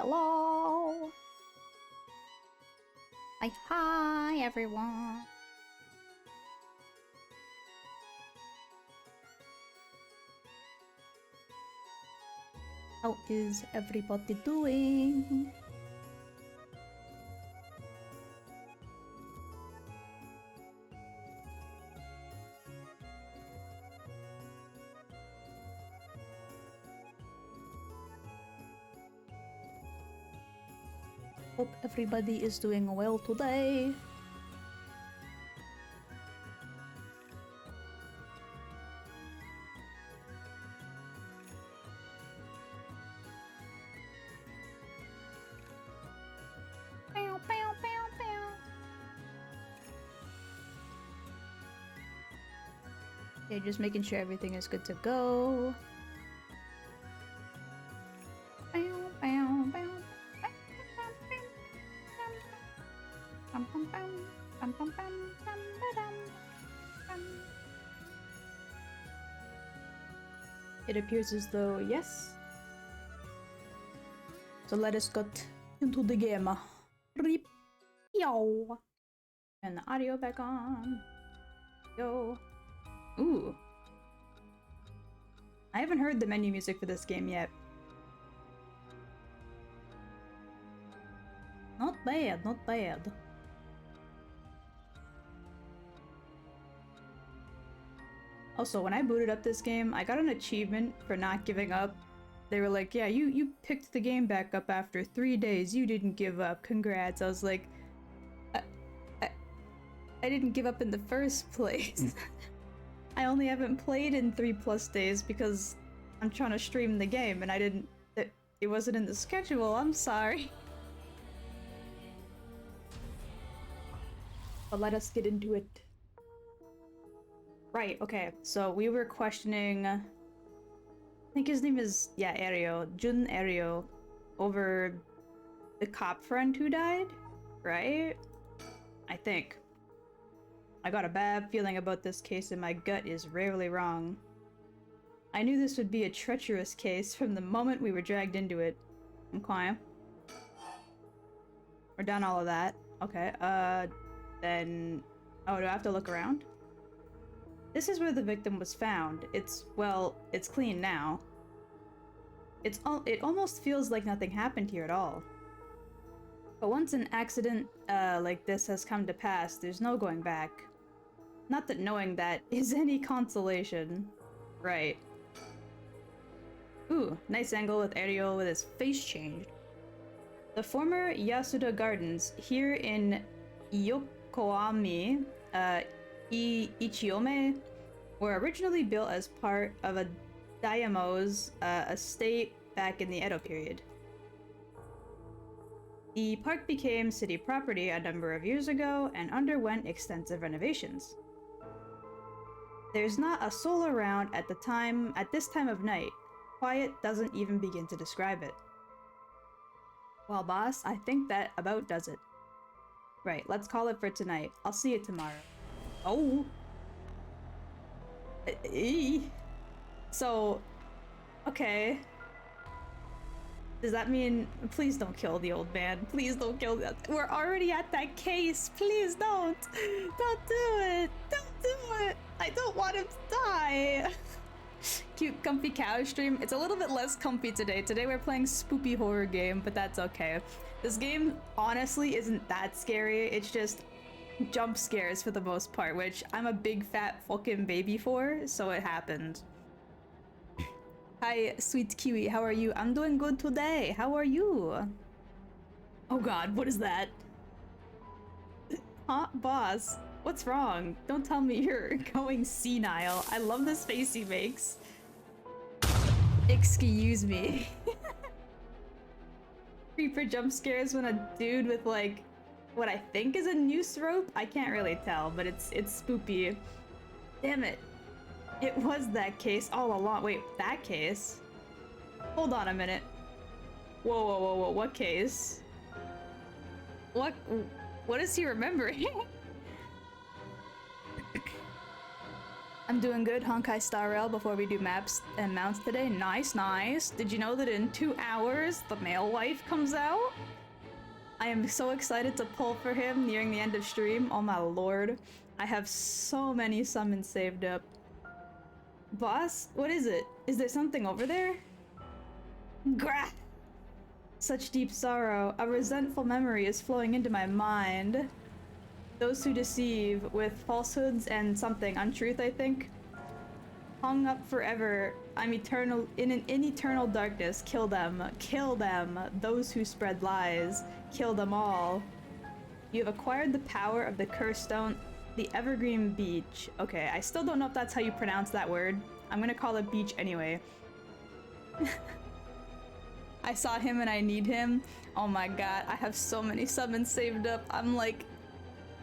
hello. Hi everyone. How is everybody doing? Hope everybody is doing well today. Okay, just making sure everything is good to go. It appears as though, yes. So let us get into the game. Rip. Yo. And the audio back on. Yo. Ooh. I haven't heard the menu music for this game yet. Not bad, not bad. Also, when I booted up this game, I got an achievement for not giving up. They were like, yeah, you picked the game back up after 3 days. You didn't give up. Congrats. I was like, I didn't give up in the first place. I only haven't played in 3+ days because I'm trying to stream the game and I didn't... It wasn't in the schedule. I'm sorry. But let us get into it. Right, okay, so we were questioning, I think his name is, yeah, Ario, Jun Ario, over the cop friend who died, right? I think. I got a bad feeling about this case and my gut is rarely wrong. I knew this would be a treacherous case from the moment we were dragged into it. Okay. We're done all of that. Okay, then... Oh, do I have to look around? This is where the victim was found. Well, it's clean now. It almost feels like nothing happened here at all. But once an accident like this has come to pass, there's no going back. Not that knowing that is any consolation. Right. Ooh, nice angle with Ariel with his face changed. The former Yasuda Gardens here in Yokohama, Ichiome, were originally built as part of a daimyo's estate back in the Edo period. The park became city property a number of years ago and underwent extensive renovations. There's not a soul around at this time of night. Quiet doesn't even begin to describe it. Well, boss, I think that about does it. Right, let's call it for tonight. I'll see you tomorrow. Oh. So, okay. Does that mean... Please don't kill the old man. Please don't kill that. We're already at that case. Please don't. Don't do it. Don't do it. I don't want him to die. Cute, comfy cow stream. It's a little bit less comfy today. Today we're playing spoopy horror game, but that's okay. This game honestly isn't that scary. It's just jump scares for the most part, which I'm a big fat fucking baby for, so it happened. Hi, sweet Kiwi, how are you? I'm doing good today. How are you? Oh god, what is that? Huh, boss? What's wrong? Don't tell me you're going senile. I love this face he makes. Excuse me. Creeper jump scares when a dude with like what I think is a noose rope? I can't really tell, but it's spoopy. Damn it. It was that case all along. Wait, that case? Hold on a minute. Whoa, whoa, whoa, whoa, what case? What is he remembering? I'm doing good, Honkai Star Rail, before we do maps and mounts today. Nice, nice. Did you know that in 2 hours, the male wife comes out? I am so excited to pull for him nearing the end of stream. Oh my lord. I have so many summons saved up. Boss? What is it? Is there something over there? Grah! Such deep sorrow. A resentful memory is flowing into my mind. Those who deceive with falsehoods and something, untruth, I think. Hung up forever. I'm eternal in eternal darkness. Kill them. Kill them. Those who spread lies. Kill them all. You have acquired the power of the cursed stone, the evergreen beach. Okay, I still don't know if that's how you pronounce that word. I'm gonna call it beach anyway. I saw him and I need him. Oh my god, I have so many summons saved up. I'm like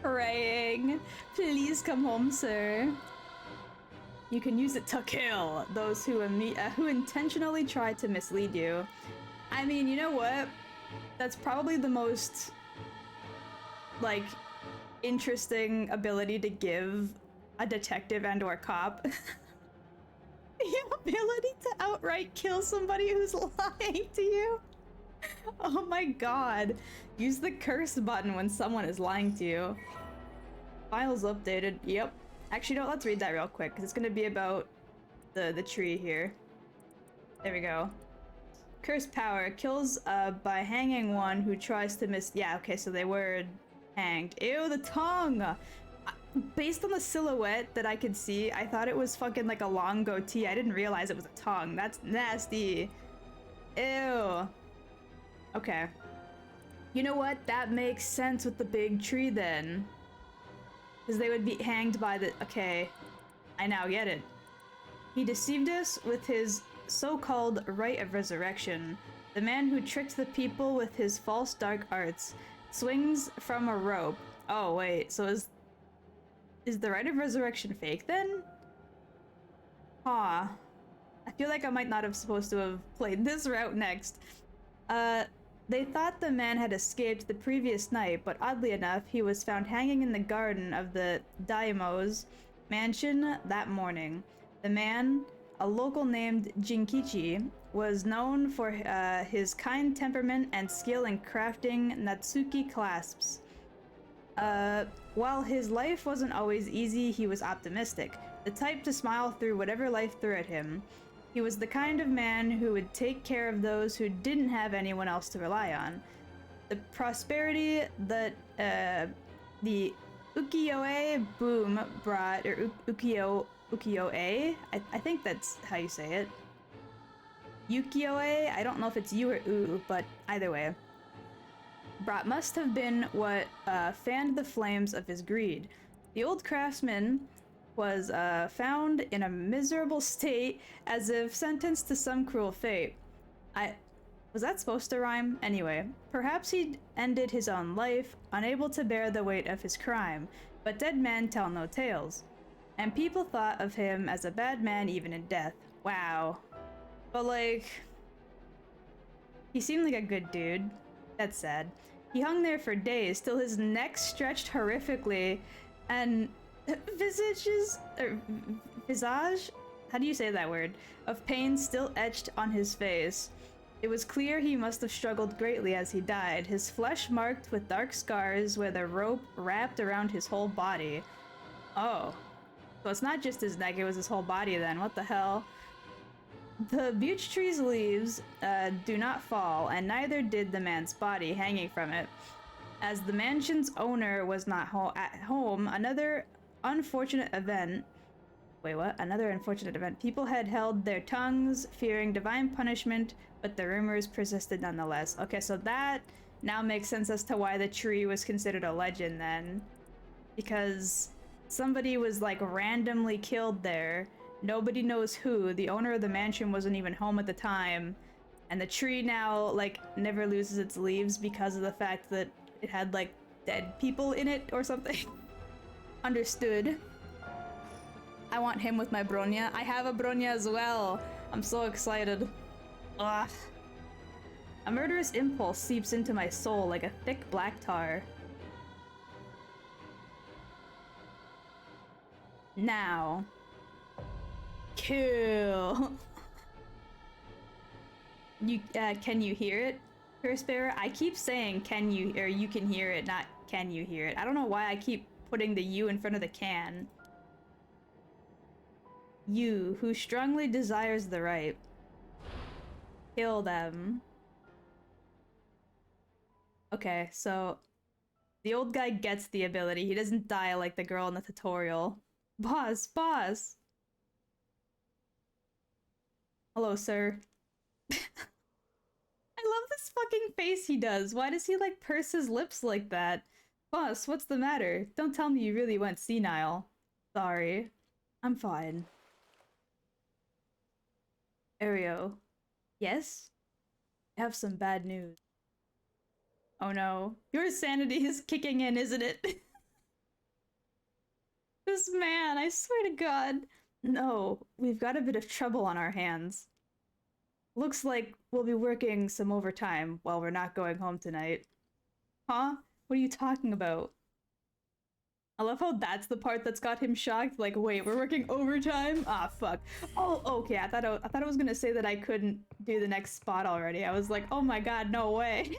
praying. Please come home, sir. You can use it to kill those who intentionally try to mislead you. I mean, you know what? That's probably the most, like, interesting ability to give a detective and or cop. The ability to outright kill somebody who's lying to you. Oh my god. Use the curse button when someone is lying to you. Files updated. Yep. Actually, no, let's read that real quick, because it's going to be about the tree here. There we go. Curse power. Kills by hanging one who tries to Yeah, okay, so they were hanged. Ew, the tongue! Based on the silhouette that I could see, I thought it was fucking like a long goatee. I didn't realize it was a tongue. That's nasty. Ew. Okay. You know what? That makes sense with the big tree then. Because they would be hanged by the... Okay. I now get it. He deceived us with his so-called right of resurrection. The man who tricked the people with his false dark arts swings from a rope. Oh, wait. So is the right of resurrection fake then? Huh. I feel like I might not have supposed to have played this route next. They thought the man had escaped the previous night, but oddly enough, he was found hanging in the garden of the Daimo's mansion that morning. The man, a local named Jinkichi, was known for his kind temperament and skill in crafting Natsuki clasps. While his life wasn't always easy, he was optimistic, the type to smile through whatever life threw at him. He was the kind of man who would take care of those who didn't have anyone else to rely on. The prosperity that the ukiyo-e boom brought, or ukiyo-e? I think that's how you say it. Ukiyo-e? I don't know if it's you or u, but either way. Brought must have been what fanned the flames of his greed. The old craftsman was found in a miserable state, as if sentenced to some cruel fate. Was that supposed to rhyme? Anyway, perhaps he'd ended his own life, unable to bear the weight of his crime, but dead men tell no tales. And people thought of him as a bad man even in death. Wow. But like, he seemed like a good dude. That's sad. He hung there for days, till his neck stretched horrifically, and visage? How do you say that word? Of pain still etched on his face. It was clear he must have struggled greatly as he died, his flesh marked with dark scars where the rope wrapped around his whole body. Oh. So it's not just his neck, it was his whole body then. What the hell? The beech tree's leaves do not fall, and neither did the man's body hanging from it. As the mansion's owner was not at home, another unfortunate event. Wait, what? Another unfortunate event. People had held their tongues, fearing divine punishment, but the rumors persisted nonetheless. Okay, so that now makes sense as to why the tree was considered a legend then. Because somebody was like randomly killed there. Nobody knows who. The owner of the mansion wasn't even home at the time. And the tree now, like, never loses its leaves because of the fact that it had, like, dead people in it or something. Understood. I want him with my Bronya. I have a Bronya as well. I'm so excited. Ugh. A murderous impulse seeps into my soul like a thick black tar. Now, Cool. Can you hear it, Curse Bearer? I keep saying can you, or you can hear it, not can you hear it. I don't know why I keep putting the you in front of the can. You, who strongly desires the right. Kill them. Okay, so the old guy gets the ability. He doesn't die like the girl in the tutorial. Boss, boss! Hello, sir. I love this fucking face he does. Why does he like purse his lips like that? Boss, what's the matter? Don't tell me you really went senile. Sorry. I'm fine. Ario. Yes? I have some bad news. Oh no. Your sanity is kicking in, isn't it? This man, I swear to God. No, we've got a bit of trouble on our hands. Looks like we'll be working some overtime while we're not going home tonight. Huh? What are you talking about? I love how that's the part that's got him shocked. Like, wait, we're working overtime? Ah, fuck. Oh, okay. I thought I was gonna say that I couldn't do the next spot already. I was like, oh my god, no way.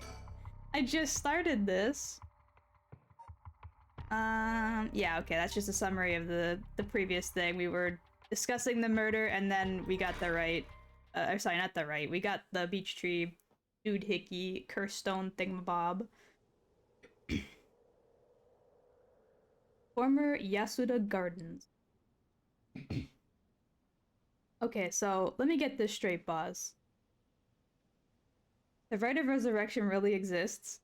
I just started this. Yeah, okay. That's just a summary of the previous thing. We were discussing the murder, and then we got the right. Sorry, not the right. We got the beech tree, dude hickey, curse stone thingamabob. Former Yasuda Gardens. Okay, so let me get this straight, boss. The right of resurrection really exists.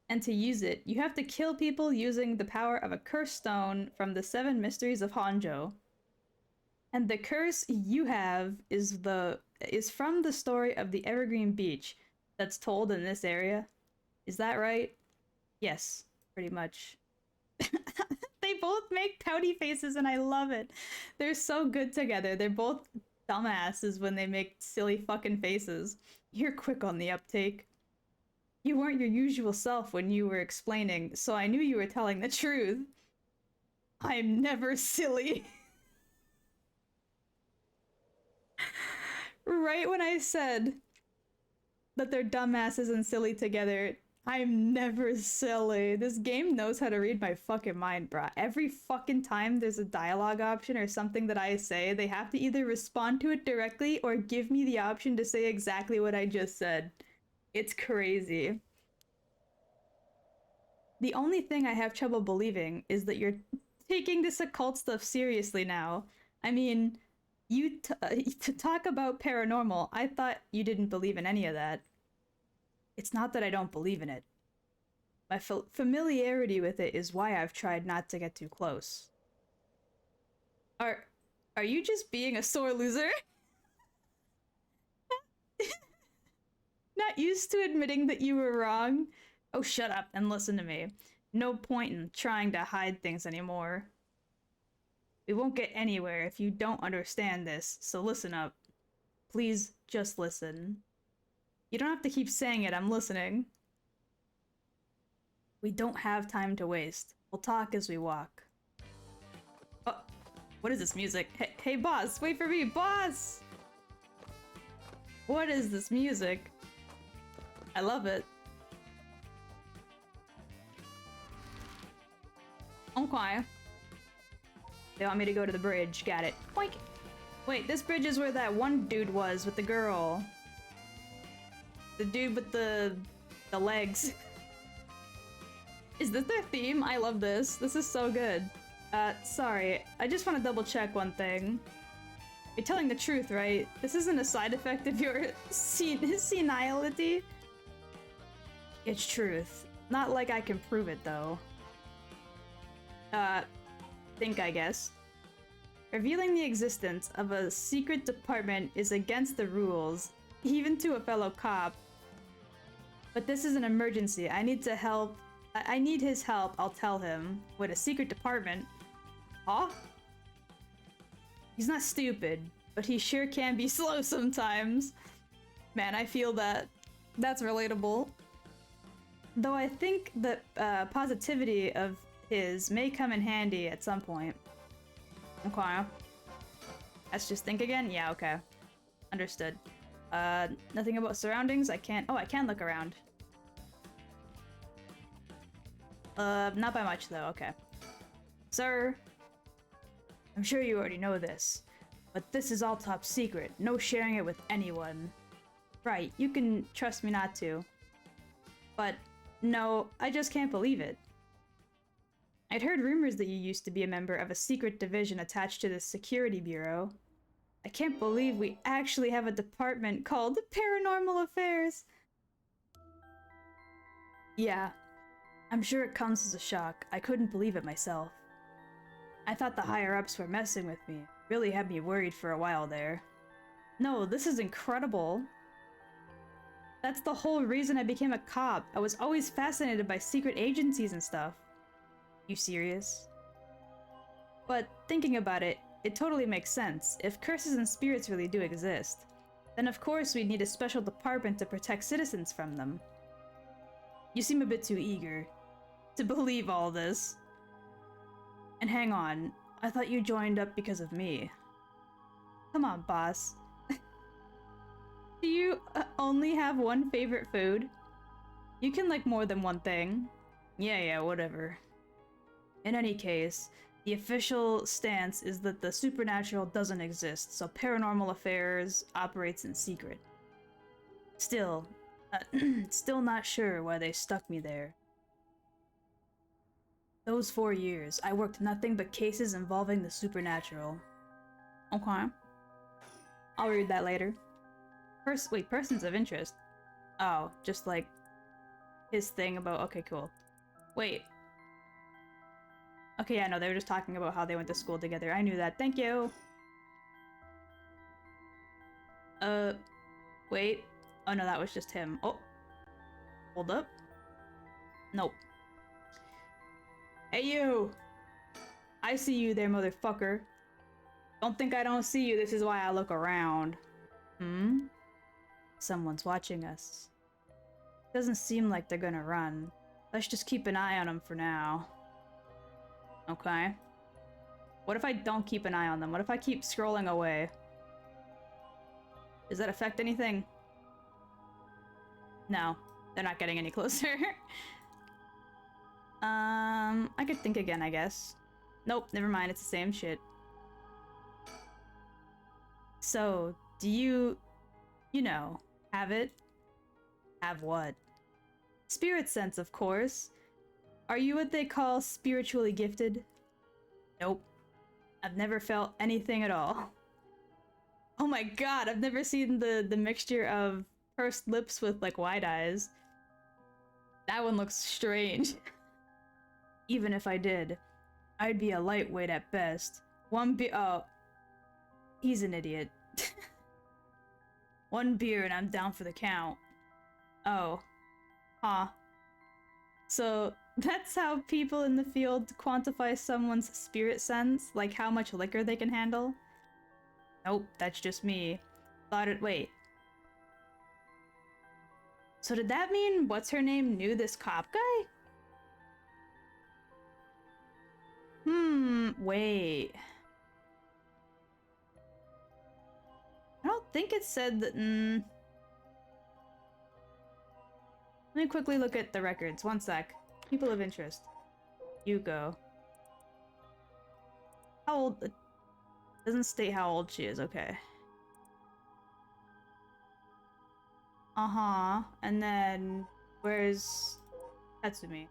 And to use it, you have to kill people using the power of a curse stone from the 7 mysteries of Honjo. And the curse you have is from the story of the Evergreen Beach that's told in this area. Is that right? Yes, pretty much. They both make pouty faces and I love it. They're so good together. They're both dumbasses when they make silly fucking faces. You're quick on the uptake. You weren't your usual self when you were explaining, so I knew you were telling the truth. I'm never silly. Right when I said that they're dumbasses and silly together, I'm never silly. This game knows how to read my fucking mind, bruh. Every fucking time there's a dialogue option or something that I say, they have to either respond to it directly or give me the option to say exactly what I just said. It's crazy. The only thing I have trouble believing is that you're taking this occult stuff seriously now. I mean, to talk about paranormal, I thought you didn't believe in any of that. It's not that I don't believe in it. My familiarity with it is why I've tried not to get too close. Are you just being a sore loser? Not used to admitting that you were wrong? Oh, shut up and listen to me. No point in trying to hide things anymore. We won't get anywhere if you don't understand this, so listen up. Please, just listen. You don't have to keep saying it, I'm listening. We don't have time to waste. We'll talk as we walk. Oh, what is this music? Hey, boss, wait for me, boss! What is this music? I love it. Okay. They want me to go to the bridge. Got it. Boink. Wait, this bridge is where that one dude was with the girl. The dude with the legs. Is this their theme? I love this. This is so good. Sorry. I just want to double check one thing. You're telling the truth, right? This isn't a side effect of your senility? It's truth. Not like I can prove it, though. I guess. Revealing the existence of a secret department is against the rules, even to a fellow cop. But this is an emergency. I need his help, I'll tell him. What, a secret department? Huh? He's not stupid, but he sure can be slow sometimes. Man, I feel that. That's relatable. Though I think that positivity of his may come in handy at some point. Okay. Let's just think again? Yeah, okay. Understood. Nothing about surroundings? I can't- oh, I can look around. Not by much though, okay. Sir, I'm sure you already know this, but this is all top secret. No sharing it with anyone. Right, you can trust me not to. But, no, I just can't believe it. I'd heard rumors that you used to be a member of a secret division attached to the Security Bureau. I can't believe we actually have a department called Paranormal Affairs. Yeah, I'm sure it comes as a shock. I couldn't believe it myself. I thought the higher-ups were messing with me. Really had me worried for a while there. No, this is incredible. That's the whole reason I became a cop. I was always fascinated by secret agencies and stuff. You serious? But thinking about it, it totally makes sense. If curses and spirits really do exist, then of course we'd need a special department to protect citizens from them. You seem a bit too eager to believe all this. And hang on, I thought you joined up because of me. Come on, boss. Do you only have one favorite food? You can like more than one thing. Yeah, whatever. In any case, the official stance is that the supernatural doesn't exist, so Paranormal Affairs operates in secret. Still, still not sure why they stuck me there. Those 4 years, I worked nothing but cases involving the supernatural. Okay. I'll read that later. Wait, persons of interest. Oh, just like his thing about- okay, cool. Wait. Okay, yeah, no, they were just talking about how they went to school together. I knew that. Thank you! Wait. Oh no, that was just him. Oh. Hold up. Nope. Hey you! I see you there, motherfucker. Don't think I don't see you, this is why I look around. Hmm? Someone's watching us. Doesn't seem like they're gonna run. Let's just keep an eye on them for now. Okay. What if I don't keep an eye on them? What if I keep scrolling away? Does that affect anything? No. They're not getting any closer. I could think again, I guess. Nope, never mind, it's the same shit. So, do you know, have it? Have what? Spirit sense, of course. Are you what they call spiritually gifted? Nope. I've never felt anything at all. Oh my god, I've never seen the mixture of pursed lips with, like, wide eyes. That one looks strange. Even if I did, I'd be a lightweight at best. Oh. He's an idiot. One beer and I'm down for the count. Oh. Huh. So, that's how people in the field quantify someone's spirit sense? Like how much liquor they can handle? Nope, that's just me. Wait. So did that mean what's-her-name knew this cop guy? Wait. I don't think it said that- Let me quickly look at the records. One sec. People of interest. You go. How old? It doesn't state how old she is, okay. Uh-huh. And then, where's Tatsumi?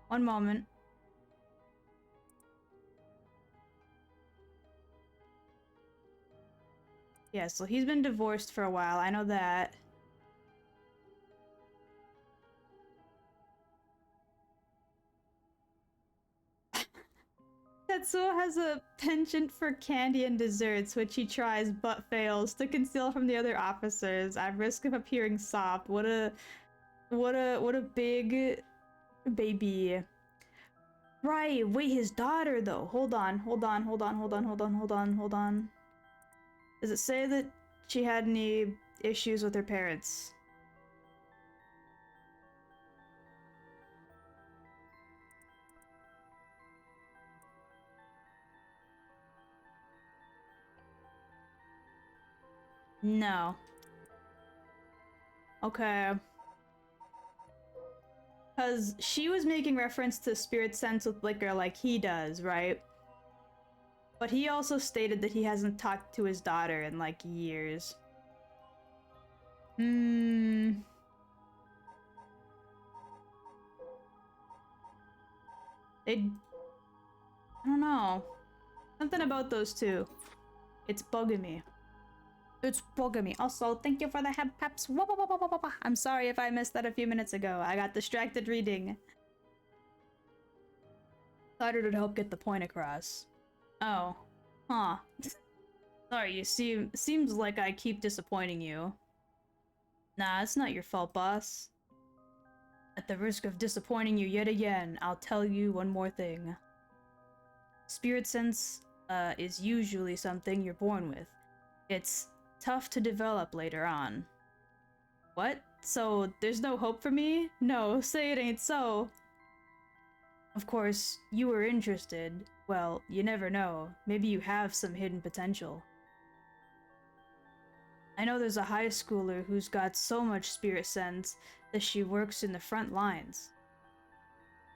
One moment. Yeah, so he's been divorced for a while, I know that. Tetsuo has a penchant for candy and desserts, which he tries but fails to conceal from the other officers at risk of appearing soft. What a big baby. Right, wait, his daughter though. Hold on. Does it say that she had any issues with her parents? No. Okay. Because she was making reference to spirit sense with liquor like he does, right? But he also stated that he hasn't talked to his daughter in like years. Hmm. I don't know. Something about those two. It's bugging me. It's bugging me. Also, thank you for the head peps. I'm sorry if I missed that a few minutes ago. I got distracted reading. Thought it would help get the point across. Oh. Huh. Sorry, you seems like I keep disappointing you. Nah, it's not your fault, boss. At the risk of disappointing you yet again, I'll tell you one more thing. Spirit sense is usually something you're born with. It's tough to develop later on. What? So there's no hope for me? No, say it ain't so. Of course, you were interested. Well, you never know. Maybe you have some hidden potential. I know there's a high schooler who's got so much spirit sense that she works in the front lines.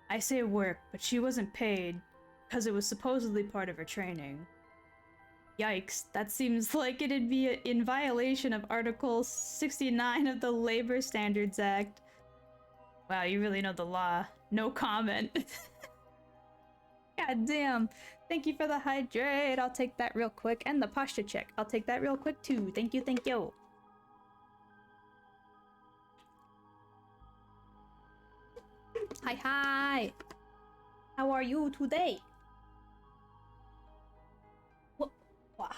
I say work, but she wasn't paid because it was supposedly part of her training. Yikes, that seems like it'd be in violation of Article 69 of the Labor Standards Act. Wow, you really know the law. No comment. God damn. Thank you for the hydrate. I'll take that real quick. And the posture check. I'll take that real quick too. Thank you, thank you. Hi, hi. How are you today? What? Wow.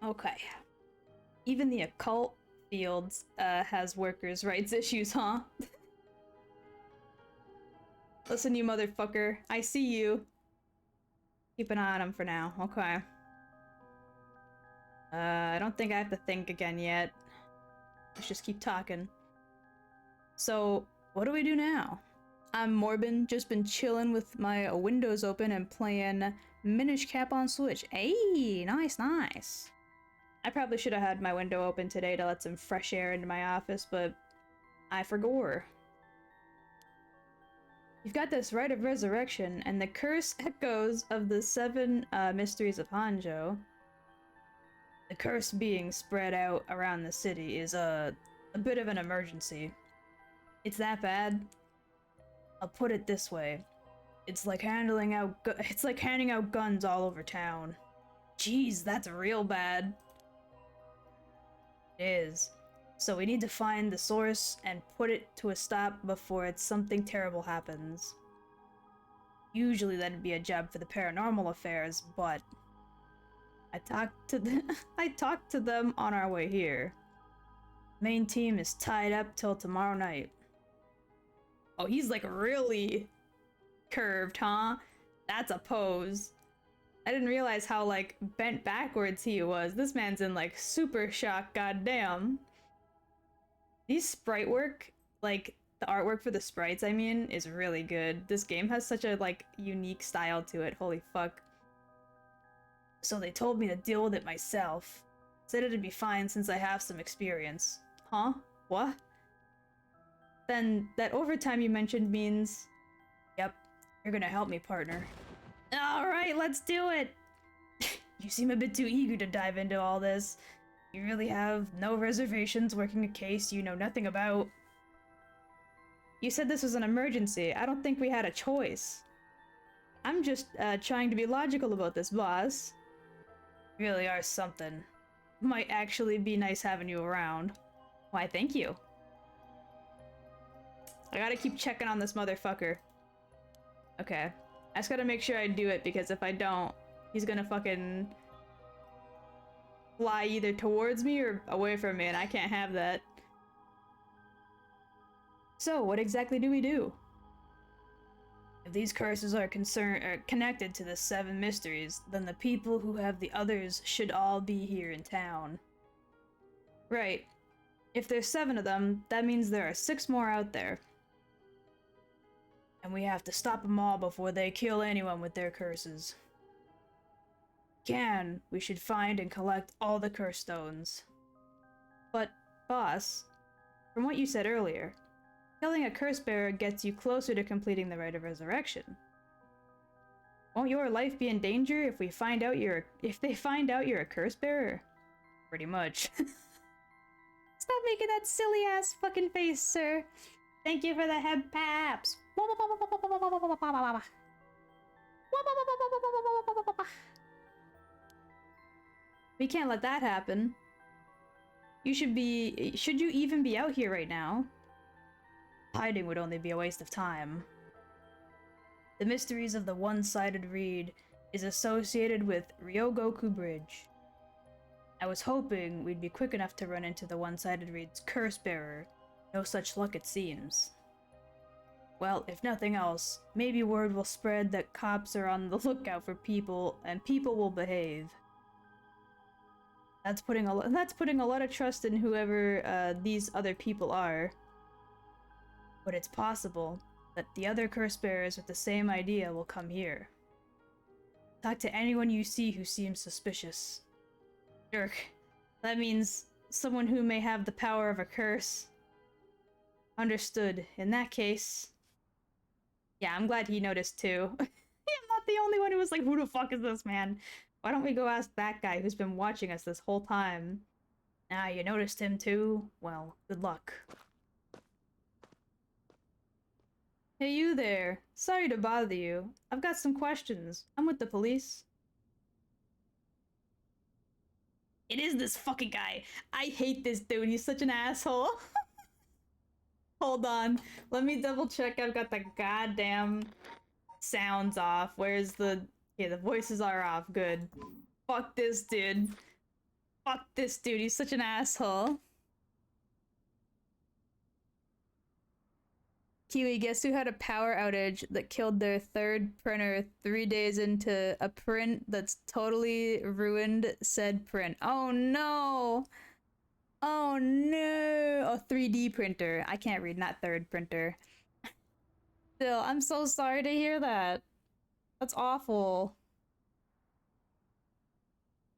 Okay. Even the occult fields has workers' rights issues, huh? Listen, you motherfucker. I see you. Keep an eye on him for now. Okay. I don't think I have to think again yet. Let's just keep talking. So, what do we do now? I'm Morbin, just been chilling with my windows open and playing Minish Cap on Switch. Hey, nice, nice. I probably should have had my window open today to let some fresh air into my office, but I forgot. You've got this rite of resurrection, and the curse echoes of the 7 mysteries of Hanjo. The curse being spread out around the city is a bit of an emergency. It's that bad? I'll put it this way. It's like handing out guns all over town. Jeez, that's real bad. It is. So we need to find the source and put it to a stop before something terrible happens. Usually that'd be a job for the paranormal affairs, but I talked to them on our way here. Main team is tied up till tomorrow night. Oh, he's like really curved, huh? That's a pose. I didn't realize how like bent backwards he was. This man's in like super shock, goddamn. These sprite work, like the artwork for the sprites, I mean, is really good. This game has such a like unique style to it. Holy fuck. So they told me to deal with it myself. Said it'd be fine since I have some experience. Huh? What? Then that overtime you mentioned means... Yep, you're gonna help me, partner. Alright, let's do it! You seem a bit too eager to dive into all this. You really have no reservations working a case you know nothing about. You said this was an emergency. I don't think we had a choice. I'm just trying to be logical about this, boss. You really are something. Might actually be nice having you around. Why, thank you. I gotta keep checking on this motherfucker. Okay. I just gotta make sure I do it, because if I don't, he's gonna fucking fly either towards me or away from me, and I can't have that. So, what exactly do we do? If these curses are connected to the 7 mysteries, then the people who have the others should all be here in town. Right. If there's 7 of them, that means there are 6 more out there. And we have to stop them all before they kill anyone with their curses. can, we should find and collect all the curse stones. But, boss, from what you said earlier, killing a curse bearer gets you closer to completing the rite of resurrection. Won't your life be in danger if they find out you're a curse bearer? Pretty much. Stop making that silly ass fucking face, sir. Thank you for the head paps. We can't let that happen. Should you even be out here right now? Hiding would only be a waste of time. The mysteries of the one-sided reed is associated with Ryogoku Bridge. I was hoping we'd be quick enough to run into the one-sided reed's curse bearer. No such luck, it seems. Well, if nothing else, maybe word will spread that cops are on the lookout for people, and people will behave. That's putting a lot of trust in whoever these other people are. But it's possible that the other curse bearers with the same idea will come here. Talk to anyone you see who seems suspicious. Dirk, that means someone who may have the power of a curse. Understood. In that case... Yeah, I'm glad he noticed too. I'm not the only one who was like, who the fuck is this man? Why don't we go ask that guy who's been watching us this whole time? Ah, you noticed him too? Well, good luck. Hey, you there. Sorry to bother you. I've got some questions. I'm with the police. It is this fucking guy. I hate this dude. He's such an asshole. Hold on. Let me double check I've got the goddamn sounds off. Where's the... Yeah, the voices are off. Good. Fuck this dude. Fuck this dude. He's such an asshole. Kiwi, guess who had a power outage that killed their third printer 3 days into a print that's totally ruined said print? Oh no! Oh no! A 3D printer. I can't read, not third printer. Still, I'm so sorry to hear that. That's awful.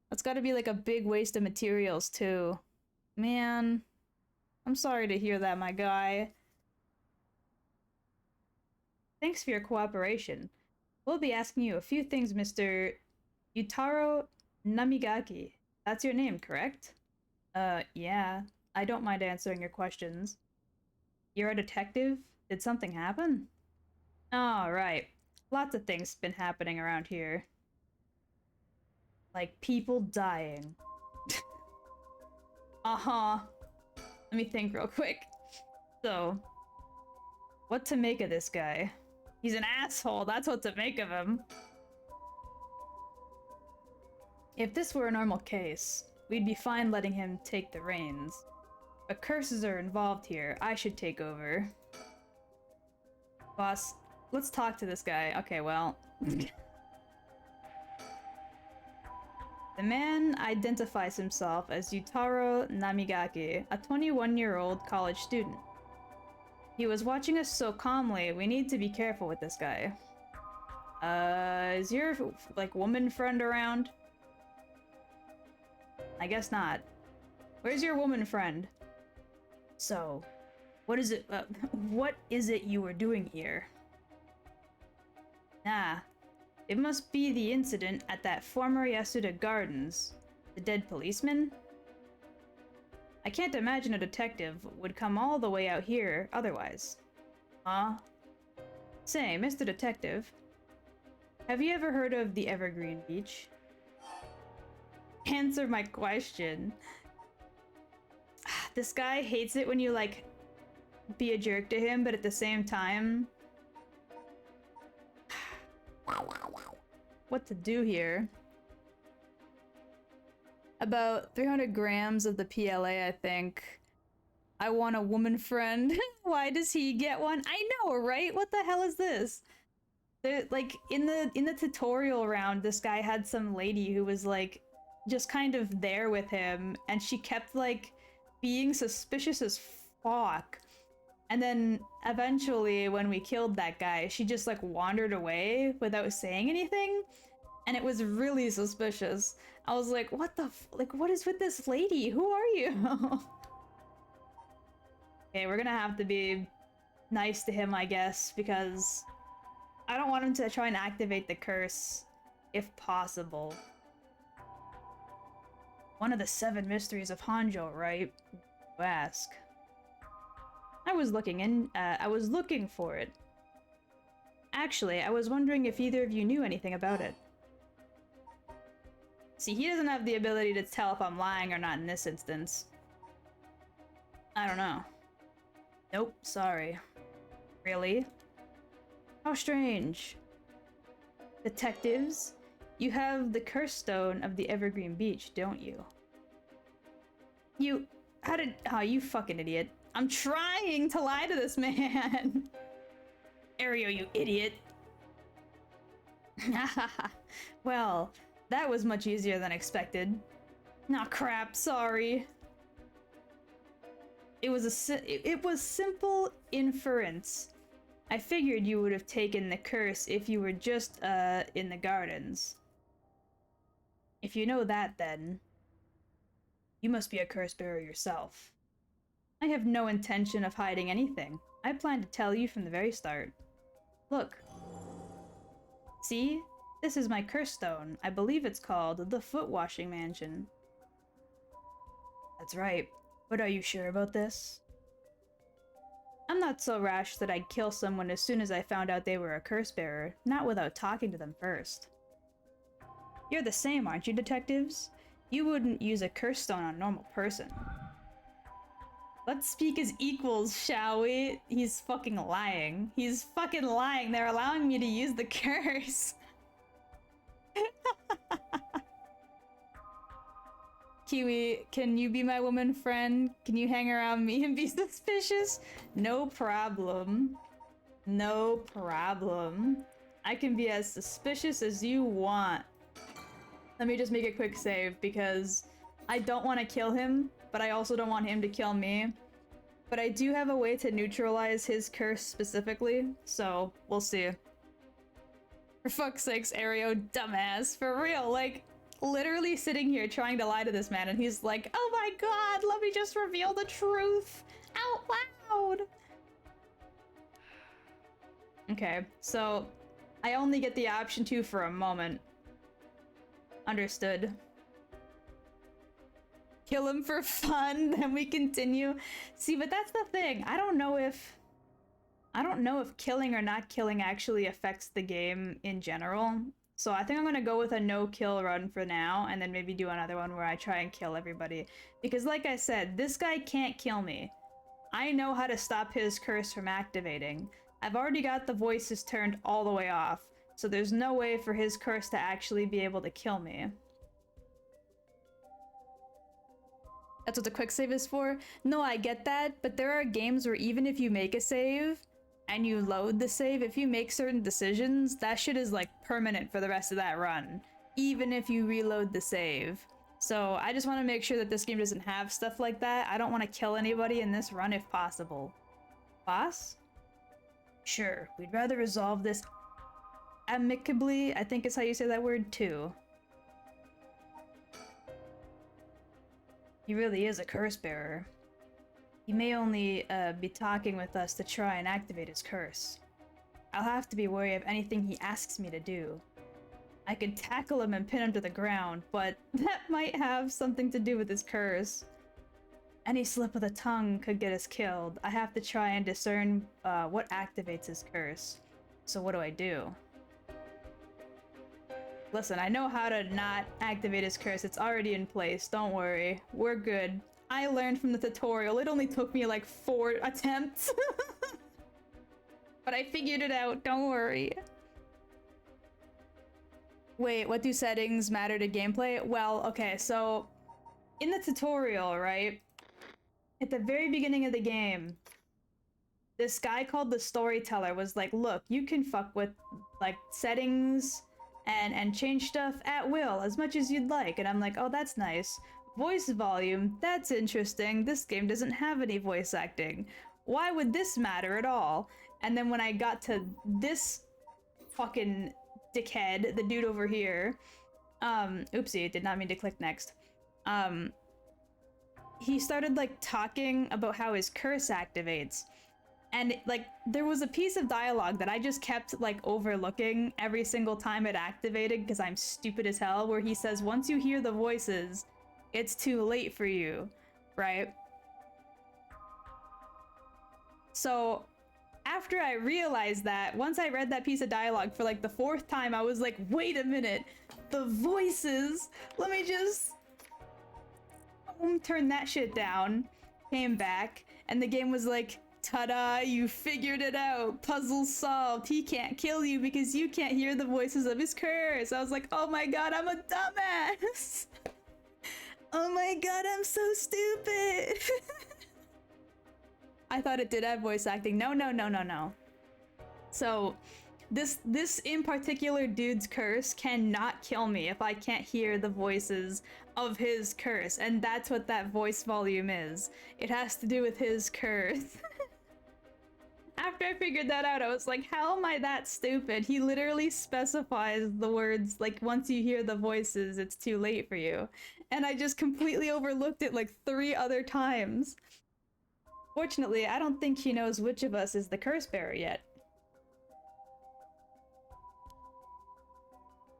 That's gotta be like a big waste of materials too. Man. I'm sorry to hear that, my guy. Thanks for your cooperation. We'll be asking you a few things, Mr. Yutaro Namigaki. That's your name, correct? Yeah. I don't mind answering your questions. You're a detective? Did something happen? Oh, right. Lots of things been happening around here. Like people dying. Uh-huh. Let me think real quick. So, what to make of this guy? He's an asshole, that's what to make of him. If this were a normal case, we'd be fine letting him take the reins. But curses are involved here, I should take over. Boss, let's talk to this guy. Okay, well... The man identifies himself as Yutaro Namigaki, a 21-year-old college student. He was watching us so calmly, we need to be careful with this guy. Is your, like, woman friend around? I guess not. Where's your woman friend? So, what is it you were doing here? Nah, it must be the incident at that former Yasuda Gardens. The dead policeman? I can't imagine a detective would come all the way out here otherwise. Huh? Say, Mr. Detective, have you ever heard of the Evergreen Beach? Answer my question. This guy hates it when you, like, be a jerk to him, but at the same time... What to do here? About 300 grams of the PLA, I think. I want a woman friend. Why does he get one? I know, right? What the hell is this? Like, in the tutorial round, this guy had some lady who was, like, just kind of there with him, and she kept, like, being suspicious as fuck. And then, eventually, when we killed that guy, she just, like, wandered away without saying anything. and it was really suspicious. I was like, what the like, what is with this lady? Who are you? Okay, we're gonna have to be nice to him, I guess, because I don't want him to try and activate the curse, if possible. One of the 7 mysteries of Hanjo, right? You ask. I was looking for it. Actually, I was wondering if either of you knew anything about it. See, he doesn't have the ability to tell if I'm lying or not in this instance. I don't know. Nope, sorry. Really? How strange. Detectives, you have the curse stone of the Evergreen Beach, don't you? Oh, you fucking idiot. I'm trying to lie to this man. Ario, you idiot. Well, that was much easier than expected. Nah, crap, sorry. It was simple inference. I figured you would have taken the curse if you were just, in the gardens. If you know that, then you must be a curse bearer yourself. I have no intention of hiding anything. I plan to tell you from the very start. Look. See? This is my curse stone. I believe it's called the Foot Washing Mansion. That's right. But are you sure about this? I'm not so rash that I'd kill someone as soon as I found out they were a curse bearer, not without talking to them first. You're the same, aren't you, detectives? You wouldn't use a curse stone on a normal person. Let's speak as equals, shall we? He's fucking lying. He's fucking lying. They're allowing me to use the curse. Kiwi, can you be my woman friend? Can you hang around me and be suspicious? No problem. No problem. I can be as suspicious as you want. Let me just make a quick save because I don't want to kill him, but I also don't want him to kill me. But I do have a way to neutralize his curse specifically, so we'll see. For fuck's sakes, Ario, dumbass. For real, like, literally sitting here trying to lie to this man, and he's like, oh my god, let me just reveal the truth out loud. Okay, so I only get the option to for a moment. Understood. Kill him for fun, then we continue. See, but that's the thing. I don't know if killing or not killing actually affects the game in general. So I think I'm gonna go with a no-kill run for now, and then maybe do another one where I try and kill everybody. Because like I said, this guy can't kill me. I know how to stop his curse from activating. I've already got the voices turned all the way off, so there's no way for his curse to actually be able to kill me. That's what the quick save is for? No, I get that, but there are games where even if you make a save, and you load the save, if you make certain decisions, that shit is like permanent for the rest of that run, even if you reload the save. So I just want to make sure that this game doesn't have stuff like that. I don't want to kill anybody in this run if possible. Boss? Sure, we'd rather resolve this amicably, I think is how you say that word too. He really is a curse bearer. He may only be talking with us to try and activate his curse. I'll have to be wary of anything he asks me to do. I could tackle him and pin him to the ground, but that might have something to do with his curse. Any slip of the tongue could get us killed. I have to try and discern what activates his curse. So what do I do? Listen, I know how to not activate his curse. It's already in place. Don't worry. We're good. I learned from the tutorial. It only took me like 4 attempts. But I figured it out. Don't worry. Wait, what do settings matter to gameplay? Well, okay, so in the tutorial, right? At the very beginning of the game, this guy called the storyteller was like, look, you can fuck with like settings and change stuff at will as much as you'd like. And I'm like, oh, that's nice. Voice volume, that's interesting. This game doesn't have any voice acting. Why would this matter at all? And then when I got to this fucking dickhead, the dude over here, oopsie, did not mean to click next. He started like talking about how his curse activates. And like there was a piece of dialogue that I just kept like overlooking every single time it activated because I'm stupid as hell, where he says, once you hear the voices, it's too late for you, right? So after I realized that, once I read that piece of dialogue for like the 4th time, I was like, wait a minute, the voices, let me just turn that shit down, came back, and the game was like, ta-da, you figured it out, puzzle solved, he can't kill you because you can't hear the voices of his curse. I was like, oh my god, I'm a dumbass. Oh my god, I'm so stupid. I thought it did have voice acting. No, no, no, no, no. So this in particular dude's curse cannot kill me if I can't hear the voices of his curse, and that's what that voice volume is. It has to do with his curse. After I figured that out, I was like, how am I that stupid? He literally specifies the words, like, once you hear the voices, it's too late for you. And I just completely overlooked it like 3 other times. Fortunately, I don't think he knows which of us is the curse bearer yet.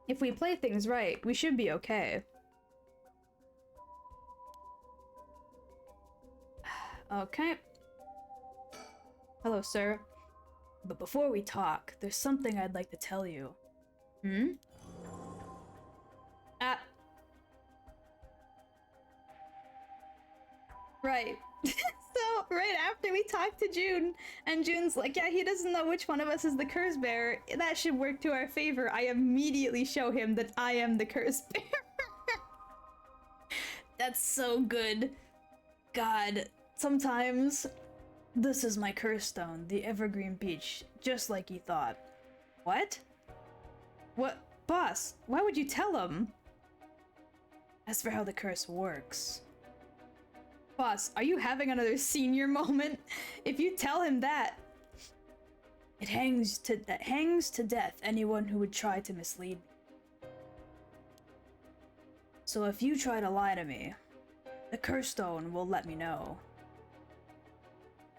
If we play things right, we should be okay. Okay. Hello, sir. But before we talk, there's something I'd like to tell you. Hmm? Right. So, right after we talked to June, and June's like, yeah, he doesn't know which one of us is the curse bearer. That should work to our favor. I immediately show him that I am the curse bearer. That's so good. God, sometimes... This is my curse stone, the evergreen beech, just like you thought. What? What? Boss, why would you tell him? As for how the curse works... Boss, are you having another senior moment? If you tell him that... It hangs to death anyone who would try to mislead me. So if you try to lie to me, the curse stone will let me know.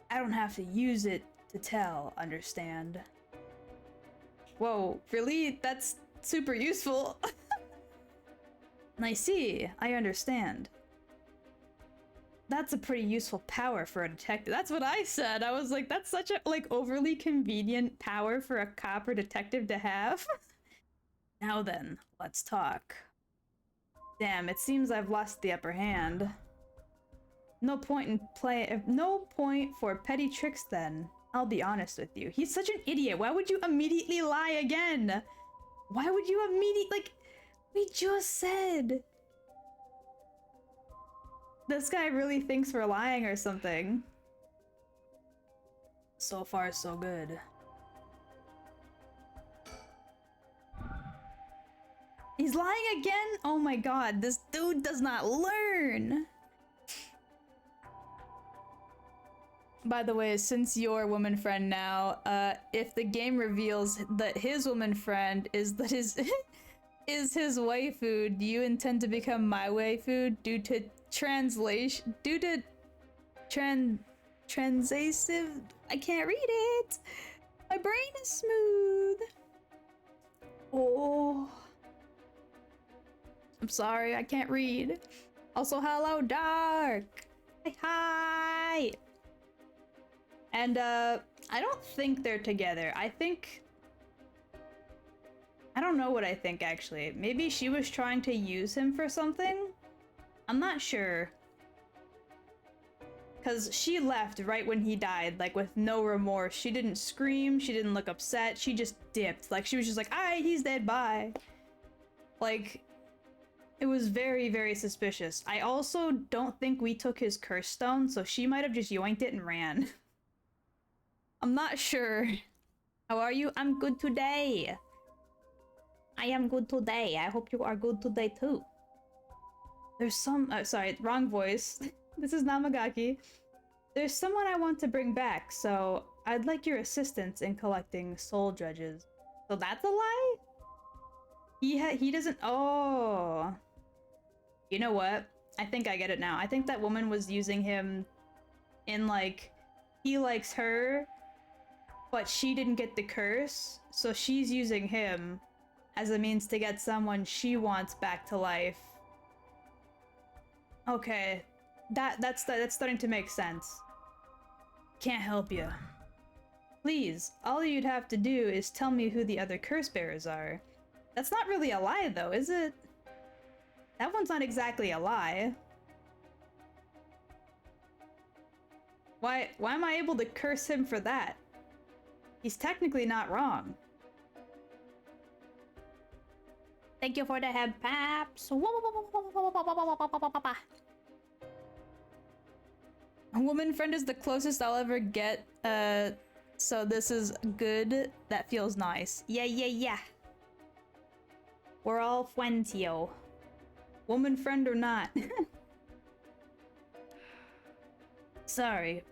I don't have to use it to tell, understand? Whoa, really? That's super useful. I see, I understand. That's a pretty useful power for a detective. That's what I said. I was like, that's such a, like, overly convenient power for a cop or detective to have. Now then, let's talk. Damn, it seems I've lost the upper hand. No point for petty tricks then. I'll be honest with you. He's such an idiot. Why would you immediately lie again? Why would you immediately, like, we just said. This guy really thinks we're lying or something. So far, so good. He's lying again? Oh my god, this dude does not learn! By the way, since you're woman friend now, if the game reveals that his woman friend is that his is his waifu, do you intend to become my waifu due to translation? Due to transitive? I can't read it. My brain is smooth. Oh, I'm sorry, I can't read. Also, hello, Dark. Hi. And, I don't think they're together. I don't know what I think, actually. Maybe she was trying to use him for something? I'm not sure. Because she left right when he died, like, with no remorse. She didn't scream, she didn't look upset, she just dipped. Like, she was just like, alright, he's dead, bye. Like, it was very, very suspicious. I also don't think we took his curse stone, so she might have just yoinked it and ran. I'm not sure. How are you? I'm good today. I am good today. I hope you are good today too. There's some... sorry, wrong voice. This is Namagaki. There's someone I want to bring back, so I'd like your assistance in collecting soul dredges. So that's a lie? He doesn't. Oh. You know what? I think I get it now. I think that woman was using him in like, he likes her, but she didn't get the curse, so she's using him as a means to get someone she wants back to life. Okay, that's starting to make sense. Can't help you. Please, all you'd have to do is tell me who the other curse bearers are. That's not really a lie, though, is it? That one's not exactly a lie. Why am I able to curse him for that? He's technically not wrong. Thank you for the head paps. A woman friend is the closest I'll ever get, so this is good. That feels nice. Yeah. We're all fuentio. Woman friend or not. Sorry,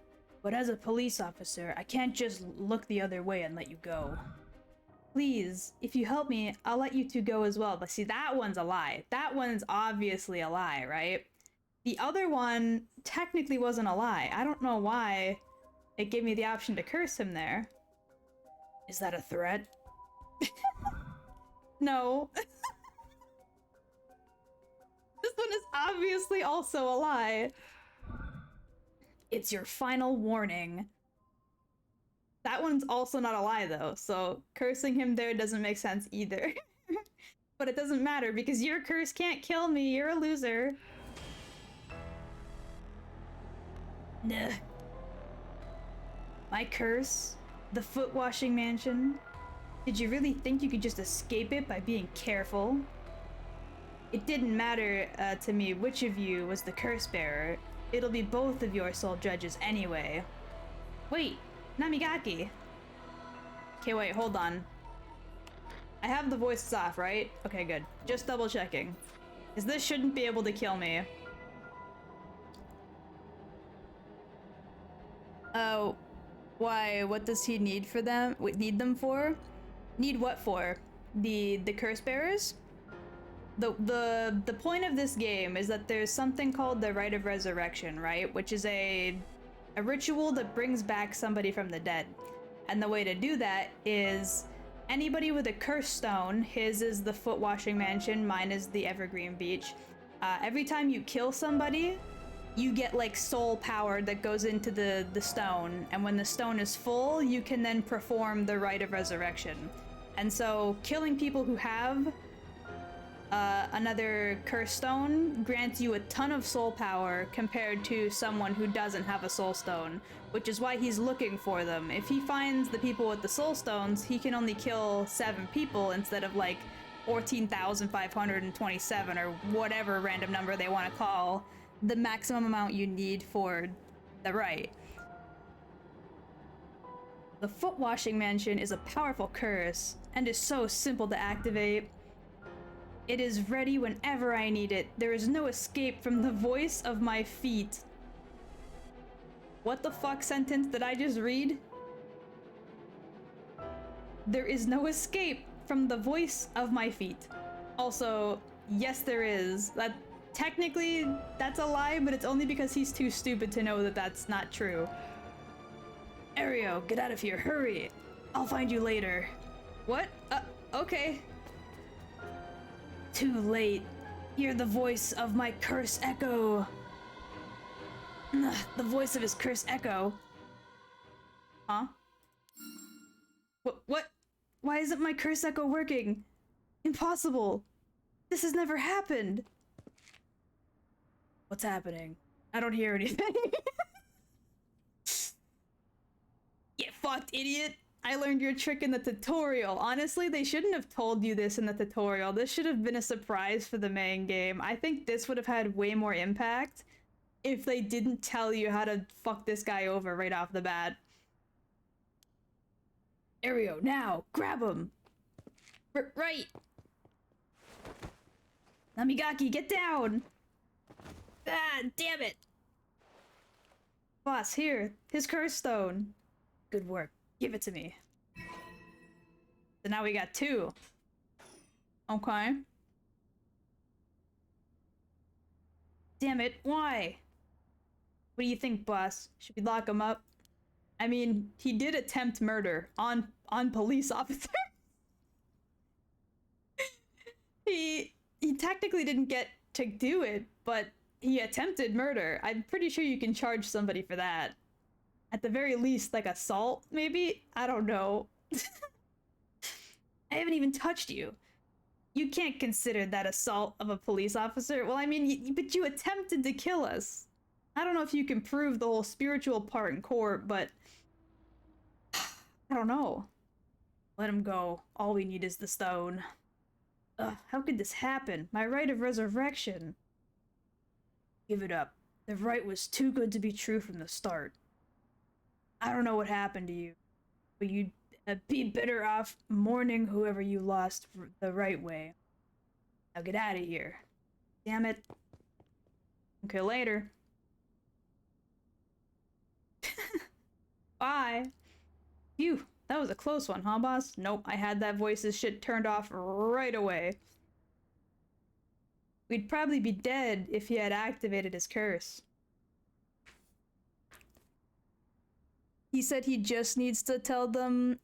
but as a police officer, I can't just look the other way and let you go. Please, if you help me, I'll let you two go as well. But see, that one's a lie. That one's obviously a lie, right? The other one technically wasn't a lie. I don't know why it gave me the option to curse him there. Is that a threat? No. This one is obviously also a lie. It's your final warning. That one's also not a lie, though, so cursing him there doesn't make sense either. But it doesn't matter, because your curse can't kill me. You're a loser. Nah. My curse? The foot washing mansion? Did you really think you could just escape it by being careful? It didn't matter to me which of you was the curse bearer. It'll be both of your soul judges anyway. Wait, Namigaki. Okay, wait, hold on. I have the voices off, right? Okay, good. Just double checking. Because this shouldn't be able to kill me. Oh, why? What does he need for them? Wait, need them for? Need what for? The curse bearers? The point of this game is that there's something called the Rite of Resurrection, right? Which is a ritual that brings back somebody from the dead. And the way to do that is anybody with a curse stone, his is the foot washing mansion, mine is the Evergreen Beach. Every time you kill somebody, you get like soul power that goes into the stone, and when the stone is full, you can then perform the Rite of Resurrection. And so killing people who have another curse stone grants you a ton of soul power compared to someone who doesn't have a soul stone, which is why he's looking for them. If he finds the people with the soul stones, he can only kill 7 people instead of like 14,527 or whatever random number they want to call the maximum amount you need for the rite. The foot washing mansion is a powerful curse and is so simple to activate. It is ready whenever I need it. There is no escape from the voice of my feet. What the fuck sentence did I just read? There is no escape from the voice of my feet. Also, yes there is. That technically that's a lie, but it's only because he's too stupid to know that that's not true. Ario, get out of here, hurry. I'll find you later. What? Okay. Too late. Hear the voice of my curse echo. The voice of his curse echo. Huh? What? Why isn't my curse echo working? Impossible. This has never happened. What's happening? I don't hear anything. Get fucked, idiot. I learned your trick in the tutorial. Honestly, they shouldn't have told you this in the tutorial. This should have been a surprise for the main game. I think this would have had way more impact if they didn't tell you how to fuck this guy over right off the bat. Ario, now! Grab him! Right! Namigaki, get down! Ah, damn it! Boss, here. His curse stone. Good work. Give it to me. So now we got 2. Okay. Damn it, why? What do you think, boss? Should we lock him up? I mean, he did attempt murder on police officer. he technically didn't get to do it, but he attempted murder. I'm pretty sure you can charge somebody for that. At the very least, like assault, maybe? I don't know. I haven't even touched you. You can't consider that assault of a police officer. Well, I mean, but you attempted to kill us. I don't know if you can prove the whole spiritual part in court, but I don't know. Let him go. All we need is the stone. Ugh, how could this happen? My right of resurrection. Give it up. The right was too good to be true from the start. I don't know what happened to you, but you'd be better off mourning whoever you lost the right way. Now get out of here. Damn it. Okay, later. Bye. Phew, that was a close one, huh, boss? Nope, I had that voice's shit turned off right away. We'd probably be dead if he had activated his curse. He said he just needs to tell them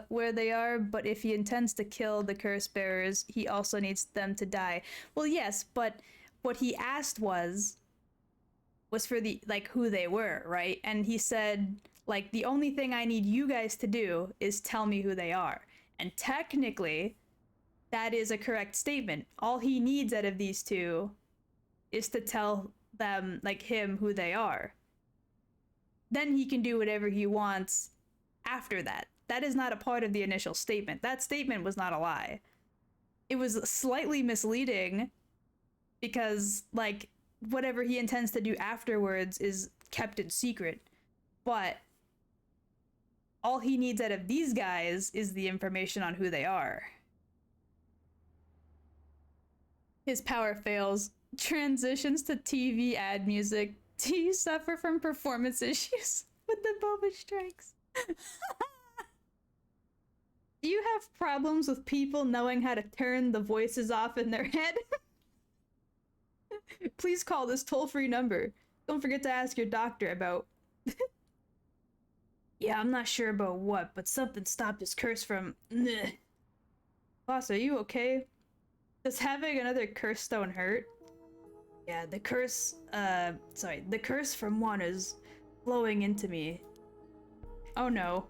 where they are, but if he intends to kill the curse bearers, he also needs them to die. Well, yes, but what he asked was for the, like, who they were, right? And he said, like, the only thing I need you guys to do is tell me who they are. And technically, that is a correct statement. All he needs out of these two is to tell them, like, him who they are. Then he can do whatever he wants after that. That is not a part of the initial statement. That statement was not a lie. It was slightly misleading because, like, whatever he intends to do afterwards is kept in secret. But all he needs out of these guys is the information on who they are. His power fails. Transitions to TV ad music. Do you suffer from performance issues with the boba strikes? Do you have problems with people knowing how to turn the voices off in their head? Please call this toll-free number. Don't forget to ask your doctor about... Yeah, I'm not sure about what, but something stopped his curse from... Boss, are you okay? Does having another curse stone hurt? Yeah, the curse, the curse from one is flowing into me. Oh no.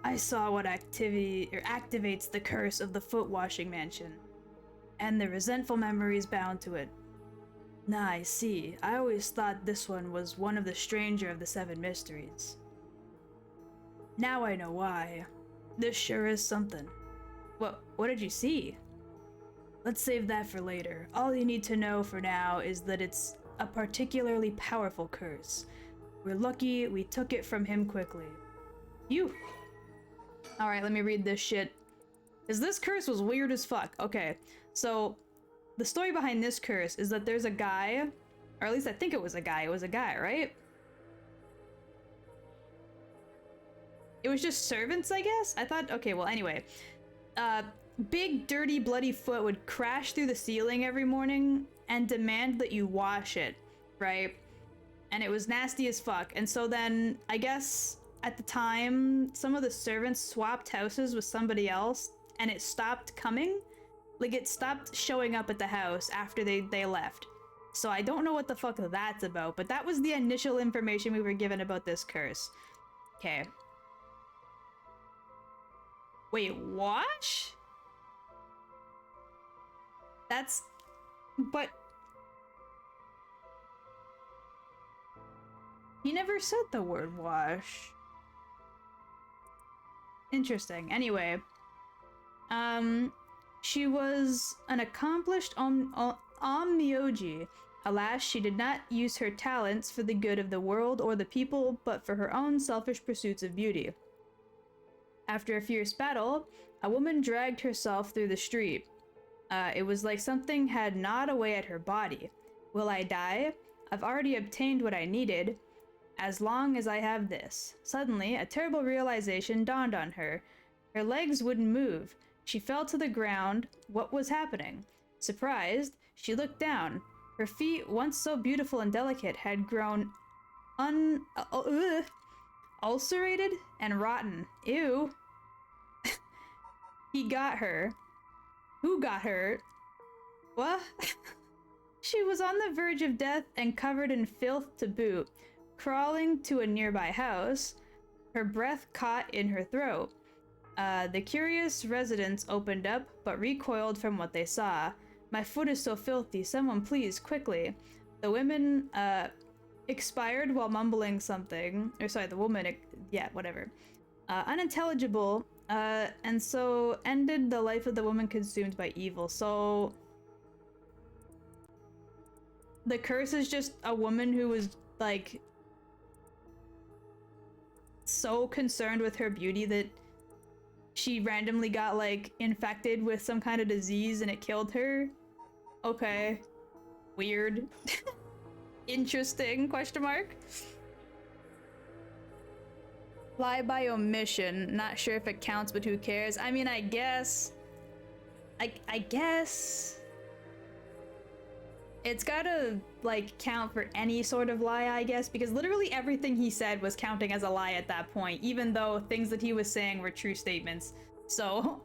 I saw what activates the curse of the foot-washing mansion, and the resentful memories bound to it. Nah, I see. I always thought this one was one of the stranger of the 7 mysteries. Now I know why. This sure is something. What did you see? Let's save that for later. All you need to know for now is that it's a particularly powerful curse. We're lucky we took it from him quickly. You! Alright, let me read this shit. Because this curse was weird as fuck. Okay, so the story behind this curse is that there's a guy, or at least I think it was a guy. It was a guy, right? It was just servants, I guess? I thought, okay, well, anyway. Big, dirty, bloody foot would crash through the ceiling every morning and demand that you wash it, right? And it was nasty as fuck. And so then, I guess, at the time, some of the servants swapped houses with somebody else, and it stopped coming. Like, it stopped showing up at the house after they left. So I don't know what the fuck that's about, but that was the initial information we were given about this curse. Okay. Wait, wash? That's... but... he never said the word wash. Interesting. Anyway. She was an accomplished omnioji. Alas, she did not use her talents for the good of the world or the people, but for her own selfish pursuits of beauty. After a fierce battle, a woman dragged herself through the street. It was like something had gnawed away at her body. Will I die? I've already obtained what I needed, as long as I have this. Suddenly, a terrible realization dawned on her. Her legs wouldn't move. She fell to the ground. What was happening? Surprised, she looked down. Her feet, once so beautiful and delicate, had grown ulcerated and rotten. Ew. He got her. Who got her? What? She was on the verge of death and covered in filth to boot, crawling to a nearby house, her breath caught in her throat. The curious residents opened up, but recoiled from what they saw. My foot is so filthy, someone please, quickly. The women, expired while mumbling something. Or sorry, the woman, yeah, whatever. Unintelligible, and so ended the life of the woman consumed by evil. So the curse is just a woman who was, like, so concerned with her beauty that she randomly got, like, infected with some kind of disease and it killed her. Okay. Weird. Interesting, question mark. Lie by omission. Not sure if it counts, but who cares? I mean, I guess. I guess. It's gotta, like, count for any sort of lie, I guess, because literally everything he said was counting as a lie at that point, even though things that he was saying were true statements. So,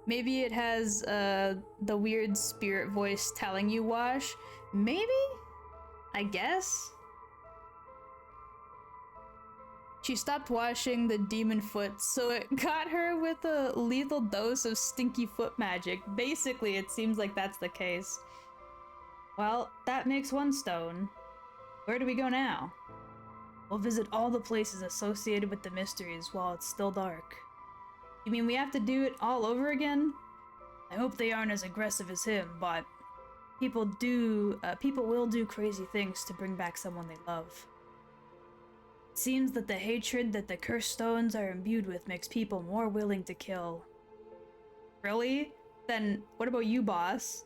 maybe it has, the weird spirit voice telling you wash. Maybe? I guess? She stopped washing the demon foot, so it got her with a lethal dose of stinky foot magic. Basically, it seems like that's the case. Well, that makes one stone. Where do we go now? We'll visit all the places associated with the mysteries while it's still dark. You mean we have to do it all over again? I hope they aren't as aggressive as him, but people will do crazy things to bring back someone they love. It seems that the hatred that the cursed stones are imbued with makes people more willing to kill. Really? Then what about you, boss?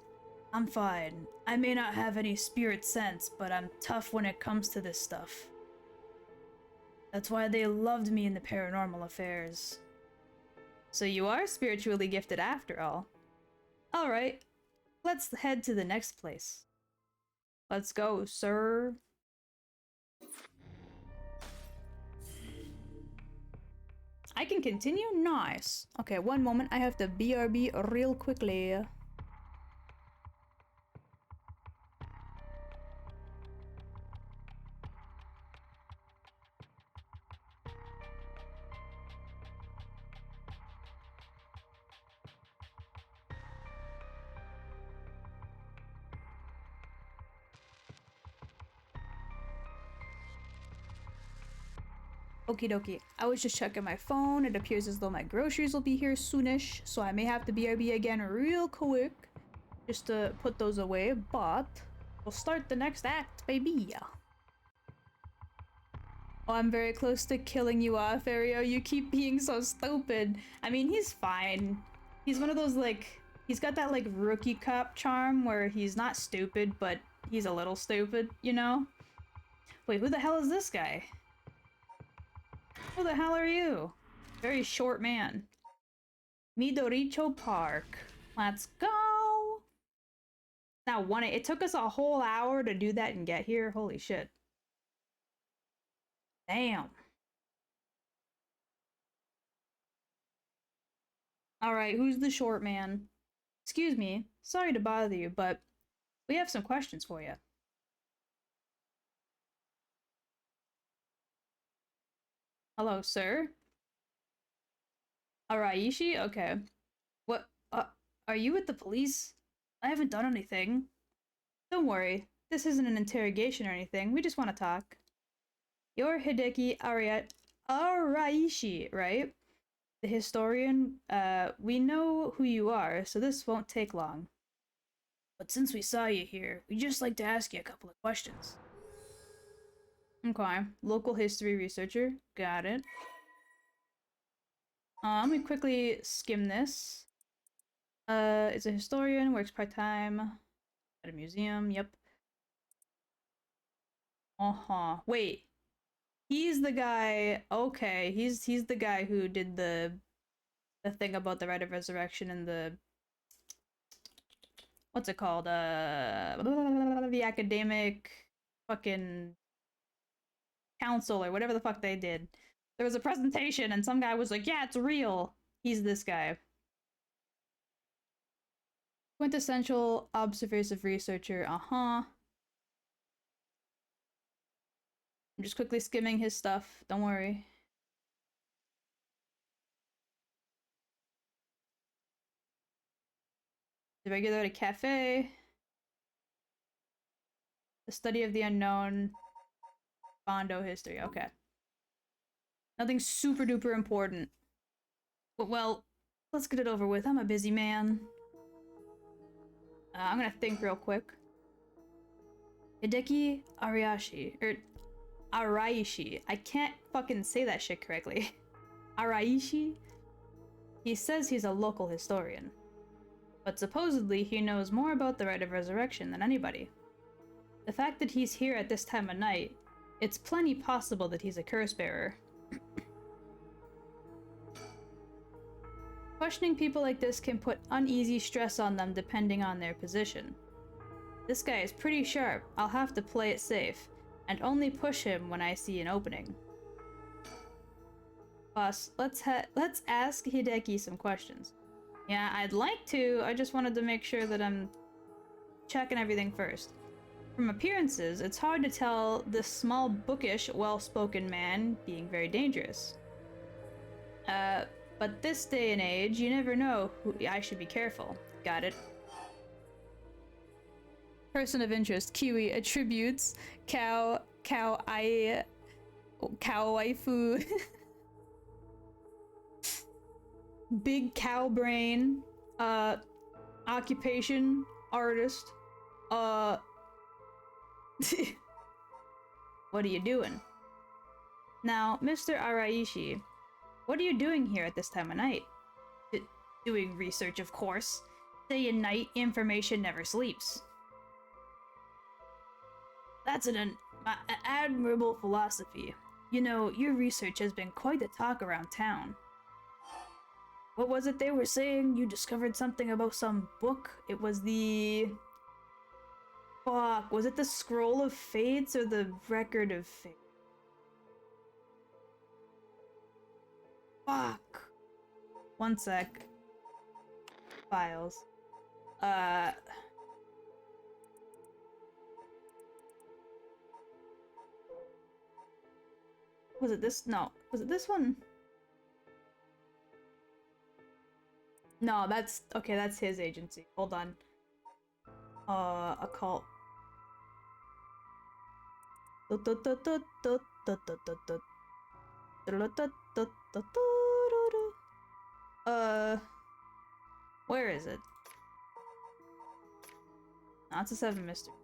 I'm fine. I may not have any spirit sense, but I'm tough when it comes to this stuff. That's why they loved me in the paranormal affairs. So you are spiritually gifted after all. Alright, let's head to the next place. Let's go, sir. I can continue? Nice. Okay, one moment. I have to BRB real quickly. Okie dokie. I was just checking my phone. It appears as though my groceries will be here soonish, so I may have to BRB again real quick just to put those away, but we'll start the next act, baby. Oh, I'm very close to killing you off, Ario. You keep being so stupid. I mean, he's fine. He's one of those, like, he's got that, like, rookie cop charm where he's not stupid, but he's a little stupid, you know? Wait, who the hell is this guy? Who the hell are you? Very short man. Midoricho Park. Let's go! Now, it took us a whole hour to do that and get here. Holy shit. Damn. Alright, who's the short man? Excuse me, sorry to bother you, but we have some questions for you. Hello, sir? Araishi? Okay. What, are you with the police? I haven't done anything. Don't worry, this isn't an interrogation or anything, we just want to talk. You're Hideki Araishi, right? The historian, we know who you are, so this won't take long. But since we saw you here, we'd just like to ask you a couple of questions. Okay, local history researcher, got it. Let me quickly skim this. Is a historian, works part-time at a museum, yep. Uh-huh, wait. He's the guy, okay, he's the guy who did the the thing about the right of resurrection and the what's it called? The academic fucking council or whatever the fuck they did. There was a presentation and some guy was like, "Yeah, it's real." He's this guy. Quintessential observative researcher. Uh-huh. I'm just quickly skimming his stuff. Don't worry. The regular cafe. The study of the unknown. Bondo history. Okay. Nothing super duper important. But, well, let's get it over with. I'm a busy man. I'm gonna think real quick. Hideki Araishi. I can't fucking say that shit correctly. Araishi? He says he's a local historian. But supposedly he knows more about the rite of resurrection than anybody. The fact that he's here at this time of night, it's plenty possible that he's a curse bearer. Questioning people like this can put uneasy stress on them depending on their position. This guy is pretty sharp. I'll have to play it safe, and only push him when I see an opening. Boss, let's ask Hideki some questions. Yeah, I'd like to. I just wanted to make sure that I'm checking everything first. From appearances, it's hard to tell this small, bookish, well-spoken man being very dangerous. But this day and age, you never know who I should be careful. Got it. Person of interest, Kiwi attributes cow waifu big cow brain, occupation, artist, what are you doing? Now, Mr. Araishi, what are you doing here at this time of night? Doing research, of course. Day and night, information never sleeps. That's an admirable philosophy. You know, your research has been quite a talk around town. What was it they were saying? You discovered something about some book? It was the... Fuck, was it the Scroll of Fates or the Record of Fate? Fuck. One sec. Files. Was it this? No. Was it this one? No, that's... Okay, that's his agency. Hold on. Occult. Where is it? No, it's a 7 mysteries.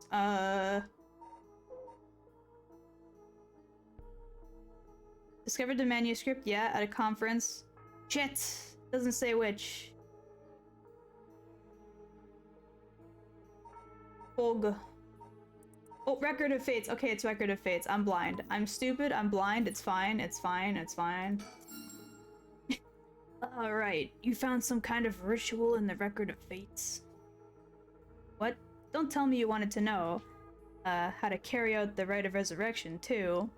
Discovered the manuscript, yeah, at a conference. Shit! Doesn't say which. Fog. Oh, Record of Fates. Okay, it's Record of Fates. I'm blind. I'm stupid. I'm blind. It's fine. It's fine. It's fine. Alright. You found some kind of ritual in the Record of Fates. What? Don't tell me you wanted to know. How to carry out the rite of resurrection, too.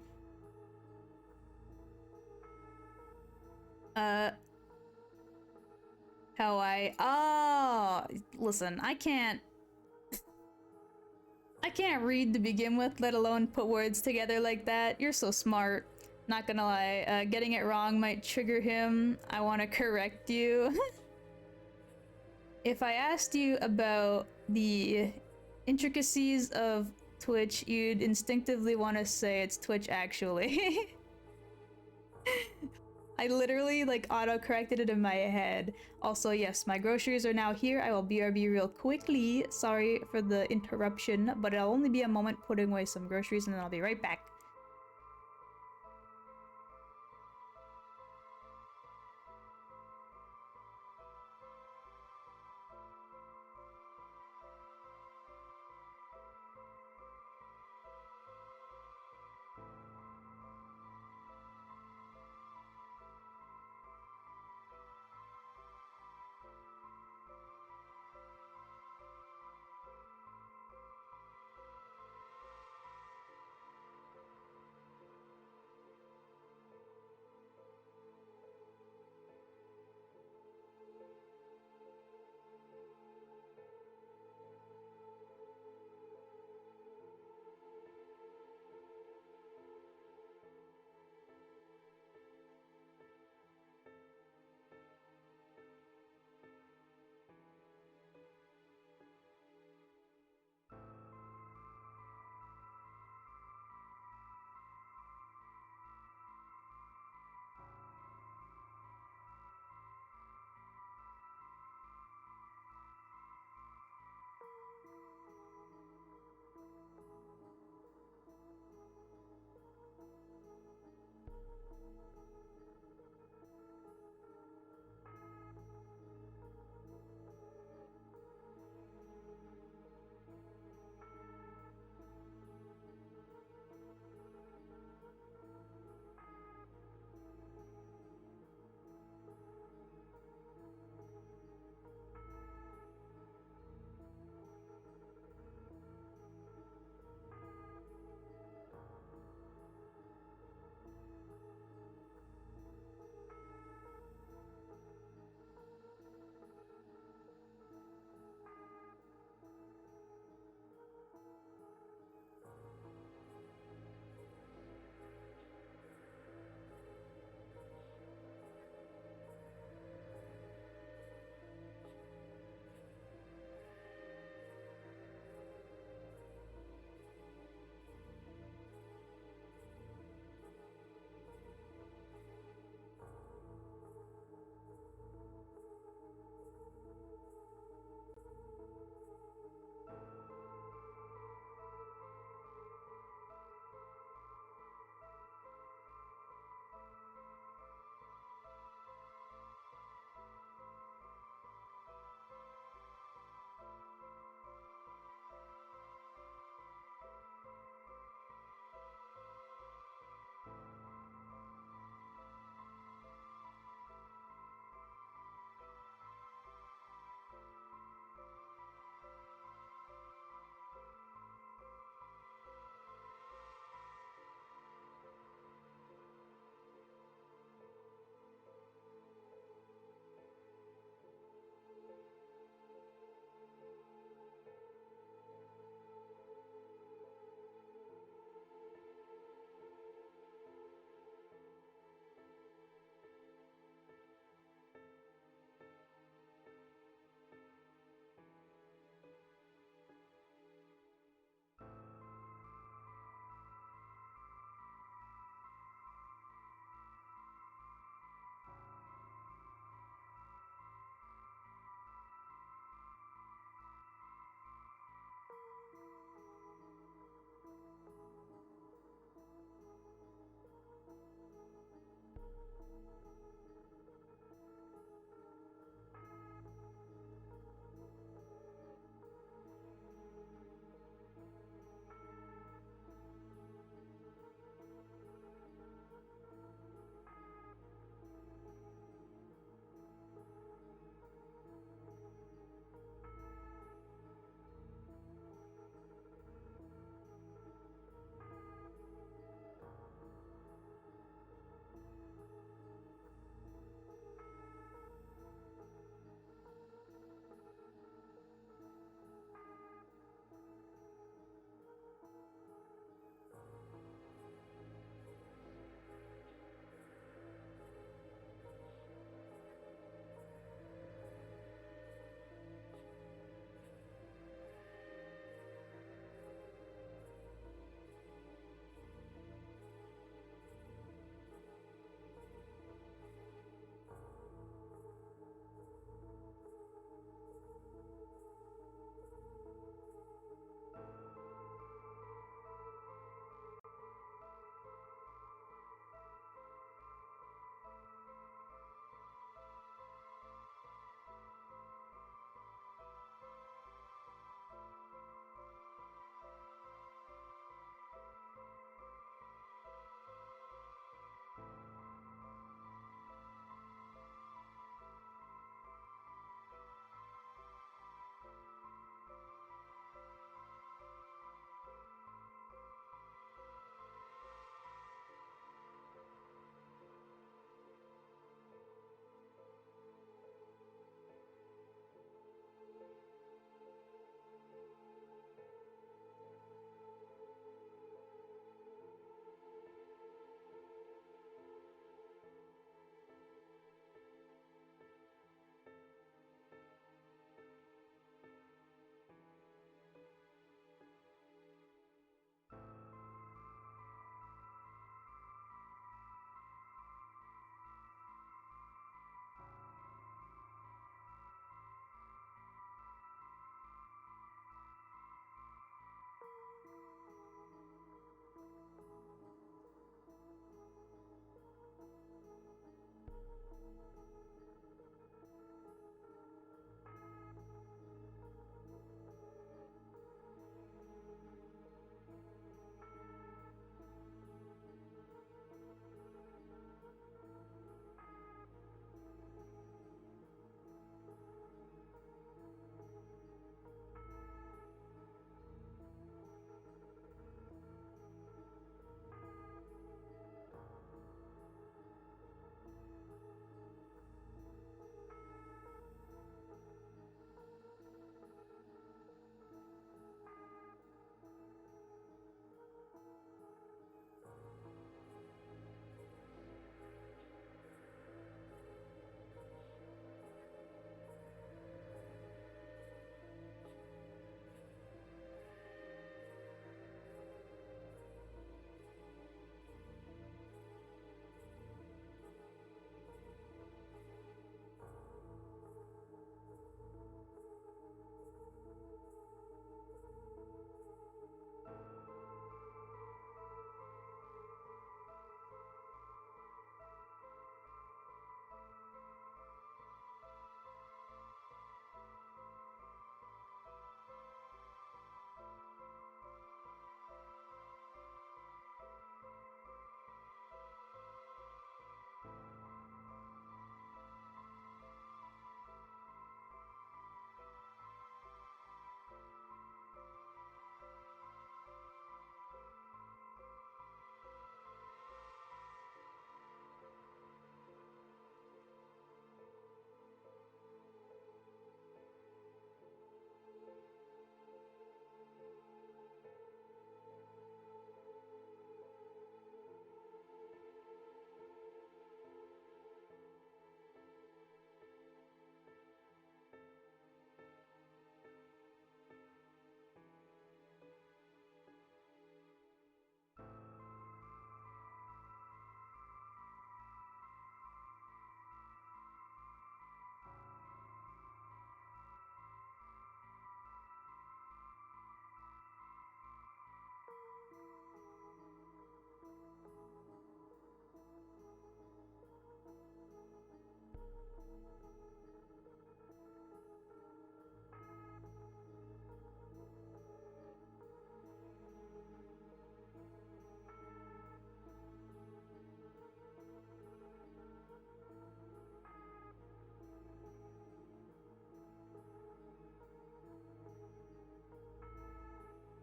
How I... Oh! Listen, I can't read to begin with, let alone put words together like that. You're so smart. Not gonna lie, getting it wrong might trigger him. I want to correct you. If I asked you about the intricacies of Twitch, you'd instinctively want to say it's Twitch actually. I literally like auto-corrected it in my head. Also, yes, my groceries are now here. I will BRB real quickly. Sorry for the interruption, but it'll only be a moment putting away some groceries and then I'll be right back.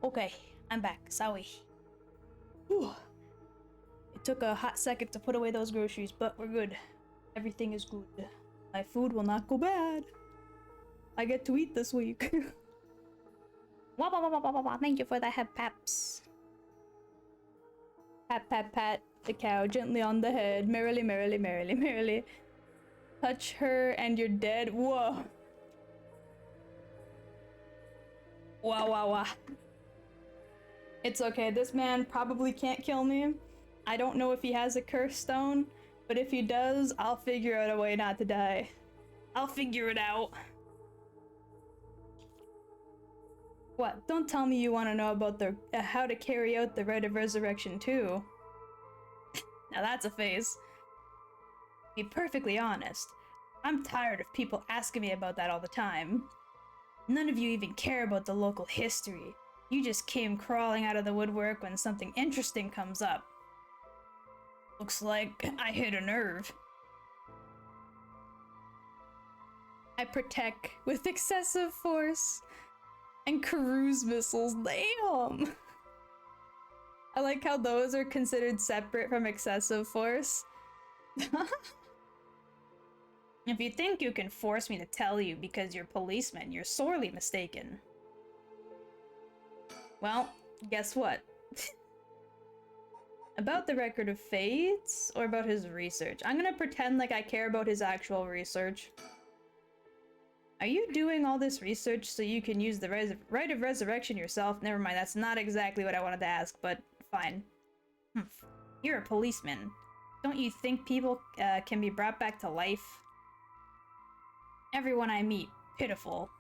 Okay, I'm back. Sorry. Whew. It took a hot second to put away those groceries, but we're good. Everything is good. My food will not go bad. I get to eat this week. Wah, wah, wah, wah, wah, wah. Thank you for the head paps. Pat, pat, pat the cow gently on the head. Merrily, merrily, merrily, merrily. Touch her and you're dead. Whoa. Wow, wow, wow. It's okay. This man probably can't kill me. I don't know if he has a curse stone, but if he does, I'll figure out a way not to die. I'll figure it out. What? Don't tell me you want to know about the how to carry out the rite of resurrection too. Now that's a face. To be perfectly honest, I'm tired of people asking me about that all the time. None of you even care about the local history. You just came crawling out of the woodwork when something interesting comes up. Looks like I hit a nerve. I protect with excessive force and cruise missiles. Damn! I like how those are considered separate from excessive force. If you think you can force me to tell you because you're policemen, you're sorely mistaken. Well, guess what? About the record of fates, or about his research? I'm gonna pretend like I care about his actual research. Are you doing all this research so you can use the rite of resurrection yourself? Never mind, that's not exactly what I wanted to ask, but fine. You're a policeman. Don't you think people can be brought back to life? Everyone I meet, pitiful.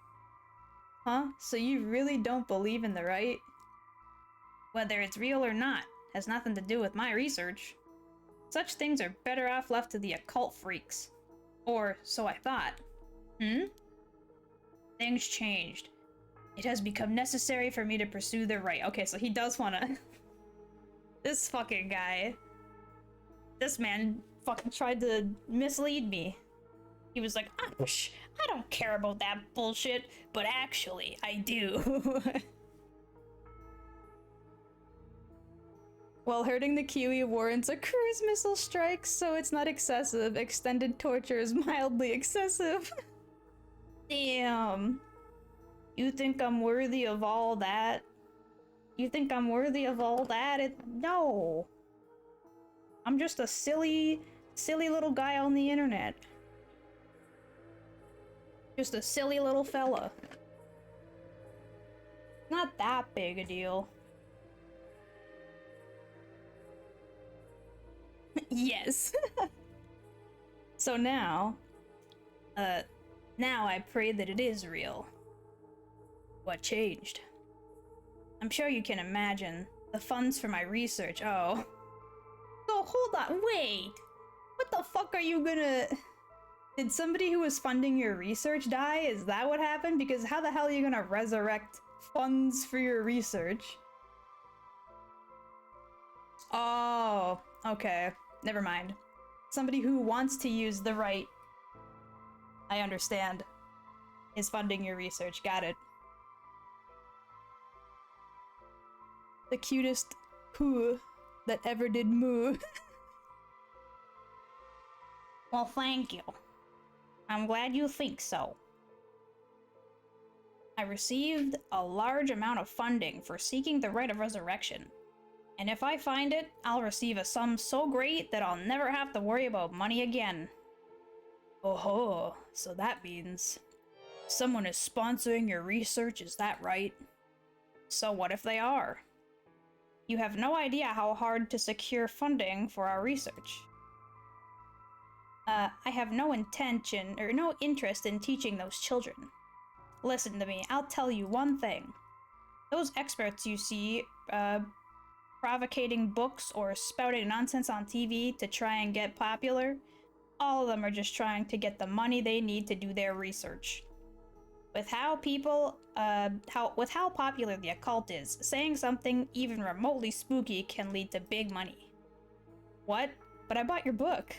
Huh? So you really don't believe in the rite? Whether it's real or not, has nothing to do with my research. Such things are better off left to the occult freaks. Or so I thought. Things changed. It has become necessary for me to pursue the rite. Okay, so he does wanna... This fucking guy. This man fucking tried to mislead me. He was like, I don't care about that bullshit, but actually, I do. While hurting the Kiwi warrants a cruise missile strike, so it's not excessive. Extended torture is mildly excessive. Damn. You think I'm worthy of all that? You think I'm worthy of all that? No. I'm just a silly little guy on the internet. Just a silly little fella. Not that big a deal. Yes. So now I pray that it is real. What changed? I'm sure you can imagine. The funds for my research, oh. Oh, hold on, wait! What the fuck are you gonna... Did somebody who was funding your research die? Is that what happened? Because how the hell are you gonna resurrect funds for your research? Oh, okay. Never mind. Somebody who wants to use the rite, I understand, is funding your research. Got it. The cutest poo that ever did moo. Well, thank you. I'm glad you think so. I received a large amount of funding for seeking the rite of resurrection. And if I find it, I'll receive a sum so great that I'll never have to worry about money again. Oh, so that means someone is sponsoring your research, is that right? So what if they are? You have no idea how hard to secure funding for our research. I have no intention, or no interest in teaching those children. Listen to me, I'll tell you one thing. Those experts you see, provocating books or spouting nonsense on TV to try and get popular, all of them are just trying to get the money they need to do their research. With how popular the occult is, saying something even remotely spooky can lead to big money. What? But I bought your book.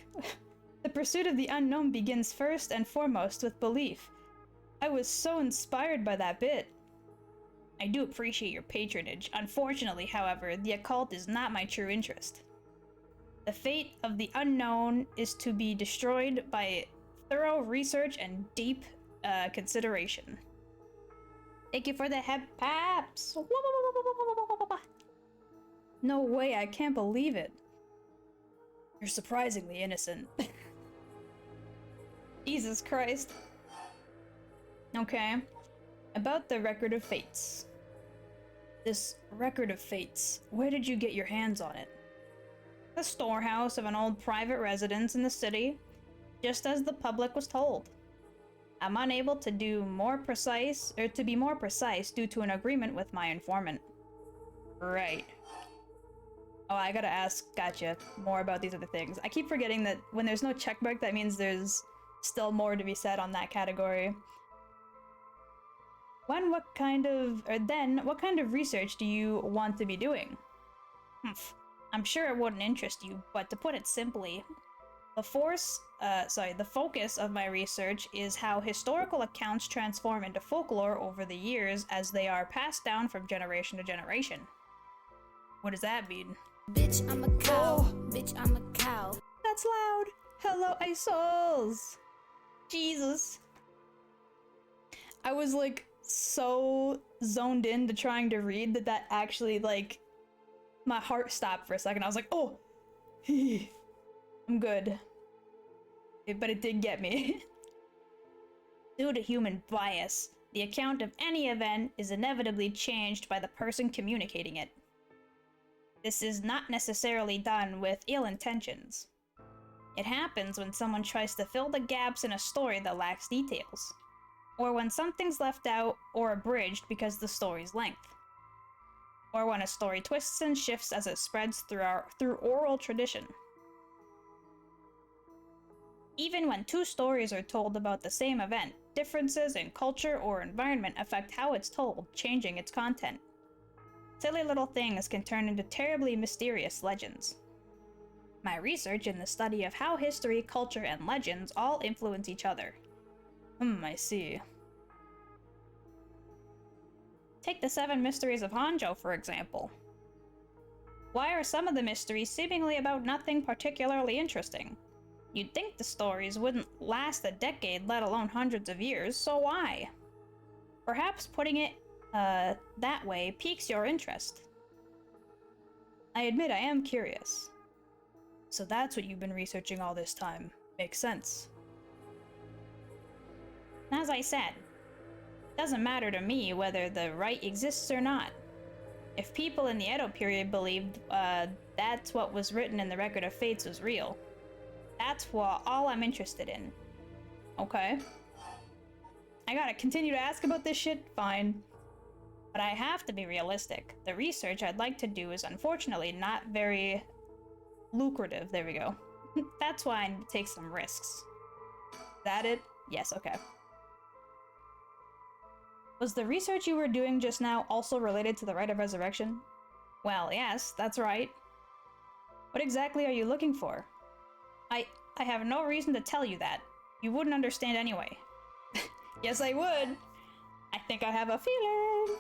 The pursuit of the unknown begins first and foremost with belief. I was so inspired by that bit. I do appreciate your patronage. Unfortunately, however, the occult is not my true interest. The fate of the unknown is to be destroyed by thorough research and deep consideration. Thank you for the head paps! No way, I can't believe it. You're surprisingly innocent. Jesus Christ. Okay. About the Record of Fates. This Record of Fates, where did you get your hands on it? The storehouse of an old private residence in the city, just as the public was told. I'm unable to be more precise due to an agreement with my informant. Right. Oh, I gotta ask, gotcha, more about these other things. I keep forgetting that when there's no checkmark, that means there's still more to be said on that category. What kind of research do you want to be doing? I'm sure it wouldn't interest you, but to put it simply, the focus of my research is how historical accounts transform into folklore over the years as they are passed down from generation to generation. What does that mean? Bitch, I'm a cow. Oh. Bitch, I'm a cow. That's loud. Hello, iSouls. Jesus. I was like so zoned into trying to read that actually like my heart stopped for a second. I was like, oh, I'm good. But it did get me. Due to human bias, the account of any event is inevitably changed by the person communicating it. This is not necessarily done with ill intentions. It happens when someone tries to fill the gaps in a story that lacks details, or when something's left out or abridged because of the story's length, or when a story twists and shifts as it spreads through oral tradition. Even when two stories are told about the same event, differences in culture or environment affect how it's told, changing its content. Silly little things can turn into terribly mysterious legends. My research in the study of how history, culture, and legends all influence each other. I see. Take the 7 Mysteries of Hanzhou, for example. Why are some of the mysteries seemingly about nothing particularly interesting? You'd think the stories wouldn't last a decade, let alone hundreds of years, so why? Perhaps putting it that way piques your interest. I admit I am curious. So that's what you've been researching all this time. Makes sense. As I said, it doesn't matter to me whether the right exists or not. If people in the Edo period believed that's what was written in the Record of Fates was real, that's all I'm interested in. Okay. I gotta continue to ask about this shit? Fine. But I have to be realistic. The research I'd like to do is unfortunately not very lucrative. There we go. That's why I need to take some risks. Is that it? Yes, okay. Was the research you were doing just now also related to the Rite of Resurrection? Well, yes, that's right. What exactly are you looking for? I have no reason to tell you that. You wouldn't understand anyway. Yes, I would. I think I have a feeling.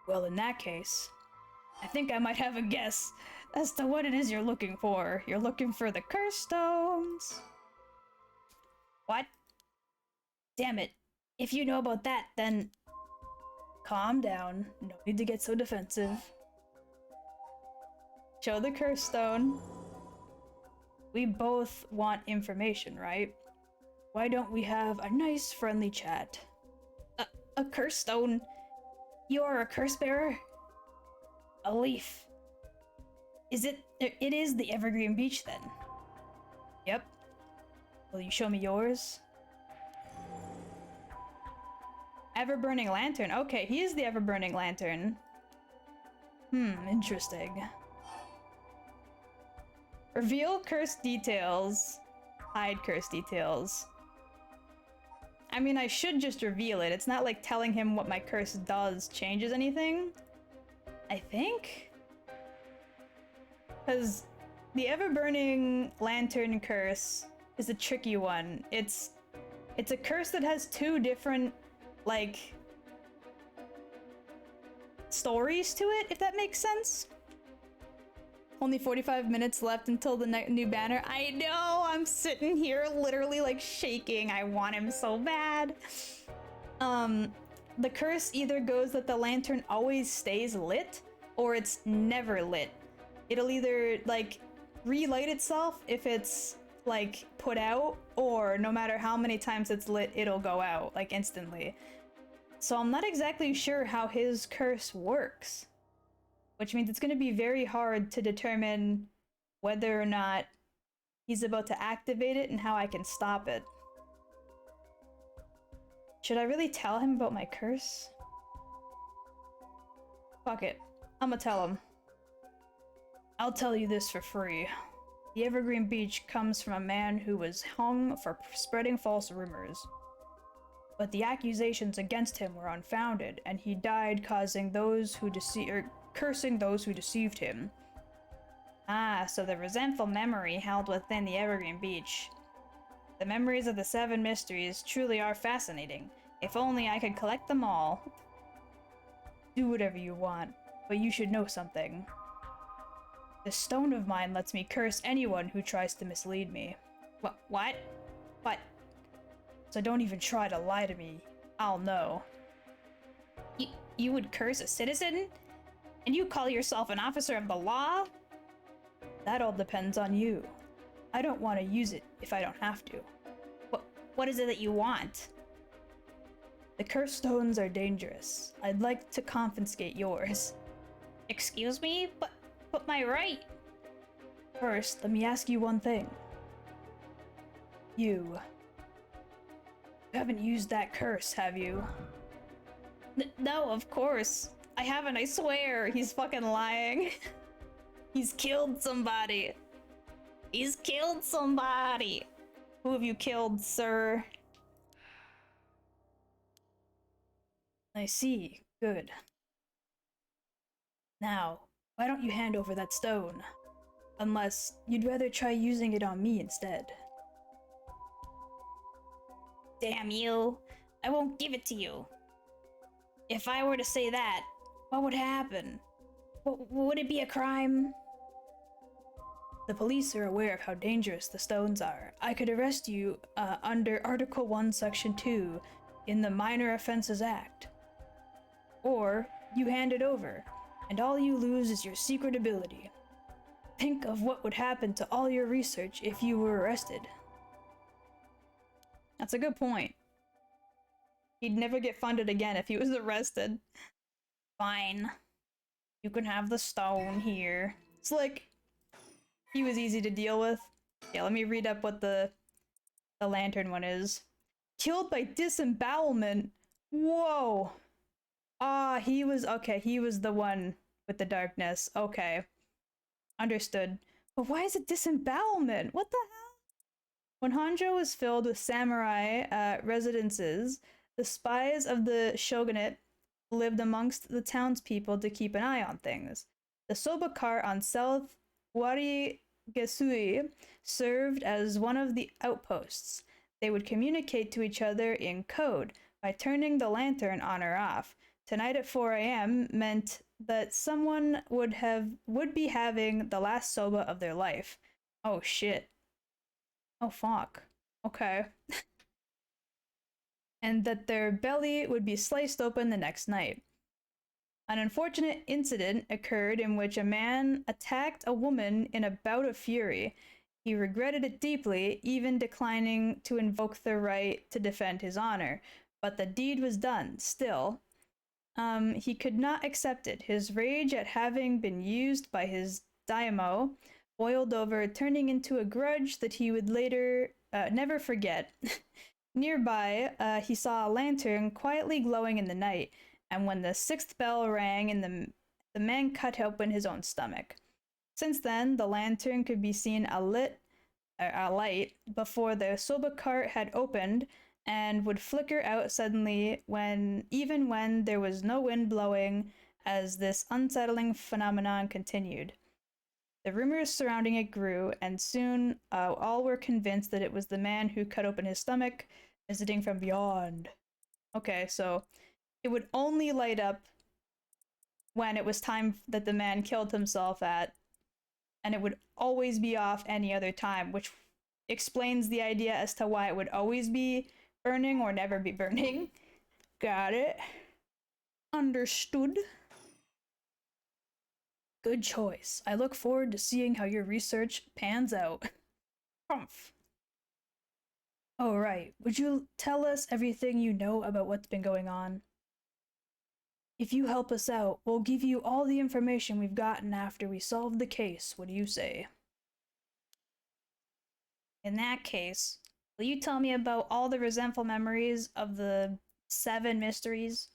Well, in that case, I think I might have a guess as to what it is you're looking for. You're looking for the curse stones. What? Damn it. If you know about that, then... Calm down. No need to get so defensive. Show the curse stone. We both want information, right? Why don't we have a nice friendly chat? A curse stone? You're a curse bearer? A leaf. It is the Evergreen Beach then? Yep. Will you show me yours? Ever-burning lantern. Okay, he is the ever-burning lantern. Interesting. Reveal curse details. Hide curse details. I mean, I should just reveal it. It's not like telling him what my curse does changes anything. I think? Because the ever-burning lantern curse is a tricky one. It's a curse that has two different, like, stories to it, if that makes sense. Only 45 minutes left until the new banner. I know, I'm sitting here literally like shaking. I want him so bad. The curse either goes that the lantern always stays lit, or it's never lit. It'll either like relight itself if it's like put out, or no matter how many times it's lit, it'll go out like instantly. So I'm not exactly sure how his curse works, which means it's going to be very hard to determine whether or not he's about to activate it and how I can stop it. Should I really tell him about my curse? Fuck it. I'm gonna tell him. I'll tell you this for free. The Evergreen Beach comes from a man who was hung for spreading false rumors. But the accusations against him were unfounded, and he died cursing those who deceived him. Ah, so the resentful memory held within the Evergreen Beach. The memories of the 7 mysteries truly are fascinating. If only I could collect them all. Do whatever you want, but you should know something. This stone of mine lets me curse anyone who tries to mislead me. What? But... So don't even try to lie to me. I'll know. You would curse a citizen? And you call yourself an officer of the law? That all depends on you. I don't want to use it if I don't have to. What is it that you want? The cursed stones are dangerous. I'd like to confiscate yours. Excuse me? But my right? First, let me ask you one thing. You haven't used that curse, have you? No, of course. I haven't, I swear. He's fucking lying. He's killed somebody. He's killed somebody. Who have you killed, sir? I see. Good. Now, why don't you hand over that stone? Unless you'd rather try using it on me instead. Damn you. I won't give it to you. If I were to say that, what would happen? Would it be a crime? The police are aware of how dangerous the stones are. I could arrest you under Article 1, Section 2 in the Minor Offenses Act. Or you hand it over, and all you lose is your secret ability. Think of what would happen to all your research if you were arrested. That's a good point. He'd never get funded again if he was arrested. Fine. You can have the stone here. It's like, he was easy to deal with. Yeah, let me read up what the lantern one is. Killed by disembowelment. Whoa. Ah, he was the one with the darkness. Okay. Understood. But why is it disembowelment? What the hell? When Hanzhou was filled with samurai residences, the spies of the shogunate lived amongst the townspeople to keep an eye on things. The soba cart on South Warigesui served as one of the outposts. They would communicate to each other in code by turning the lantern on or off. Tonight at 4 a.m. meant that someone would be having the last soba of their life. Oh shit. Oh fuck. Okay. And that their belly would be sliced open the next night. An unfortunate incident occurred in which a man attacked a woman in a bout of fury. He regretted it deeply, even declining to invoke the right to defend his honor. But the deed was done. Still, he could not accept it. His rage at having been used by his daimyo boiled over, turning into a grudge that he would later never forget. Nearby, he saw a lantern quietly glowing in the night, and when the 6th bell rang, the man cut open his own stomach. Since then, the lantern could be seen a light before the soba cart had opened, and would flicker out suddenly even when there was no wind blowing, as this unsettling phenomenon continued. The rumors surrounding it grew, and soon all were convinced that it was the man who cut open his stomach, visiting from beyond. Okay, so it would only light up when it was time that the man killed himself at, and it would always be off any other time, which explains the idea as to why it would always be burning or never be burning. Got it. Understood. Good choice. I look forward to seeing how your research pans out. Humph. Oh, right. Would you tell us everything you know about what's been going on? If you help us out, we'll give you all the information we've gotten after we solve the case. What do you say? In that case, will you tell me about all the resentful memories of the 7 mysteries?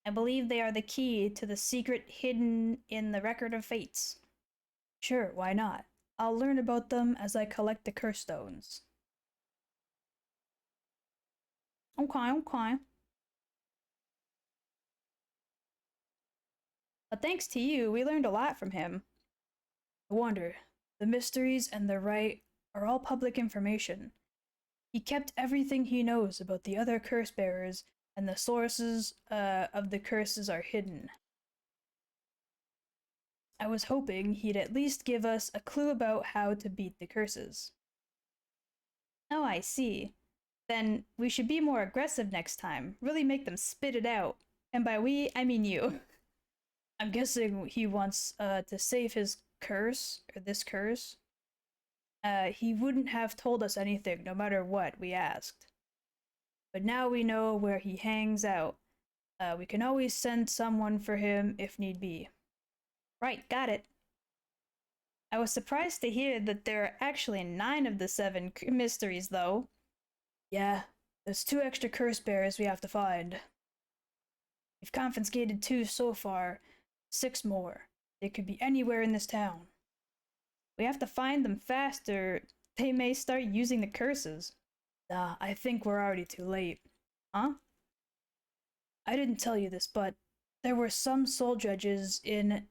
I believe they are the key to the secret hidden in the Record of Fates. Sure, why not? I'll learn about them as I collect the curse stones. Okay. But thanks to you, we learned a lot from him. I wonder, the mysteries and the rite are all public information. He kept everything he knows about the other curse bearers, and the sources of the curses are hidden. I was hoping he'd at least give us a clue about how to beat the curses. Oh, I see. Then we should be more aggressive next time, really make them spit it out. And by we, I mean you. I'm guessing he wants to save his curse, or this curse. He wouldn't have told us anything, no matter what we asked. But now we know where he hangs out. We can always send someone for him if need be. Right, got it. I was surprised to hear that there are actually 9 of the 7 mysteries, though. Yeah, there's 2 extra curse bearers we have to find. We've confiscated 2 so far, 6 more. They could be anywhere in this town. We have to find them faster. They may start using the curses. Nah, I think we're already too late. Huh? I didn't tell you this, but there were some soul judges in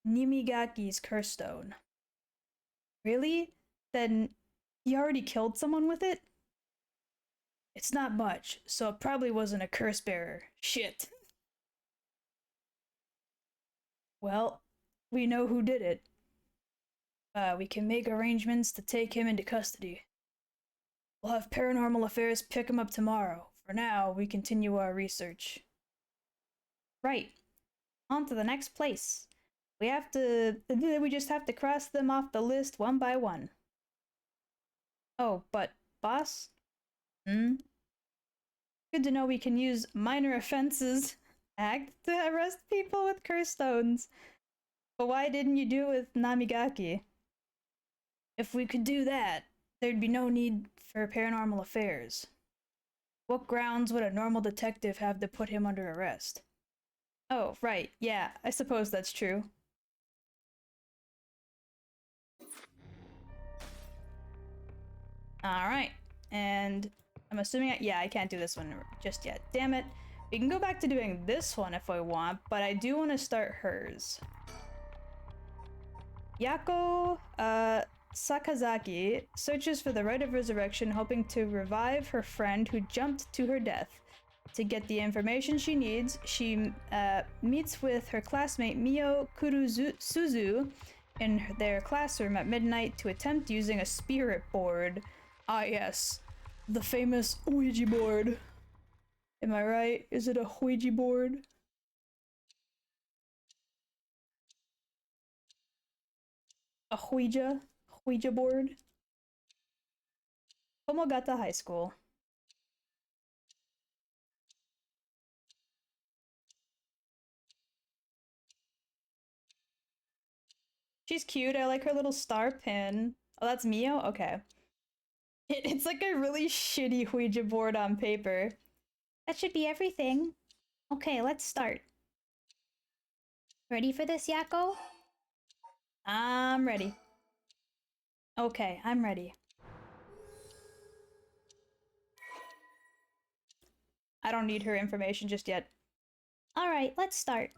Nimigaki's curse stone. Really? Then he already killed someone with it? It's not much, so it probably wasn't a curse bearer. Shit. Well, we know who did it. We can make arrangements to take him into custody. We'll have Paranormal Affairs pick him up tomorrow. For now, we continue our research. Right. On to the next place. We just have to cross them off the list one by one. Oh, but, boss? Good to know we can use Minor Offenses Act to arrest people with curse stones. But why didn't you do it with Namigaki? If we could do that, there'd be no need for Paranormal Affairs. What grounds would a normal detective have to put him under arrest? Oh, right, yeah, I suppose that's true. Alright, and I'm assuming, yeah, I can't do this one just yet. Damn it. We can go back to doing this one if I want, but I do want to start hers. Yako, Sakazaki searches for the rite of resurrection, hoping to revive her friend who jumped to her death. To get the information she needs, she meets with her classmate Mio Kurusuzu in their classroom at midnight to attempt using a spirit board. Ah yes, the famous Ouija board. Am I right? Is it a Ouija board? A Ouija board? Homogata High School. She's cute. I like her little star pin. Oh, that's Mio? Okay. It's like a really shitty Ouija board on paper. That should be everything. Okay, let's start. Ready for this, Yako? I'm ready. Okay, I'm ready. I don't need her information just yet. Alright, let's start.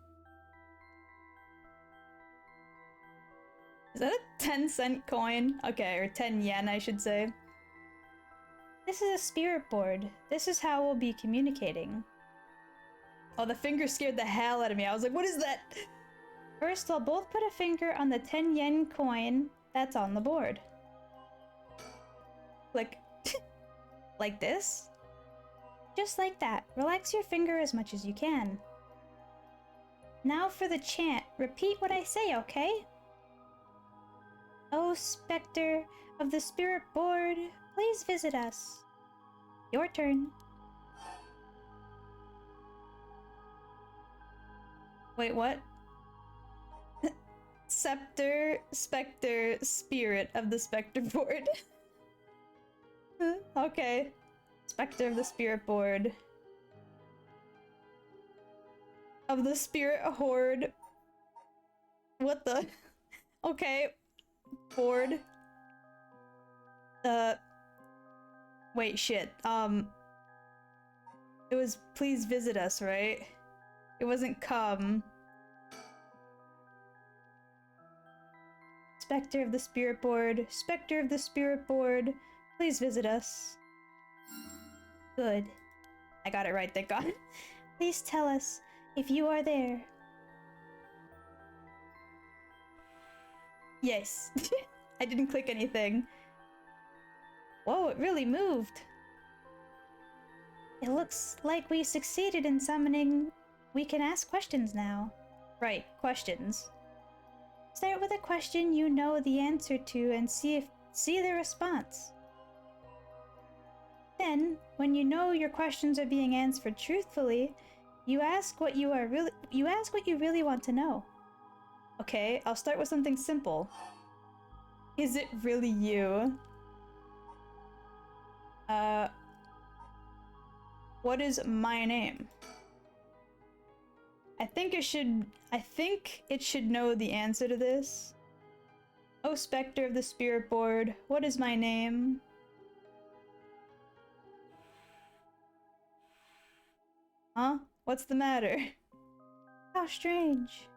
Is that a 10-cent coin? Okay, or 10 yen, I should say. This is a spirit board. This is how we'll be communicating. Oh, the finger scared the hell out of me. I was like, what is that? First, we'll both put a finger on the 10 yen coin that's on the board. Like, like this? Just like that. Relax your finger as much as you can. Now for the chant. Repeat what I say, okay? Oh, Spectre of the Spirit Board, please visit us. Your turn. Wait, what? Spectre, Spirit of the Spectre Board. Okay. Spectre of the Spirit Board. Of the Spirit Horde. What the? Okay. Board. Wait, shit. It was please visit us, right? It wasn't come. Spectre of the Spirit Board. Spectre of the Spirit Board. Please visit us. Good. I got it right, thank God. Please tell us if you are there. Yes. I didn't click anything. Whoa, it really moved. It looks like we succeeded in summoning. We can ask questions now. Right, questions. Start with a question you know the answer to and see the response. Then, when you know your questions are being answered truthfully, you ask what you really want to know. Okay, I'll start with something simple. Is it really you? What is my name? I think it should know the answer to this. Oh, Spectre of the Spirit Board, what is my name? Huh? What's the matter? How strange.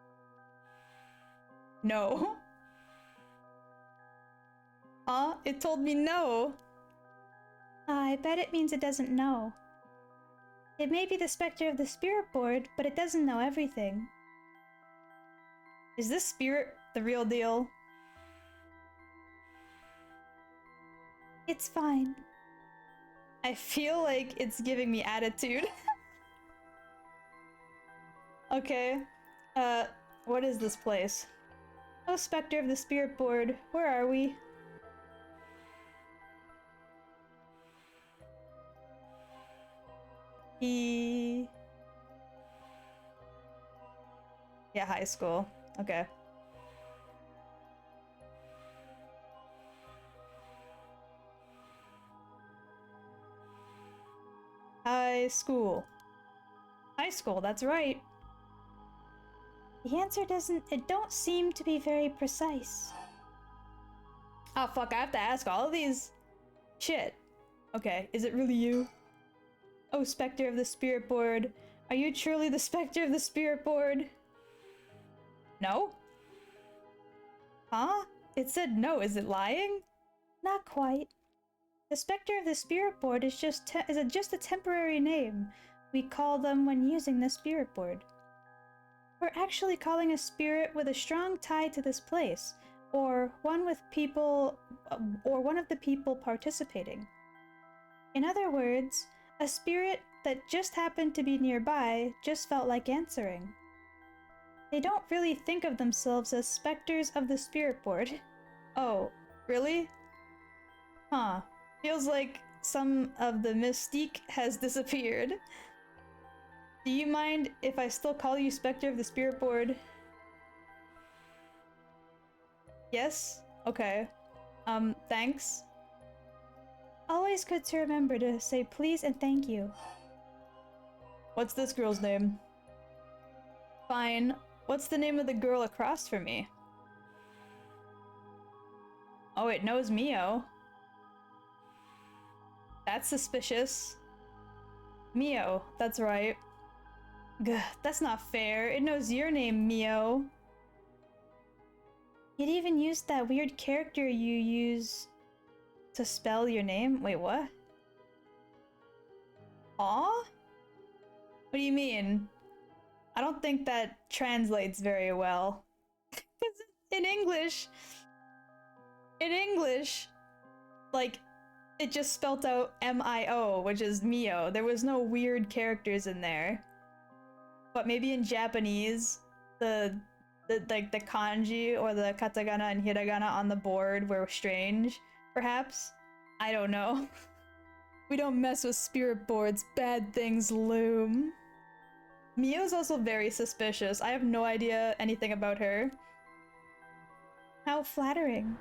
No. Huh? It told me no. I bet it means it doesn't know. It may be the Spectre of the Spirit Board, but it doesn't know everything. Is this spirit the real deal? It's fine. I feel like it's giving me attitude. Okay. What is this place? Oh, Spectre of the Spirit Board, where are we? Yeah, high school. Okay. High school. High school, that's right. The answer don't seem to be very precise. Oh fuck, I have to ask all of these. Shit. Okay, is it really you? Oh, Spectre of the Spirit Board, are you truly the Spectre of the Spirit Board? No? Huh? It said no, is it lying? Not quite. The Spectre of the Spirit Board is just a temporary name we call them when using the Spirit Board. We're actually calling a spirit with a strong tie to this place, or one of the people participating. In other words, a spirit that just happened to be nearby just felt like answering. They don't really think of themselves as specters of the Spirit Board. Oh, really? Huh. Feels like some of the mystique has disappeared. Do you mind if I still call you Spectre of the Spirit Board? Yes? Okay. Thanks. Always good to remember to say please and thank you. What's this girl's name? Fine. What's the name of the girl across from me? Oh, it knows Mio. That's suspicious. Mio, that's right. Gah, that's not fair. It knows your name, Mio. It even used that weird character you use to spell your name. Wait, what? Aw? What do you mean? I don't think that translates very well. Because in English, like, it just spelt out M-I-O, which is Mio. There was no weird characters in there. But maybe in Japanese, the kanji or the katakana and hiragana on the board were strange, perhaps? I don't know. We don't mess with spirit boards, bad things loom. Mio's also very suspicious. I have no idea anything about her. How flattering.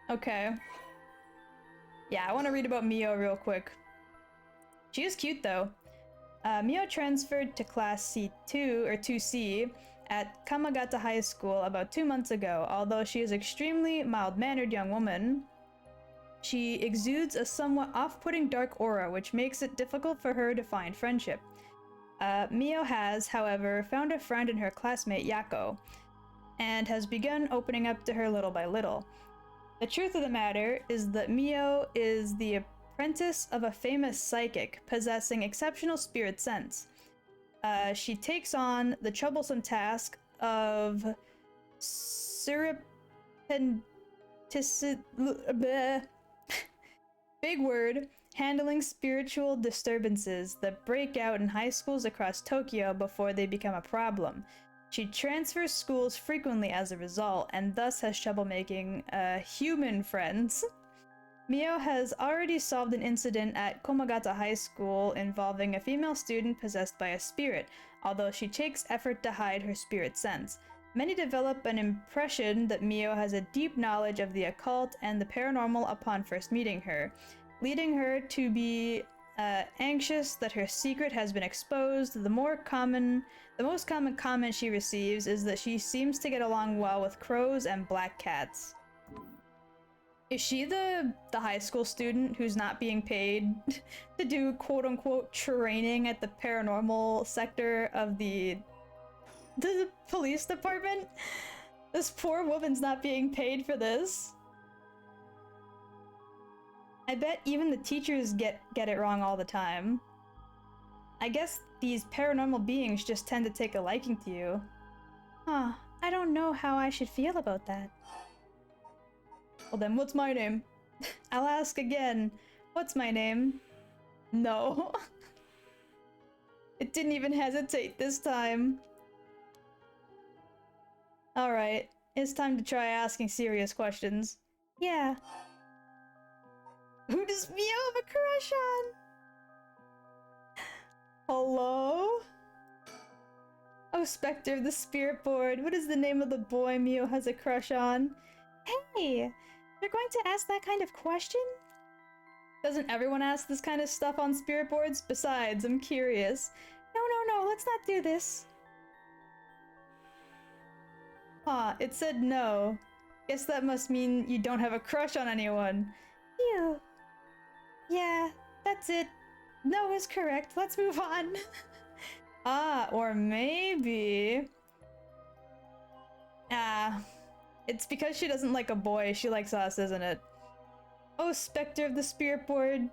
Okay. Yeah, I want to read about Mio real quick. She is cute though. Mio transferred to class C2 or 2C at Kamagata High School about 2 months ago. Although she is extremely mild-mannered young woman, she exudes a somewhat off-putting dark aura, which makes it difficult for her to find friendship. Mio has, however, found a friend in her classmate Yako, and has begun opening up to her little by little. The truth of the matter is that Mio is the apprentice of a famous psychic, possessing exceptional spirit sense. She takes on the troublesome task of big word, handling spiritual disturbances that break out in high schools across Tokyo before they become a problem. She transfers schools frequently as a result, and thus has trouble making human friends. Mio has already solved an incident at Komagata High School involving a female student possessed by a spirit, although she takes effort to hide her spirit sense. Many develop an impression that Mio has a deep knowledge of the occult and the paranormal upon first meeting her, leading her to be anxious that her secret has been exposed. The most common comment she receives is that she seems to get along well with crows and black cats. Is she the high school student who's not being paid to do quote-unquote training at the paranormal sector of the police department? This poor woman's not being paid for this. I bet even the teachers get it wrong all the time. I guess these paranormal beings just tend to take a liking to you. Huh, I don't know how I should feel about that. Well then, what's my name? I'll ask again. What's my name? No. It didn't even hesitate this time. Alright, it's time to try asking serious questions. Yeah. Who does Mio have a crush on? Hello? Oh, Spectre of the Spirit Board, what is the name of the boy Mio has a crush on? Hey! You're going to ask that kind of question? Doesn't everyone ask this kind of stuff on spirit boards? Besides, I'm curious. No, let's not do this. Huh, it said no. Guess that must mean you don't have a crush on anyone. Phew. Yeah, that's it. No is correct. Let's move on. Or maybe... it's because she doesn't like a boy, she likes us, isn't it? Oh, Spectre of the Spirit Board,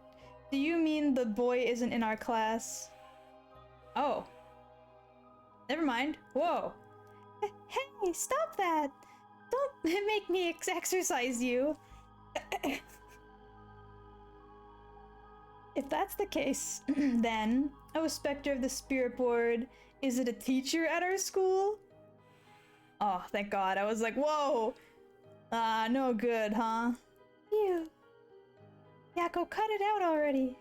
do you mean the boy isn't in our class? Oh. Never mind. Whoa. Hey, stop that! Don't make me exercise you. If that's the case, then, oh, Spectre of the Spirit Board, is it a teacher at our school? Oh, thank God. I was like, whoa! No good, huh? Phew. Yako, cut it out already.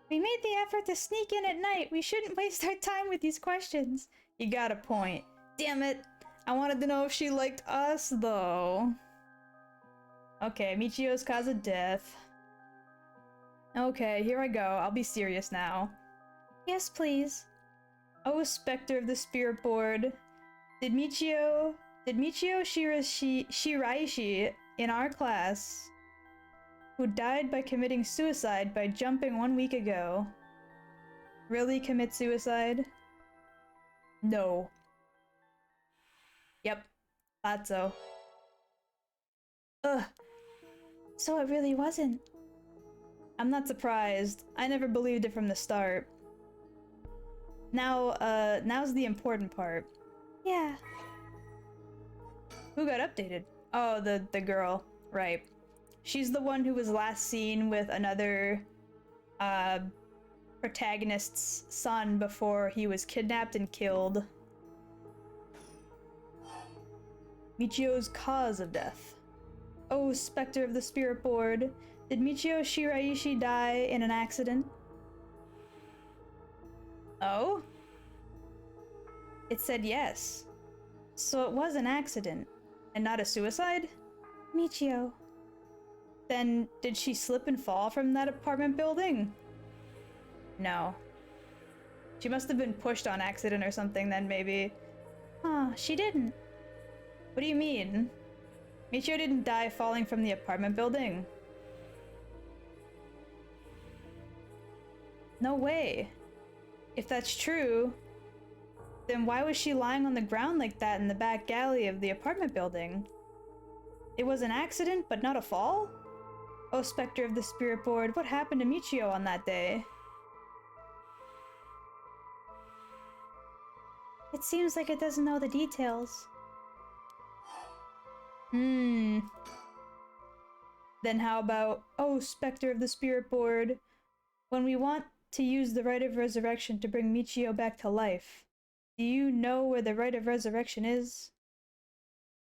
We made the effort to sneak in at night. We shouldn't waste our time with these questions. You got a point. Damn it. I wanted to know if she liked us, though. Okay, Michio's cause of death. Okay, here I go. I'll be serious now. Yes, please. Oh, Spectre of the Spirit Board. Did Michio Shiraishi in our class, who died by committing suicide by jumping 1 week ago, really commit suicide? No. Yep, thought so. Ugh. So it really wasn't. I'm not surprised. I never believed it from the start. Now, now's the important part. Yeah. Who got updated? Oh, the girl. Right. She's the one who was last seen with another protagonist's son before he was kidnapped and killed. Michio's cause of death. Oh, Spectre of the Spirit Board. Did Michio Shiraishi die in an accident? Oh? It said yes. So it was an accident, and not a suicide? Michio. Then, did she slip and fall from that apartment building? No. She must have been pushed on accident or something then, maybe. Huh, she didn't. What do you mean? Michio didn't die falling from the apartment building? No way. If that's true, then why was she lying on the ground like that in the back alley of the apartment building? It was an accident, but not a fall? Oh, Spectre of the Spirit Board, what happened to Michio on that day? It seems like it doesn't know the details. Then how about, oh, Spectre of the Spirit Board, when we want to use the Rite of Resurrection to bring Michio back to life, do you know where the Rite of Resurrection is?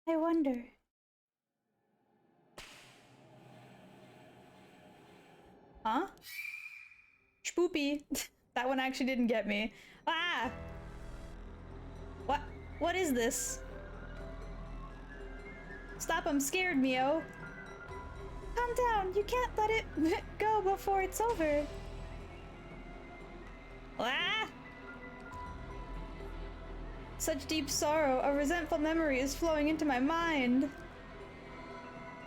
I wonder. Huh? Spoopy. That one actually didn't get me. Ah! What? What is this? Stop, I'm scared, Mio. Calm down, you can't let it go before it's over. Ah! Such deep sorrow, a resentful memory is flowing into my mind.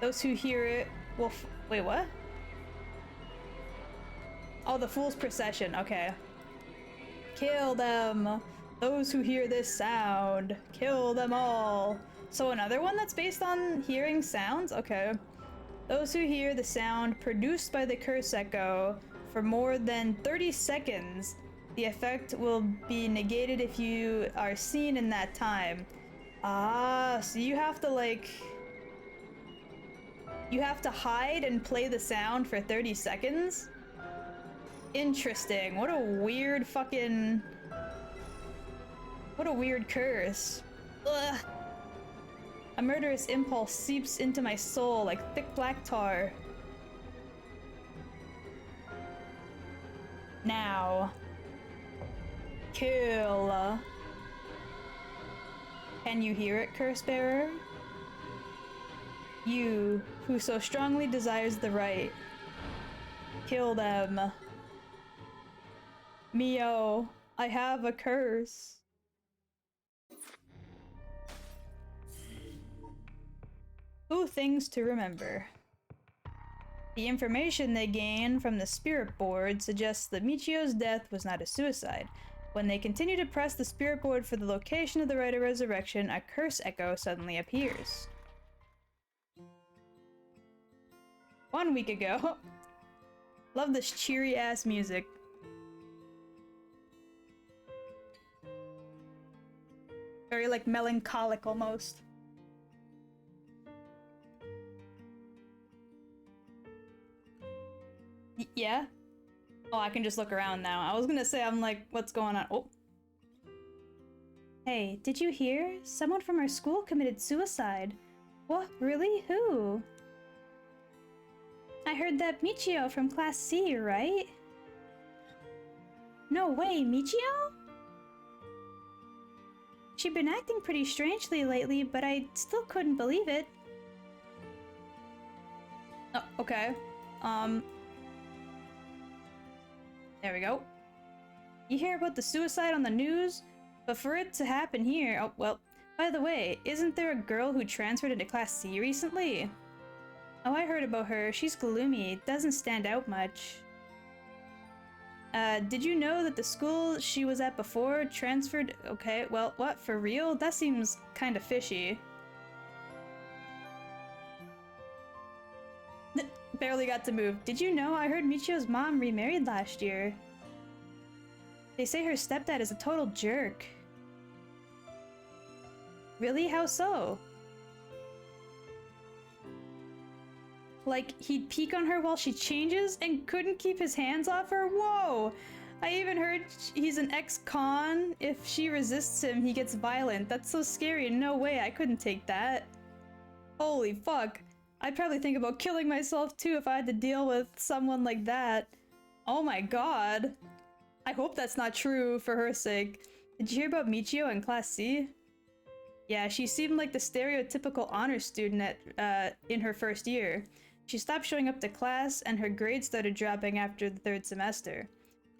Those who hear it will wait, what? Oh, the Fool's Procession, okay. Kill them! Those who hear this sound, kill them all. So another one that's based on hearing sounds? Okay. Those who hear the sound produced by the curse echo for more than 30 seconds, the effect will be negated if you are seen in that time. Ah, so you have to like... You have to hide and play the sound for 30 seconds? Interesting. What a weird fucking... What a weird curse. Ugh. A murderous impulse seeps into my soul like thick black tar. Now. Kill. Can you hear it, Curse Bearer? You, who so strongly desires the right. Kill them. Mio, I have a curse. Ooh, things to remember. The information they gain from the spirit board suggests that Michio's death was not a suicide. When they continue to press the spirit board for the location of the Rite of Resurrection, a curse echo suddenly appears. 1 week ago. Love this cheery ass music. Very like melancholic almost. Yeah? Oh, I can just look around now. I was gonna say, I'm like, what's going on? Oh. Hey, did you hear? Someone from our school committed suicide. What? Really? Who? I heard that Michio from Class C, right? No way, Michio? She'd been acting pretty strangely lately, but I still couldn't believe it. Oh, okay. There we go. You hear about the suicide on the news? But for it to happen here, oh, well, by the way, isn't there a girl who transferred into Class C recently? Oh, I heard about her. She's gloomy. Doesn't stand out much. Did you know that the school she was at before transferred? Okay, well, what, for real? That seems kind of fishy. Barely got to move. Did you know I heard Michio's mom remarried last year? They say her stepdad is a total jerk. Really? How so? Like, he'd peek on her while she changes and couldn't keep his hands off her? Whoa! I even heard he's an ex-con. If she resists him, he gets violent. That's so scary. No way, I couldn't take that. Holy fuck. I'd probably think about killing myself too if I had to deal with someone like that. Oh my god. I hope that's not true for her sake. Did you hear about Michio in Class C? Yeah, she seemed like the stereotypical honor student in her first year. She stopped showing up to class and her grades started dropping after the third semester.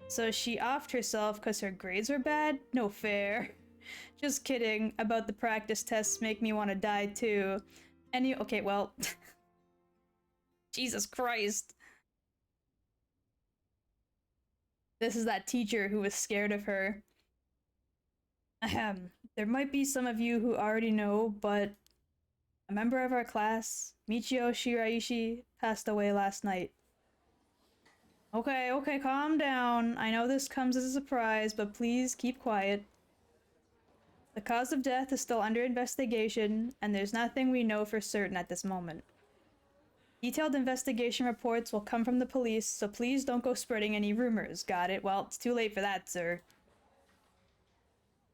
So she offed herself because her grades were bad? No fair. Just kidding. About the practice tests make me want to die too. Okay, well... Jesus Christ. This is that teacher who was scared of her. Ahem. There might be some of you who already know, but a member of our class, Michio Shiraishi, passed away last night. Okay, calm down. I know this comes as a surprise, but please keep quiet. The cause of death is still under investigation, and there's nothing we know for certain at this moment. Detailed investigation reports will come from the police, so please don't go spreading any rumors. Got it? Well, it's too late for that, sir.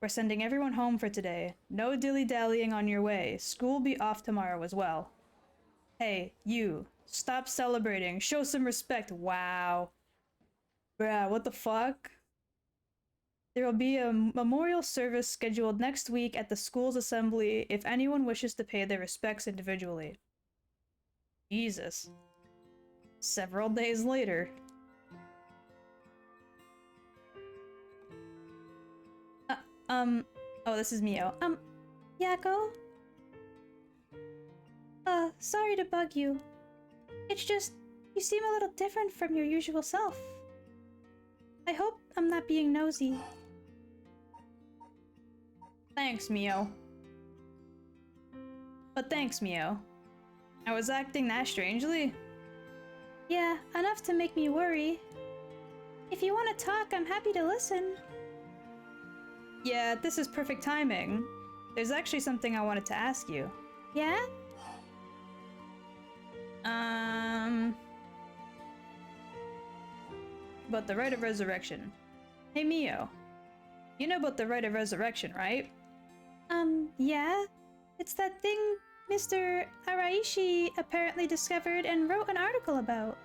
We're sending everyone home for today. No dilly-dallying on your way. School will be off tomorrow as well. Hey, you. Stop celebrating. Show some respect. Wow. Bruh, what the fuck? There will be a memorial service scheduled next week at the school's assembly if anyone wishes to pay their respects individually. Jesus. Several days later. Oh, this is Mio. Yako? Sorry to bug you. It's just, you seem a little different from your usual self. I hope I'm not being nosy. Thanks, Mio. But thanks, Mio. I was acting that strangely? Yeah, enough to make me worry. If you want to talk, I'm happy to listen. Yeah, this is perfect timing. There's actually something I wanted to ask you. Yeah? About the rite of resurrection. Hey, Mio. You know about the rite of resurrection, right? Yeah? It's that thing Mr. Araishi apparently discovered and wrote an article about.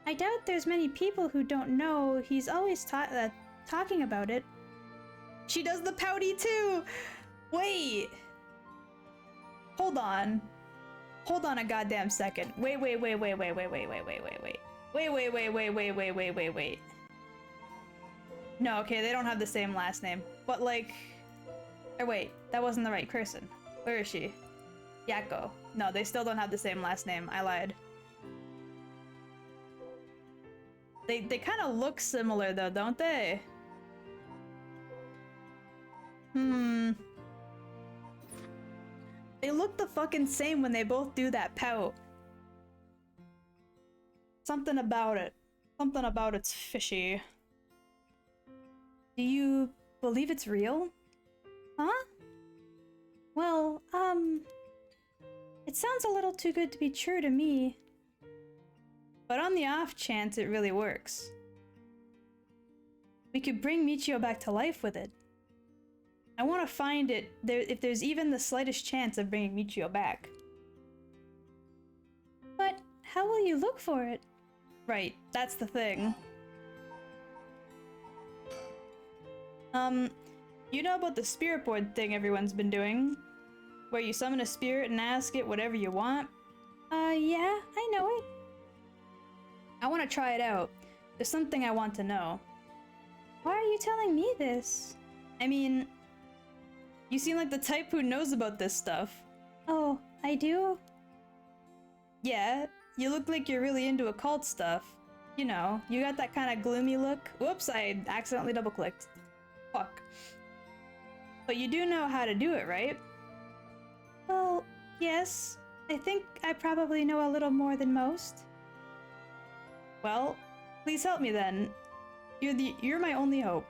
I doubt there's many people who don't know. He's always talking about it. She does the pouty too! Wait! Hold on. Hold on a goddamn second. Wait. No, okay, they don't have the same last name. But like... Or wait, that wasn't the right person. Where is she? Yako. No, they still don't have the same last name. I lied. They kind of look similar though, don't they? They look the fucking same when they both do that pout. Something about it. Something about it's fishy. Do you believe it's real? Huh? Well, it sounds a little too good to be true to me. But on the off chance it really works, we could bring Michio back to life with it. I want to find it if there's even the slightest chance of bringing Michio back. But how will you look for it? Right, that's the thing. You know about the spirit board thing everyone's been doing? Where you summon a spirit and ask it whatever you want? Yeah, I know it. I want to try it out. There's something I want to know. Why are you telling me this? I mean, you seem like the type who knows about this stuff. Oh, I do? Yeah, you look like you're really into occult stuff. You know, you got that kind of gloomy look. Whoops, I accidentally double-clicked. Fuck. But you do know how to do it, right? Well, yes. I think I probably know a little more than most. Well, please help me then. You're my only hope.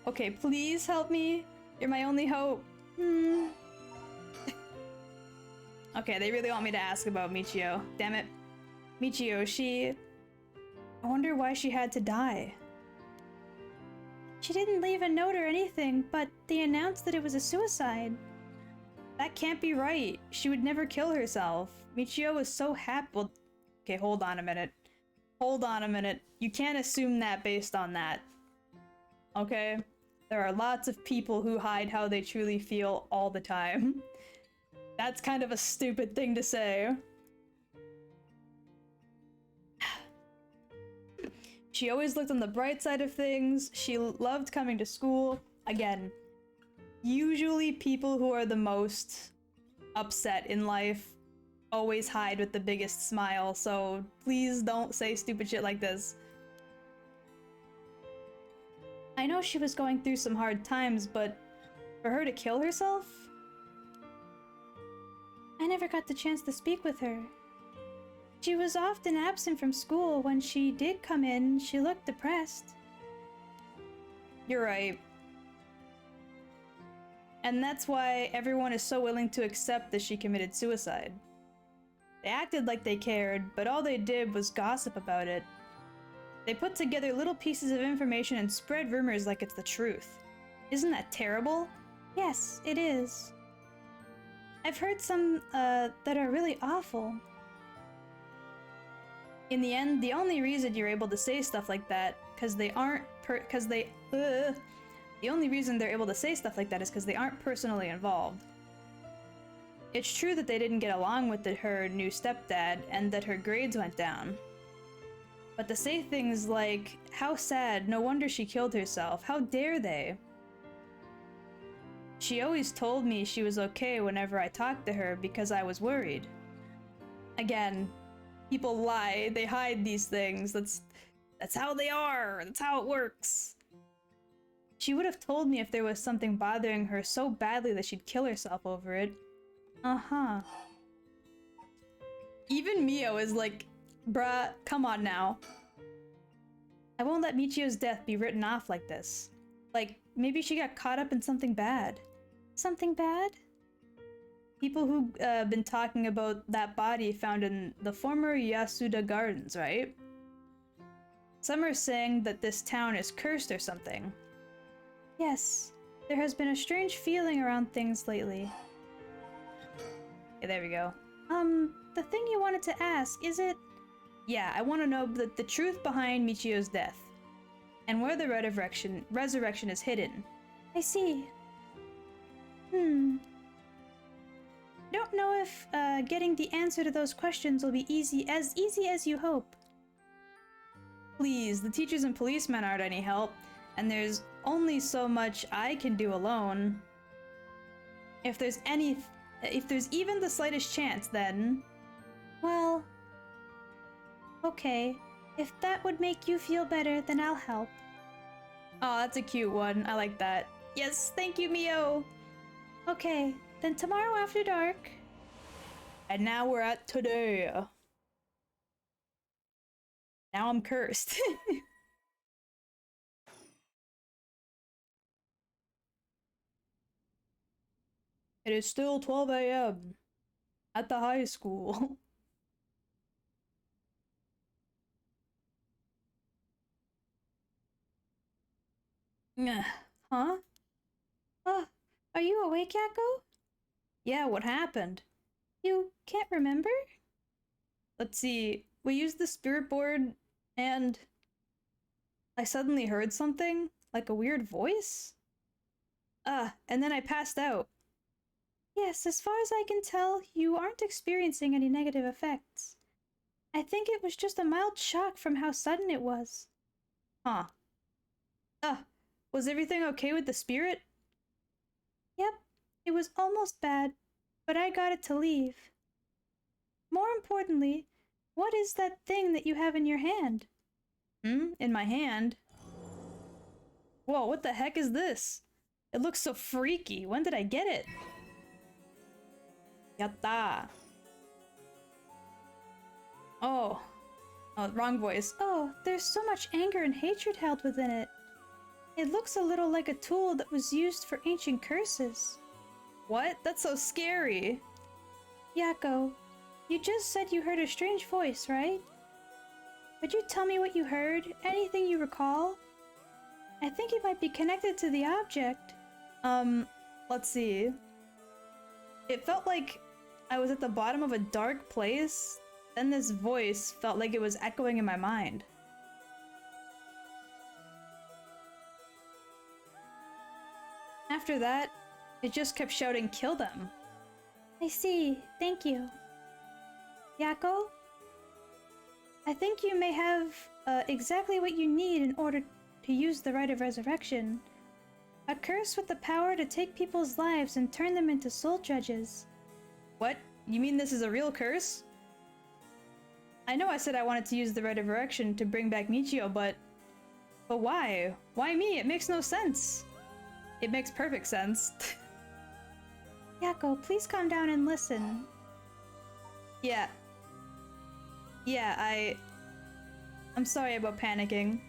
Okay, please help me. You're my only hope. Okay, they really want me to ask about Michio. Damn it. Michio, I wonder why she had to die. She didn't leave a note or anything, but they announced that it was a suicide. That can't be right. She would never kill herself. Michio was so happy. Well, okay, hold on a minute. Hold on a minute. You can't assume that based on that. Okay? There are lots of people who hide how they truly feel all the time. That's kind of a stupid thing to say. She always looked on the bright side of things. She loved coming to school. Again, usually people who are the most upset in life always hide with the biggest smile, so please don't say stupid shit like this. I know she was going through some hard times, but for her to kill herself? I never got the chance to speak with her. She was often absent from school. When she did come in, she looked depressed. You're right. And that's why everyone is so willing to accept that she committed suicide. They acted like they cared, but all they did was gossip about it. They put together little pieces of information and spread rumors like it's the truth. Isn't that terrible? Yes, it is. I've heard some, that are really awful. In the end, the only reason you're able to say stuff like that, the only reason they're able to say stuff like that is because they aren't personally involved. It's true that they didn't get along with her new stepdad and that her grades went down. But to say things like, how sad, no wonder she killed herself, how dare they? She always told me she was okay whenever I talked to her because I was worried. Again, people lie, they hide these things, that's how they are, that's how it works. She would have told me if there was something bothering her so badly that she'd kill herself over it. Uh-huh. Even Mio is like, bruh, come on now. I won't let Michio's death be written off like this. Like, maybe she got caught up in something bad. Something bad? People who've been talking about that body found in the former Yasuda Gardens, right? Some are saying that this town is cursed or something. Yes, there has been a strange feeling around things lately. Okay, there we go. The thing you wanted to ask, is it... Yeah, I want to know the truth behind Michio's death. And where the resurrection is hidden. I see. Don't know if getting the answer to those questions will be easy as you hope. Please, the teachers and policemen aren't any help, and there's only so much I can do alone. If there's even the slightest chance, then... Well... Okay, if that would make you feel better, then I'll help. Oh, that's a cute one. I like that. Yes, thank you, Mio! Okay, then tomorrow after dark. And now we're at today. Now I'm cursed. It is still 12 a.m. at the high school. Huh? Are you awake, Yakko? Yeah, what happened? You can't remember? Let's see. We used the spirit board, and I suddenly heard something, like a weird voice. And then I passed out. Yes, as far as I can tell, you aren't experiencing any negative effects. I think it was just a mild shock from how sudden it was. Huh. Was everything okay with the spirit? Yep, it was almost bad, but I got it to leave. More importantly, what is that thing that you have in your hand? In my hand? Whoa, what the heck is this? It looks so freaky. When did I get it? Yatta. Oh, wrong voice. Oh, there's so much anger and hatred held within it. It looks a little like a tool that was used for ancient curses. What? That's so scary. Yako, you just said you heard a strange voice, right? Would you tell me what you heard? Anything you recall? I think it might be connected to the object. Let's see. It felt like I was at the bottom of a dark place, then this voice felt like it was echoing in my mind. After that, it just kept shouting, "Kill them." I see, thank you. Yako? I think you may have exactly what you need in order to use the Rite of Resurrection. A curse with the power to take people's lives and turn them into soul judges. What? You mean this is a real curse? I know I said I wanted to use the Rite of Resurrection to bring back Michio, but why? Why me? It makes no sense. It makes perfect sense. Yako, please calm down and listen. Yeah, I'm sorry about panicking.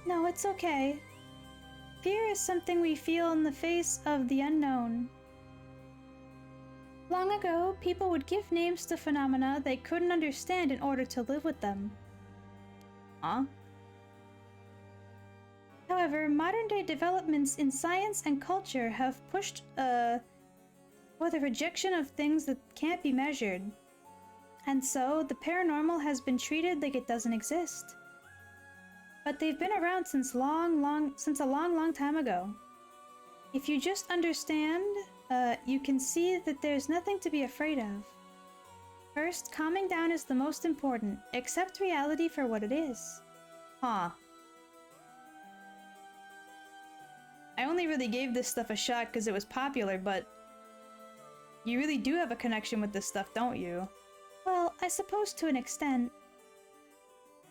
No, it's okay. Fear is something we feel in the face of the unknown. Long ago, people would give names to phenomena they couldn't understand in order to live with them. Huh? However, modern-day developments in science and culture have pushed for the rejection of things that can't be measured. And so, the paranormal has been treated like it doesn't exist. But they've been around since a long time ago. If you just understand, you can see that there's nothing to be afraid of. First, calming down is the most important. Accept reality for what it is. Huh. I only really gave this stuff a shot because it was popular, but you really do have a connection with this stuff, don't you? Well, I suppose to an extent.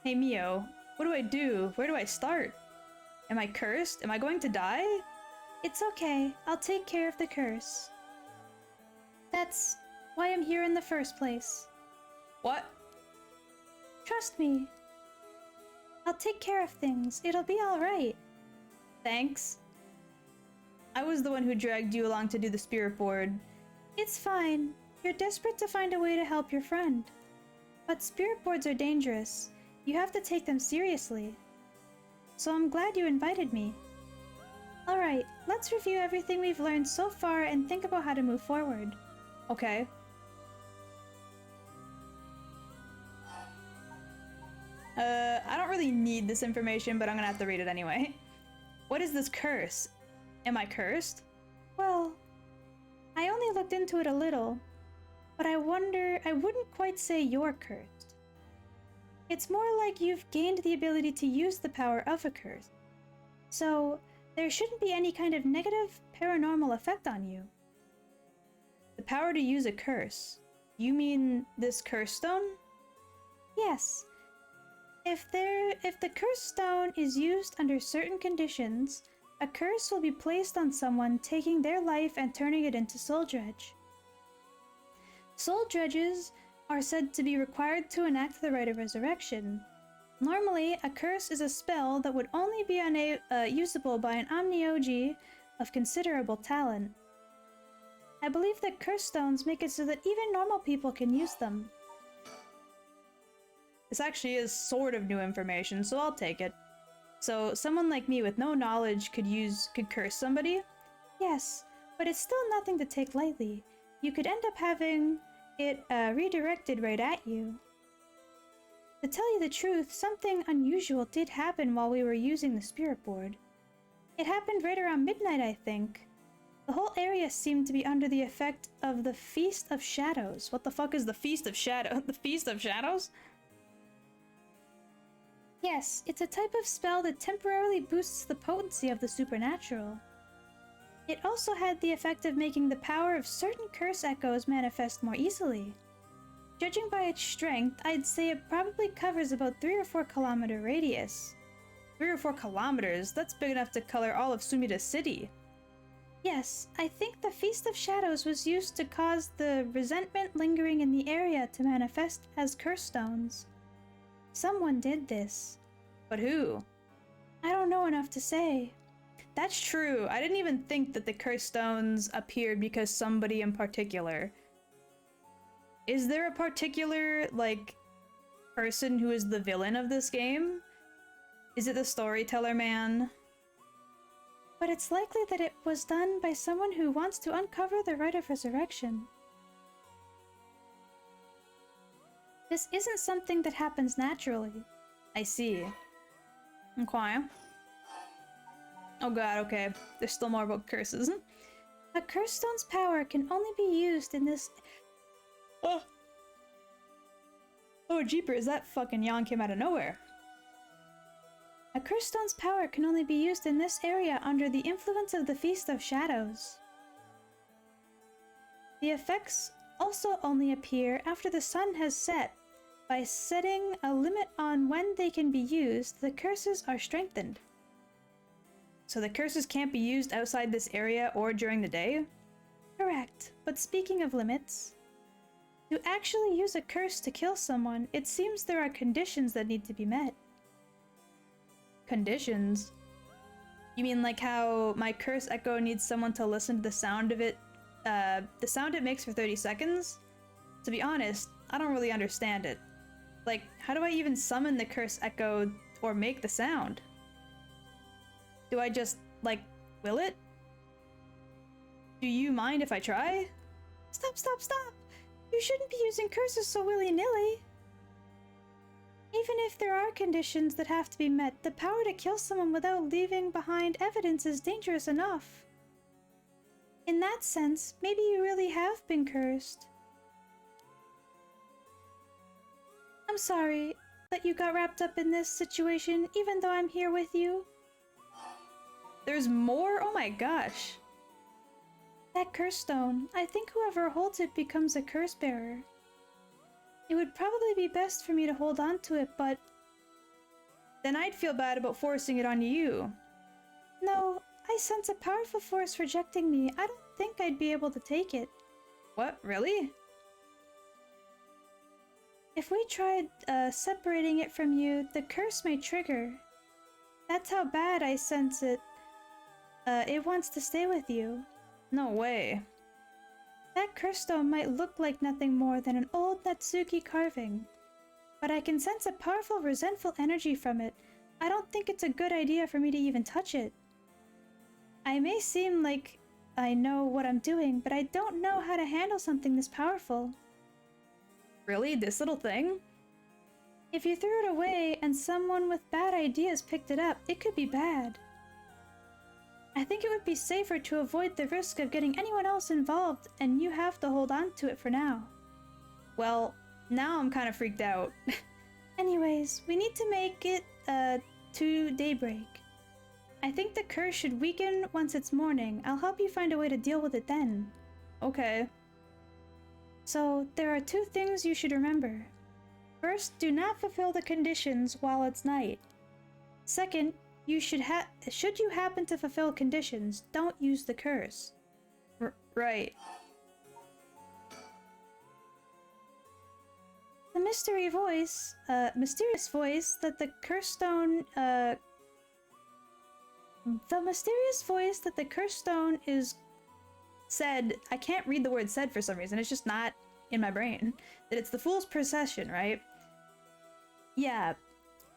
Hey Mio, what do I do? Where do I start? Am I cursed? Am I going to die? It's okay. I'll take care of the curse. That's why I'm here in the first place. What? Trust me. I'll take care of things. It'll be alright. Thanks. I was the one who dragged you along to do the spirit board. It's fine. You're desperate to find a way to help your friend. But spirit boards are dangerous. You have to take them seriously. So I'm glad you invited me. Alright, let's review everything we've learned so far and think about how to move forward. Okay. I don't really need this information, but I'm gonna have to read it anyway. What is this curse? Am I cursed? Well, I only looked into it a little, but I wouldn't quite say you're cursed. It's more like you've gained the ability to use the power of a curse. So, there shouldn't be any kind of negative paranormal effect on you. The power to use a curse. You mean this curse stone? Yes. If the curse stone is used under certain conditions, a curse will be placed on someone, taking their life and turning it into soul dredge. Soul dredges are said to be required to enact the Rite of Resurrection. Normally, a curse is a spell that would only be usable by an Omnioji of considerable talent. I believe that curse stones make it so that even normal people can use them. This actually is sort of new information, so I'll take it. So, someone like me with no knowledge could curse somebody? Yes, but it's still nothing to take lightly. You could end up having it redirected right at you. To tell you the truth, something unusual did happen while we were using the spirit board. It happened right around midnight, I think. The whole area seemed to be under the effect of the Feast of Shadows. What the fuck is the Feast of Shadows? The Feast of Shadows? Yes, it's a type of spell that temporarily boosts the potency of the supernatural. It also had the effect of making the power of certain curse echoes manifest more easily. Judging by its strength, I'd say it probably covers about 3 or 4 kilometer radius. 3 or 4 kilometers? That's big enough to color all of Sumida City. Yes, I think the Feast of Shadows was used to cause the resentment lingering in the area to manifest as curse stones. Someone did this. But who? I don't know enough to say. That's true. I didn't even think that the cursed stones appeared because somebody in particular. Is there a particular, like, person who is the villain of this game? Is it the storyteller man? But it's likely that it was done by someone who wants to uncover the rite of resurrection. This isn't something that happens naturally. I see. Okay. Oh god, okay. There's still more about curses. A curse stone's power can only be used in this... Oh! Oh, jeepers, that fucking yawn came out of nowhere. A curse stone's power can only be used in this area under the influence of the Feast of Shadows. The effects also only appear after the sun has set. By setting a limit on when they can be used, the curses are strengthened. So the curses can't be used outside this area or during the day? Correct, but speaking of limits, to actually use a curse to kill someone, it seems there are conditions that need to be met. Conditions? You mean like how my curse echo needs someone to listen to the sound of it, the sound it makes for 30 seconds? To be honest, I don't really understand it. Like, how do I even summon the curse echo or make the sound? Do I just, like, will it? Do you mind if I try? Stop, stop, stop! You shouldn't be using curses so willy-nilly. Even if there are conditions that have to be met, the power to kill someone without leaving behind evidence is dangerous enough. In that sense, maybe you really have been cursed. I'm sorry that you got wrapped up in this situation, even though I'm here with you. There's more? Oh my gosh. That curse stone, I think whoever holds it becomes a curse bearer. It would probably be best for me to hold on to it, but... Then I'd feel bad about forcing it on you. No, I sense a powerful force rejecting me. I don't think I'd be able to take it. What? Really? If we tried separating it from you, the curse may trigger. That's how bad I sense it. It wants to stay with you. No way. That curse stone might look like nothing more than an old Natsuki carving, but I can sense a powerful resentful energy from it. I don't think it's a good idea for me to even touch it. I may seem like I know what I'm doing, but I don't know how to handle something this powerful. Really? This little thing? If you threw it away and someone with bad ideas picked it up, it could be bad. I think it would be safer to avoid the risk of getting anyone else involved, and you have to hold on to it for now. Well, now I'm kind of freaked out. Anyways, we need to make it, to daybreak. I think the curse should weaken once it's morning. I'll help you find a way to deal with it then. Okay. So, there are two things you should remember. First, do not fulfill the conditions while it's night. Second, should you happen to fulfill conditions, don't use the curse. Right. The mysterious voice that the curse stone, is said, I can't read the word said for some reason, it's just not in my brain. That it's the Fool's Procession, right? Yeah,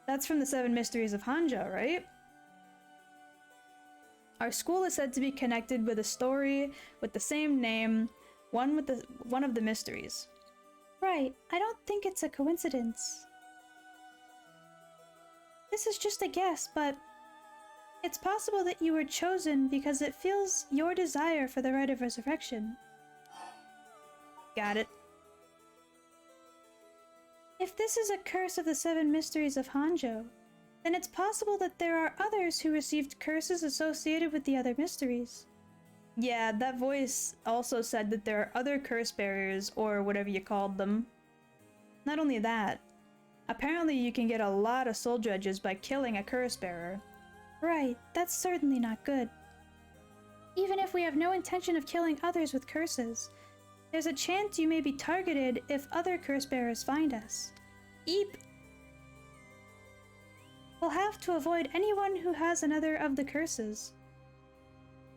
that's from the 7 Mysteries of Hanja, right? Our school is said to be connected with a story with the same name, one of the mysteries. Right, I don't think it's a coincidence. This is just a guess, but it's possible that you were chosen because it feels your desire for the rite of resurrection. Got it. If this is a curse of the 7 Mysteries of Hanjo, then it's possible that there are others who received curses associated with the other mysteries. Yeah, that voice also said that there are other curse bearers, or whatever you called them. Not only that, apparently you can get a lot of soul dredges by killing a curse bearer. Right, that's certainly not good. Even if we have no intention of killing others with curses, there's a chance you may be targeted if other curse bearers find us. Eep! We'll have to avoid anyone who has another of the curses.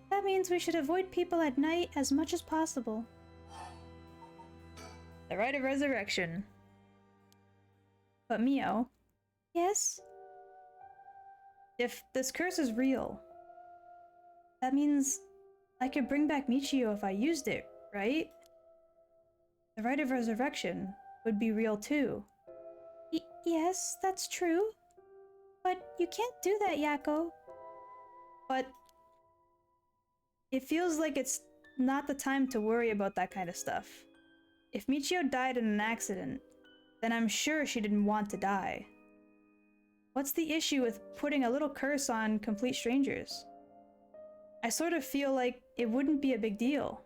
That means we should avoid people at night as much as possible. The rite of resurrection. But Mio. Yes? If this curse is real, that means I could bring back Michio if I used it, right? The rite of resurrection would be real too. Yes, that's true. But you can't do that, Yako. But it feels like it's not the time to worry about that kind of stuff. If Michio died in an accident, then I'm sure she didn't want to die. What's the issue with putting a little curse on complete strangers? I sort of feel like it wouldn't be a big deal.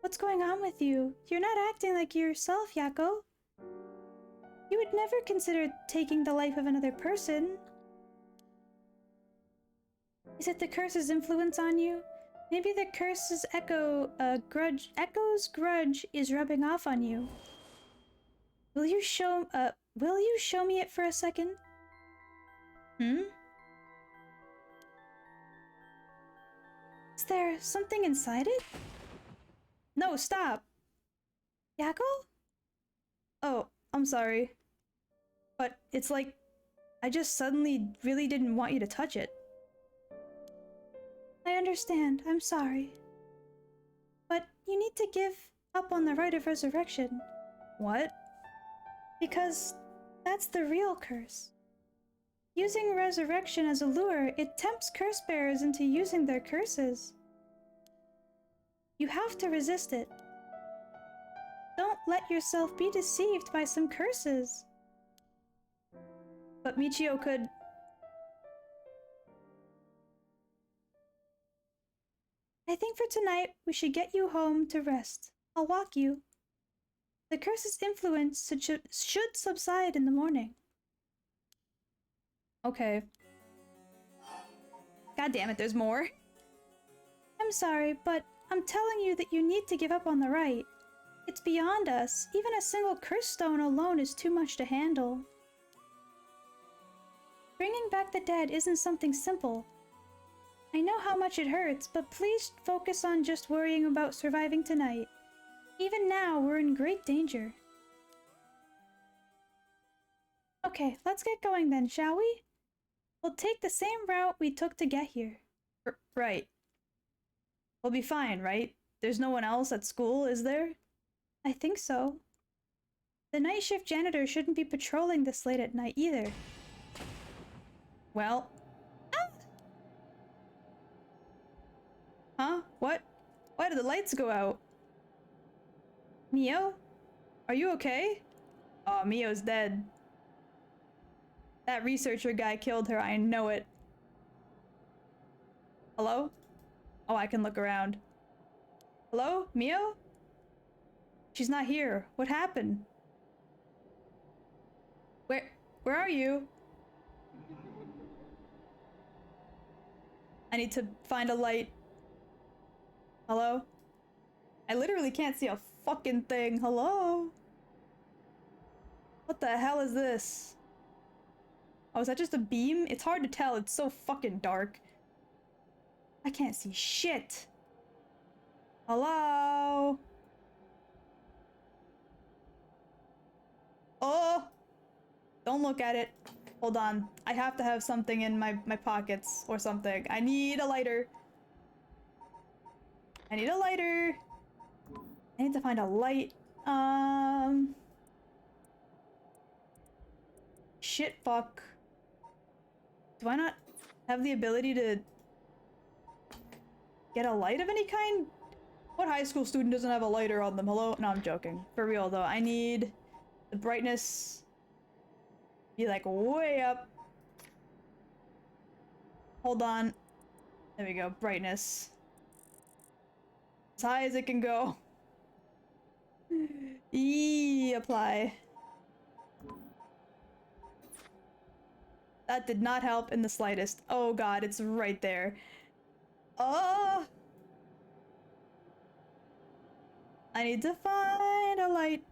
What's going on with you? You're not acting like yourself, Yako. You would never consider taking the life of another person. Is it the curse's influence on you? Maybe the curse's Echo's grudge is rubbing off on you. Will you show me it for a second? Is there something inside it? No, stop! Yako? Oh, I'm sorry. But it's like, I just suddenly really didn't want you to touch it. I understand, I'm sorry. But you need to give up on the rite of resurrection. What? Because that's the real curse. Using resurrection as a lure, it tempts curse bearers into using their curses. You have to resist it. Don't let yourself be deceived by some curses. But Michio could... I think for tonight, we should get you home to rest. I'll walk you. The curse's influence should subside in the morning. Okay. God damn it, there's more. I'm sorry, but I'm telling you that you need to give up on the rite. It's beyond us. Even a single curse stone alone is too much to handle. Bringing back the dead isn't something simple. I know how much it hurts, but please focus on just worrying about surviving tonight. Even now, we're in great danger. Okay, let's get going then, shall we? We'll take the same route we took to get here. Right. We'll be fine, right? There's no one else at school, is there? I think so. The night shift janitor shouldn't be patrolling this late at night either. Well... Ah! Huh? What? Why did the lights go out? Mio? Are you okay? Oh, Mio's dead. That researcher guy killed her, I know it. Hello? Oh, I can look around. Hello? Mio? She's not here. What happened? Where are you? I need to find a light. Hello? I literally can't see a fucking thing. Hello? What the hell is this? Oh, is that just a beam? It's hard to tell. It's so fucking dark. I can't see shit. Hello? Oh! Don't look at it. Hold on. I have to have something in my pockets or something. I need a lighter. I need a lighter. I need to find a light. Shit, fuck. Do I not have the ability to get a light of any kind? What high school student doesn't have a lighter on them? Hello? No, I'm joking. For real though, I need the brightness be like way up. Hold on. There we go, brightness. As high as it can go. Apply. That did not help in the slightest. Oh god, it's right there. Oh! I need to find a light.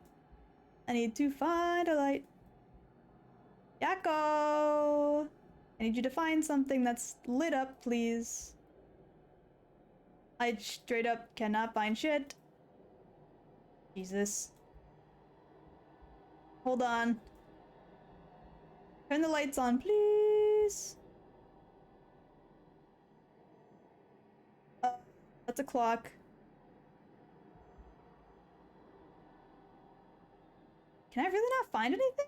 I need to find a light. Yako! I need you to find something that's lit up, please. I straight up cannot find shit. Jesus. Hold on. Turn the lights on, please. That's a clock. Can I really not find anything?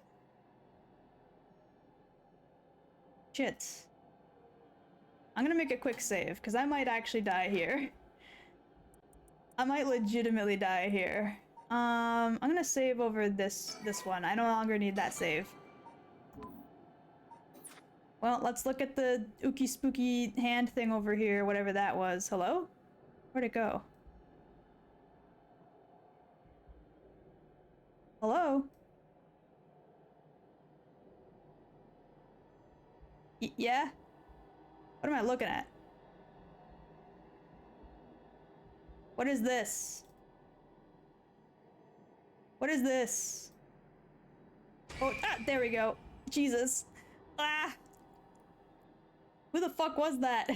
Shit. I'm gonna make a quick save, because I might actually die here. I might legitimately die here. I'm gonna save over this one. I no longer need that save. Well, let's look at the ooky spooky hand thing over here, whatever that was. Hello? Where'd it go? Hello? Yeah? What am I looking at? What is this? What is this? Oh, there we go. Jesus. Ah! Who the fuck was that?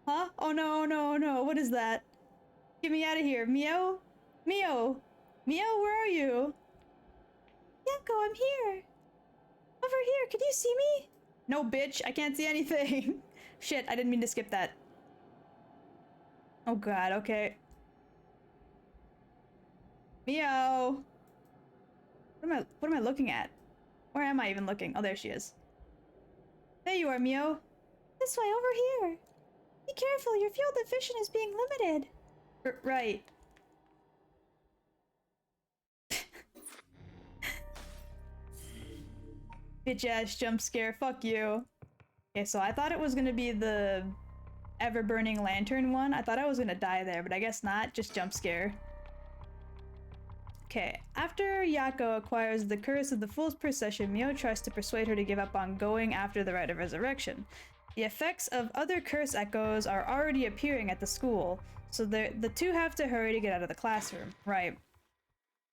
Huh? Oh no, no, no. What is that? Get me out of here. Mio? Mio? Mio, where are you? Yako, I'm here. Over here, can you see me? No, bitch, I can't see anything. Shit, I didn't mean to skip that. Oh god, okay. Mio! What am I looking at? Where am I even looking? Oh, there she is. There you are, Mio. This way, over here. Be careful, your field of vision is being limited. Right. Bitch ass jump scare, fuck you. Okay, so I thought it was gonna be the ever burning lantern one. I thought I was gonna die there, but I guess not, just jump scare. Okay, after Yako acquires the curse of the Fool's Procession, Mio tries to persuade her to give up on going after the Rite of Resurrection. The effects of other curse echoes are already appearing at the school, so the two have to hurry to get out of the classroom. Right.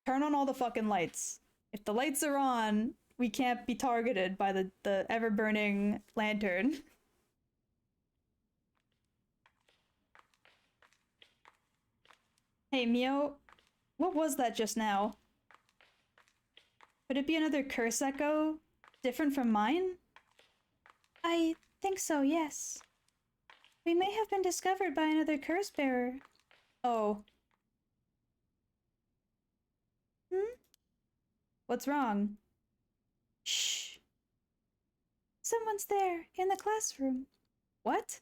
Turn on all the fucking lights. If the lights are on, we can't be targeted by the ever-burning lantern. Hey, Mio, what was that just now? Could it be another curse echo? Different from mine? I think so, yes. We may have been discovered by another curse bearer. Oh. Hmm? What's wrong? Shh. Someone's there, in the classroom. What?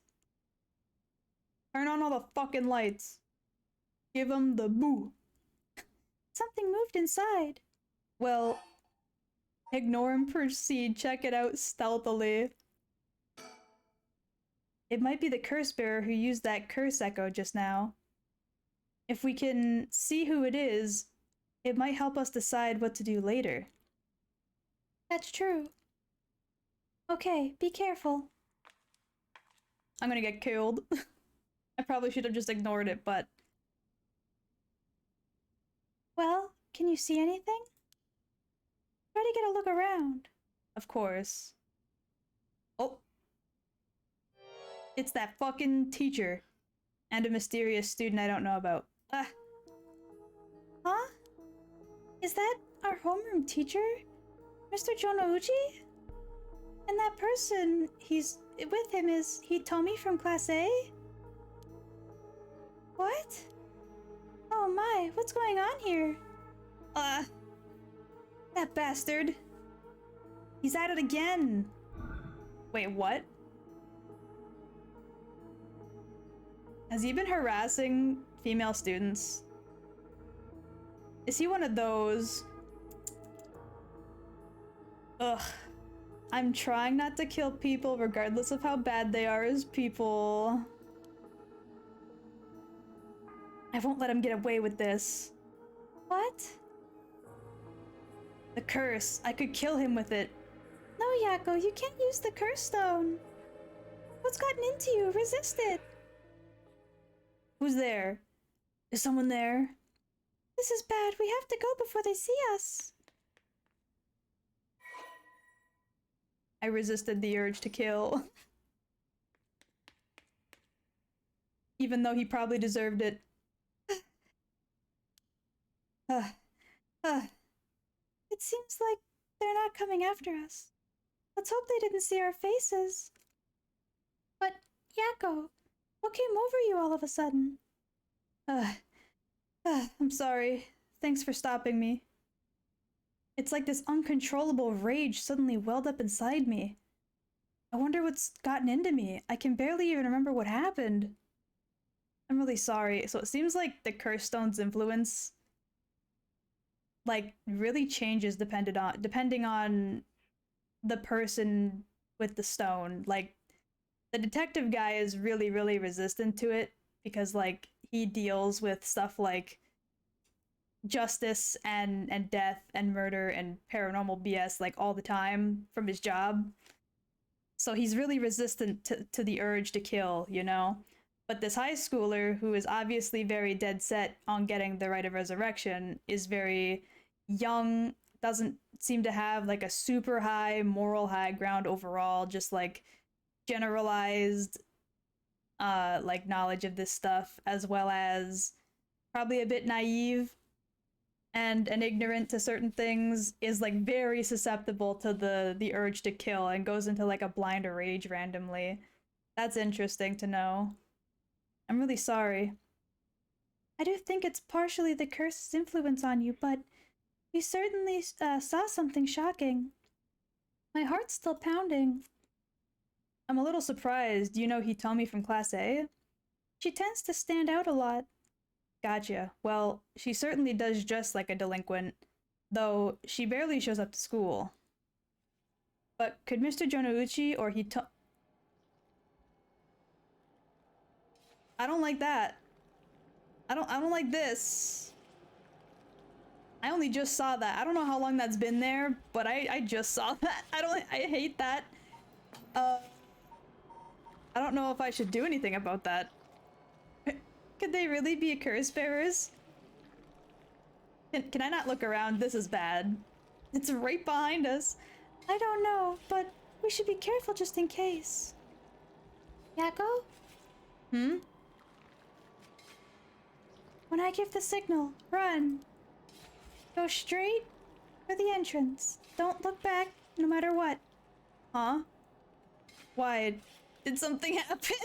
Turn on all the fucking lights. Give them the boo. Something moved inside. Well, ignore and proceed. Check it out stealthily. It might be the curse bearer who used that curse echo just now. If we can see who it is, it might help us decide what to do later. That's true. Okay, be careful. I'm gonna get killed. I probably should have just ignored it, but... Well, can you see anything? Try to get a look around. Of course. Oh. It's that fucking teacher. And a mysterious student I don't know about. Ah. Huh? Is that our homeroom teacher? Mr. Jonouchi? And that person he's with him is Hitomi from Class A? What? Oh my, what's going on here? That bastard. He's at it again. Wait, what? Has he been harassing female students? Is he one of those? Ugh. I'm trying not to kill people regardless of how bad they are as people. I won't let him get away with this. What? The curse. I could kill him with it. No, Yako, you can't use the curse stone. What's gotten into you? Resist it. Who's there? Is someone there? This is bad. We have to go before they see us. I resisted the urge to kill. even though he probably deserved it. uh, uh, it seems like they're not coming after us. Let's hope they didn't see our faces. But, Yakko, what came over you all of a sudden? I'm sorry. Thanks for stopping me. It's like this uncontrollable rage suddenly welled up inside me. I wonder what's gotten into me. I can barely even remember what happened. I'm really sorry. So it seems like the Curse Stone's influence like really changes depending on the person with the stone. Like the detective guy is really, really resistant to it because like he deals with stuff like justice and death and murder and paranormal BS like all the time from his job. So he's really resistant to the urge to kill, you know? But this high schooler, who is obviously very dead set on getting the right of resurrection, is very young, doesn't seem to have like a super high moral high ground overall, just like generalized like knowledge of this stuff, as well as probably a bit naive and ignorant to certain things, is like very susceptible to the urge to kill and goes into like a blind rage randomly. That's interesting to know. I'm really sorry. I do think it's partially the curse's influence on you, but we certainly saw something shocking. My heart's still pounding. I'm a little surprised. You know Hitomi from Class A? She tends to stand out a lot. Gotcha. Well, she certainly does dress like a delinquent, though she barely shows up to school. But could Mr. Jonouchi or Hitomi... I don't like that. I don't like this. I only just saw that. I don't know how long that's been there, but I just saw that. I hate that. I don't know if I should do anything about that. Could they really be curse bearers? Can I not look around? This is bad. It's right behind us. I don't know, but we should be careful just in case. Yakko? Hmm? When I give the signal, run. Go straight for the entrance. Don't look back, no matter what. Huh? Why? Did something happen?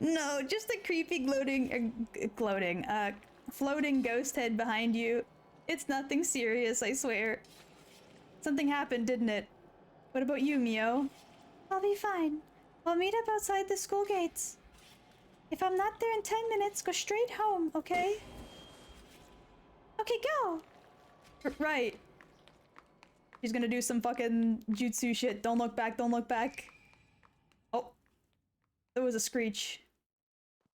No, just a creepy floating ghost head behind you. It's nothing serious, I swear. Something happened, didn't it? What about you, Mio? I'll be fine. We'll meet up outside the school gates. If I'm not there in 10 minutes, go straight home, okay? Okay, go! Right. She's gonna do some fucking jutsu shit. Don't look back, don't look back. Oh. There was a screech.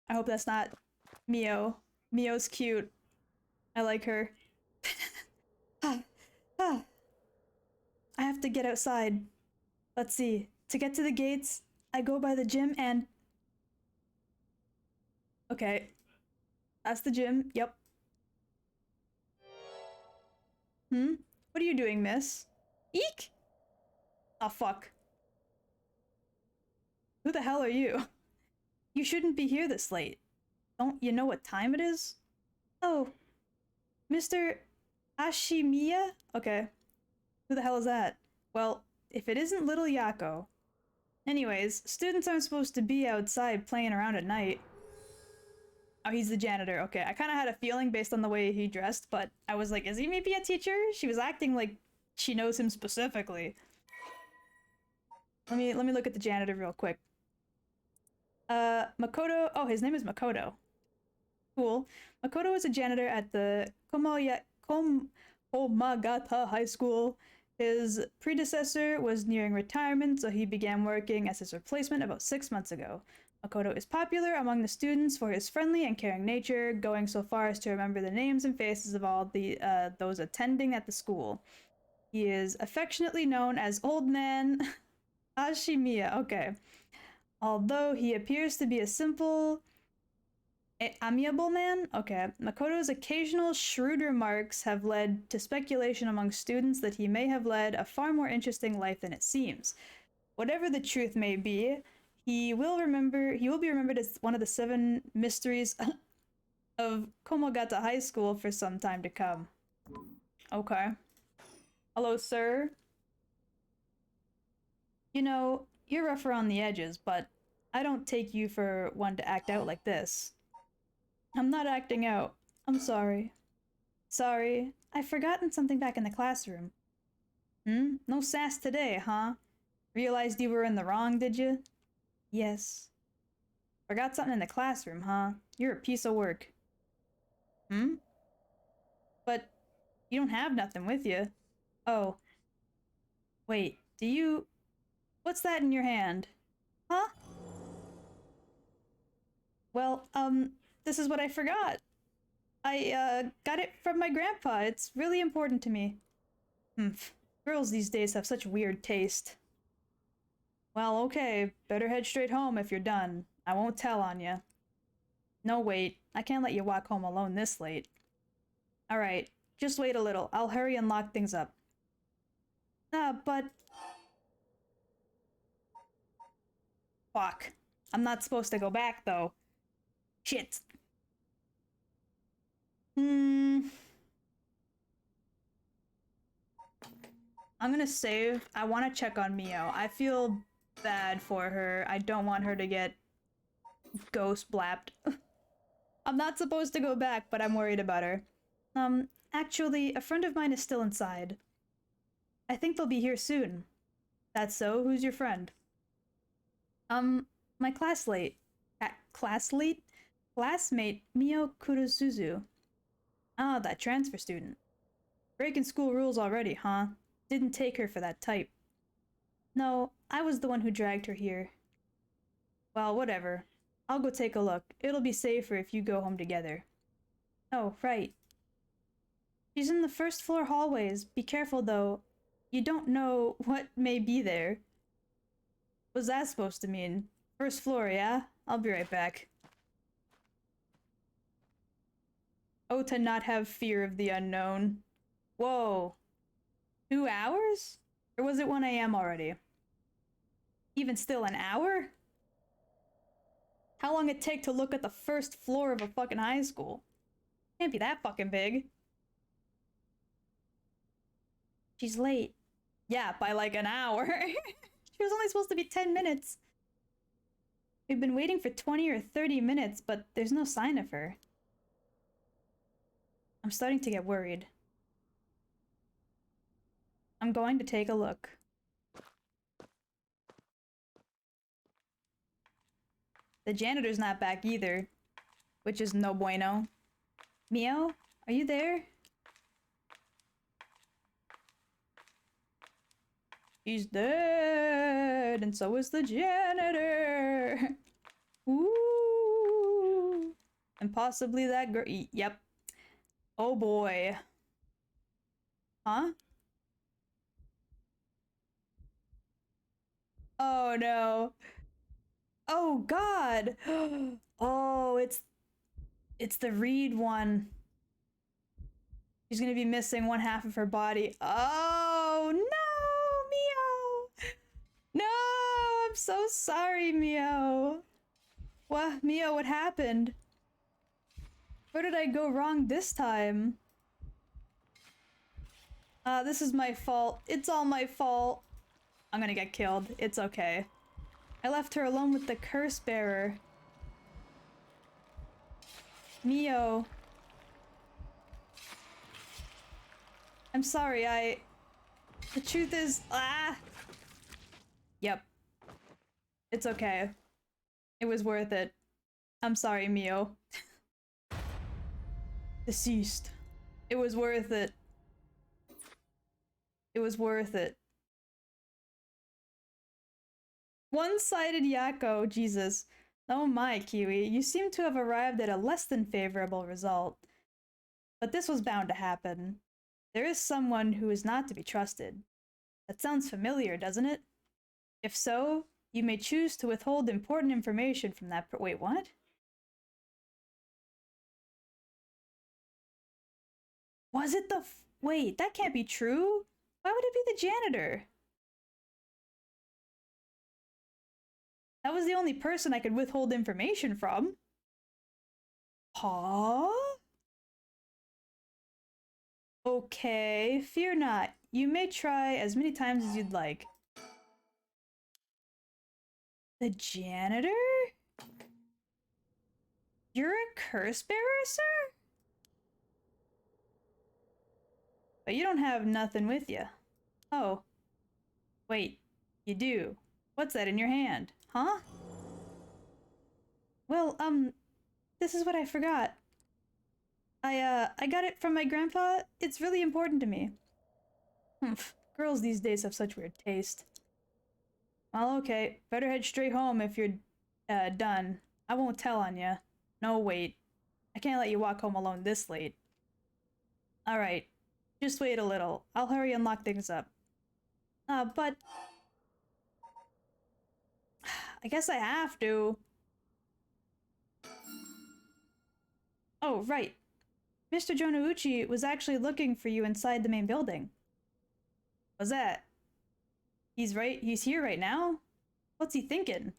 I hope that's not Mio. Mio's cute. I like her. I have to get outside. Let's see. To get to the gates, I go by the gym and... Okay. That's the gym. Yep. Hmm? What are you doing, miss? Eek! Oh, fuck. Who the hell are you? You shouldn't be here this late. Don't you know what time it is? Oh. Mr. Ashimiya? Okay. Who the hell is that? Well, if it isn't little Yakko. Anyways, students aren't supposed to be outside playing around at night. Oh, he's the janitor. Okay, I kind of had a feeling based on the way he dressed, but I was like, is he maybe a teacher? She was acting like she knows him specifically. Let me look at the janitor real quick. Makoto. Oh, his name is Makoto. Cool. Makoto is a janitor at the Komagata High School. His predecessor was nearing retirement, so he began working as his replacement about 6 months ago. Makoto is popular among the students for his friendly and caring nature, going so far as to remember the names and faces of all those attending at the school. He is affectionately known as Old Man Ashimiya. Okay. Although he appears to be a simple, amiable man? Okay. Makoto's occasional shrewd remarks have led to speculation among students that he may have led a far more interesting life than it seems. Whatever the truth may be, He will be remembered as one of the 7 mysteries of Komogata High School for some time to come. Okay. Hello, sir. You know, you're rough around the edges, but I don't take you for one to act out like this. I'm not acting out. I'm sorry. Sorry, I've forgotten something back in the classroom. No sass today, huh? Realized you were in the wrong, did you? Yes. Forgot something in the classroom, huh? You're a piece of work. But you don't have nothing with you. Oh. Wait, do you... What's that in your hand? Huh? Well, this is what I forgot. I, got it from my grandpa. It's really important to me. Girls these days have such weird taste. Well, okay. Better head straight home if you're done. I won't tell on you. No, wait. I can't let you walk home alone this late. Alright. Just wait a little. I'll hurry and lock things up. But... Fuck. I'm not supposed to go back, though. Shit. I'm gonna save. I want to check on Mio. I feel bad for her. I don't want her to get ghost blapped. I'm not supposed to go back, but I'm worried about her. Actually, a friend of mine is still inside. I think they'll be here soon. That's so? Who's your friend? My classmate. Classmate Mio Kurosuzu. Ah, that transfer student. Breaking school rules already, huh? Didn't take her for that type. No, I was the one who dragged her here. Well, whatever. I'll go take a look. It'll be safer if you go home together. Oh, right. She's in the first floor hallways. Be careful, though. You don't know what may be there. What's that supposed to mean? First floor, yeah? I'll be right back. Oh, to not have fear of the unknown. Whoa. 2 hours? Or was it 1 a.m. already? Even still, an hour? How long it take to look at the first floor of a fucking high school? Can't be that fucking big. She's late. Yeah, by like an hour. She was only supposed to be 10 minutes. We've been waiting for 20 or 30 minutes, but there's no sign of her. I'm starting to get worried. I'm going to take a look. The janitor's not back either, which is no bueno. Mio, are you there? He's dead, and so is the janitor. Ooh. And possibly that girl. Yep. Oh boy. Huh? Oh no. Oh god. Oh, it's the Reed one. She's gonna be missing 1/2 of her body. Oh no, Mio. No, I'm so sorry, Mio. What, Mio, what happened? Where did I go wrong this time? This is my fault. It's all my fault. I'm gonna get killed. It's okay. I left her alone with the curse bearer. Mio. I'm sorry, the truth is, Yep. It's okay. It was worth it. I'm sorry, Mio. Deceased. It was worth it. It was worth it. One-sided Yakko, Jesus. Oh my, Kiwi, you seem to have arrived at a less than favorable result. But this was bound to happen. There is someone who is not to be trusted. That sounds familiar, doesn't it? If so, you may choose to withhold important information from that wait, what? Was it the wait, that can't be true. Why would it be the janitor? That was the only person I could withhold information from. Huh? Okay, fear not. You may try as many times as you'd like. The janitor? You're a curse bearer, sir? But you don't have nothing with you. Oh. Wait, you do. What's that in your hand? Huh? Well, this is what I forgot. I got it from my grandpa. It's really important to me. Humph. Girls these days have such weird taste. Well, okay. Better head straight home if you're, done. I won't tell on you. No, wait. I can't let you walk home alone this late. Alright. Just wait a little. I'll hurry and lock things up. But... I guess I have to. Oh, right. Mr. Jonouchi was actually looking for you inside the main building. What's that? He's here right now? What's he thinking?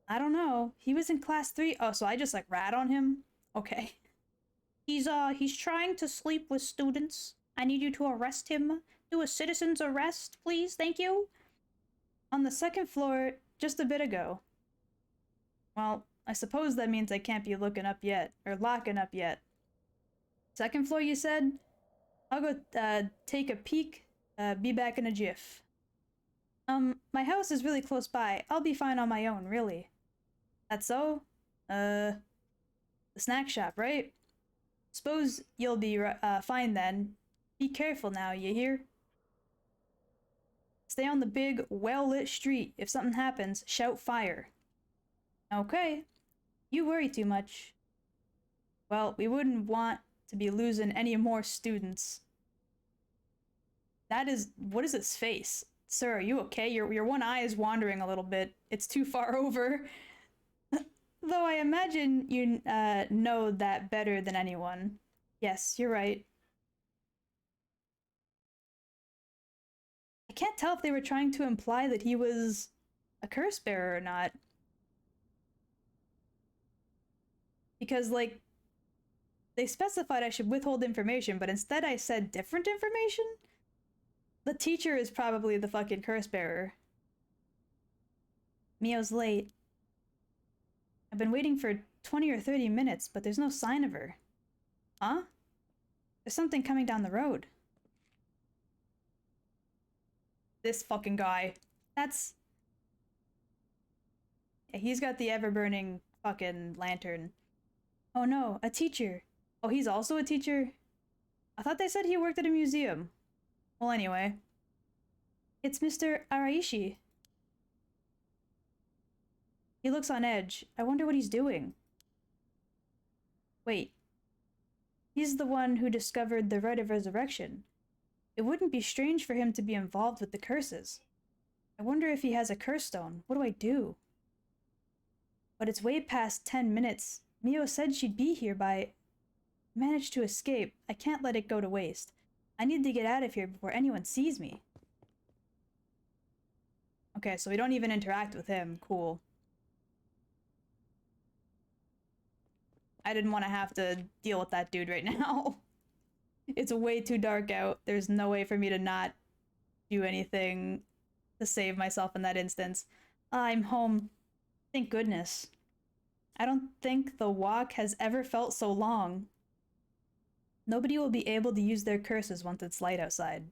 I don't know. He was in class 3. Oh, so I just like rat on him? Okay. He's trying to sleep with students. I need you to arrest him. Do a citizen's arrest, please. Thank you. On the 2nd floor, just a bit ago. Well, I suppose that means I can't be looking up yet, or locking up yet. 2nd floor, you said? I'll go, take a peek. Be back in a jiff. My house is really close by. I'll be fine on my own, really. That's so? The snack shop, right? Suppose you'll be, fine then. Be careful now, you hear? Stay on the big, well-lit street. If something happens, shout fire. Okay. You worry too much. Well, we wouldn't want to be losing any more students. That is... What is his face? Sir, are you okay? Your one eye is wandering a little bit. It's too far over. Though I imagine you know that better than anyone. Yes, you're right. I can't tell if they were trying to imply that he was a curse bearer or not. Because, like, they specified I should withhold information, but instead I said different information? The teacher is probably the fucking curse bearer. Mio's late. I've been waiting for 20 or 30 minutes, but there's no sign of her. Huh? There's something coming down the road. This fucking guy. That's... Yeah, he's got the ever-burning fucking lantern. Oh no, a teacher. Oh, he's also a teacher? I thought they said he worked at a museum. Well, anyway. It's Mr. Araishi. He looks on edge. I wonder what he's doing. Wait. He's the one who discovered the rite of resurrection. It wouldn't be strange for him to be involved with the curses. I wonder if he has a curse stone. What do I do? But it's way past 10 minutes. Mio said she'd be here by... Managed to escape. I can't let it go to waste. I need to get out of here before anyone sees me. Okay, so we don't even interact with him. Cool. I didn't want to have to deal with that dude right now. It's way too dark out. There's no way for me to not do anything to save myself in that instance. I'm home. Thank goodness. I don't think the walk has ever felt so long. Nobody will be able to use their curses once it's light outside.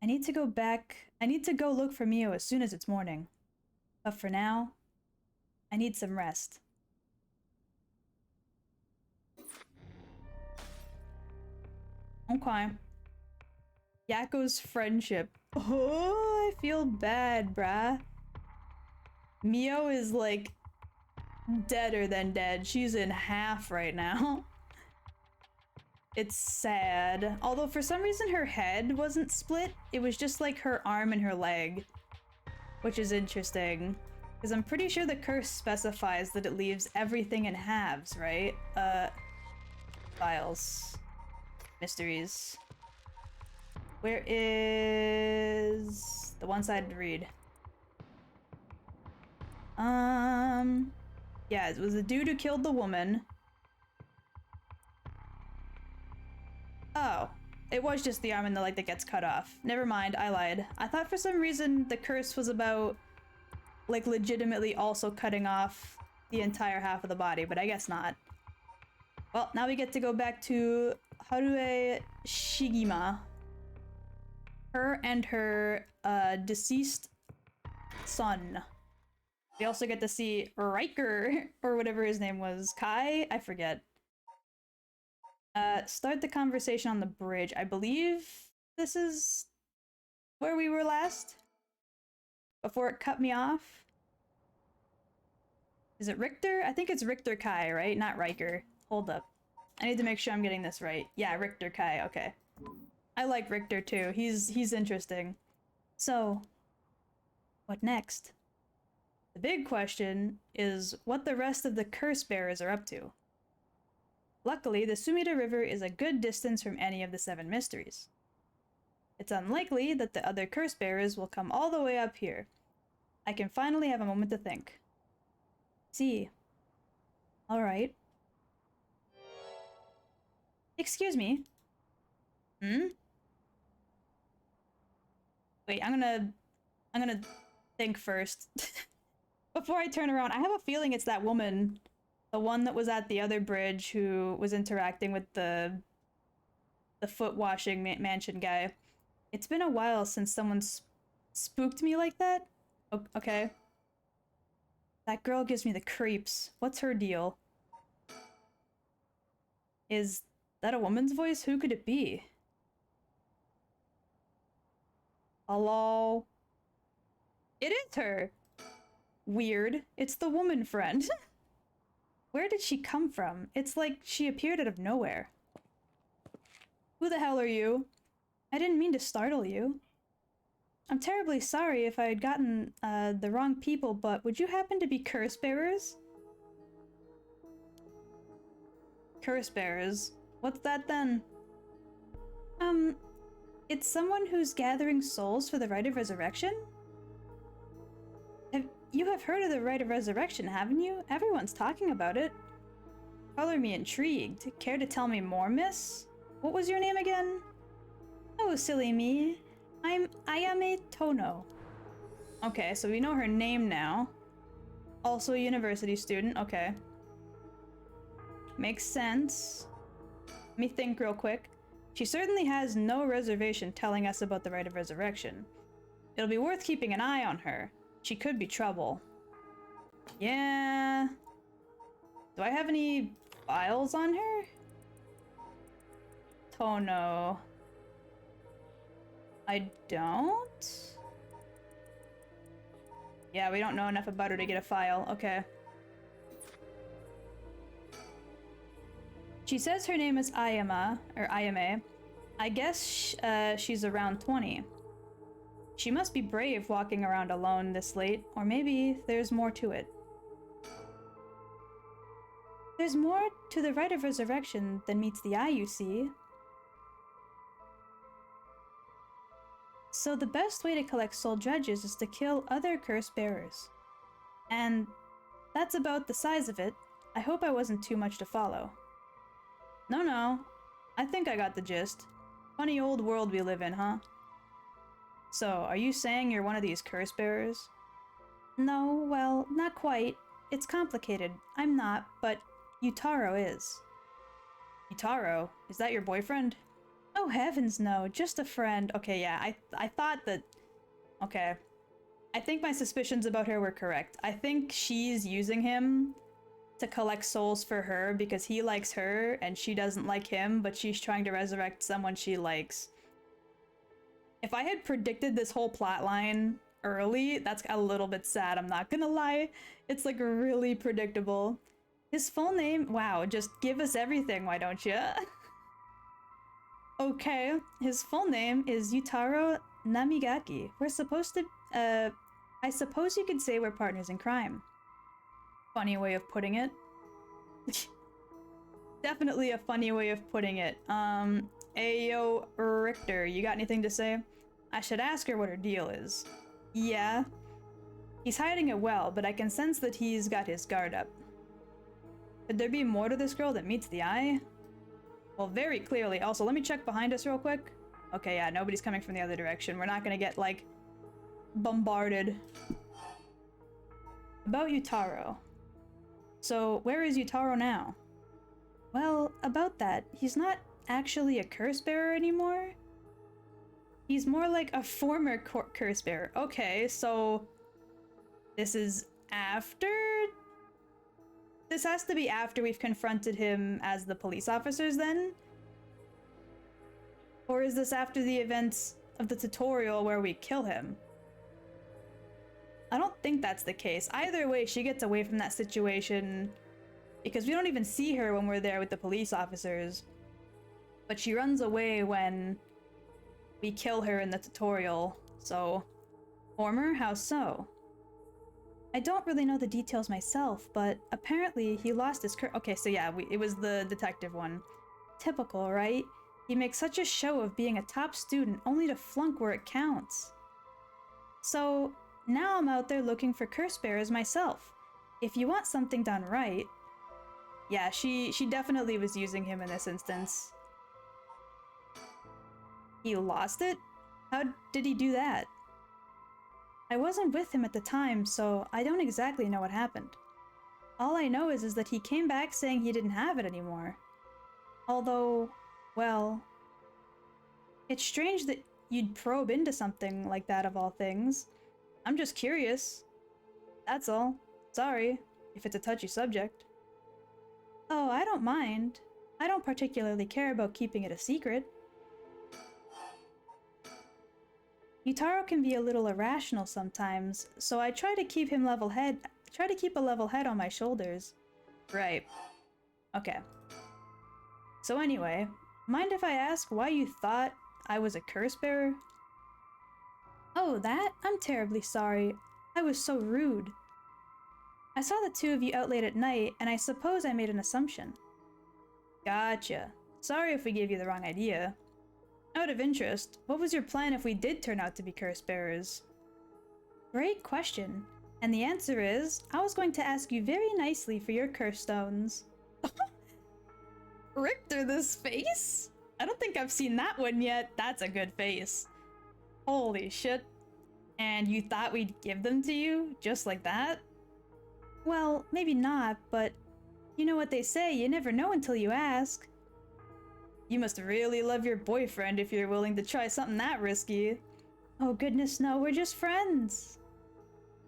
I need to go back. I need to go look for Mio as soon as it's morning. But for now, I need some rest. Okay. Yako's friendship. Oh, I feel bad, bruh. Mio is like deader than dead. She's in half right now. It's sad. Although for some reason her head wasn't split. It was just like her arm and her leg. Which is interesting. Because I'm pretty sure the curse specifies that it leaves everything in halves, right? Files. Mysteries. Where is the one-sided read? Yeah, it was the dude who killed the woman. Oh, it was just the arm and the leg that gets cut off. Never mind, I lied. I thought for some reason the curse was about, like, legitimately also cutting off the entire half of the body, but I guess not. Well, now we get to go back to Harue Shigima. Her and her deceased son. We also get to see Riker, or whatever his name was. Kai? I forget. Start the conversation on the bridge. I believe this is where we were last? Before it cut me off? Is it Richter? I think it's Richter Kai, right? Not Riker. Hold up. I need to make sure I'm getting this right. Yeah, Richter Kai, okay. I like Richter too. He's interesting. So, what next? The big question is what the rest of the curse bearers are up to. Luckily, the Sumida River is a good distance from any of the 7 mysteries. It's unlikely that the other curse bearers will come all the way up here. I can finally have a moment to think. See. Alright. Excuse me. Hmm? Wait, I'm gonna think first. Before I turn around, I have a feeling it's that woman. The one that was at the other bridge who was interacting with the foot washing mansion guy. It's been a while since someone spooked me like that. Okay. That girl gives me the creeps. What's her deal? Is that a woman's voice? Who could it be? Hello? It is her! Weird. It's the woman friend. Where did she come from? It's like she appeared out of nowhere. Who the hell are you? I didn't mean to startle you. I'm terribly sorry if I had gotten the wrong people, but would you happen to be curse bearers? Curse bearers? What's that then? It's someone who's gathering souls for the rite of resurrection? You have heard of the rite of resurrection, haven't you? Everyone's talking about it. Color me intrigued. Care to tell me more, miss? What was your name again? Oh, silly me. I'm Ayame Tono. Okay, so we know her name now. Also a university student, okay. Makes sense. Let me think real quick. She certainly has no reservation telling us about the rite of resurrection. It'll be worth keeping an eye on her. She could be trouble. Yeah. Do I have any files on her? Tono. I don't? Yeah, we don't know enough about her to get a file. Okay. She says her name is Ayama, or Ayame. I guess she's around 20. She must be brave walking around alone this late, or maybe there's more to it. There's more to the rite of resurrection than meets the eye, you see. So the best way to collect soul dredges is to kill other curse bearers. And that's about the size of it. I hope I wasn't too much to follow. No, I think I got the gist. Funny old world we live in, huh? So, are you saying you're one of these curse bearers? No, well, not quite. It's complicated. I'm not, but Yutaro is. Yutaro? Is that your boyfriend? Oh heavens no, just a friend. Okay, yeah, I thought that... Okay. I think my suspicions about her were correct. I think she's using him to collect souls for her because he likes her and she doesn't like him, but she's trying to resurrect someone she likes. If I had predicted this whole plotline early, that's a little bit sad, I'm not gonna lie. It's like really predictable. His full name? Wow, just give us everything, why don't you? Okay, his full name is Yutaro Namigaki. We're supposed to, I suppose you could say we're partners in crime. Funny way of putting it. Definitely a funny way of putting it. Ayo, Richter, you got anything to say? I should ask her what her deal is. Yeah. He's hiding it well, but I can sense that he's got his guard up. Could there be more to this girl that meets the eye? Well, very clearly. Also, let me check behind us real quick. Okay, yeah, nobody's coming from the other direction. We're not gonna get, like, bombarded. About Yutaro. So, where is Yutaro now? Well, about that, he's not actually a curse bearer anymore. He's more like a former curse bearer. Okay, so this is after? This has to be after we've confronted him as the police officers then? Or is this after the events of the tutorial where we kill him? I don't think that's the case. Either way, she gets away from that situation because we don't even see her when we're there with the police officers. But she runs away when we kill her in the tutorial. So, former? How so? I don't really know the details myself, but apparently he lost his okay, so yeah, it was the detective one. Typical, right? He makes such a show of being a top student only to flunk where it counts. So, now I'm out there looking for curse bearers myself. If you want something done right... Yeah, she definitely was using him in this instance. He lost it? How did he do that? I wasn't with him at the time, so I don't exactly know what happened. All I know is that he came back saying he didn't have it anymore. Although, well... It's strange that you'd probe into something like that of all things. I'm just curious. That's all. Sorry, if it's a touchy subject. Oh, I don't mind. I don't particularly care about keeping it a secret. Yutaro can be a little irrational sometimes, so I try to keep him try to keep a level head on my shoulders. Right. Okay. So anyway, mind if I ask why you thought I was a curse bearer? Oh, that? I'm terribly sorry. I was so rude. I saw the two of you out late at night, and I suppose I made an assumption. Gotcha. Sorry if we gave you the wrong idea. Out of interest, what was your plan if we did turn out to be curse bearers? Great question. And the answer is, I was going to ask you very nicely for your curse stones. Richter, this face? I don't think I've seen that one yet. That's a good face. Holy shit. And you thought we'd give them to you? Just like that? Well, maybe not, but you know what they say, you never know until you ask. You must really love your boyfriend if you're willing to try something that risky. Oh goodness no, we're just friends.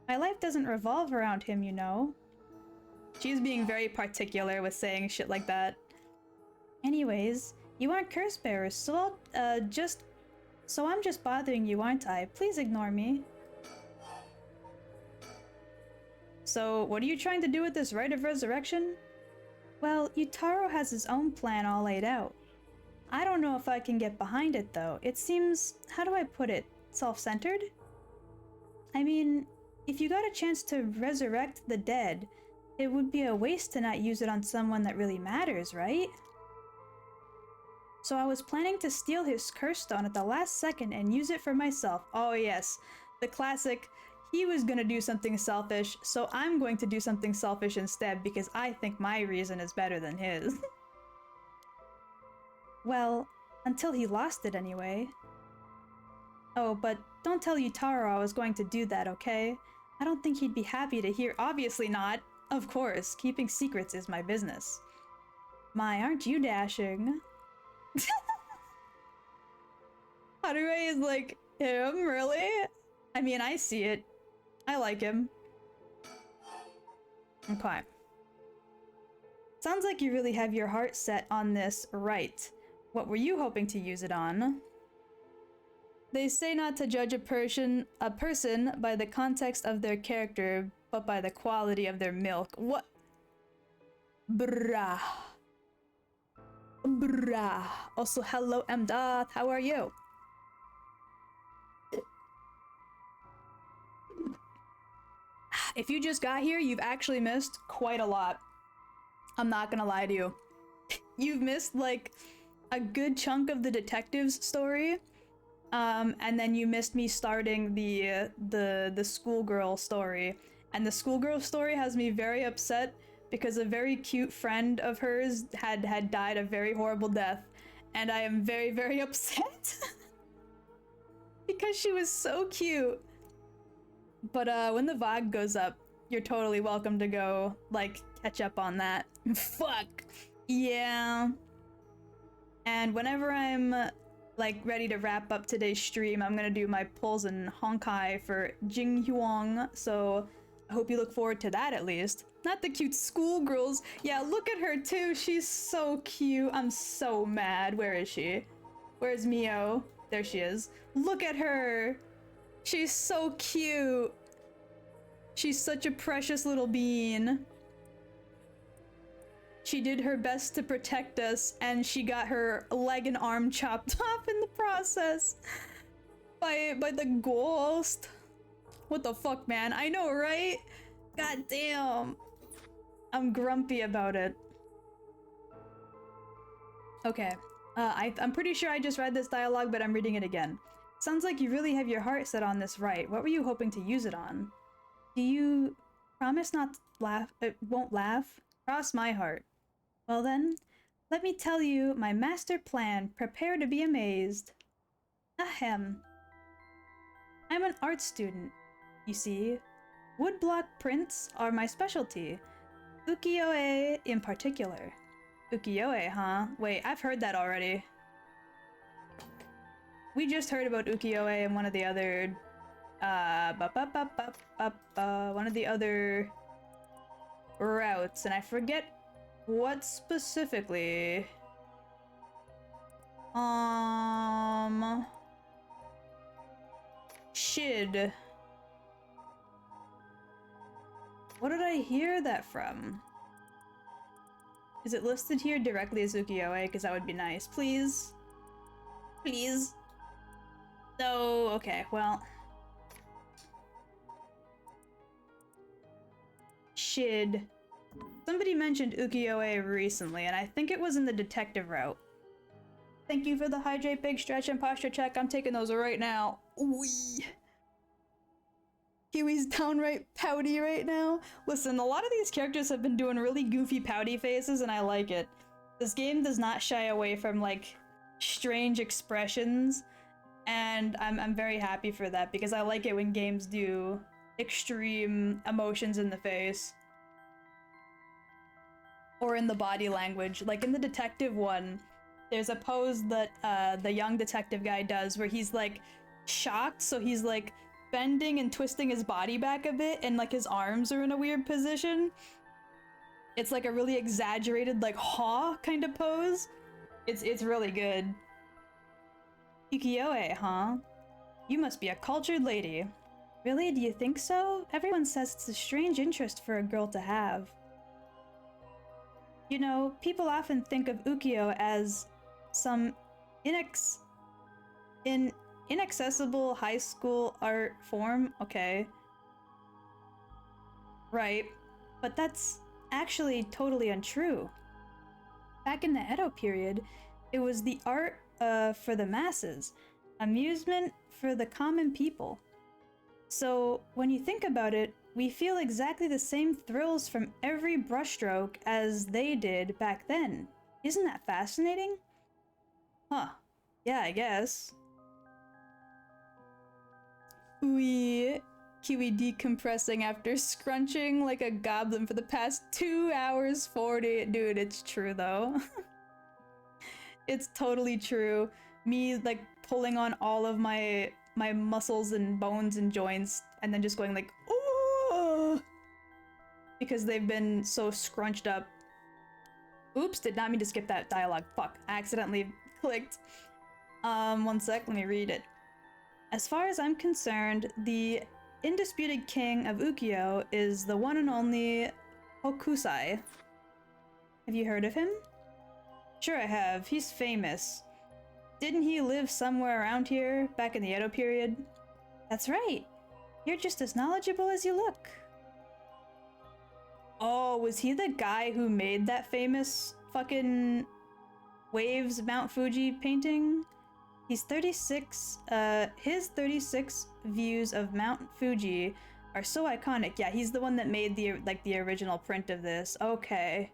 My life doesn't revolve around him, you know. She's being very particular with saying shit like that. Anyways, you aren't curse bearers, so I'm just bothering you, aren't I? Please ignore me. So, what are you trying to do with this rite of resurrection? Well, Yutaro has his own plan all laid out. I don't know if I can get behind it though. It seems, how do I put it, self-centered? I mean, if you got a chance to resurrect the dead, it would be a waste to not use it on someone that really matters, right? So I was planning to steal his curse stone at the last second and use it for myself. Oh yes, the classic, he was gonna do something selfish, so I'm going to do something selfish instead because I think my reason is better than his. Well, until he lost it anyway. Oh, but don't tell Yutaro I was going to do that, okay? I don't think he'd be happy to hear- Obviously not! Of course, keeping secrets is my business. My, aren't you dashing? Haruhi is like, him? Really? I mean, I see it. I like him. Okay. Sounds like you really have your heart set on this right. What were you hoping to use it on? They say not to judge a person by the context of their character, but by the quality of their milk. What? Brah. Brah. Also, hello, Emdath. How are you? If you just got here, you've actually missed quite a lot. I'm not gonna lie to you. You've missed, like, a good chunk of the detective's story, And then you missed me starting the schoolgirl story. And the schoolgirl story has me very upset because a very cute friend of hers had died a very horrible death. And I am very, very upset. Because she was so cute. But when the VOD goes up, you're totally welcome to go, like, catch up on that. Fuck. Yeah. And whenever I'm, like, ready to wrap up today's stream, I'm gonna do my pulls in Honkai for Jing Huang, so I hope you look forward to that at least. Not the cute schoolgirls. Yeah, look at her too. She's so cute. I'm so mad. Where is she? Where's Mio? There she is. Look at her. She's so cute. She's such a precious little bean. She did her best to protect us, and she got her leg and arm chopped off in the process. By the ghost. What the fuck, man? I know, right? God damn. I'm grumpy about it. Okay. I'm pretty sure I just read this dialogue, but I'm reading it again. Sounds like you really have your heart set on this right. What were you hoping to use it on? Do you promise not to laugh? Won't laugh? Cross my heart. Well then, let me tell you my master plan. Prepare to be amazed. Ahem. I'm an art student. You see, woodblock prints are my specialty. Ukiyo-e in particular. Ukiyo-e, huh? Wait, I've heard that already. We just heard about ukiyo-e in one of the other, one of the other routes, and I forget what specifically. Shid. What did I hear that from? Is it listed here directly as ukiyo-e? Because that would be nice. Please? Please? No, okay, well. Shid. Somebody mentioned ukiyo-e recently, and I think it was in the detective route. Thank you for the hydrate, big stretch, and posture check. I'm taking those right now. Wee. Kiwi's downright pouty right now. Listen, a lot of these characters have been doing really goofy pouty faces, and I like it. This game does not shy away from, like, strange expressions, and I'm very happy for that, because I like it when games do extreme emotions in the face. Or in the body language. Like in the detective one, there's a pose that the young detective guy does where he's, like, shocked, so he's, like, bending and twisting his body back a bit, and, like, his arms are in a weird position. It's like a really exaggerated, like, haw kind of pose. It's really good. Ukiyo-e, huh? You must be a cultured lady. Really? Do you think so? Everyone says it's a strange interest for a girl to have. You know, people often think of ukiyo as some inaccessible high school art form. Okay. Right. But that's actually totally untrue. Back in the Edo period, it was the art for the masses, amusement for the common people. So when you think about it, we feel exactly the same thrills from every brushstroke as they did back then. Isn't that fascinating? Huh. Yeah, I guess. Wee. Kiwi decompressing after scrunching like a goblin for the past 2 hours 40. Dude, it's true though. It's totally true. Me, like, pulling on all of my muscles and bones and joints and then just going like, ooh! Because they've been so scrunched up. Oops, did not mean to skip that dialogue. Fuck, I accidentally clicked. One sec, let me read it. As far as I'm concerned, the indisputed king of Ukiyo is the one and only Hokusai. Have you heard of him? Sure I have. He's famous. Didn't he live somewhere around here, back in the Edo period? That's right. You're just as knowledgeable as you look. Oh, was he the guy who made that famous fucking Waves Mount Fuji painting? He's 36. His 36 views of Mount Fuji are so iconic. Yeah, he's the one that made the original print of this. Okay.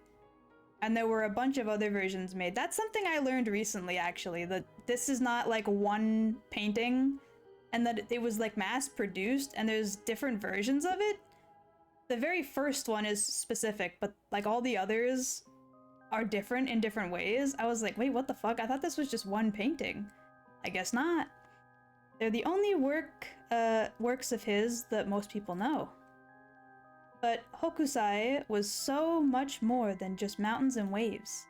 And there were a bunch of other versions made. That's something I learned recently, actually, that this is not like one painting and that it was like mass produced and there's different versions of it. The very first one is specific, but like all the others are different in different ways. I was like, wait, what the fuck? I thought this was just one painting. I guess not. They're the only works of his that most people know. But Hokusai was so much more than just mountains and waves.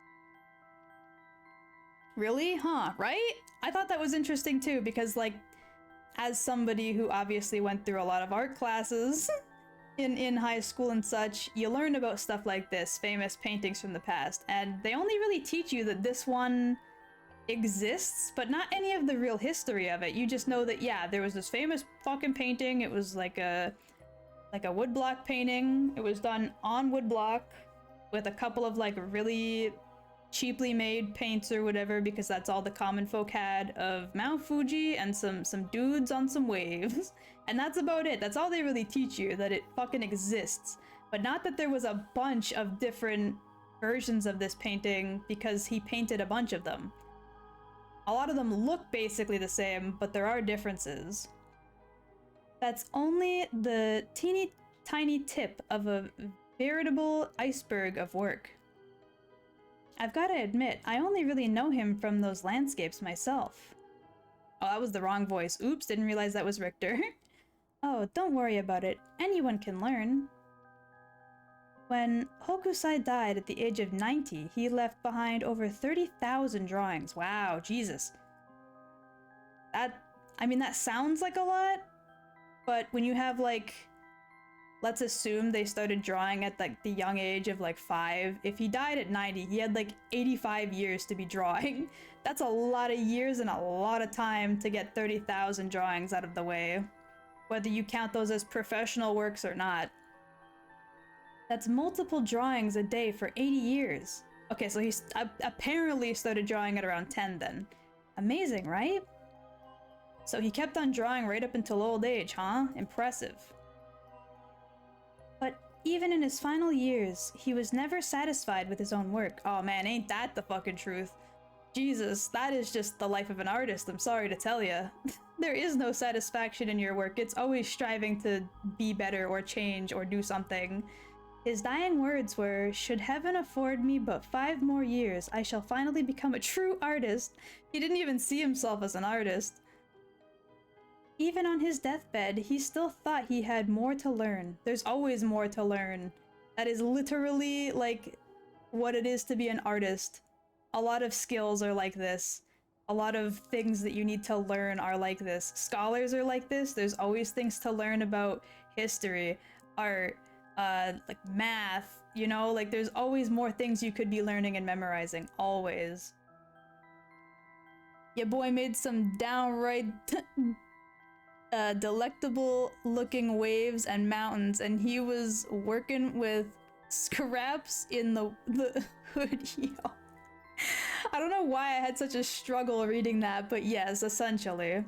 Really? Huh, right? I thought that was interesting too, because like, as somebody who obviously went through a lot of art classes in high school and such, you learn about stuff like this, famous paintings from the past, and they only really teach you that this one exists, but not any of the real history of it. You just know that, yeah, there was this famous fucking painting. It was like a woodblock painting. It was done on woodblock with a couple of like really cheaply made paints or whatever, because that's all the common folk had of Mount Fuji and some dudes on some waves. And that's about it. That's all they really teach you, that it fucking exists. But not that there was a bunch of different versions of this painting, because he painted a bunch of them. A lot of them look basically the same, but there are differences. That's only the teeny tiny tip of a veritable iceberg of work. I've got to admit, I only really know him from those landscapes myself. Oh, that was the wrong voice. Oops, didn't realize that was Richter. Oh, don't worry about it. Anyone can learn. When Hokusai died at the age of 90, he left behind over 30,000 drawings. Wow, Jesus. That sounds like a lot, but when you have like, let's assume they started drawing at like the young age of like 5. If he died at 90, he had like 85 years to be drawing. That's a lot of years and a lot of time to get 30,000 drawings out of the way, whether you count those as professional works or not. That's multiple drawings a day for 80 years. Okay, so he apparently started drawing at around 10 then. Amazing, right? So he kept on drawing right up until old age, huh? Impressive. But even in his final years, he was never satisfied with his own work. Oh man, ain't that the fucking truth? Jesus, that is just the life of an artist, I'm sorry to tell ya. There is no satisfaction in your work. It's always striving to be better or change or do something. His dying words were, "Should heaven afford me but 5 more years, I shall finally become a true artist." He didn't even see himself as an artist. Even on his deathbed, he still thought he had more to learn. There's always more to learn. That is literally, like, what it is to be an artist. A lot of skills are like this. A lot of things that you need to learn are like this. Scholars are like this. There's always things to learn about history, art, like math, you know? Like, there's always more things you could be learning and memorizing. Always. Your boy made some downright delectable looking waves and mountains, and he was working with scraps in the hoodie. I don't know why I had such a struggle reading that, but yes, essentially.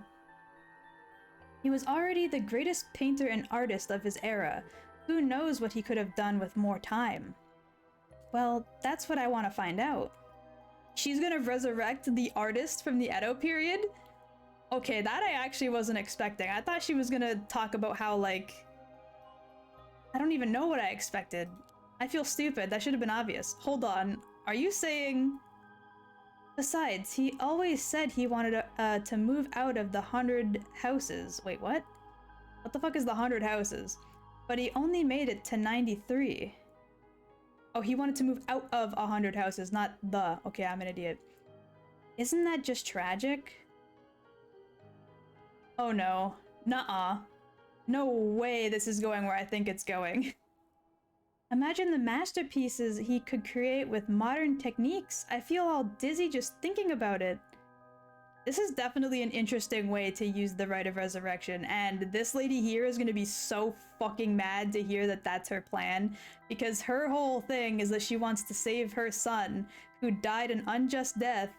He was already the greatest painter and artist of his era. Who knows what he could have done with more time? Well, that's what I want to find out. She's gonna resurrect the artist from the Edo period? Okay, that I actually wasn't expecting. I thought she was gonna talk about how, like... I don't even know what I expected. I feel stupid. That should have been obvious. Hold on. Are you saying... Besides, he always said he wanted to move out of the 100 houses. Wait, what? What the fuck is the 100 houses? But he only made it to 93. Oh, he wanted to move out of 100 houses, not the... Okay, I'm an idiot. Isn't that just tragic? Oh no. Nuh-uh. No way this is going where I think it's going. Imagine the masterpieces he could create with modern techniques. I feel all dizzy just thinking about it. This is definitely an interesting way to use the Rite of Resurrection, and this lady here is gonna be so fucking mad to hear that that's her plan, because her whole thing is that she wants to save her son, who died an unjust death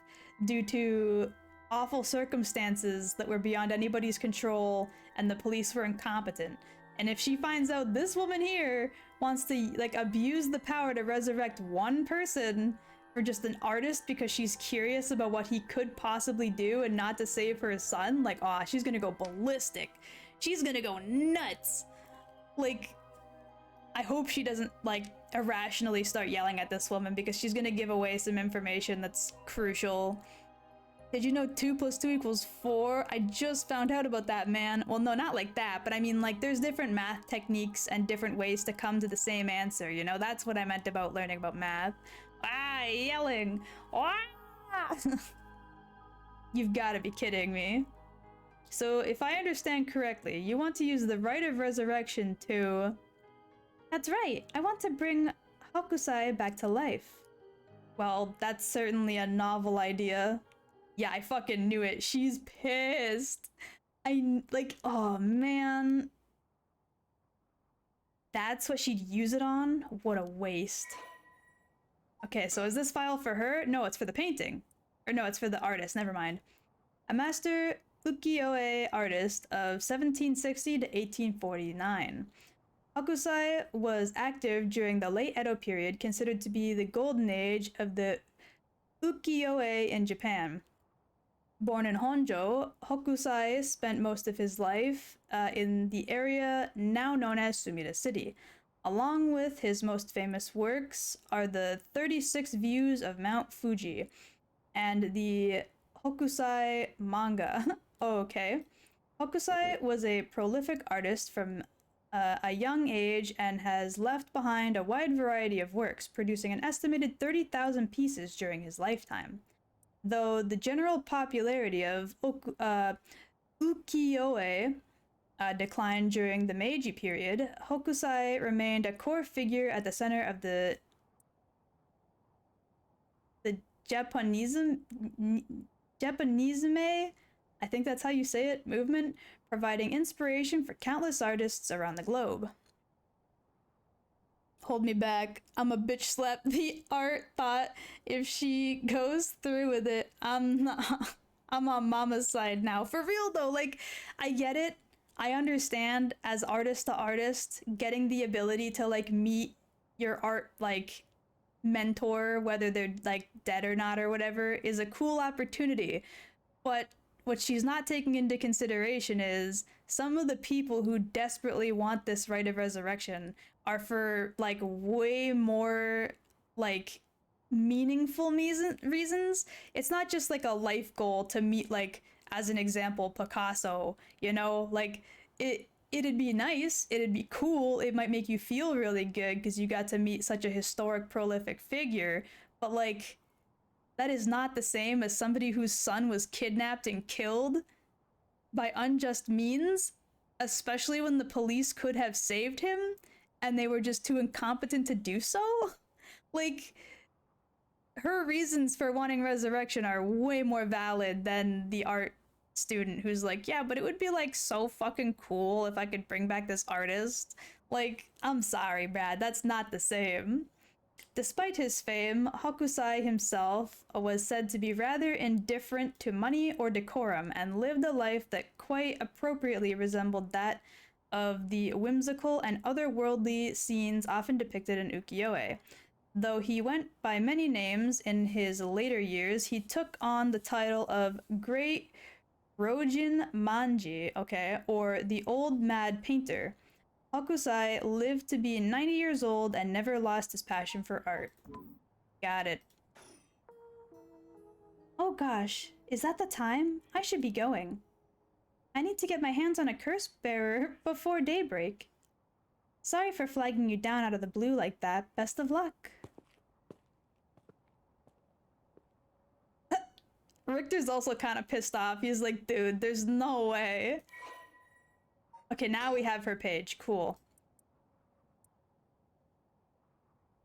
due to awful circumstances that were beyond anybody's control and the police were incompetent. And if she finds out this woman here wants to like abuse the power to resurrect one person for just an artist because she's curious about what he could possibly do and not to save her son, like, oh, she's gonna go ballistic. She's gonna go nuts. Like, I hope she doesn't like irrationally start yelling at this woman because she's gonna give away some information that's crucial. Did you know 2 + 2 = 4? I just found out about that, man. Well, no, not like that, but I mean, like, there's different math techniques and different ways to come to the same answer, you know? That's what I meant about learning about math. Ah, yelling! Ah! You've gotta be kidding me. So, if I understand correctly, you want to use the Rite of Resurrection to... That's right, I want to bring Hokusai back to life. Well, that's certainly a novel idea. Yeah, I fucking knew it. She's pissed. Oh man. That's what she'd use it on? What a waste. Okay, so is this file for her? No, it's for the painting. Or no, it's for the artist, never mind. A master ukiyo-e artist of 1760 to 1849. Hokusai was active during the late Edo period, considered to be the golden age of the ukiyo-e in Japan. Born in Honjo, Hokusai spent most of his life in the area now known as Sumida City. Along with his most famous works are the 36 Views of Mount Fuji and the Hokusai manga. Oh, okay. Hokusai was a prolific artist from a young age and has left behind a wide variety of works, producing an estimated 30,000 pieces during his lifetime. Though the general popularity of ukiyo-e declined during the Meiji period, Hokusai remained a core figure at the center of the Japanisme, I think that's how you say it, movement, providing inspiration for countless artists around the globe. Hold me back. I'm a bitch slap the art thought. If she goes through with it, I'm on mama's side now. For real though, like, I get it. I understand as artist to artist, getting the ability to like meet your art like mentor, whether they're like dead or not or whatever, is a cool opportunity. But what she's not taking into consideration is some of the people who desperately want this Rite of Resurrection are for like way more like meaningful reasons. It's not just like a life goal to meet, like, as an example, Picasso, you know, like it'd be nice, it'd be cool, it might make you feel really good because you got to meet such a historic, prolific figure, but like that is not the same as somebody whose son was kidnapped and killed by unjust means, especially when the police could have saved him and they were just too incompetent to do so. Like, her reasons for wanting resurrection are way more valid than the art student who's like, yeah, but it would be like so fucking cool if I could bring back this artist. Like, I'm sorry, Brad, that's not the same. Despite his fame, Hokusai himself was said to be rather indifferent to money or decorum and lived a life that quite appropriately resembled that of the whimsical and otherworldly scenes often depicted in ukiyo-e. Though he went by many names in his later years, he took on the title of Great Rojin Manji, okay, or the Old Mad Painter. Hokusai lived to be 90 years old and never lost his passion for art. Got it. Oh gosh, is that the time? I should be going. I need to get my hands on a curse bearer before daybreak. Sorry for flagging you down out of the blue like that. Best of luck. Richter's also kind of pissed off. He's like, dude, there's no way. Okay, now we have her page. Cool.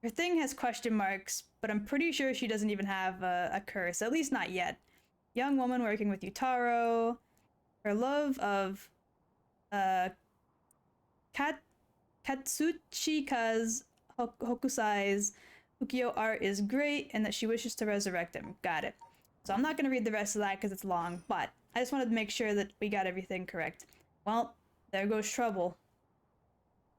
Her thing has question marks, but I'm pretty sure she doesn't even have a curse. At least not yet. Young woman working with Utaro. Her love of Katsuchika's Hokusai's ukiyo art is great, and that she wishes to resurrect him. Got it. So I'm not going to read the rest of that because it's long, but I just wanted to make sure that we got everything correct. Well, there goes trouble.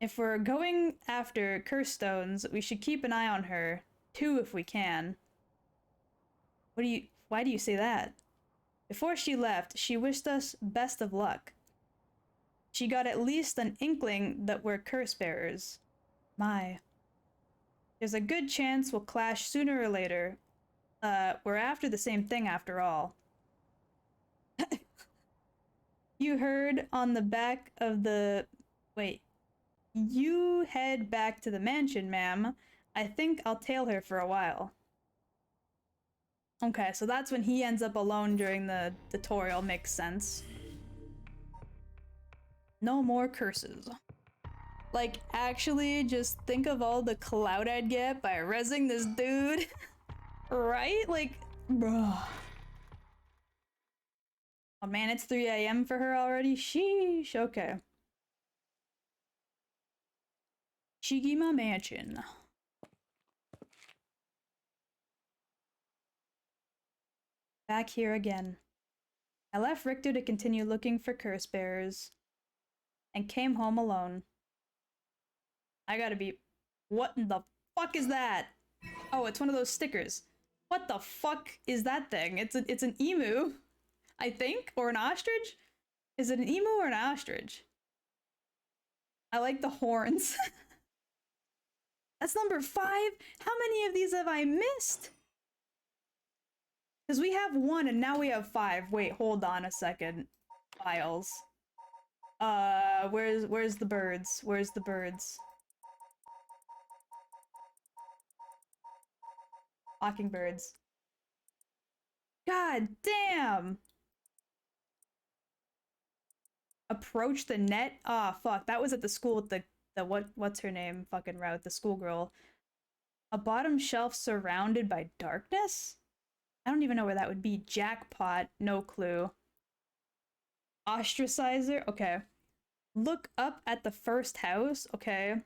If we're going after curse stones, we should keep an eye on her, too, if we can. Why do you say that? Before she left, she wished us best of luck. She got at least an inkling that we're curse bearers. My. There's a good chance we'll clash sooner or later. We're after the same thing after all. You heard on the back of the... Wait. You head back to the mansion, ma'am. I think I'll tail her for a while. Okay, so that's when he ends up alone during the tutorial. Makes sense. No more curses. Like, actually, just think of all the clout I'd get by rezzing this dude. Right? Like, bruh. Oh man, it's 3 a.m. for her already? Sheesh, okay. Shigima Mansion. Back here again. I left Richter to continue looking for curse bearers. And came home alone. I gotta be... What in the fuck is that? Oh, it's one of those stickers. What the fuck is that thing? It's an emu, I think? Or an ostrich? Is it an emu or an ostrich? I like the horns. That's number 5? How many of these have I missed? Because we have 1 and now we have 5. Wait, hold on a second. Files. Where's the birds? Where's the birds? Mockingbirds. God damn! Approach the net? Ah, fuck. That was at the school with the what's her name fucking route, the schoolgirl. A bottom shelf surrounded by darkness? I don't even know where that would be. Jackpot. No clue. Ostracizer? Okay. Look up at the first house? Okay.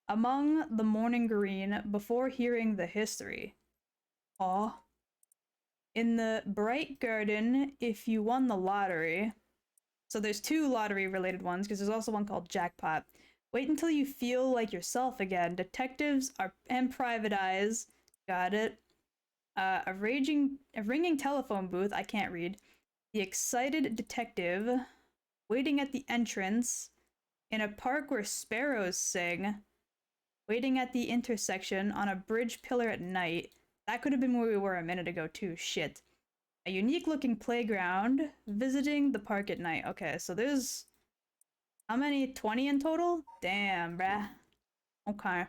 Among the morning green before hearing the history. Aw. In the bright garden if you won the lottery. So there's 2 lottery related ones because there's also one called Jackpot. Wait until you feel like yourself again. Detectives and private eyes. Got it. A ringing telephone booth. I can't read. The excited detective. Waiting at the entrance. In a park where sparrows sing. Waiting at the intersection on a bridge pillar at night. That could have been where we were a minute ago too. Shit. A unique looking playground. Visiting the park at night. Okay, so there's... How many? 20 in total? Damn, bruh. Okay.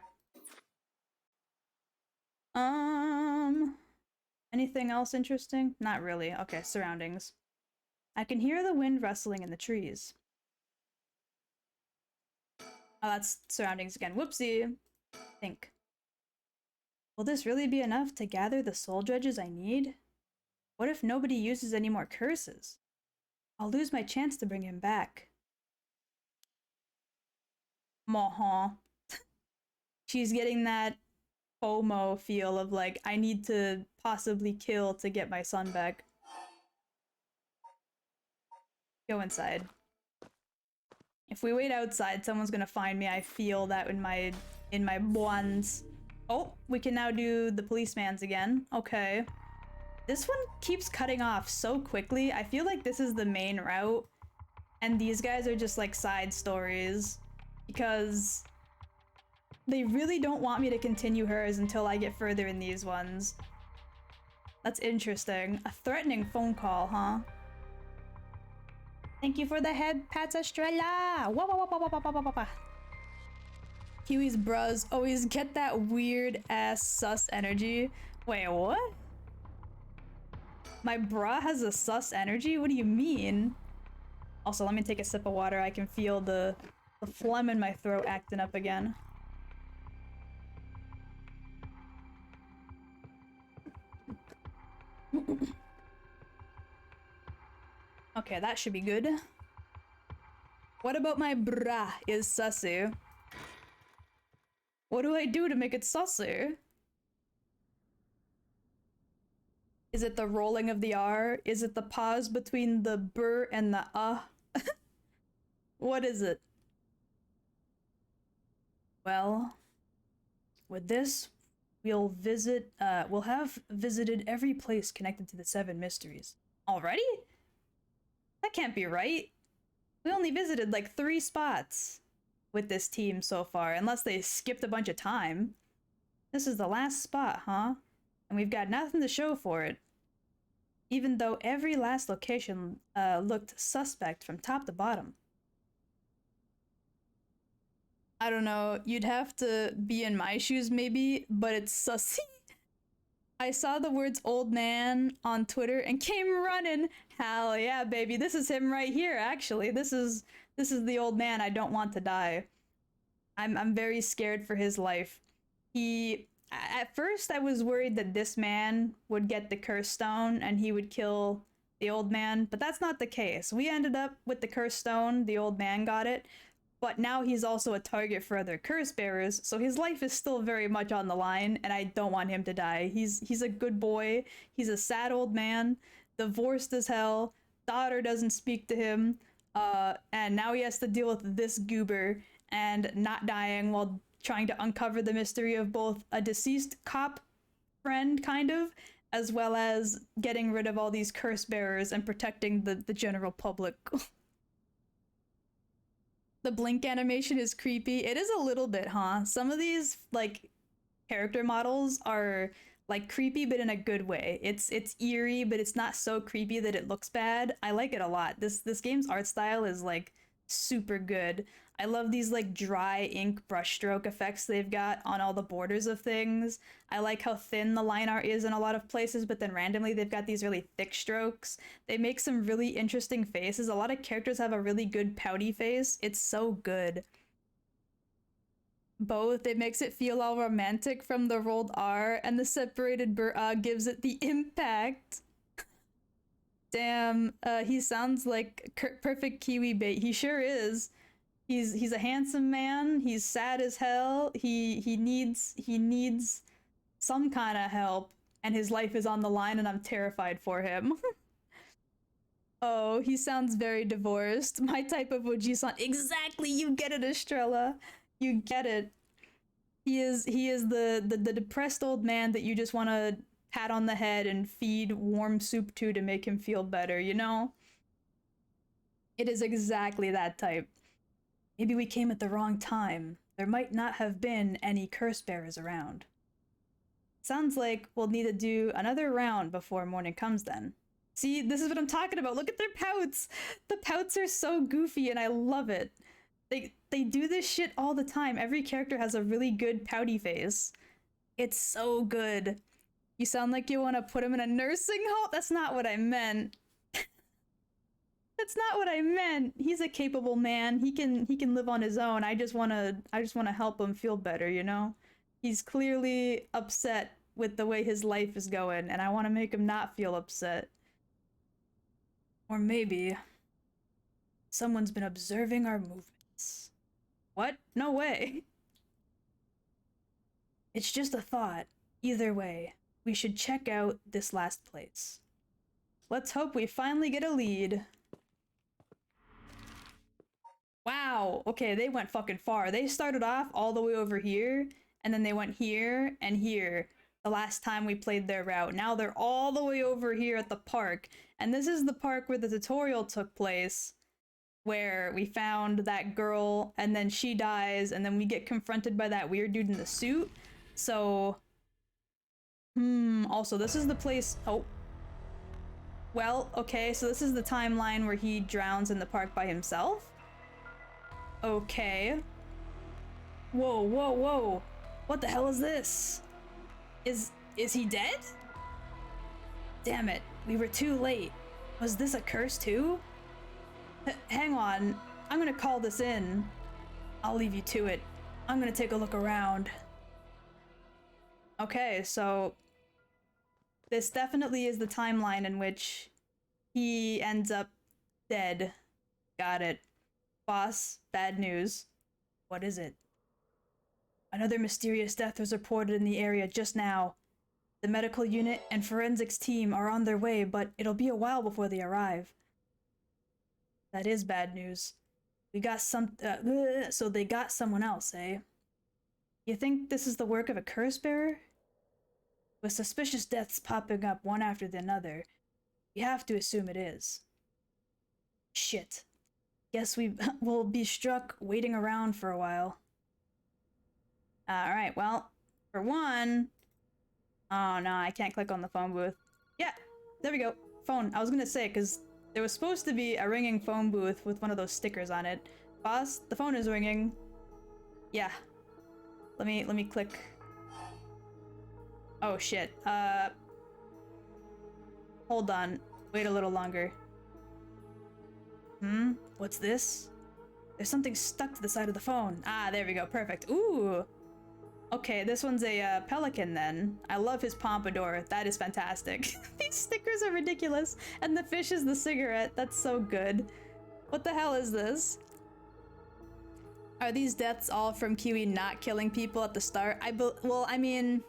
Anything else interesting? Not really. Okay, surroundings. I can hear the wind rustling in the trees. Oh, that's surroundings again. Whoopsie. Think. Will this really be enough to gather the soul dredges I need? What if nobody uses any more curses? I'll lose my chance to bring him back. Maha. She's getting that FOMO feel of like, I need to possibly kill to get my son back. Go inside. If we wait outside, someone's gonna find me. I feel that in my bonds. Oh, we can now do the policeman's again. Okay. This one keeps cutting off so quickly. I feel like this is the main route, and these guys are just like side stories because they really don't want me to continue hers until I get further in these ones. That's interesting. A threatening phone call, huh? Thank you for the head pats, Estrella! Wah, wah, wah, wah, wah, wah, wah, wah. Kiwis bros always get that weird ass sus energy. Wait, what? My bra has a sus energy? What do you mean? Also, let me take a sip of water. I can feel the phlegm in my throat acting up again. Okay, that should be good. What about my bra is sussy? What do I do to make it sussy? Is it the rolling of the R? Is it the pause between the brr and the What is it? Well, with this, we'll have visited every place connected to the 7 mysteries. Already? That can't be right. We only visited like 3 spots with this team so far, unless they skipped a bunch of time. This is the last spot, huh? And we've got nothing to show for it. Even though every last location looked suspect from top to bottom. I don't know, you'd have to be in my shoes maybe, but it's sussy. I saw the words old man on Twitter and came running. Hell yeah, baby. This is him right here, actually. This is the old man I don't want to die. I'm very scared for his life. At first I was worried that this man would get the curse stone and he would kill the old man, but that's not the case. We ended up with the curse stone, the old man got it, but now he's also a target for other curse bearers, so his life is still very much on the line, and I don't want him to die. He's a good boy. He's a sad old man, divorced as hell, daughter doesn't speak to him, and now he has to deal with this goober and not dying while trying to uncover the mystery of both a deceased cop friend, kind of, as well as getting rid of all these curse bearers and protecting the general public. The blink animation is creepy. It is a little bit, huh? Some of these, like, character models are, like, creepy, but in a good way. It's eerie, but it's not so creepy that it looks bad. I like it a lot. This game's art style is, like, super good. I love these, like, dry ink brushstroke effects they've got on all the borders of things. I like how thin the line art is in a lot of places, but then randomly they've got these really thick strokes. They make some really interesting faces. A lot of characters have a really good pouty face. It's so good. Both. It makes it feel all romantic from the rolled R, and the separated gives it the impact. Damn, he sounds like perfect Kiwi bait. He sure is. He's a handsome man. He's sad as hell. He needs some kind of help, and his life is on the line, and I'm terrified for him. Oh, he sounds very divorced. My type of OG-san. Exactly, you get it, Estrella. You get it. He is the depressed old man that you just want to pat on the head and feed warm soup to make him feel better, you know? It is exactly that type. Maybe we came at the wrong time. There might not have been any curse bearers around. Sounds like we'll need to do another round before morning comes then. See, this is what I'm talking about. Look at their pouts! The pouts are so goofy and I love it. They do this shit all the time. Every character has a really good pouty face. It's so good. You sound like you want to put him in a nursing home? That's not what I meant. That's not what I meant. He's a capable man. He can live on his own. I just want to help him feel better, you know? He's clearly upset with the way his life is going, and I want to make him not feel upset. Or maybe someone's been observing our movements. What? No way. It's just a thought. Either way, we should check out this last place. Let's hope we finally get a lead. Wow, okay, they went fucking far. They started off all the way over here, and then they went here and here the last time we played their route. Now they're all the way over here at the park, and this is the park where the tutorial took place, where we found that girl, and then she dies, and then we get confronted by that weird dude in the suit. So, also, this is the place— oh. Well, okay, so this is the timeline where he drowns in the park by himself? Okay. Whoa, whoa, whoa. What the hell is this? Is he dead? Damn it, we were too late. Was this a curse too? Hang on, I'm gonna call this in. I'll leave you to it. I'm gonna take a look around. Okay, so this definitely is the timeline in which he ends up dead. Got it. Boss, bad news. What is it? Another mysterious death was reported in the area just now. The medical unit and forensics team are on their way, but it'll be a while before they arrive. That is bad news. We got so they got someone else, eh? You think this is the work of a curse bearer? With suspicious deaths popping up one after the other, we have to assume it is. Shit. Guess we will be stuck waiting around for a while. Alright, well, for one... Oh no, I can't click on the phone booth. Yeah, there we go. Phone. I was gonna say, because there was supposed to be a ringing phone booth with one of those stickers on it. Boss, the phone is ringing. Yeah. Let me click. Oh shit. Hold on. Wait a little longer. What's this? There's something stuck to the side of the phone. Ah, there we go. Perfect. Ooh. Okay, this one's a pelican then. I love his pompadour. That is fantastic. These stickers are ridiculous. And the fish is the cigarette. That's so good. What the hell is this? Are these deaths all from Kiwi not killing people at the start? Well, I mean...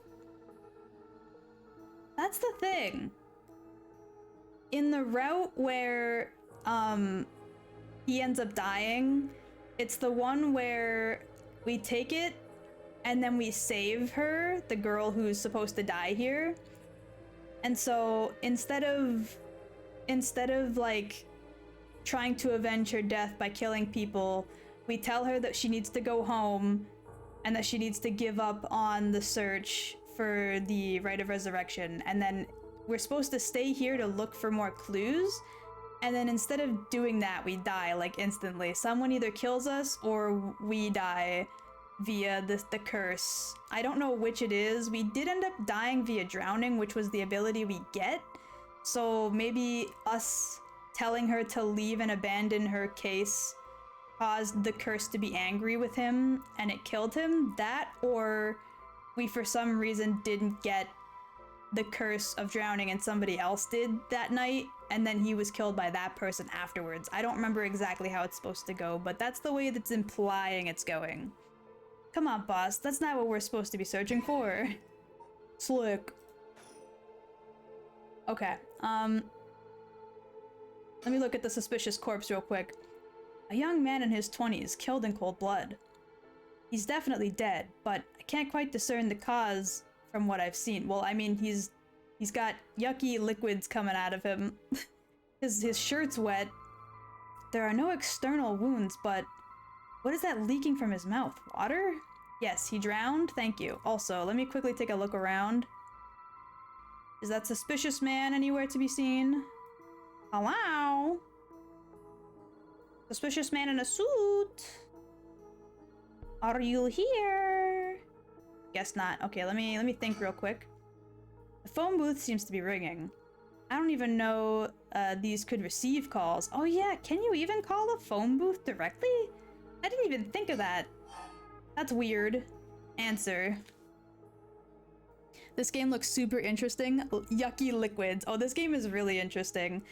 That's the thing. In the route where, he ends up dying, it's the one where we take it and then we save her, the girl who's supposed to die here. And so instead of like trying to avenge her death by killing people, we tell her that she needs to go home and that she needs to give up on the search for the Rite of Resurrection. And then we're supposed to stay here to look for more clues. And then instead of doing that, we die like instantly. Someone either kills us or we die via the curse. I don't know which it is. We did end up dying via drowning, which was the ability we get. So maybe us telling her to leave and abandon her case caused the curse to be angry with him and it killed him. That, or we for some reason didn't get the curse of drowning and somebody else did that night, and then he was killed by that person afterwards. I don't remember exactly how it's supposed to go, but that's the way that's implying it's going. Come on, boss. That's not what we're supposed to be searching for. Slick. Okay, let me look at the suspicious corpse real quick. A young man in his 20s, killed in cold blood. He's definitely dead, but I can't quite discern the cause from what I've seen. Well, I mean, he's got yucky liquids coming out of him. His shirt's wet. There are no external wounds, but what is that leaking from his mouth? Water? Yes, he drowned. Thank you. Also, let me quickly take a look around. Is that suspicious man anywhere to be seen? Hello? Suspicious man in a suit. Are you here? Guess not. Okay, let me think real quick. The phone booth seems to be ringing. I don't even know these could receive calls. Oh yeah, can you even call a phone booth directly? I didn't even think of that. That's weird. Answer. This game looks super interesting. Yucky liquids. Oh, this game is really interesting.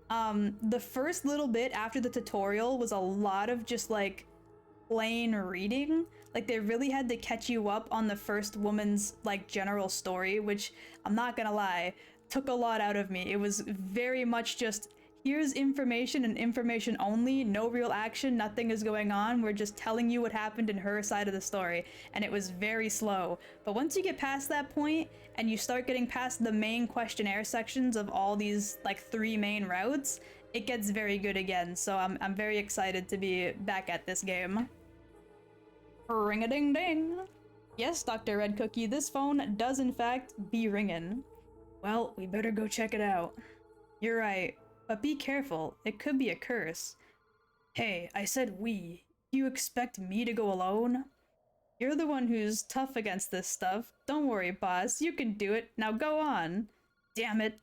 The first little bit after the tutorial was a lot of just like plain reading. Like they really had to catch you up on the first woman's like general story, which I'm not gonna lie, took a lot out of me. It was very much just, here's information and information only, no real action, nothing is going on, we're just telling you what happened in her side of the story, and it was very slow. But once you get past that point, and you start getting past the main questionnaire sections of all these, like, 3 main routes, it gets very good again, so I'm very excited to be back at this game. Ring-a-ding-ding! Yes, Dr. Red Cookie, this phone does in fact be ringing. Well, we better go check it out. You're right. But be careful, it could be a curse. Hey, I said we. You expect me to go alone? You're the one who's tough against this stuff. Don't worry, boss, you can do it. Now go on. Damn it.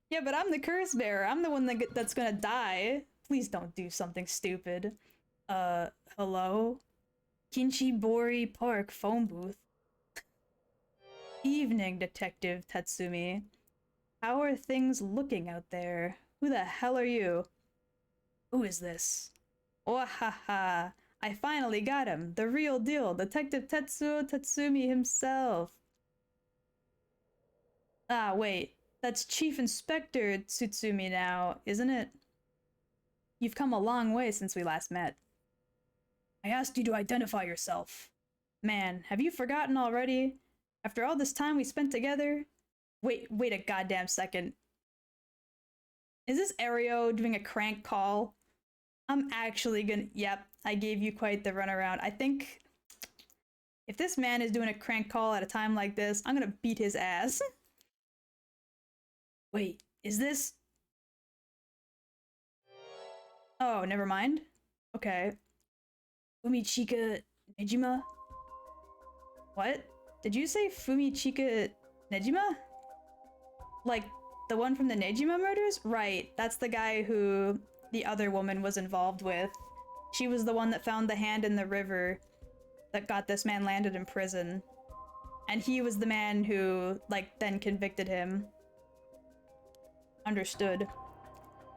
Yeah, but I'm the curse bearer. I'm the one that's gonna die. Please don't do something stupid. Hello? Kinchibori Park phone booth. Evening, Detective Tatsumi. How are things looking out there? Who the hell are you? Who is this? Oh ha ha! I finally got him! The real deal! Detective Tetsuo Tatsumi himself! Ah, wait. That's Chief Inspector Tsutsumi now, isn't it? You've come a long way since we last met. I asked you to identify yourself. Man, have you forgotten already? After all this time we spent together? Wait a goddamn second. Is this Aereo doing a crank call? I'm actually gonna... Yep, I gave you quite the runaround. I think... if this man is doing a crank call at a time like this, I'm gonna beat his ass. Wait, is this... oh, never mind. Okay. Fumichika Nejima? What? Did you say Fumichika Nejima? Like, the one from the Nejima murders? Right, that's the guy who the other woman was involved with. She was the one that found the hand in the river that got this man landed in prison. And he was the man who, like, then convicted him. Understood.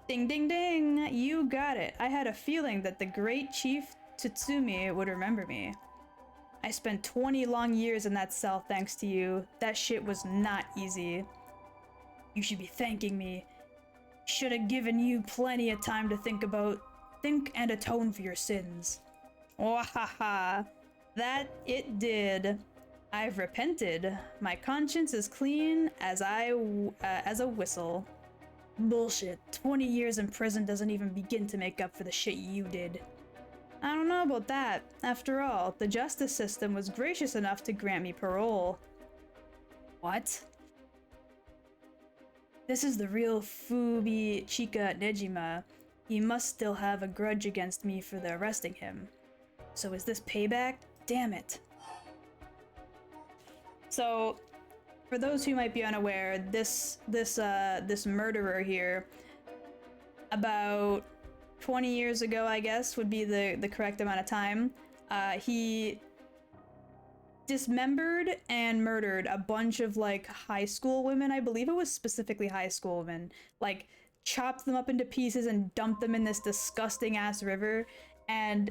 Ding ding ding! You got it. I had a feeling that the great Chief Tsutsumi would remember me. I spent 20 long years in that cell thanks to you. That shit was not easy. You should be thanking me. Should have given you plenty of time to think and atone for your sins. Wahaha. That it did. I've repented. My conscience is clean as a whistle. Bullshit. 20 years in prison doesn't even begin to make up for the shit you did. I don't know about that. After all, the justice system was gracious enough to grant me parole. What? This is the real Fumichika Nejima. He must still have a grudge against me for the arresting him. So is this payback? Damn it. So, for those who might be unaware, this murderer here, about 20 years ago, I guess, would be the correct amount of time, he dismembered and murdered a bunch of, like, high school women. I believe it was specifically high school women. Like, chopped them up into pieces and dumped them in this disgusting-ass river. And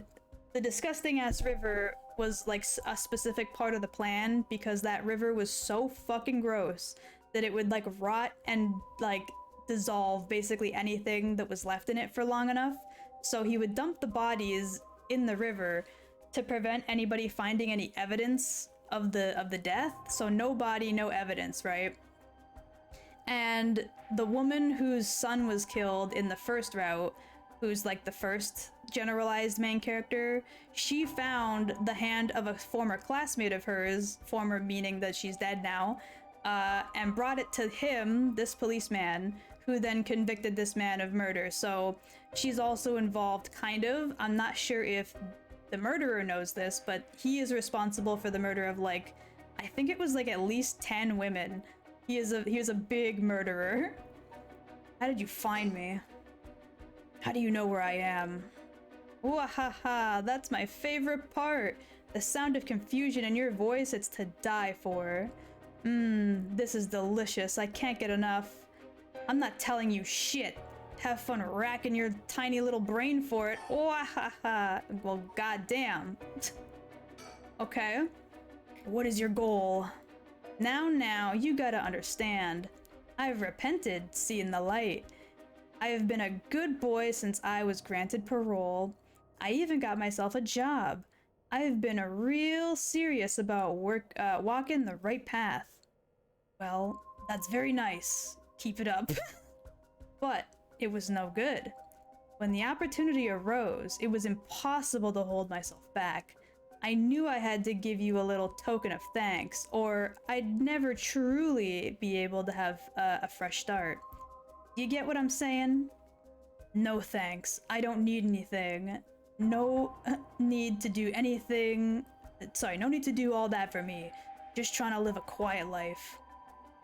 the disgusting-ass river was, like, a specific part of the plan because that river was so fucking gross that it would, like, rot and, like, dissolve basically anything that was left in it for long enough. So he would dump the bodies in the river to prevent anybody finding any evidence of the death. So no body, no evidence, right? And the woman whose son was killed in the first route, who's like the first generalized main character, she found the hand of a former classmate of hers, former meaning that she's dead now, and brought it to him, this policeman, who then convicted this man of murder. So she's also involved, kind of. I'm not sure if the murderer knows this, but he is responsible for the murder of, like, I think it was like at least 10 women. He is a big murderer. How did you find me? How do you know where I am? Wahaha, that's my favorite part. The sound of confusion in your voice, it's to die for. This is delicious. I can't get enough. I'm not telling you shit. Have fun racking your tiny little brain for it. Wahaha. Well, goddamn. Okay. What is your goal? Now, you gotta understand. I've repented, seeing the light. I have been a good boy since I was granted parole. I even got myself a job. I have been real serious about walking the right path. Well, that's very nice. Keep it up. But it was no good. When the opportunity arose, it was impossible to hold myself back. I knew I had to give you a little token of thanks, or I'd never truly be able to have a fresh start. You get what I'm saying? No thanks. I don't need anything. No need to do anything. Sorry, no need to do all that for me. Just trying to live a quiet life.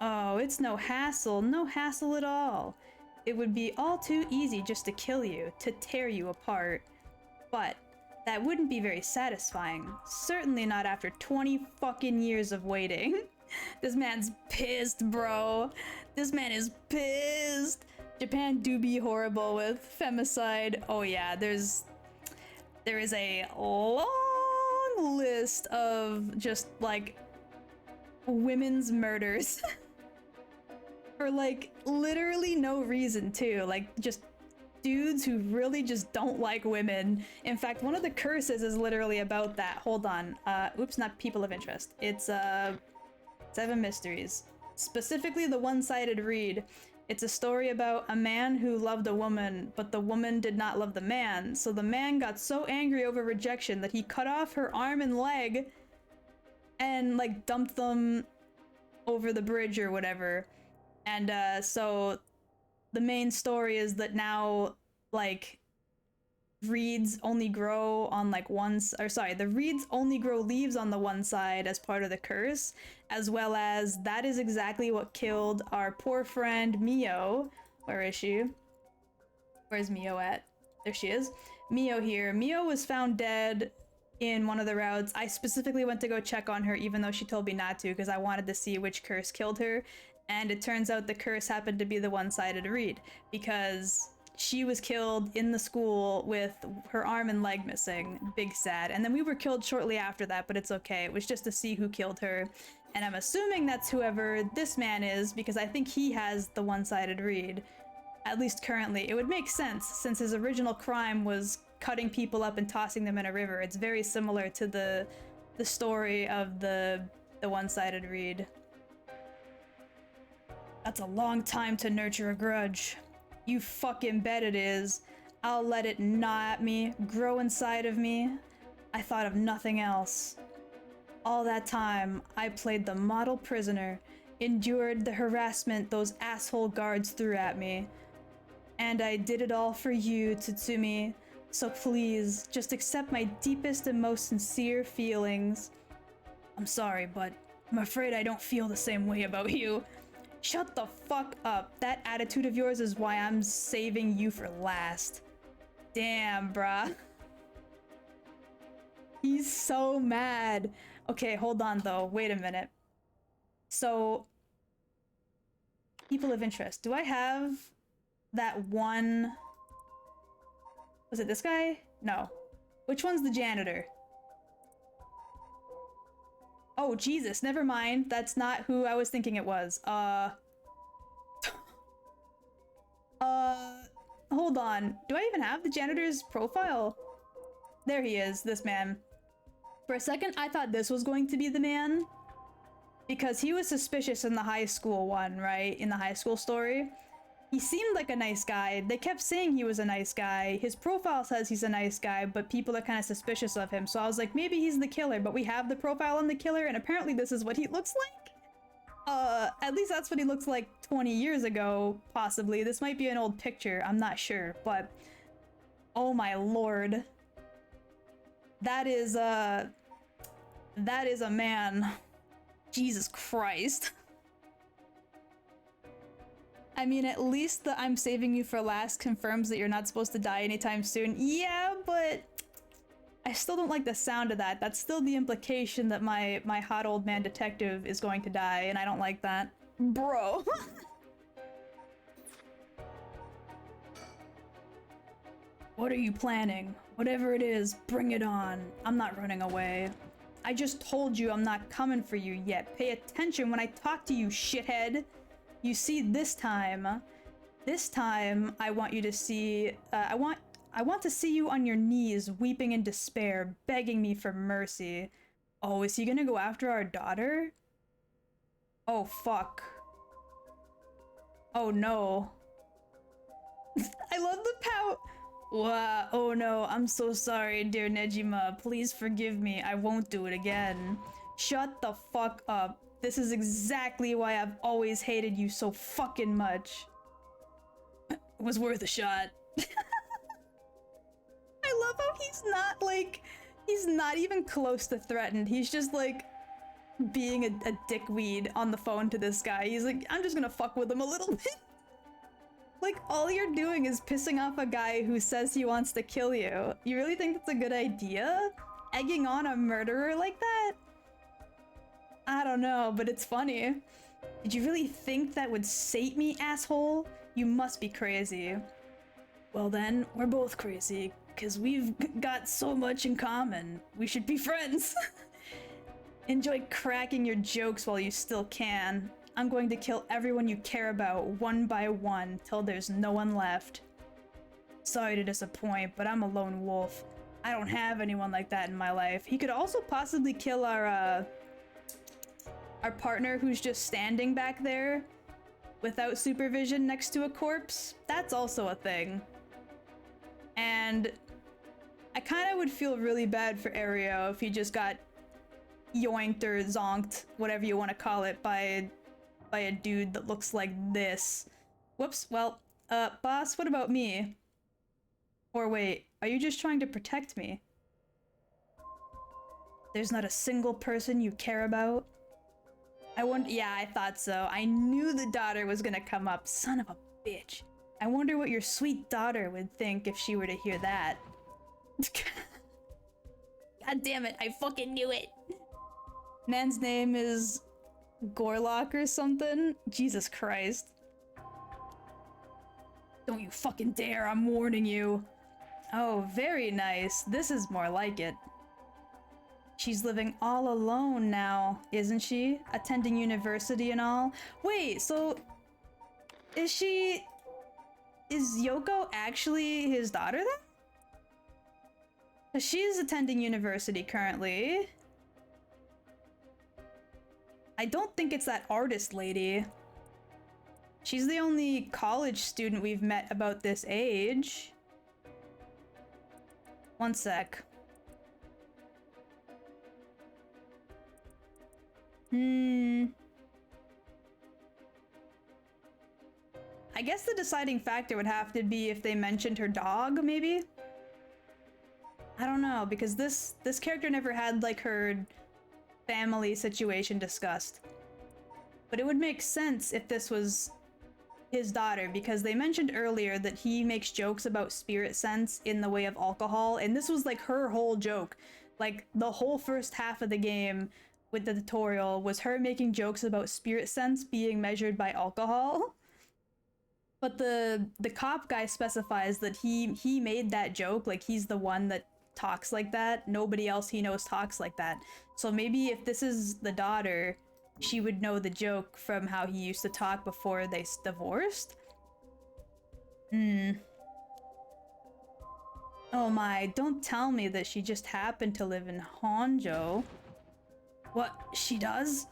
Oh, it's no hassle at all. It would be all too easy just to kill you, to tear you apart. But that wouldn't be very satisfying. Certainly not after 20 fucking years of waiting. This man's pissed, bro. This man is pissed. Japan do be horrible with femicide. Oh yeah, there is a long list of just, like, women's murders. For like literally no reason too. Like just dudes who really just don't like women. In fact, one of the curses is literally about that. Hold on. Oops, not people of interest. It's 7 Mysteries. Specifically the one-sided read. It's a story about a man who loved a woman, but the woman did not love the man. So the man got so angry over rejection that he cut off her arm and leg and like dumped them over the bridge or whatever. And so the main story is that now like reeds only grow on like the reeds only grow leaves on the one side as part of the curse, as well as that is exactly what killed our poor friend Mio. Where is she? Where's Mio at? There she is. Mio here. Mio was found dead in one of the routes. I specifically went to go check on her even though she told me not to because I wanted to see which curse killed her, and it turns out the curse happened to be the one-sided reed because she was killed in the school with her arm and leg missing. Big sad. And then we were killed shortly after that, but it's okay. It was just to see who killed her. And I'm assuming that's whoever this man is because I think he has the one-sided reed. At least currently. It would make sense since his original crime was cutting people up and tossing them in a river. It's very similar to the story of the one-sided reed. That's a long time to nurture a grudge. You fucking bet it is. I'll let it gnaw at me, grow inside of me. I thought of nothing else. All that time, I played the model prisoner, endured the harassment those asshole guards threw at me. And I did it all for you, Tatsumi. So please, just accept my deepest and most sincere feelings. I'm sorry, but I'm afraid I don't feel the same way about you. Shut the fuck up. That attitude of yours is why I'm saving you for last. Damn, bruh. He's so mad. Okay, hold on though. Wait a minute. So, people of interest. Do I have that one? Was it this guy? No. Which one's the janitor? Oh, Jesus, never mind. That's not who I was thinking it was. Hold on. Do I even have the janitor's profile? There he is, this man. For a second, I thought this was going to be the man. Because he was suspicious in the high school one, right? In the high school story. He seemed like a nice guy. They kept saying he was a nice guy. His profile says he's a nice guy, but people are kind of suspicious of him. So I was like, maybe he's the killer, but we have the profile on the killer, and apparently this is what he looks like. At least that's what he looks like 20 years ago, possibly. This might be an old picture, I'm not sure, but oh my lord. That is a man. Jesus Christ. I mean, at least the I'm saving you for last confirms that you're not supposed to die anytime soon. Yeah, but I still don't like the sound of that. That's still the implication that my hot old man detective is going to die, and I don't like that. Bro. What are you planning? Whatever it is, bring it on. I'm not running away. I just told you I'm not coming for you yet. Pay attention when I talk to you, shithead. You see, this time I want you to see, I want to see you on your knees, weeping in despair, begging me for mercy. Oh, is he gonna go after our daughter? Oh, fuck. Oh, no. I love the pout. Wow, oh no, I'm so sorry, dear Nejima. Please forgive me. I won't do it again. Shut the fuck up. This is exactly why I've always hated you so fucking much. It was worth a shot. I love how he's not, like, he's not even close to threatened. He's just, like, being a dickweed on the phone to this guy. He's like, I'm just gonna fuck with him a little bit. Like, all you're doing is pissing off a guy who says he wants to kill you. You really think that's a good idea? Egging on a murderer like that? I don't know, but it's funny. Did you really think that would sate me, asshole? You must be crazy. Well then, we're both crazy, because we've got so much in common. We should be friends. Enjoy cracking your jokes while you still can. I'm going to kill everyone you care about, one by one, till there's no one left. Sorry to disappoint, but I'm a lone wolf. I don't have anyone like that in my life. He could also possibly kill our partner who's just standing back there without supervision next to a corpse. That's also a thing. And I kind of would feel really bad for Aereo if he just got yoinked or zonked, whatever you want to call it, by a dude that looks like this. Whoops, well, boss, what about me? Or wait, are you just trying to protect me? There's not a single person you care about? Yeah, I thought so. I knew the daughter was gonna come up. Son of a bitch. I wonder what your sweet daughter would think if she were to hear that. God damn it, I fucking knew it. Man's name is Gorlock or something? Jesus Christ. Don't you fucking dare, I'm warning you. Oh, very nice. This is more like it. She's living all alone now, isn't she? Attending university and all. Wait, so is Yoko actually his daughter then? 'Cause she's attending university currently. I don't think it's that artist lady. She's the only college student we've met about this age. One sec. I guess the deciding factor would have to be if they mentioned her dog, maybe? I don't know, because this character never had, like, her family situation discussed. But it would make sense if this was his daughter, because they mentioned earlier that he makes jokes about spirit sense in the way of alcohol, and this was, like, her whole joke. Like, the whole first half of the game with the tutorial was her making jokes about spirit sense being measured by alcohol. But the cop guy specifies that he made that joke, like he's the one that talks like that. Nobody else he knows talks like that. So maybe if this is the daughter, she would know the joke from how he used to talk before they divorced. Oh my, don't tell me that she just happened to live in Honjo. What, she does?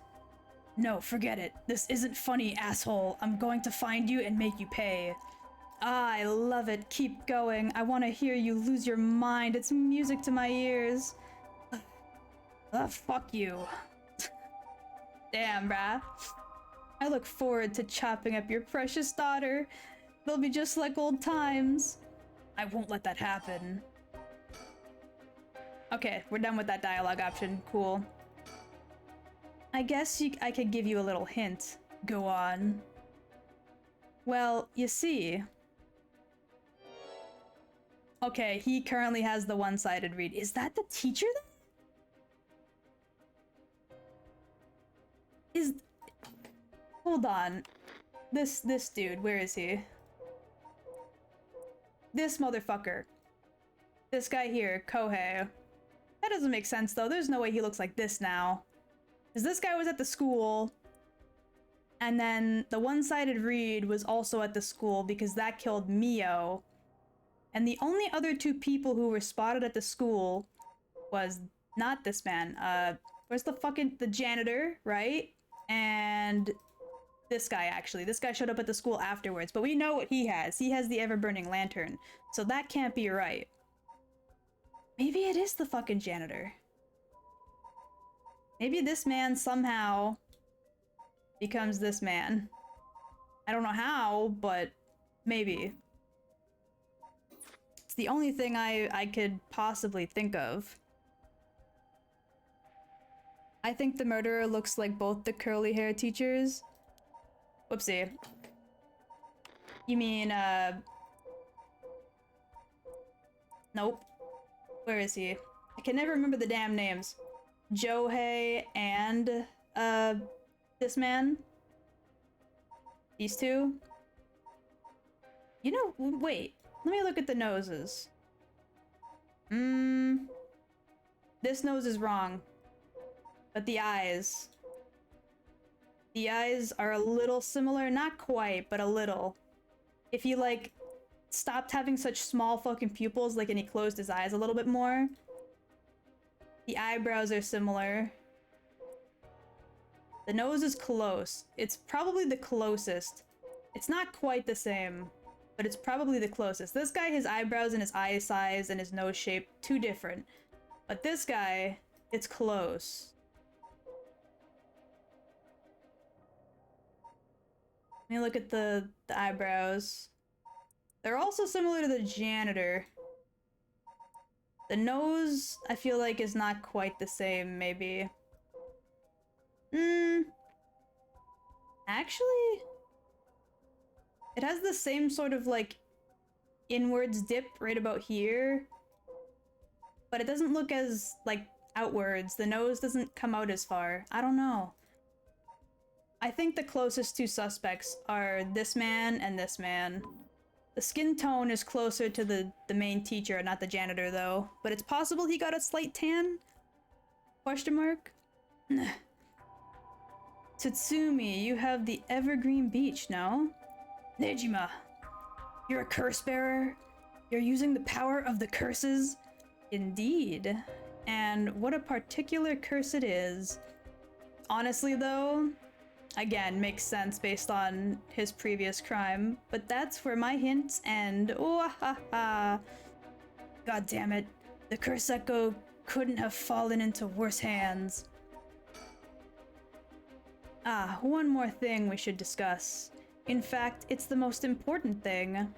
No, forget it. This isn't funny, asshole. I'm going to find you and make you pay. Ah, I love it. Keep going. I want to hear you lose your mind. It's music to my ears. Fuck you. Damn, bruh. I look forward to chopping up your precious daughter. They'll be just like old times. I won't let that happen. Okay, we're done with that dialogue option. Cool. I guess I could give you a little hint. Go on. Well, you see. Okay, he currently has the one-sided read. Is that the teacher then? Hold on. This dude, where is he? This motherfucker. This guy here, Kohei. That doesn't make sense though. There's no way he looks like this now. Because this guy was at the school, and then the one-sided read was also at the school because that killed Mio. And the only other two people who were spotted at the school was not this man. Where's the janitor, right? And this guy, actually. This guy showed up at the school afterwards, but we know what he has. He has the ever-burning lantern, so that can't be right. Maybe it is the fucking janitor. Maybe this man somehow becomes this man. I don't know how, but maybe. It's the only thing I could possibly think of. I think the murderer looks like both the curly hair teachers. Whoopsie. You mean, nope. Where is he? I can never remember the damn names. Johei and, this man? These two? You know, wait. Let me look at the noses. This nose is wrong. But the eyes. The eyes are a little similar, not quite, but a little. If he, like, stopped having such small fucking pupils, like, and he closed his eyes a little bit more. The eyebrows are similar. The nose is close. It's probably the closest. It's not quite the same, but it's probably the closest. This guy, his eyebrows and his eye size and his nose shape, too different. But this guy, it's close. Let me look at the eyebrows. They're also similar to the janitor. The nose, I feel like, is not quite the same, maybe. Actually, it has the same sort of, like, inwards dip right about here. But it doesn't look as, like, outwards. The nose doesn't come out as far. I don't know. I think the closest two suspects are this man and this man. The skin tone is closer to the main teacher, not the janitor, though. But it's possible he got a slight tan? Question mark? Tatsumi, you have the Evergreen Beach, no? Nejima, you're a curse bearer? You're using the power of the curses? Indeed. And what a particular curse it is. Honestly, though, again, makes sense based on his previous crime, but that's where my hints end. Oh, ha, ha. God damn it. The curse echo couldn't have fallen into worse hands. Ah, one more thing we should discuss. In fact, it's the most important thing.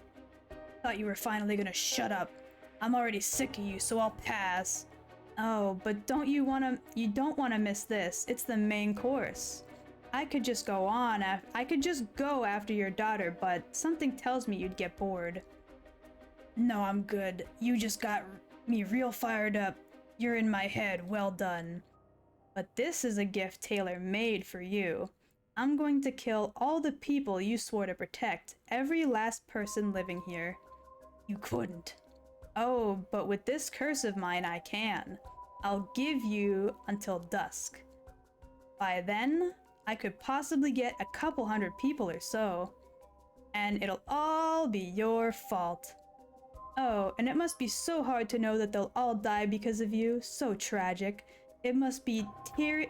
Thought you were finally gonna shut up. I'm already sick of you, so I'll pass. Oh, but you don't wanna miss this. It's the main course. I could just go after your daughter, but something tells me you'd get bored. No, I'm good. You just got me real fired up. You're in my head, well done. But this is a gift tailor-made for you. I'm going to kill all the people you swore to protect, every last person living here. You couldn't. Oh, but with this curse of mine, I can. I'll give you until dusk. By then, I could possibly get a couple hundred people or so. And it'll all be your fault. Oh, and it must be so hard to know that they'll all die because of you. So tragic. It must be tearing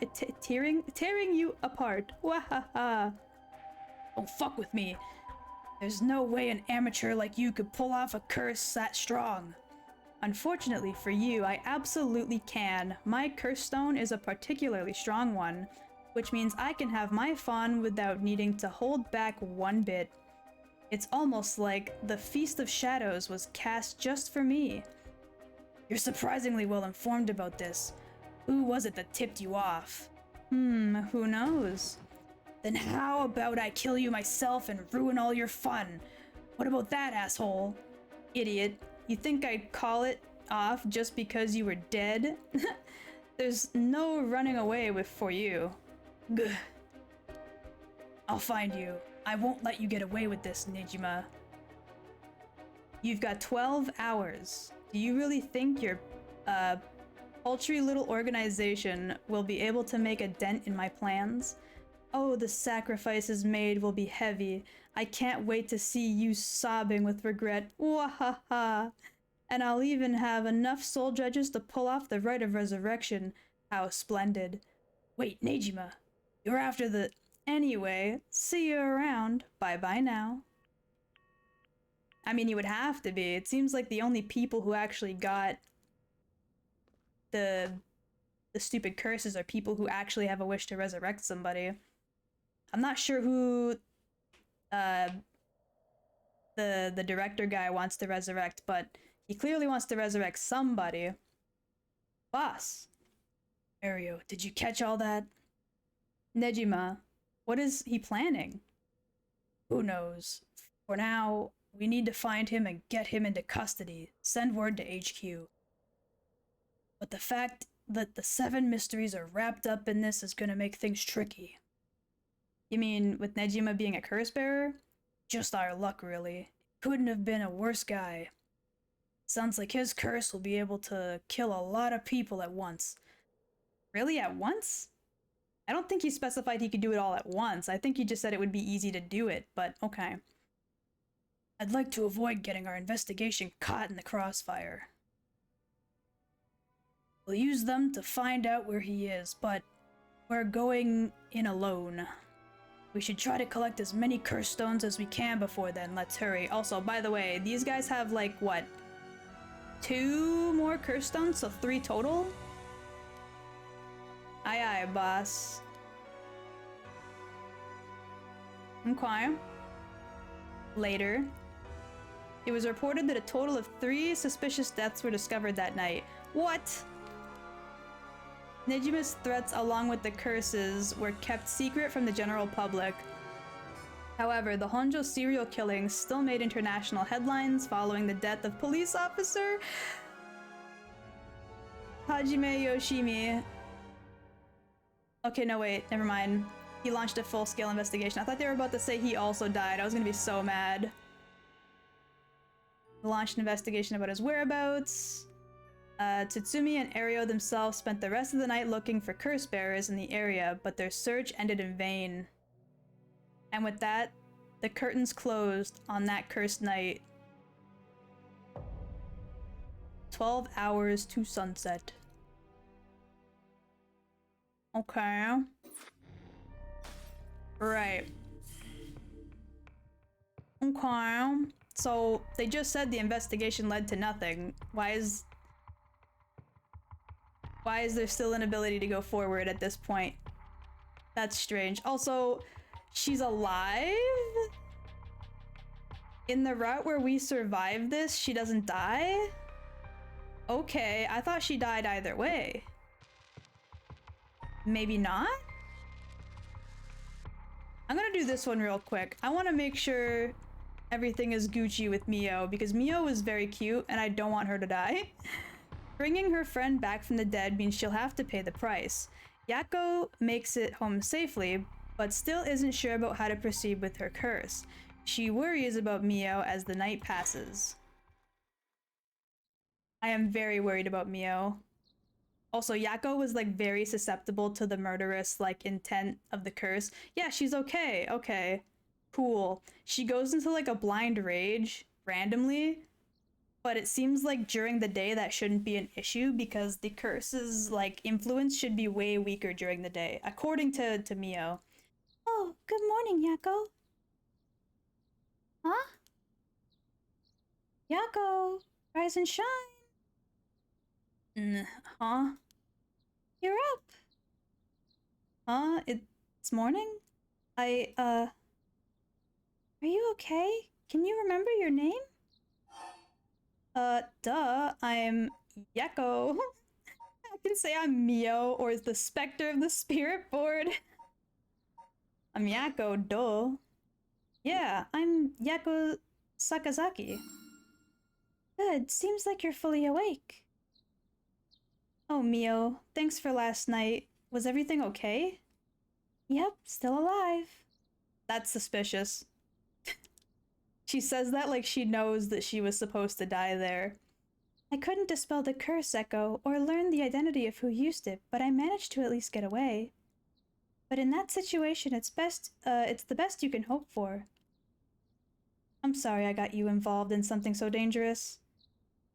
you apart. Wahaha. Don't fuck with me. There's no way an amateur like you could pull off a curse that strong. Unfortunately for you, I absolutely can. My curse stone is a particularly strong one, which means I can have my fun without needing to hold back one bit. It's almost like the Feast of Shadows was cast just for me. You're surprisingly well informed about this. Who was it that tipped you off? Who knows? Then how about I kill you myself and ruin all your fun? What about that, asshole? Idiot. You think I'd call it off just because you were dead? There's no running away for you. Gah. I'll find you. I won't let you get away with this, Nejima. You've got 12 hours. Do you really think your, paltry little organization will be able to make a dent in my plans? Oh, the sacrifices made will be heavy. I can't wait to see you sobbing with regret. Wahaha. And I'll even have enough soul judges to pull off the rite of resurrection. How splendid. Wait, Nejima. You're after the... Anyway, see you around. Bye-bye now. I mean, you would have to be. It seems like the only people who actually got the stupid curses are people who actually have a wish to resurrect somebody. I'm not sure who the director guy wants to resurrect, but he clearly wants to resurrect somebody. Boss. Ario, did you catch all that? Nejima, what is he planning? Who knows? For now, we need to find him and get him into custody. Send word to HQ. But the fact that the 7 mysteries are wrapped up in this is gonna make things tricky. You mean with Nejima being a curse bearer? Just our luck, really. Couldn't have been a worse guy. Sounds like his curse will be able to kill a lot of people at once. Really, at once? I don't think he specified he could do it all at once. I think he just said it would be easy to do it, but okay. I'd like to avoid getting our investigation caught in the crossfire. We'll use them to find out where he is, but we're going in alone. We should try to collect as many curse stones as we can before then. Let's hurry. Also, by the way, these guys have like, what? 2 more curse stones, so 3 total? Aye aye, boss. Okay. Later. It was reported that a total of 3 suspicious deaths were discovered that night. What? Nejima's threats along with the curses were kept secret from the general public. However, the Honjo serial killings still made international headlines following the death of police officer Hajime Yoshimi. Okay, no wait, never mind. He launched a full-scale investigation. I thought they were about to say he also died. I was gonna be so mad. He launched an investigation about his whereabouts. Tsutsumi and Ario themselves spent the rest of the night looking for curse bearers in the area, but their search ended in vain. And with that, the curtains closed on that cursed night. 12 hours to sunset. Okay. Right. Okay. So, they just said the investigation led to nothing. Why is there still an ability to go forward at this point? That's strange. Also, she's alive? In the route where we survived this, she doesn't die? Okay, I thought she died either way. Maybe not? I'm gonna do this one real quick. I want to make sure everything is Gucci with Mio, because Mio is very cute and I don't want her to die. Bringing her friend back from the dead means she'll have to pay the price. Yako makes it home safely, but still isn't sure about how to proceed with her curse. She worries about Mio as the night passes. I am very worried about Mio. Also, Yako was like very susceptible to the murderous like intent of the curse. Yeah, she's okay. Okay. Cool. She goes into like a blind rage randomly, but it seems like during the day that shouldn't be an issue because the curse's like influence should be way weaker during the day, according to Mio. Oh, good morning, Yako. Huh? Yako, rise and shine. Huh? You're up. Huh? It's morning? Are you okay? Can you remember your name? Duh, I'm Yako. I can say I'm Mio, or the Spectre of the Spirit Board. I'm Yako, duh. Yeah, I'm Yako Sakazaki. Good, seems like you're fully awake. Oh, Mio, thanks for last night. Was everything okay? Yep, still alive. That's suspicious. She says that like she knows that she was supposed to die there. I couldn't dispel the curse, Echo, or learn the identity of who used it, but I managed to at least get away. But in that situation, it's the best you can hope for. I'm sorry I got you involved in something so dangerous.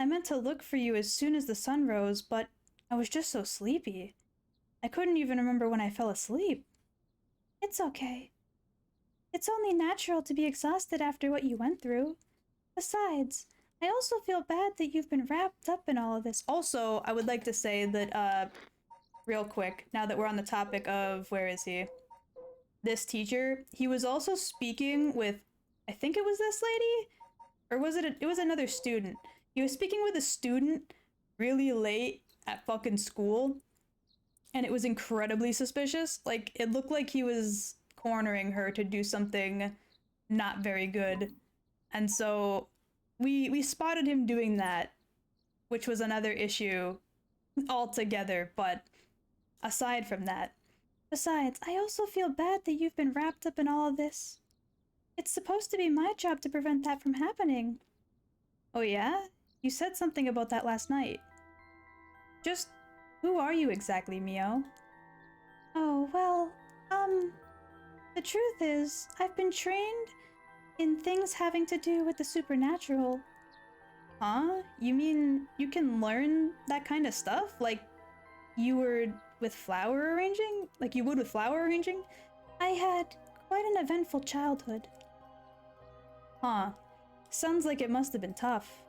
I meant to look for you as soon as the sun rose, but I was just so sleepy. I couldn't even remember when I fell asleep. It's okay. It's only natural to be exhausted after what you went through. Besides, I also feel bad that you've been wrapped up in all of this. Also, I would like to say that, real quick, now that we're on the topic of, where is he? This teacher, he was also speaking with, I think it was this lady? Or was it, it was another student. He was speaking with a student really late at fucking school, and it was incredibly suspicious. Like, it looked like he was cornering her to do something not very good. And so we spotted him doing that, which was another issue altogether, but aside from that. Besides, I also feel bad that you've been wrapped up in all of this. It's supposed to be my job to prevent that from happening. Oh yeah? You said something about that last night. Just, who are you exactly, Mio? Oh, well, the truth is, I've been trained in things having to do with the supernatural. Huh? You mean you can learn that kind of stuff? Like you were with flower arranging? Like you would with flower arranging? I had quite an eventful childhood. Huh. Sounds like it must have been tough.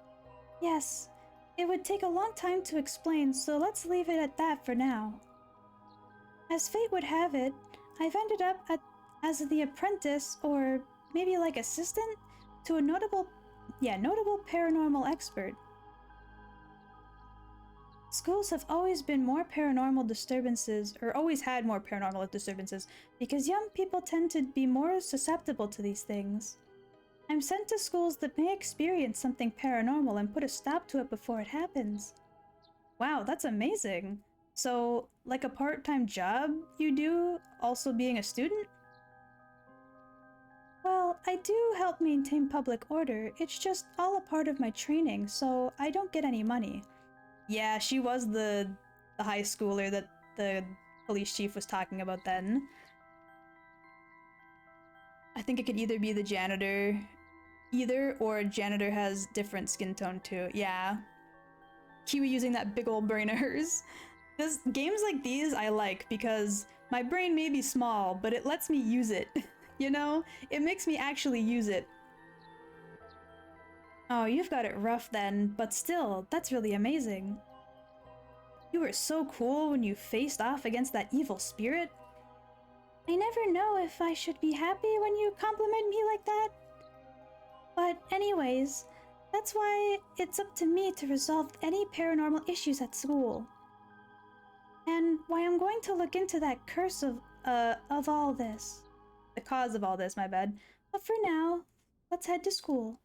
Yes. It would take a long time to explain, so let's leave it at that for now. As fate would have it, I've ended up as the apprentice, or maybe like assistant, to a notable paranormal expert. Schools have always been more paranormal disturbances, or always had more paranormal disturbances, because young people tend to be more susceptible to these things. I'm sent to schools that may experience something paranormal and put a stop to it before it happens. Wow, that's amazing. So, like a part-time job you do, also being a student? Well, I do help maintain public order. It's just all a part of my training, so I don't get any money. Yeah, she was the high schooler that the police chief was talking about then. I think it could either be the janitor, or janitor has different skin tone too. Yeah. Kiwi using that big old brain of hers. Games like these I like because my brain may be small, but it lets me use it. You know? It makes me actually use it. Oh, you've got it rough then, but still, that's really amazing. You were so cool when you faced off against that evil spirit. I never know if I should be happy when you compliment me like that. But anyways, that's why it's up to me to resolve any paranormal issues at school. And why I'm going to look into that curse of all this. The cause of all this, my bad. But for now, let's head to school.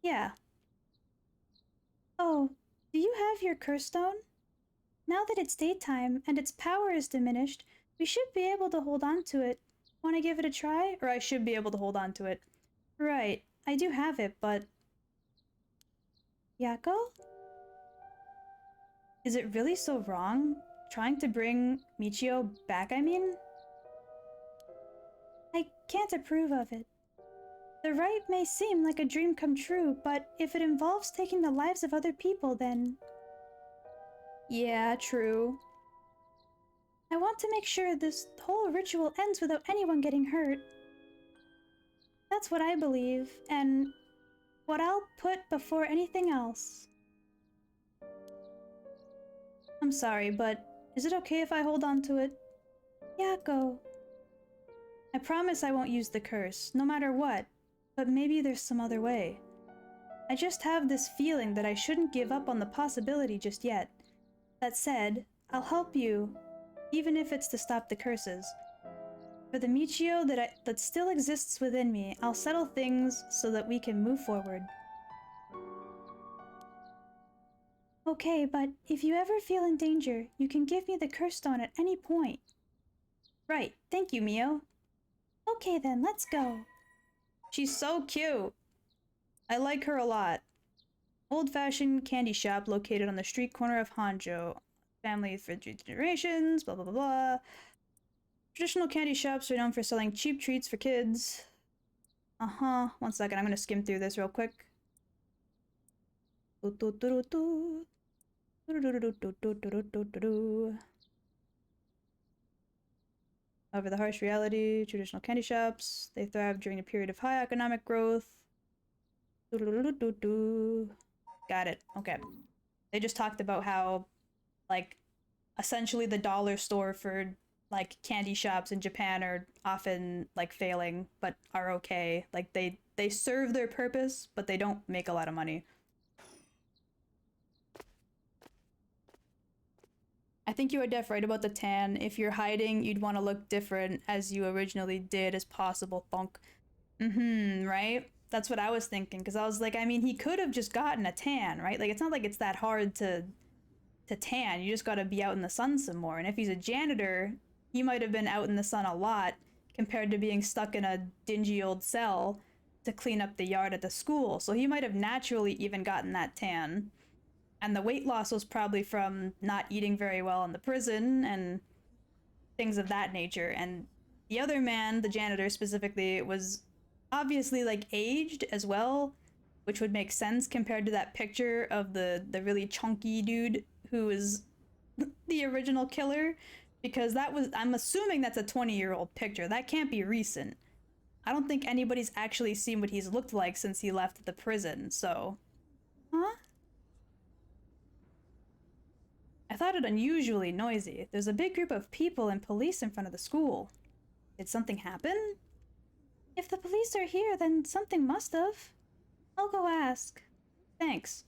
Yeah. Oh, do you have your curse stone? Now that it's daytime and its power is diminished, we should be able to hold on to it. Want to give it a try? Or I should be able to hold on to it. Right, I do have it, but... Yako? Is it really so wrong? Trying to bring Michio back, I mean? I can't approve of it. The rite may seem like a dream come true, but if it involves taking the lives of other people, then... Yeah, true. I want to make sure this whole ritual ends without anyone getting hurt. That's what I believe, and what I'll put before anything else. I'm sorry, but is it okay if I hold on to it? Yeah, go. I promise I won't use the curse, no matter what, but maybe there's some other way. I just have this feeling that I shouldn't give up on the possibility just yet. That said, I'll help you, even if it's to stop the curses. For the Michio that still exists within me, I'll settle things so that we can move forward. Okay, but if you ever feel in danger, you can give me the curse stone at any point. Right, thank you, Mio. Okay then, let's go. She's so cute. I like her a lot. Old-fashioned candy shop located on the street corner of Hanjo. Family for 3 generations, blah blah blah blah. Traditional candy shops are known for selling cheap treats for kids. Uh-huh. One second, I'm gonna skim through this real quick. However, the harsh reality, traditional candy shops, they thrive during a period of high economic growth. Got it. Okay. They just talked about how, like, essentially the dollar store for, like, candy shops in Japan are often, like, failing, but are okay. Like, they serve their purpose, but they don't make a lot of money. I think you are deaf right about the tan. If you're hiding, you'd want to look different as you originally did as possible, thunk. Right? That's what I was thinking, because I was like, I mean, he could have just gotten a tan, right? Like, it's not like it's that hard to tan. You just gotta be out in the sun some more. And if he's a janitor, he might have been out in the sun a lot compared to being stuck in a dingy old cell to clean up the yard at the school. So he might have naturally even gotten that tan. And the weight loss was probably from not eating very well in the prison and things of that nature. And the other man, the janitor specifically, was obviously like aged as well, which would make sense compared to that picture of the really chunky dude who was the original killer, because that was, I'm assuming that's a 20-year-old picture. That can't be recent. I don't think anybody's actually seen what he's looked like since he left the prison, so... Huh? I thought it unusually noisy. There's a big group of people and police in front of the school. Did something happen? If the police are here, then something must have. I'll go ask. Thanks.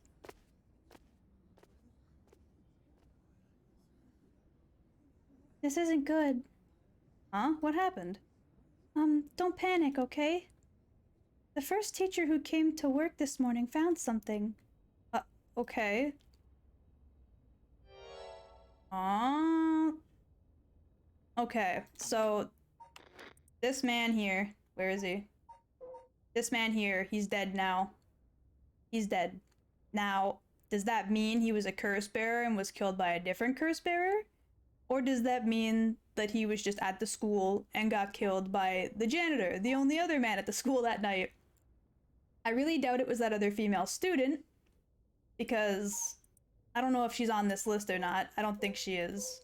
This isn't good. Huh? What happened? Don't panic, okay? The first teacher who came to work this morning found something. Okay. Okay, so this man here, where is he? This man here, he's dead now. He's dead. Now, does that mean he was a curse bearer and was killed by a different curse bearer? Or does that mean that he was just at the school and got killed by the janitor, the only other man at the school that night? I really doubt it was that other female student, because I don't know if she's on this list or not. I don't think she is.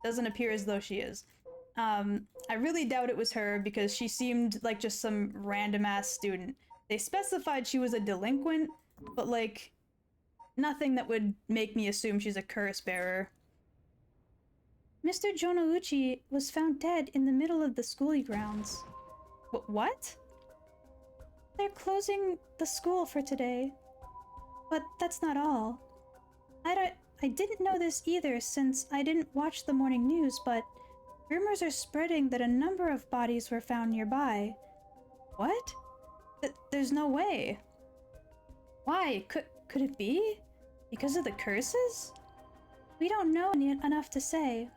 Doesn't appear as though she is. I really doubt it was her because she seemed like just some random ass student. They specified she was a delinquent, but like nothing that would make me assume she's a curse bearer. Mr. Jonauchi was found dead in the middle of the schooly grounds. What? They're closing the school for today. But that's not all. I didn't know this either since I didn't watch the morning news, but rumors are spreading that a number of bodies were found nearby. What? There's no way. Why? Could it be? Because of the curses? We don't know enough to say.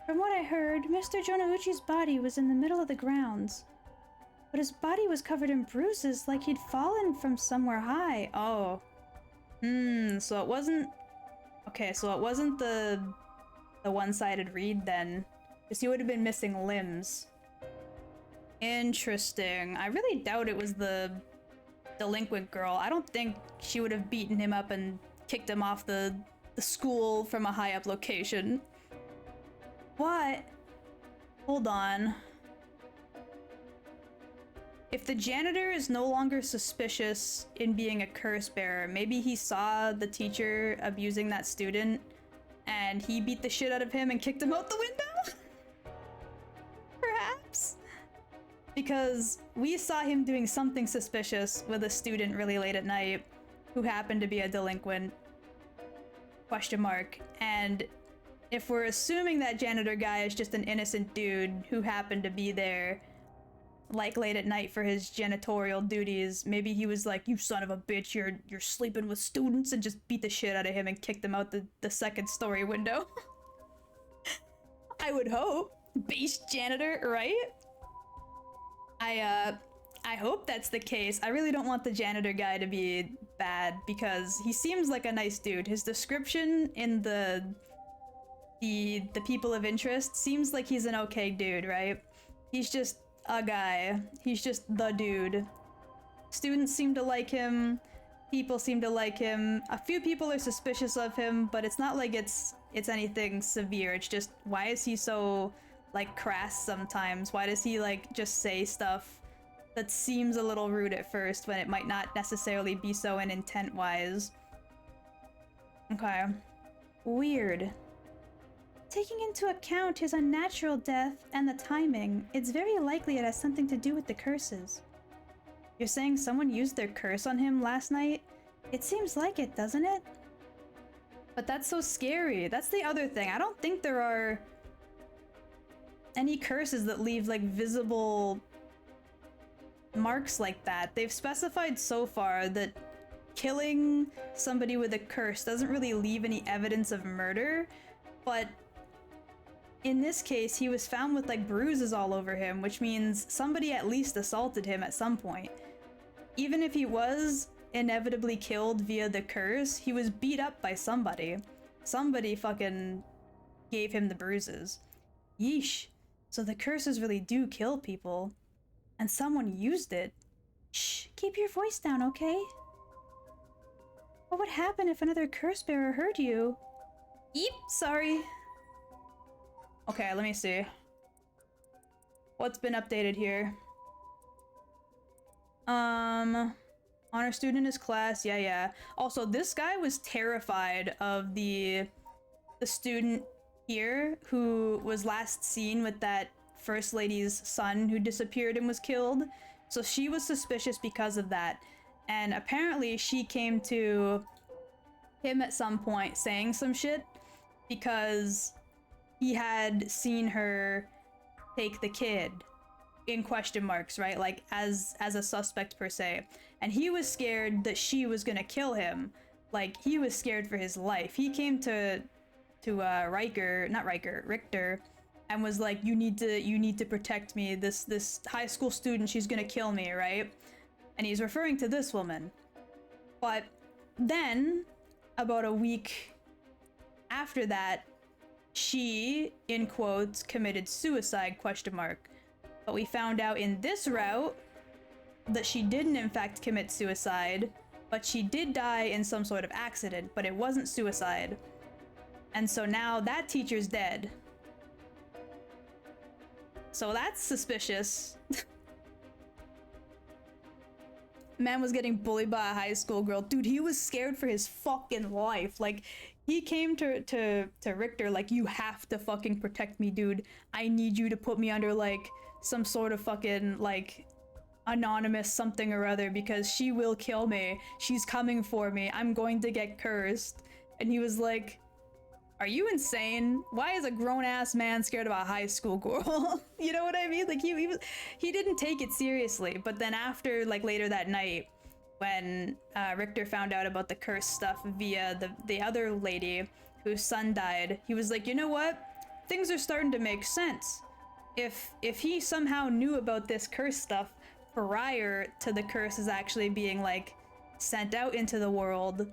From what I heard, Mr. Jonauchi's body was in the middle of the grounds. But his body was covered in bruises like he'd fallen from somewhere high. Oh. So it wasn't... Okay, so it wasn't the one-sided read then. Because he would have been missing limbs. Interesting. I really doubt it was the delinquent girl. I don't think she would have beaten him up and kicked him off the school from a high-up location. What? Hold on. If the janitor is no longer suspicious in being a curse bearer, maybe he saw the teacher abusing that student and he beat the shit out of him and kicked him out the window? Perhaps? Because we saw him doing something suspicious with a student really late at night who happened to be a delinquent. Question mark. And if we're assuming that janitor guy is just an innocent dude who happened to be there like late at night for his janitorial duties, maybe he was like, you son of a bitch, you're sleeping with students, and just beat the shit out of him and kicked him out the second story window. I would hope. Beast janitor, right? I hope that's the case. I really don't want the janitor guy to be bad because he seems like a nice dude. His description in the people of interest seems like he's an okay dude, right? He's just a guy. He's just the dude. Students seem to like him. People seem to like him. A few people are suspicious of him, but it's not like it's anything severe. It's just, why is he so, like, crass sometimes? Why does he, like, just say stuff that seems a little rude at first when it might not necessarily be so in intent-wise? Okay. Weird. Taking into account his unnatural death and the timing, it's very likely it has something to do with the curses. You're saying someone used their curse on him last night? It seems like it, doesn't it? But that's so scary. That's the other thing. I don't think there are any curses that leave, like, visible marks like that. They've specified so far that killing somebody with a curse doesn't really leave any evidence of murder, but in this case, he was found with, like, bruises all over him, which means somebody at least assaulted him at some point. Even if he was inevitably killed via the curse, he was beat up by somebody. Somebody fucking gave him the bruises. Yeesh. So the curses really do kill people. And someone used it. Shh, keep your voice down, okay? What would happen if another curse bearer heard you? Eep, sorry. Okay, let me see. What's been updated here? Honor student in his class, yeah. Also, this guy was terrified of the student here who was last seen with that first lady's son who disappeared and was killed. So she was suspicious because of that. And apparently she came to him at some point saying some shit because he had seen her take the kid in question marks, right? Like as a suspect per se. And he was scared that she was gonna kill him. Like he was scared for his life. He came to Richter and was like, you need to protect me. This high school student, she's gonna kill me, right? And he's referring to this woman. But then about a week after that, she, in quotes, committed suicide, question mark. But we found out in this route that she didn't in fact commit suicide, but she did die in some sort of accident, but it wasn't suicide. And so now that teacher's dead. So that's suspicious. Man was getting bullied by a high school girl. Dude, he was scared for his fucking life. Like, he came to Richter like, you have to fucking protect me, dude. I need you to put me under, like, some sort of fucking, like, anonymous something or other because she will kill me. She's coming for me. I'm going to get cursed. And he was like, are you insane? Why is a grown-ass man scared of a high school girl? You know what I mean? Like, he didn't take it seriously. But then after, like, later that night, when Richter found out about the curse stuff via the other lady whose son died, he was like, you know what? Things are starting to make sense. If he somehow knew about this curse stuff prior to the curses actually being, like, sent out into the world,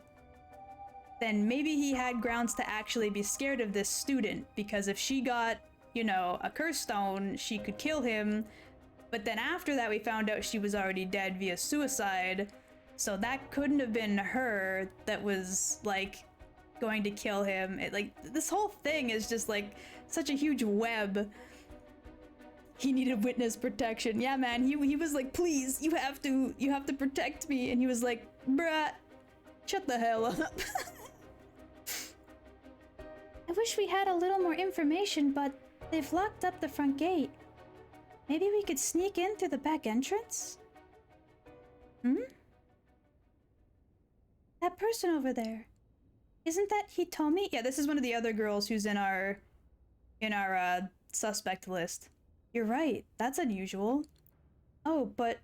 then maybe he had grounds to actually be scared of this student, because if she got, you know, a curse stone, she could kill him. But then after that, we found out she was already dead via suicide, so that couldn't have been her that was, like, going to kill him. Like, this whole thing is just, like, such a huge web. He needed witness protection. Yeah, man, he was like, please, you have to protect me. And he was like, bruh, shut the hell up. I wish we had a little more information, but they've locked up the front gate. Maybe we could sneak in through the back entrance? That person over there. Isn't that Hitomi? Yeah, this is one of the other girls who's in our suspect list. You're right, that's unusual. Oh, but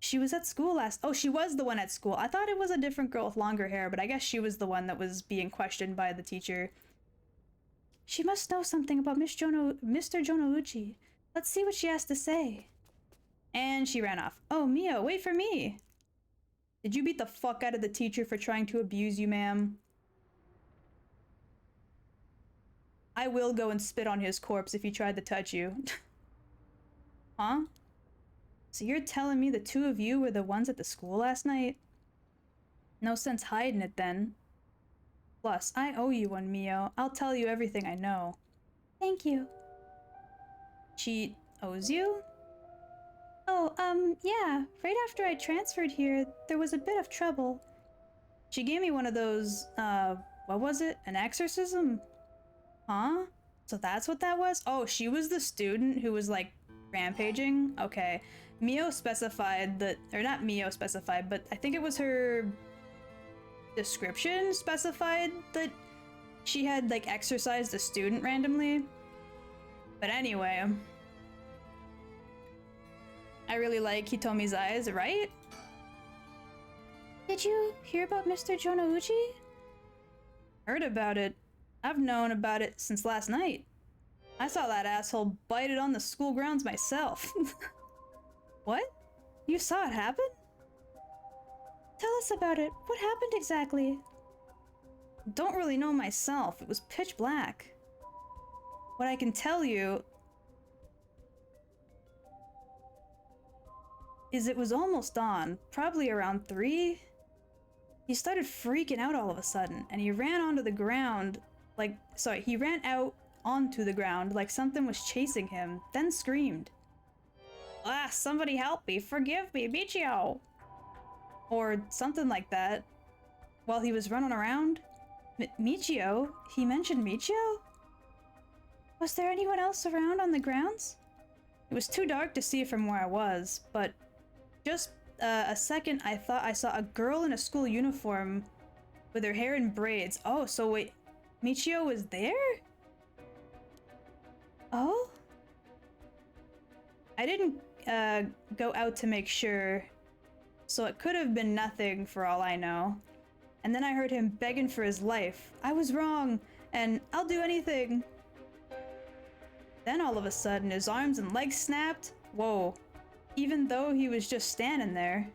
she was at school last— oh, she was the one at school. I thought it was a different girl with longer hair, but I guess she was the one that was being questioned by the teacher. She must know something about Mr. Jonouchi. Let's see what she has to say. And she ran off. Oh, Mio, wait for me. Did you beat the fuck out of the teacher for trying to abuse you, ma'am? I will go and spit on his corpse if he tried to touch you. Huh? So you're telling me the two of you were the ones at the school last night? No sense hiding it then. Plus, I owe you one, Mio. I'll tell you everything I know. Thank you. She owes you? Oh, yeah. Right after I transferred here, there was a bit of trouble. She gave me one of those, what was it? An exorcism? Huh? So that's what that was? Oh, she was the student who was, like, rampaging? Okay. Mio specified that— or not Mio specified, but I think it was her description specified that she had, like, exorcised a student randomly. But anyway, I really like Hitomi's eyes, right? Did you hear about Mr. Jonouchi? Heard about it. I've known about it since last night. I saw that asshole bite it on the school grounds myself. What? You saw it happen? Tell us about it. What happened exactly? Don't really know myself. It was pitch black. What I can tell you is it was almost dawn, probably around 3. He started freaking out all of a sudden, and he ran onto the ground, he ran out onto the ground like something was chasing him, then screamed. Ah, somebody help me, forgive me, Michio! Or something like that. While he was running around. Michio? He mentioned Michio? Was there anyone else around on the grounds? It was too dark to see from where I was, but just a second I thought I saw a girl in a school uniform with her hair in braids. Oh, so wait, Michio was there? Oh? I didn't go out to make sure, so it could have been nothing for all I know. And then I heard him begging for his life. I was wrong, and I'll do anything. Then all of a sudden, his arms and legs snapped. Whoa. Even though he was just standing there.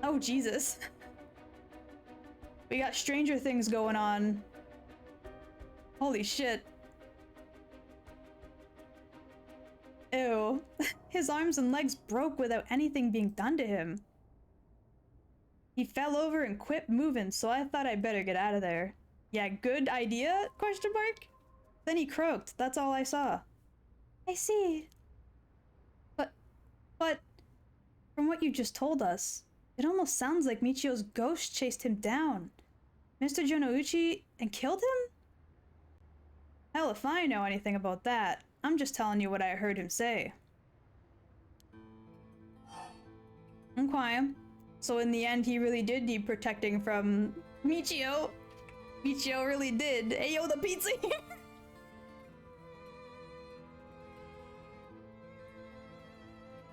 Oh, Jesus. We got stranger things going on. Holy shit. Ew. His arms and legs broke without anything being done to him. He fell over and quit moving, so I thought I'd better get out of there. Yeah, good idea? Question mark? Then he croaked. That's all I saw. I see. But, from what you just told us, it almost sounds like Michio's ghost chased him down. Mr. Jonouchi and killed him? Hell if I know anything about that. I'm just telling you what I heard him say. Okay. So in the end, he really did need protecting from Michio. Michio really did. Ayo, the pizza here!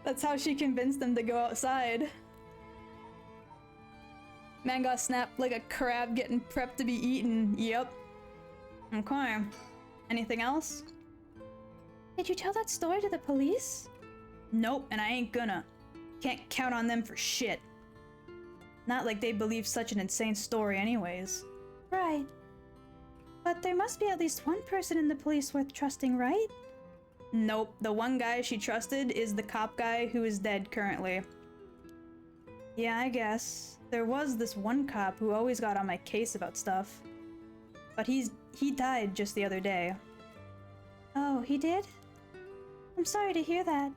That's how she convinced him to go outside. Man got snapped like a crab getting prepped to be eaten. Yep. Okay. Anything else? Did you tell that story to the police? Nope, and I ain't gonna. Can't count on them for shit. Not like they believe such an insane story anyways. Right. But there must be at least one person in the police worth trusting, right? Nope, the one guy she trusted is the cop guy who is dead currently. Yeah, I guess. There was this one cop who always got on my case about stuff. But he died just the other day. Oh, he did? I'm sorry to hear that.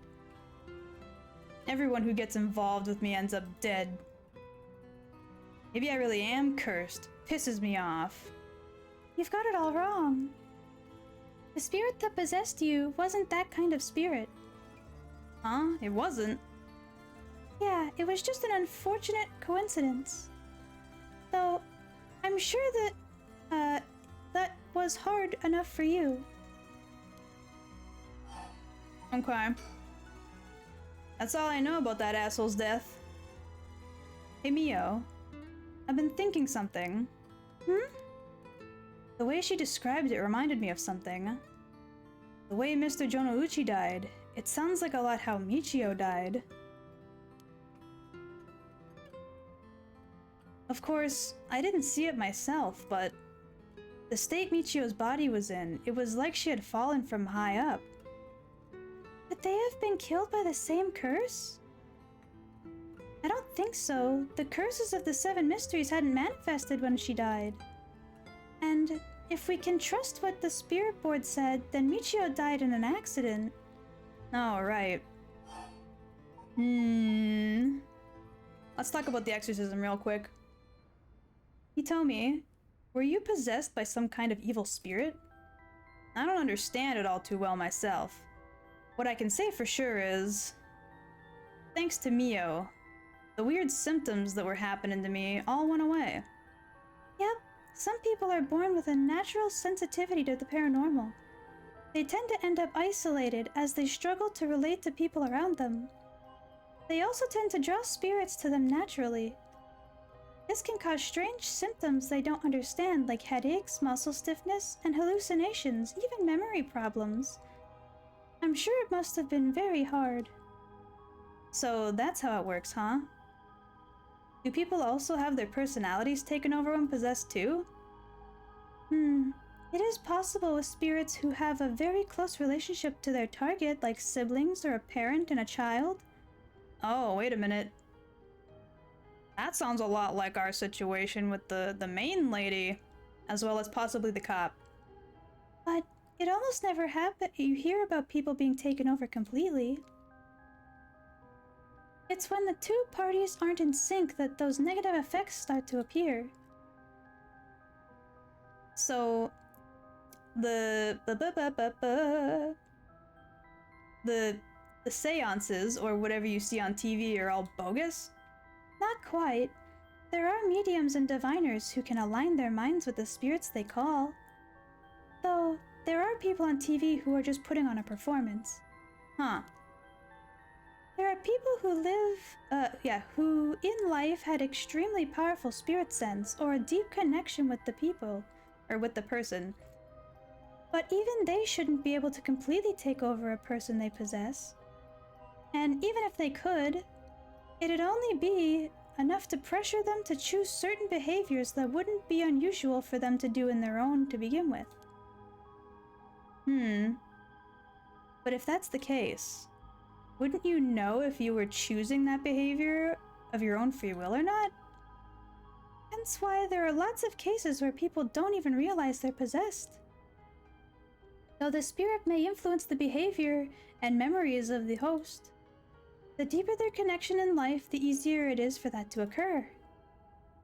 Everyone who gets involved with me ends up dead. Maybe I really am cursed. Pisses me off. You've got it all wrong. The spirit that possessed you wasn't that kind of spirit. Huh? It wasn't? Yeah, it was just an unfortunate coincidence. Though, I'm sure that, that was hard enough for you. Okay. That's all I know about that asshole's death. Hey, Mio. I've been thinking something. The way she described it reminded me of something. The way Mr. Jonouchi died, it sounds like a lot how Michio died. Of course, I didn't see it myself, but the state Michio's body was in, it was like she had fallen from high up. Could they have been killed by the same curse? I don't think so. The curses of the 7 mysteries hadn't manifested when she died. And if we can trust what the spirit board said, then Michio died in an accident. Oh, right. Let's talk about the exorcism real quick. Hitomi, were you possessed by some kind of evil spirit? I don't understand it all too well myself. What I can say for sure is, thanks to Mio, the weird symptoms that were happening to me all went away. Yep, some people are born with a natural sensitivity to the paranormal. They tend to end up isolated as they struggle to relate to people around them. They also tend to draw spirits to them naturally. This can cause strange symptoms they don't understand, like headaches, muscle stiffness, and hallucinations, even memory problems. I'm sure it must have been very hard. So that's how it works, huh? Do people also have their personalities taken over when possessed too? It is possible with spirits who have a very close relationship to their target, like siblings or a parent and a child. Oh, wait a minute. That sounds a lot like our situation with the main lady, as well as possibly the cop. But it almost never happens. You hear about people being taken over completely. It's when the two parties aren't in sync that those negative effects start to appear. So, the seances, or whatever you see on TV, are all bogus? Not quite. There are mediums and diviners who can align their minds with the spirits they call. Though, there are people on TV who are just putting on a performance. Huh. There are people who who in life had extremely powerful spirit sense or a deep connection with the people, or with the person. But even they shouldn't be able to completely take over a person they possess. And even if they could, it'd only be enough to pressure them to choose certain behaviors that wouldn't be unusual for them to do in their own to begin with. But if that's the case, wouldn't you know if you were choosing that behavior of your own free will or not? Hence why there are lots of cases where people don't even realize they're possessed. Though the spirit may influence the behavior and memories of the host, the deeper their connection in life, the easier it is for that to occur.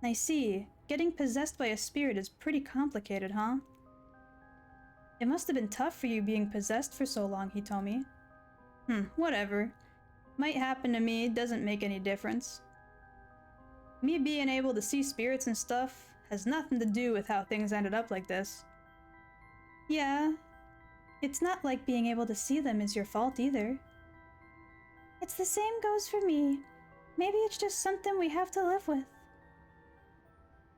I see. Getting possessed by a spirit is pretty complicated, huh? It must have been tough for you being possessed for so long, Hitomi. Whatever. Might happen to me, doesn't make any difference. Me being able to see spirits and stuff has nothing to do with how things ended up like this. Yeah. It's not like being able to see them is your fault either. It's the same goes for me. Maybe it's just something we have to live with.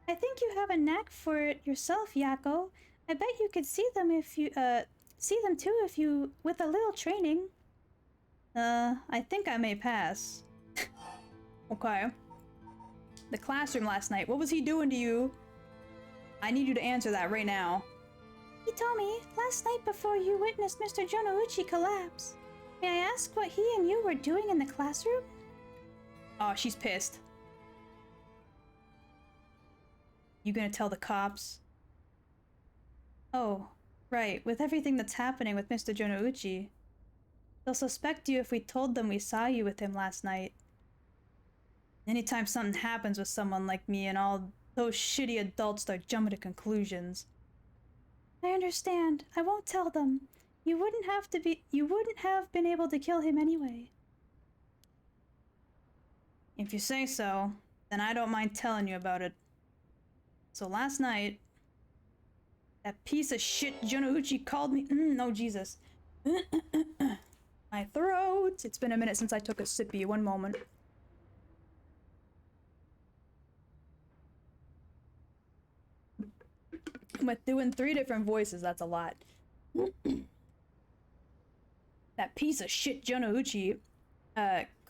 I think you have a knack for it yourself, Yako. I bet you could see them if you, see them too if you, with a little training. I think I may pass. Okay. The classroom last night, what was he doing to you? I need you to answer that right now. He told me last night before you witnessed Mr. Jonouchi collapse. May I ask what he and you were doing in the classroom? Oh, she's pissed. You gonna tell the cops? Oh, right. With everything that's happening with Mr. Jonouchi, they'll suspect you if we told them we saw you with him last night. Anytime something happens with someone like me and all those shitty adults start jumping to conclusions. I understand. I won't tell them. You wouldn't have been able to kill him anyway. If you say so, then I don't mind telling you about it. So last night, that piece of shit Jonouchi called me. No, Jesus. My throat. It's been a minute since I took a sippy. One moment. But doing 3 different voices, that's a lot. That piece of shit Jonouchi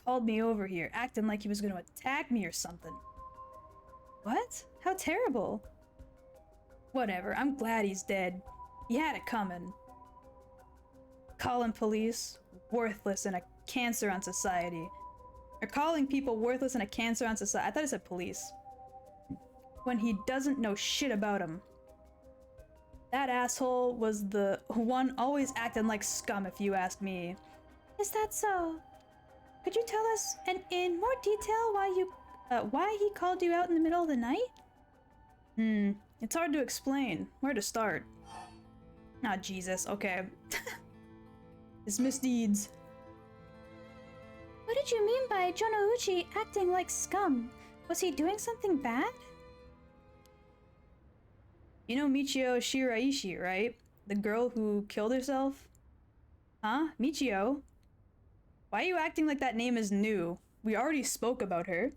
called me over here, acting like he was gonna attack me or something. What? How terrible. Whatever, I'm glad he's dead. He had it coming. Calling police worthless and a cancer on society. Or calling people worthless and a cancer on society. I thought it said police. When he doesn't know shit about him. That asshole was the one always acting like scum, if you ask me. Is that so? Could you tell us in more detail why he called you out in the middle of the night? It's hard to explain. Where to start? Ah, Jesus, okay. His misdeeds. What did you mean by Jonouchi acting like scum? Was he doing something bad? You know Michio Shiraishi, right? The girl who killed herself? Huh? Michio? Why are you acting like that name is new? We already spoke about her.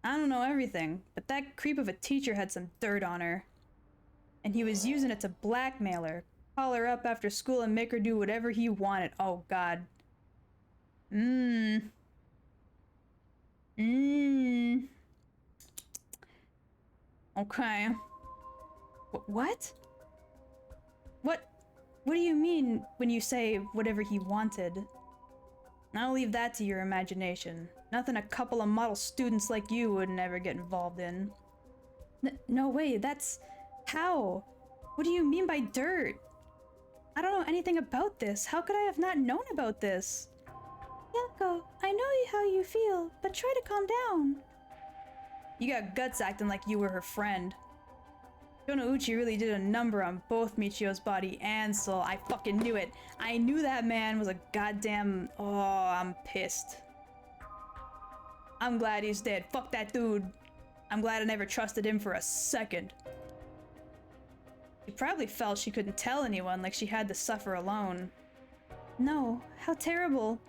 I don't know everything, but that creep of a teacher had some dirt on her. And he was using it to blackmail her. Call her up after school and make her do whatever he wanted. Oh, God. Okay. What? What do you mean when you say whatever he wanted? I'll leave that to your imagination. Nothing a couple of model students like you would never get involved in. No way, that's... How? What do you mean by dirt? I don't know anything about this. How could I have not known about this? Yako, I know how you feel, but try to calm down. You got guts acting like you were her friend. Shonouchi really did a number on both Michio's body and soul. I fucking knew it. I knew that man was a goddamn... Oh, I'm pissed. I'm glad he's dead. Fuck that dude. I'm glad I never trusted him for a second. She probably felt she couldn't tell anyone, like she had to suffer alone. No, how terrible.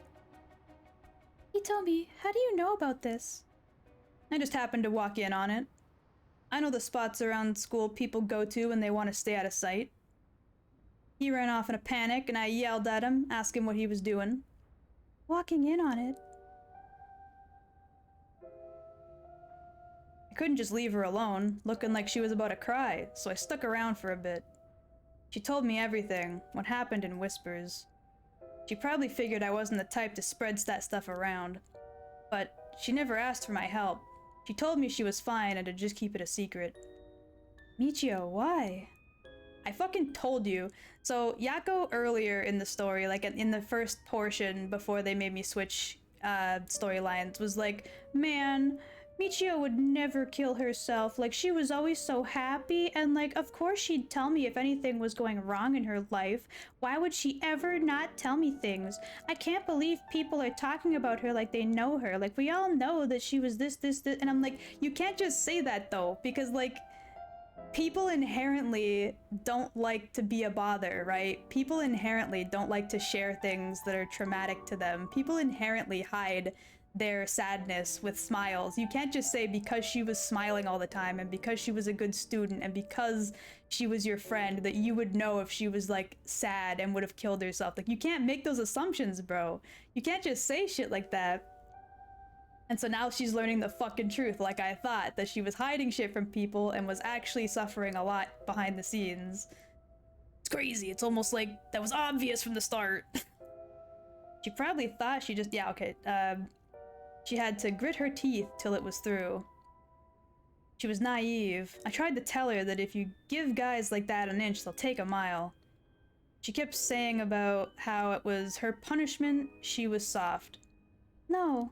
Hitomi, how do you know about this? I just happened to walk in on it. I know the spots around school people go to when they want to stay out of sight. He ran off in a panic and I yelled at him, asking what he was doing. Walking in on it? I couldn't just leave her alone, looking like she was about to cry, so I stuck around for a bit. She told me everything, what happened in whispers. She probably figured I wasn't the type to spread that stuff around, but she never asked for my help. She told me she was fine and to just keep it a secret. Michio, why? I fucking told you. So Yako earlier in the story, like in the first portion before they made me switch storylines, was like, man, Michio would never kill herself. Like, she was always so happy, and like, of course she'd tell me if anything was going wrong in her life. Why would she ever not tell me things? I can't believe people are talking about her like they know her. Like, we all know that she was this, and I'm like, you can't just say that though, because like, people inherently don't like to be a bother, right? People inherently don't like to share things that are traumatic to them. People inherently hide their sadness with smiles. You can't just say because she was smiling all the time and because she was a good student and because she was your friend that you would know if she was like sad and would have killed herself. Like, you can't make those assumptions, bro. You can't just say shit like that. And so now she's learning the fucking truth, like I thought, that she was hiding shit from people and was actually suffering a lot behind the scenes. It's crazy. It's almost like that was obvious from the start. She probably thought she just, yeah, okay, she had to grit her teeth till it was through. She was naive. I tried to tell her that if you give guys like that an inch, they'll take a mile. She kept saying about how it was her punishment, she was soft. No.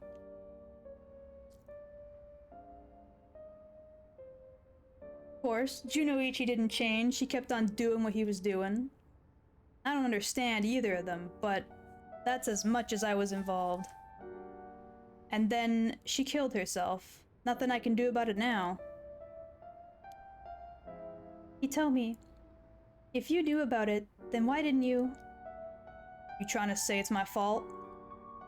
Of course, Junoichi didn't change. She kept on doing what he was doing. I don't understand either of them, but that's as much as I was involved. And then she killed herself. Nothing I can do about it now. You tell me, if you knew about it, then why didn't you? You trying to say it's my fault?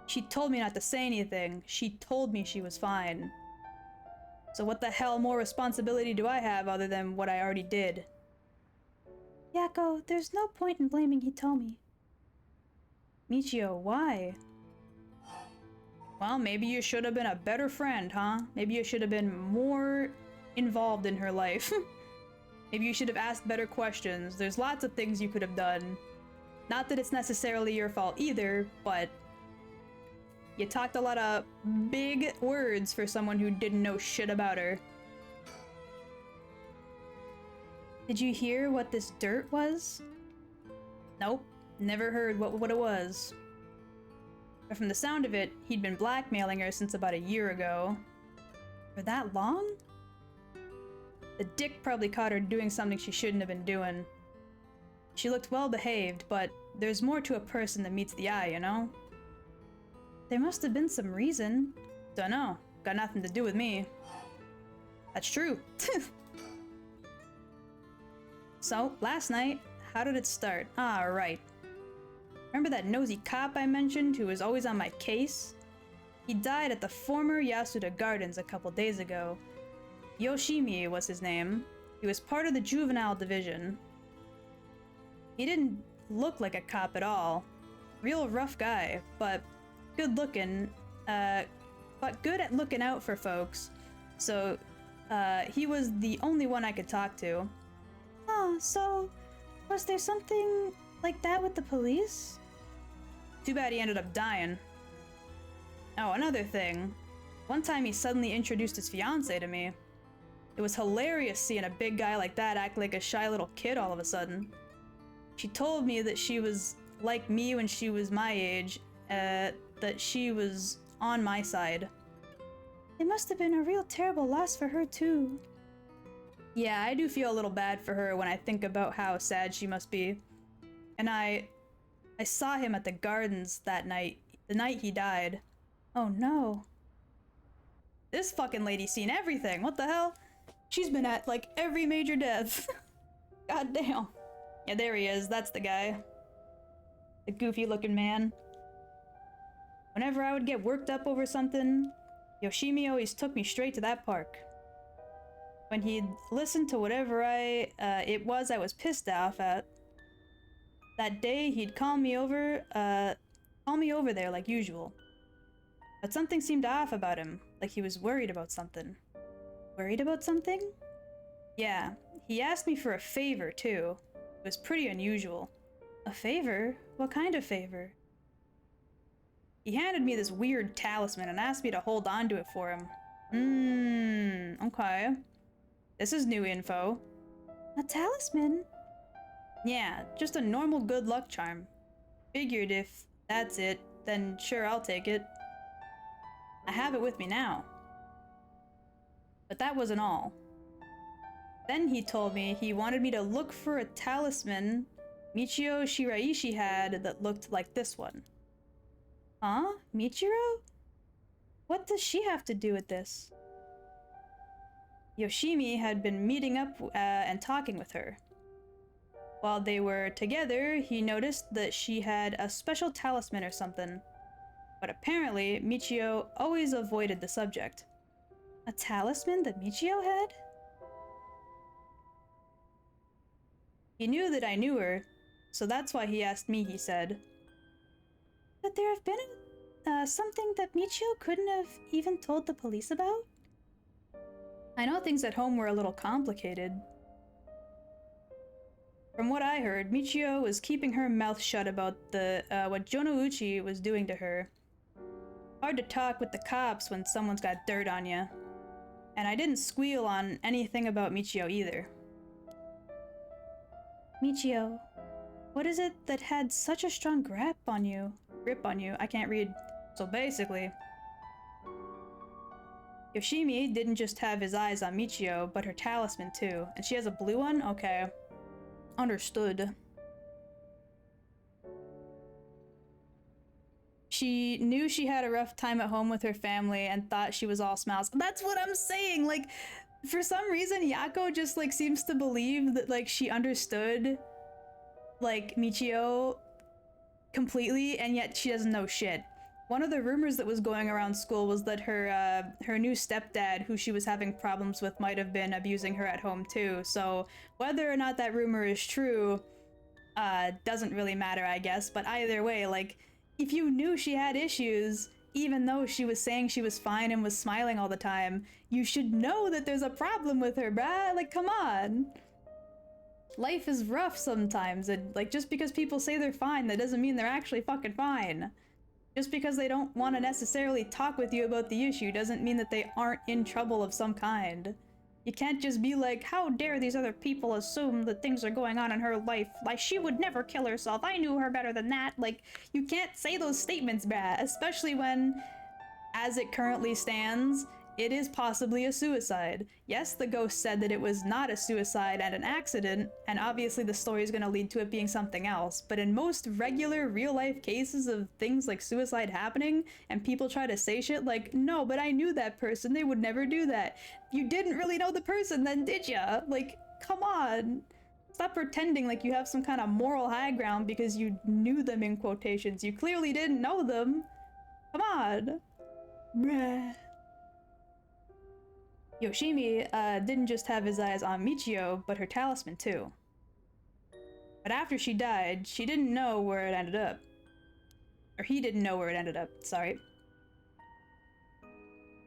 She told me not to say anything. She told me she was fine. So what the hell more responsibility do I have other than what I already did? Yako, there's no point in blaming Hitomi. Michio, why? Well, maybe you should have been a better friend, huh? Maybe you should have been more involved in her life. Maybe you should have asked better questions. There's lots of things you could have done. Not that it's necessarily your fault either, but you talked a lot of big words for someone who didn't know shit about her. Did you hear what this dirt was? Nope, never heard what it was. But from the sound of it, he'd been blackmailing her since about a year ago. For that long? The dick probably caught her doing something she shouldn't have been doing. She looked well behaved, but there's more to a person than meets the eye, you know? There must have been some reason. Dunno. Got nothing to do with me. That's true. So, last night, how did it start? Ah, right. Remember that nosy cop I mentioned who was always on my case? He died at the former Yasuda Gardens a couple days ago. Yoshimi was his name. He was part of the juvenile division. He didn't look like a cop at all. Real rough guy, but good looking, but good at looking out for folks. So, he was the only one I could talk to. Oh, so was there something like that with the police? Too bad he ended up dying. Oh, another thing. One time he suddenly introduced his fiancée to me. It was hilarious seeing a big guy like that act like a shy little kid all of a sudden. She told me that she was like me when she was my age, that she was on my side. It must have been a real terrible loss for her too. Yeah, I do feel a little bad for her when I think about how sad she must be. And I saw him at the gardens that night, the night he died. Oh no. This fucking lady's seen everything, what the hell? She's been at, like, every major death. God damn. Yeah, there he is, that's the guy. The goofy looking man. Whenever I would get worked up over something, Yoshimi always took me straight to that park. When he'd listened to whatever it was I was pissed off at, that day he'd call me over there like usual. But something seemed off about him, like he was worried about something. Worried about something? Yeah, he asked me for a favor too. It was pretty unusual. A favor? What kind of favor? He handed me this weird talisman and asked me to hold on to it for him. Okay. This is new info. A talisman? Yeah, just a normal good luck charm. Figured if that's it, then sure, I'll take it. I have it with me now. But that wasn't all. Then he told me he wanted me to look for a talisman Michio Shiraishi had that looked like this one. Huh? Michiro? What does she have to do with this? Yoshimi had been meeting up and talking with her. While they were together, he noticed that she had a special talisman or something. But apparently, Michio always avoided the subject. A talisman that Michio had? He knew that I knew her, so that's why he asked me, he said. But there have been something that Michio couldn't have even told the police about? I know things at home were a little complicated. From what I heard, Michio was keeping her mouth shut about what Jonouchi was doing to her. Hard to talk with the cops when someone's got dirt on you. And I didn't squeal on anything about Michio either. Michio, what is it that had such a strong grip on you? I can't read. So basically, Yoshimi didn't just have his eyes on Michio, but her talisman too. And she has a blue one? Okay. Understood. She knew she had a rough time at home with her family and thought she was all smiles. That's what I'm saying! Like, for some reason, Yako just, like, seems to believe that, like, she understood, like, Michio completely, and yet she doesn't know shit. One of the rumors that was going around school was that her new stepdad, who she was having problems with, might have been abusing her at home too. So whether or not that rumor is true, doesn't really matter, I guess. But either way, like, if you knew she had issues, even though she was saying she was fine and was smiling all the time, you should know that there's a problem with her, bruh. Like, come on. Life is rough sometimes, and, like, just because people say they're fine, that doesn't mean they're actually fucking fine. Just because they don't want to necessarily talk with you about the issue doesn't mean that they aren't in trouble of some kind. You can't just be like, how dare these other people assume that things are going on in her life? Like, she would never kill herself. I knew her better than that. Like, you can't say those statements, bruh. Especially when, as it currently stands, it is possibly a suicide. Yes, the ghost said that it was not a suicide and an accident, and obviously the story is going to lead to it being something else, but in most regular real-life cases of things like suicide happening, and people try to say shit like, no, but I knew that person, they would never do that. You didn't really know the person then, did ya? Like, come on. Stop pretending like you have some kind of moral high ground because you knew them in quotations. You clearly didn't know them. Come on. Bruh. Yoshimi didn't just have his eyes on Michio, but her talisman too. But after she died, she didn't know where it ended up. Or he didn't know where it ended up, sorry.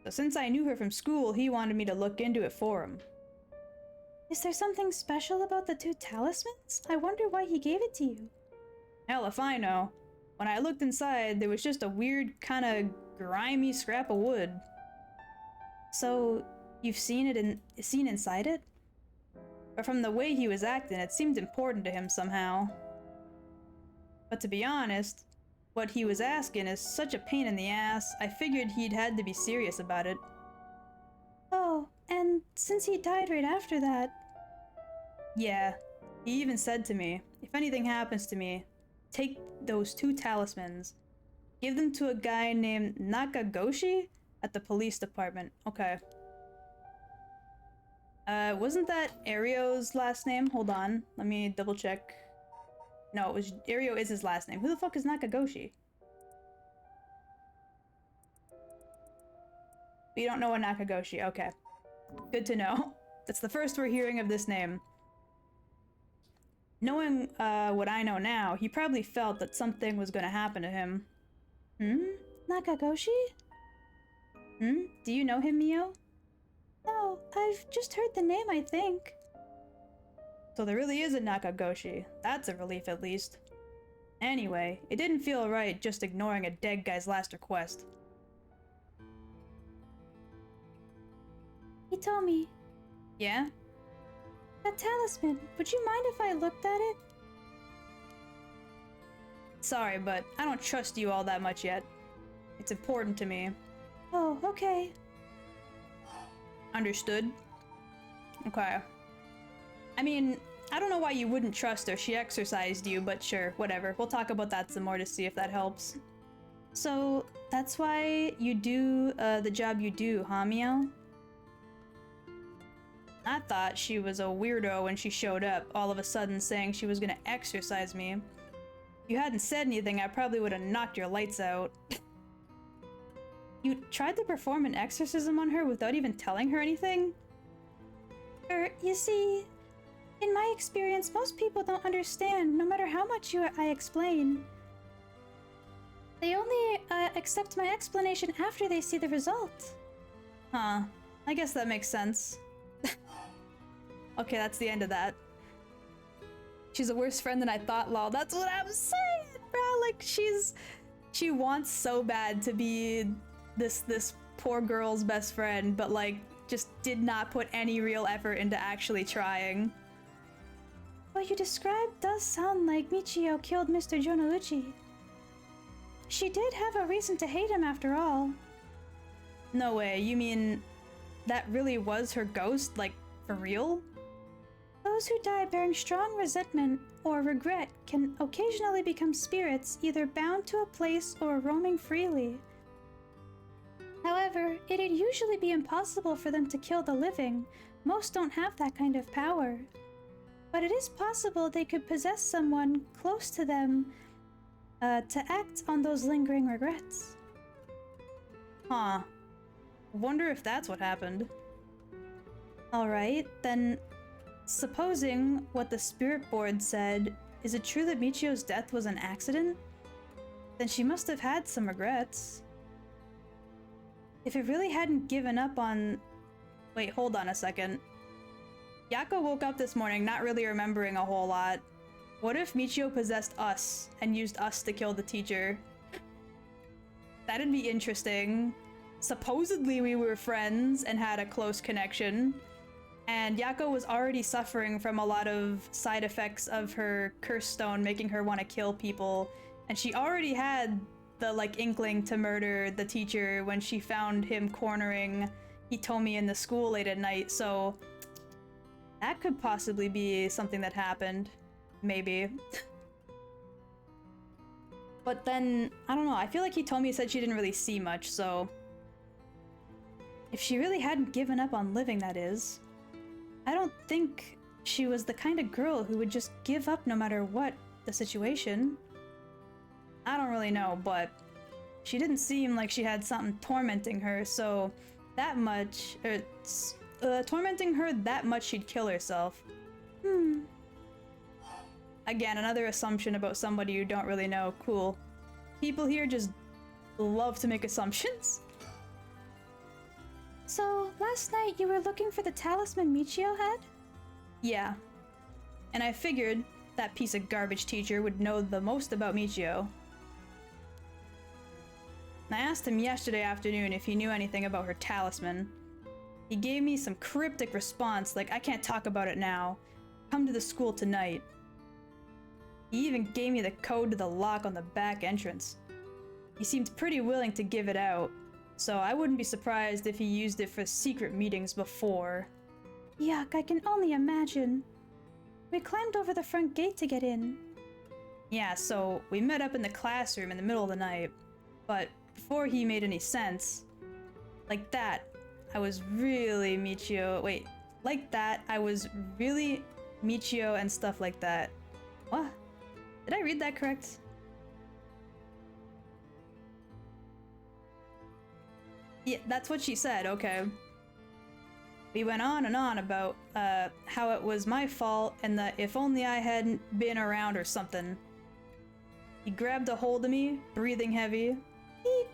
So since I knew her from school, he wanted me to look into it for him. Is there something special about the two talismans? I wonder why he gave it to you. Hell if I know. When I looked inside, there was just a weird kind of grimy scrap of wood. So, you've seen inside it? But from the way he was acting, it seemed important to him somehow. But to be honest, what he was asking is such a pain in the ass, I figured he'd had to be serious about it. Oh, and since he died right after that... Yeah, he even said to me, if anything happens to me, take those 2 talismans. Give them to a guy named Nakagoshi at the police department. Okay. Wasn't that Ario's last name? Hold on, let me double check. No, it was Ario is his last name. Who the fuck is Nakagoshi? We don't know what Nakagoshi. Okay. Good to know. That's the first we're hearing of this name. Knowing what I know now, he probably felt that something was gonna happen to him. Nakagoshi? Do you know him, Mio? No, I've just heard the name, I think. So there really is a Nakagoshi. That's a relief, at least. Anyway, it didn't feel right just ignoring a dead guy's last request. Hitomi. Yeah? That talisman, would you mind if I looked at it? Sorry, but I don't trust you all that much yet. It's important to me. Oh, okay. Understood? Okay. I mean, I don't know why you wouldn't trust her. She exorcised you, but sure, whatever. We'll talk about that some more to see if that helps. So, that's why you do the job you do, huh, Mio? I thought she was a weirdo when she showed up, all of a sudden saying she was gonna exorcise me. If you hadn't said anything, I probably would have knocked your lights out. You tried to perform an exorcism on her without even telling her anything? You see, in my experience, most people don't understand, no matter how much I explain. They only accept my explanation after they see the result. Huh. I guess that makes sense. Okay, that's the end of that. She's a worse friend than I thought, lol. That's what I'm saying, bro. Like, she wants so bad to be this poor girl's best friend, but like, just did not put any real effort into actually trying. What you described does sound like Michio killed Mr. Jonouchi. She did have a reason to hate him after all. No way, you mean that really was her ghost, like, for real? Those who die bearing strong resentment or regret can occasionally become spirits, either bound to a place or roaming freely. However, it'd usually be impossible for them to kill the living. Most don't have that kind of power. But it is possible they could possess someone close to them to act on those lingering regrets. Huh. Wonder if that's what happened. Alright, then supposing what the spirit board said, is it true that Michio's death was an accident? Then she must have had some regrets. If it really hadn't given up on... Wait, hold on a second. Yako woke up this morning not really remembering a whole lot. What if Michio possessed us and used us to kill the teacher? That'd be interesting. Supposedly we were friends and had a close connection. And Yako was already suffering from a lot of side effects of her curse stone, making her want to kill people. And she already had the, like, inkling to murder the teacher when she found him cornering Hitomi in the school late at night, so that could possibly be something that happened. Maybe. But then, I don't know, I feel like Hitomi said she didn't really see much, so... If she really hadn't given up on living, that is. I don't think she was the kind of girl who would just give up no matter what the situation. I don't really know, but she didn't seem like she had something tormenting her, so that much, tormenting her that much she'd kill herself. Again, another assumption about somebody you don't really know. Cool. People here just love to make assumptions. So, last night you were looking for the talisman Michio had? Yeah. And I figured that piece of garbage teacher would know the most about Michio. I asked him yesterday afternoon if he knew anything about her talisman. He gave me some cryptic response like, I can't talk about it now. Come to the school tonight. He even gave me the code to the lock on the back entrance. He seemed pretty willing to give it out, so I wouldn't be surprised if he used it for secret meetings before. Yuck, I can only imagine. We climbed over the front gate to get in. Yeah, so we met up in the classroom in the middle of the night, but before he made any sense, like that, I was really Michio. Wait, like that, I was really Michio and stuff like that. What? Did I read that correct? Yeah, that's what she said, okay. We went on and on about how it was my fault and that if only I hadn't been around or something. He grabbed a hold of me, breathing heavy. Beep.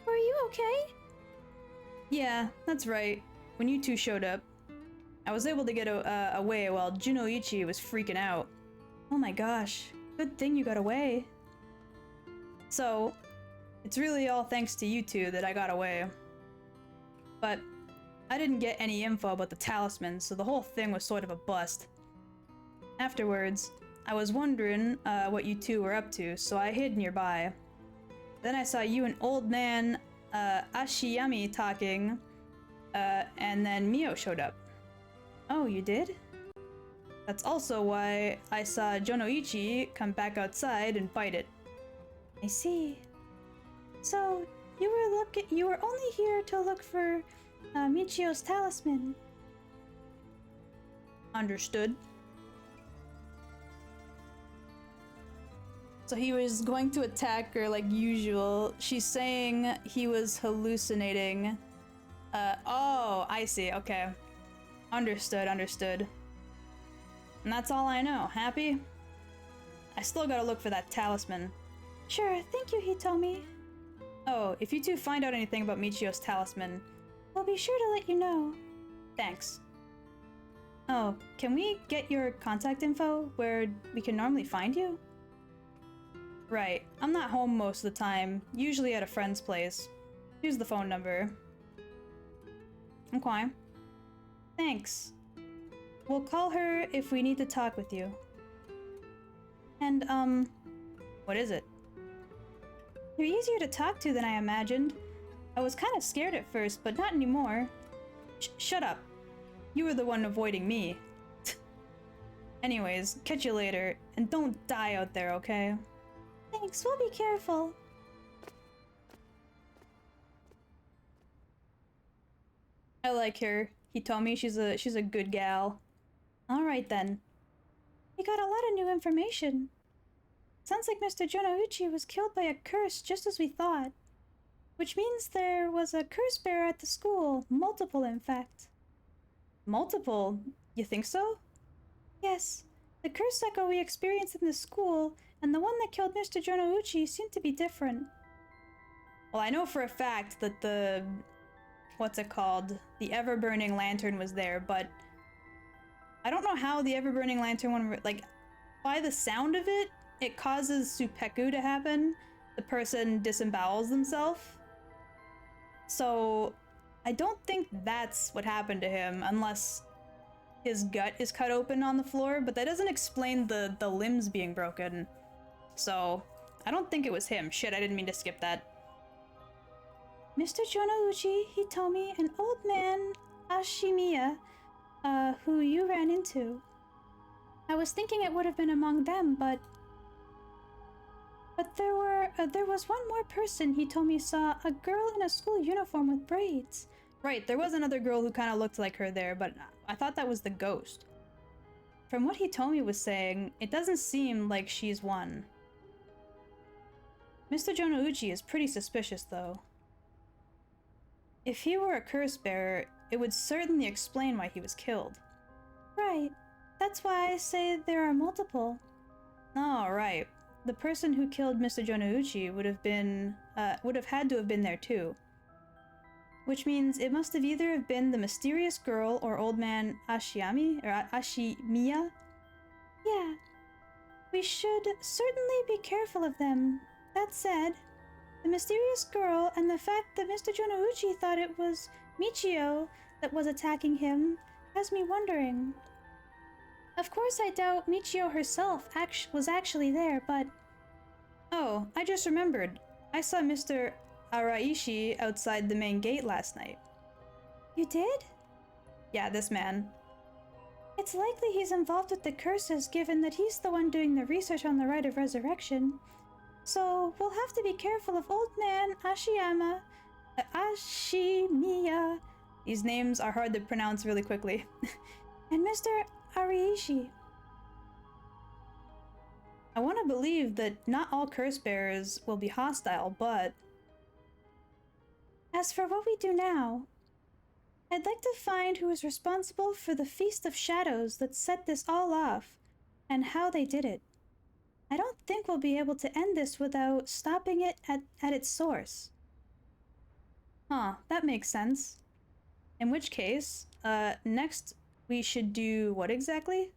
Are you okay? Yeah, that's right. When you two showed up, I was able to get away while Junoichi was freaking out. Oh my gosh, good thing you got away. So, it's really all thanks to you two that I got away. But I didn't get any info about the talisman, so the whole thing was sort of a bust. Afterwards, I was wondering what you two were up to, so I hid nearby. Then I saw you and old man Ashiyami talking, and then Mio showed up. Oh, you did? That's also why I saw Jonoichi come back outside and fight it. I see. So, you were only here to look for Michio's talisman. Understood. So he was going to attack her like usual. She's saying he was hallucinating. Oh, I see, okay. Understood. And that's all I know. Happy? I still gotta look for that talisman. Sure, thank you, Hitomi. Oh, if you two find out anything about Michio's talisman, we'll be sure to let you know. Thanks. Oh, can we get your contact info where we can normally find you? Right, I'm not home most of the time, usually at a friend's place. Here's the phone number. Okay. Thanks. We'll call her if we need to talk with you. And, what is it? You're easier to talk to than I imagined. I was kind of scared at first, but not anymore. Shut up. You were the one avoiding me. Anyways, catch you later, and don't die out there, okay? Thanks, we'll be careful. I like her. He told me she's a good gal. Alright then. We got a lot of new information. Sounds like Mr. Jonoichi was killed by a curse just as we thought. Which means there was a curse bearer at the school. Multiple, in fact. Multiple? You think so? Yes. The curse echo we experienced in the school and the one that killed Mr. Jonoichi seem to be different. Well, I know for a fact that the... what's it called? The ever-burning lantern was there, but... I don't know how the ever-burning lantern one... like, by the sound of it, it causes Suppeku to happen. The person disembowels themselves. So, I don't think that's what happened to him, unless his gut is cut open on the floor, but that doesn't explain the limbs being broken. So, I don't think it was him. Shit, I didn't mean to skip that. Mr. Jonoichi, Hitomi, and old man Ashimiya, who you ran into. I was thinking it would have been among them, but there was one more person Hitomi saw, a girl in a school uniform with braids. Right, there was another girl who kind of looked like her there, but I thought that was the ghost. From what Hitomi was saying, it doesn't seem like she's one. Mr. Jonoichi is pretty suspicious, though. If he were a curse bearer, it would certainly explain why he was killed. Right. That's why I say there are multiple. Oh, right. The person who killed Mr. Jonoichi would have had to have been there too. Which means it must have either have been the mysterious girl or old man Ashiyami, or Ashimiya? Yeah. We should certainly be careful of them. That said, The mysterious girl and the fact that Mr. Jonouchi thought it was Michio that was attacking him has me wondering. Of course I doubt Michio herself was actually there, but... Oh, I just remembered. I saw Mr. Araishi outside the main gate last night. You did? Yeah, this man. It's likely he's involved with the curses, given that he's the one doing the research on the rite of resurrection. So, we'll have to be careful of Old Man Ashimiya. These names are hard to pronounce really quickly. And Mr. Ariishi. I want to believe that not all curse bearers will be hostile, but... As for what we do now, I'd like to find who is responsible for the Feast of Shadows that set this all off, and how they did it. I don't think we'll be able to end this without stopping it at its source. Huh, that makes sense. In which case, next we should do what exactly?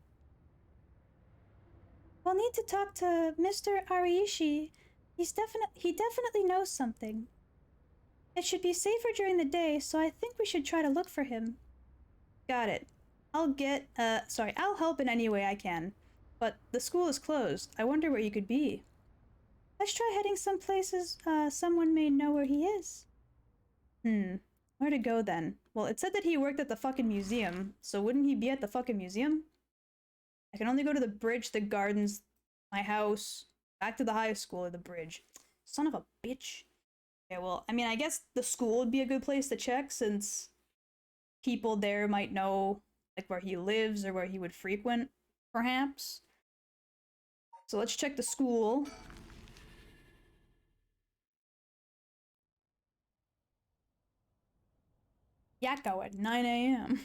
We'll need to talk to Mr. Ariishi. He definitely knows something. It should be safer during the day, so I think we should try to look for him. Got it. I'll help in any way I can. But the school is closed. I wonder where he could be. Let's try heading some places someone may know where he is. Where to go then? Well, it said that he worked at the fucking museum, so wouldn't he be at the fucking museum? I can only go to the bridge, the gardens, my house, back to the high school or the bridge. Son of a bitch. Okay, well, I mean, I guess the school would be a good place to check, since people there might know, like, where he lives or where he would frequent, perhaps. So let's check the school. Yakko at 9 a.m.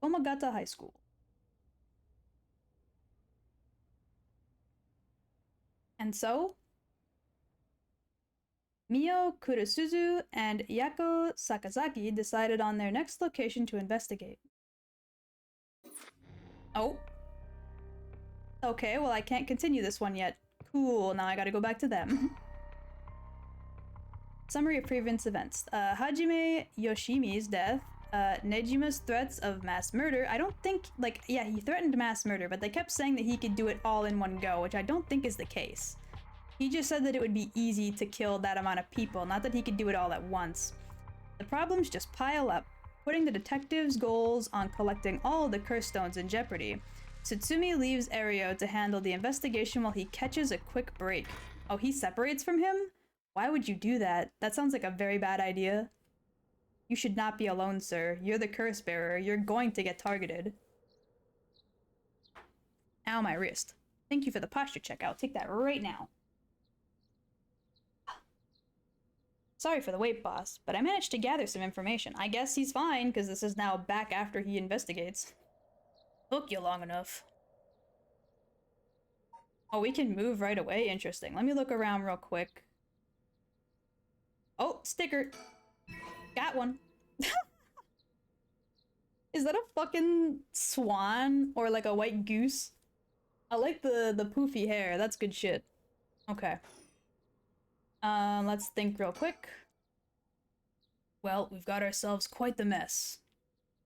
Omagata High School. And so, Mio Kurusuzu and Yako Sakazaki decided on their next location to investigate. Oh. Okay, well I can't continue this one yet. Cool, now I gotta go back to them. Summary of previous events. Hajime Yoshimi's death, Nejima's threats of mass murder. I don't think, like, yeah, he threatened mass murder, but they kept saying that he could do it all in one go, which I don't think is the case. He just said that it would be easy to kill that amount of people, not that he could do it all at once. The problems just pile up, putting the detective's goals on collecting all the curse stones in jeopardy. Tsutsumi leaves Ario to handle the investigation while he catches a quick break. Oh, he separates from him? Why would you do that? That sounds like a very bad idea. You should not be alone, sir. You're the curse bearer. You're going to get targeted. Ow, my wrist. Thank you for the posture check. I'll take that right now. Sorry for the wait, boss, but I managed to gather some information. I guess he's fine, because this is now back after he investigates. Took you long enough. Oh, we can move right away? Interesting. Let me look around real quick. Oh, sticker! Got one. Is that a fucking swan? Or like a white goose? I like the poofy hair. That's good shit. Okay. Let's think real quick. Well, we've got ourselves quite the mess.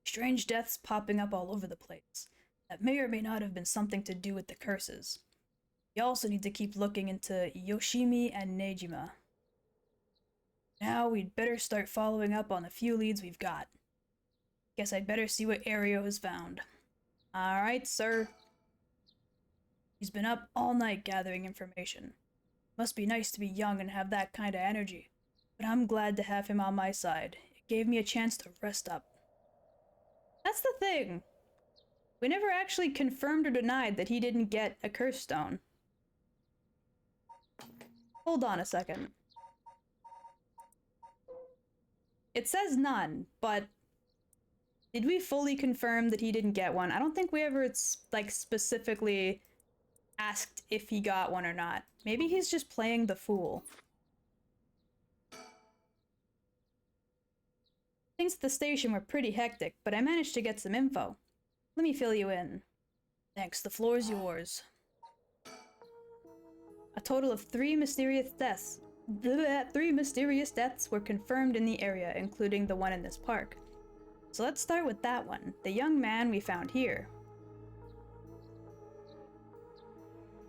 Strange deaths popping up all over the place. That may or may not have been something to do with the curses. We also need to keep looking into Yoshimi and Nejima. Now we'd better start following up on the few leads we've got. Guess I'd better see what Ario has found. Alright, sir. He's been up all night gathering information. Must be nice to be young and have that kind of energy. But I'm glad to have him on my side. It gave me a chance to rest up. That's the thing. We never actually confirmed or denied that he didn't get a curse stone. Hold on a second. It says none, but did we fully confirm that he didn't get one? I don't think we ever, like, specifically asked if he got one or not. Maybe he's just playing the fool. Things at the station were pretty hectic, but I managed to get some info. Let me fill you in. Thanks, the floor is yours. A total of 3 mysterious deaths. 3 mysterious deaths were confirmed in the area, including the one in this park. So let's start with that one, the young man we found here.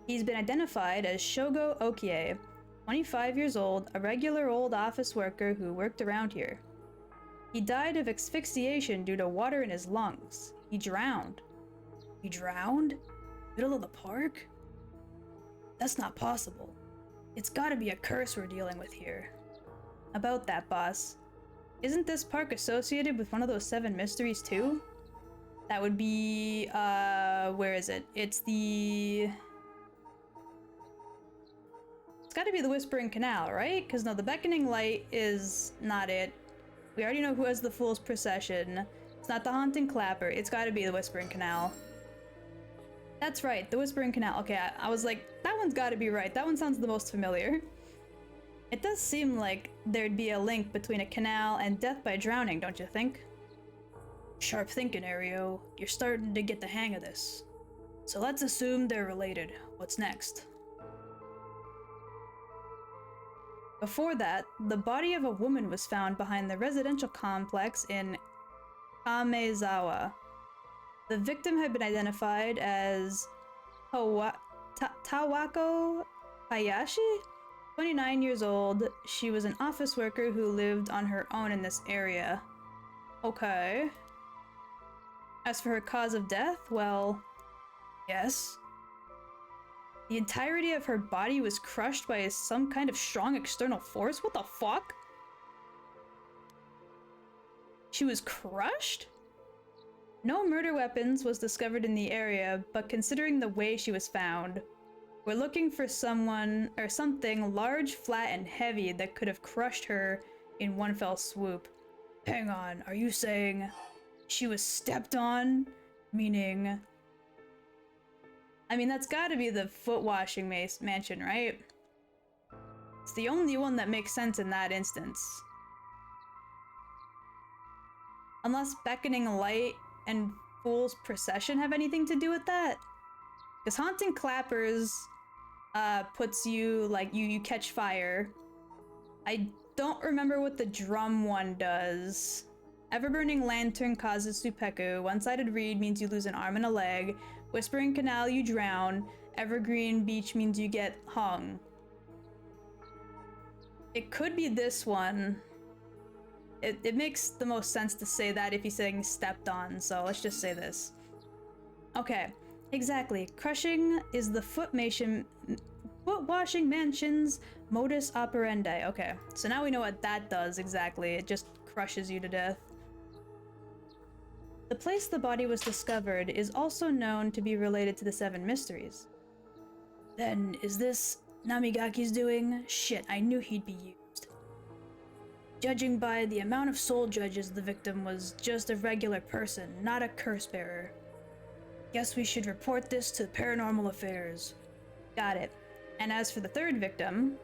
He's been identified as Shogo Okie, 25 years old, a regular old office worker who worked around here. He died of asphyxiation due to water in his lungs. He drowned. He drowned? Middle of the park? That's not possible. It's gotta be a curse we're dealing with here. About that, boss. Isn't this park associated with one of those 7 mysteries too? That would be, where is it? It's gotta be the Whispering Canal, right? Because no, the Beckoning Light is not it. We already know who has the Fool's Procession. It's not the Haunting Clapper. It's gotta be the Whispering Canal. That's right, the Whispering Canal. Okay, I was like, that one's gotta be right. That one sounds the most familiar. It does seem like there'd be a link between a canal and death by drowning, don't you think? Sharp thinking, Ario. You're starting to get the hang of this. So let's assume they're related. What's next? Before that, the body of a woman was found behind the residential complex in Kamezawa. The victim had been identified as Tawako Hayashi? 29 years old. She was an office worker who lived on her own in this area. Okay. As for her cause of death, well, yes. The entirety of her body was crushed by some kind of strong external force? What the fuck? She was crushed? No murder weapons was discovered in the area, but considering the way she was found, we're looking for someone or something large, flat, and heavy that could have crushed her in one fell swoop. Hang on, are you saying she was stepped on? Meaning... I mean, that's gotta be the foot washing mansion, right? It's the only one that makes sense in that instance. Unless Beckoning Light and Fool's Procession have anything to do with that? Because Haunting Clappers puts you, like, you catch fire. I don't remember what the drum one does. Everburning Lantern causes Supeku. One-sided reed means you lose an arm and a leg. Whispering Canal, you drown. Evergreen Beach means you get hung. It could be this one. It makes the most sense to say that if he's saying stepped on, so let's just say this. Okay, exactly. Crushing is the foot washing mansion's modus operandi. Okay, so now we know what that does exactly. It just crushes you to death. The place the body was discovered is also known to be related to the 7 mysteries. Then, is this Namigaki's doing? Shit, I knew he'd be used. Judging by the amount of soul judges, the victim was just a regular person, not a curse bearer. Guess we should report this to Paranormal Affairs. Got it. And as for the 3rd victim...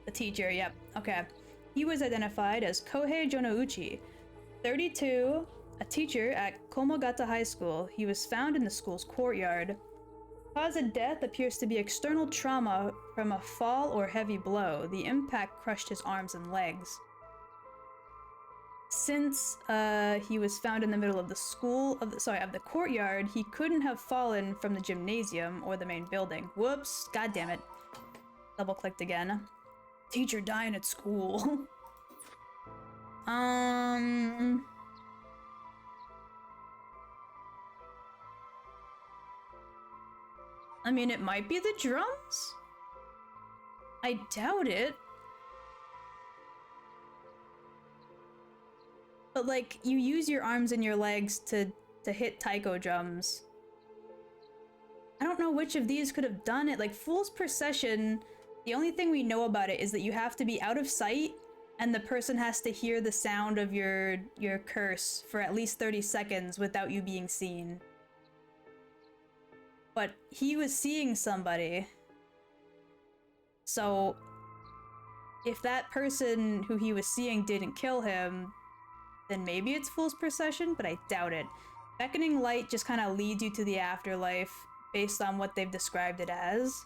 The teacher, yep, okay. He was identified as Kohei Jonouchi, 32, a teacher at Komogata High School. He was found in the school's courtyard. Cause of death appears to be external trauma from a fall or heavy blow. The impact crushed his arms and legs. Since he was found in the middle of the courtyard, he couldn't have fallen from the gymnasium or the main building. Whoops, god damn it. Double clicked again. Teacher dying at school. I mean, it might be the drums? I doubt it. But, like, you use your arms and your legs to hit taiko drums. I don't know which of these could have done it. Like, Fool's Procession, the only thing we know about it is that you have to be out of sight and the person has to hear the sound of your curse for at least 30 seconds without you being seen. But he was seeing somebody. So, if that person who he was seeing didn't kill him, then maybe it's Fool's Procession, but I doubt it. Beckoning Light just kind of leads you to the afterlife. based on what they've described it as.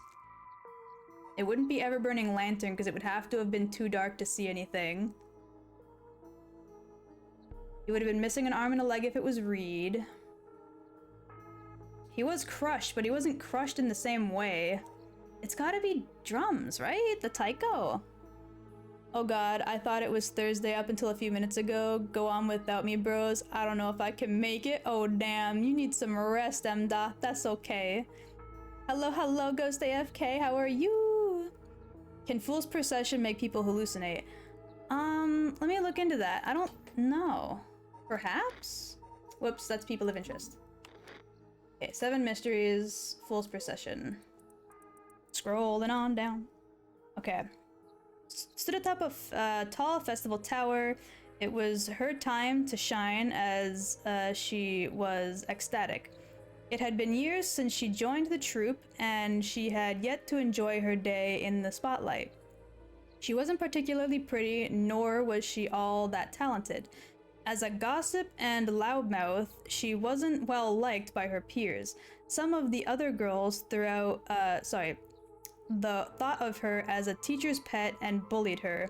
It wouldn't be ever-burning lantern because it would have to have been too dark to see anything. He would have been missing an arm and a leg if it was Reed. He was crushed, but he wasn't crushed in the same way. It's gotta be drums, right? The taiko. Oh god, I thought it was Thursday up until a few minutes ago. Go on without me, bros. I don't know if I can make it. Oh damn, you need some rest, Emda. That's okay. Hello, hello, Ghost AFK. How are you? Can Fool's Procession make people hallucinate? Let me look into that. I don't know. Perhaps? Whoops, that's people of interest. Okay, 7 mysteries, Fool's Procession. Scrolling on down. Okay. Stood atop a tall festival tower. It was her time to shine as she was ecstatic. It had been years since she joined the troupe, and she had yet to enjoy her day in the spotlight. She wasn't particularly pretty, nor was she all that talented. As a gossip and loudmouth, she wasn't well liked by her peers. Some of the other girls thought of her as a teacher's pet and bullied her.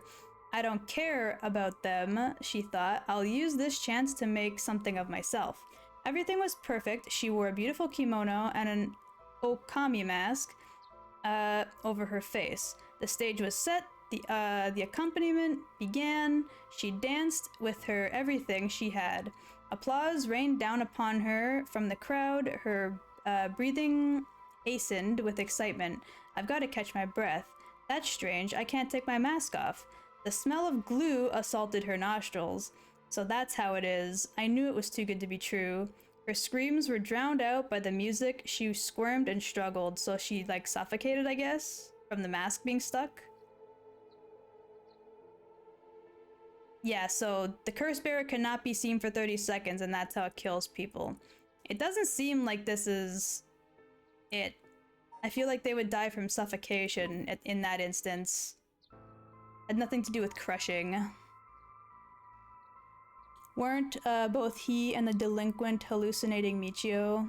I don't care about them, she thought. I'll use this chance to make something of myself. Everything was perfect. She wore a beautiful kimono and an okami mask over her face. The stage was set. The accompaniment began. She danced with her everything she had. Applause rained down upon her from the crowd. Her breathing hastened with excitement. I've got to catch my breath. That's strange. I can't take my mask off. The smell of glue assaulted her nostrils. So that's how it is. I knew it was too good to be true. Her screams were drowned out by the music. She squirmed and struggled, so she, like, suffocated, I guess, from the mask being stuck. Yeah, so the curse bearer cannot be seen for 30 seconds, and that's how it kills people. It doesn't seem like this is it. I feel like they would die from suffocation in that instance. Had nothing to do with crushing. Weren't both he and the delinquent hallucinating Michio?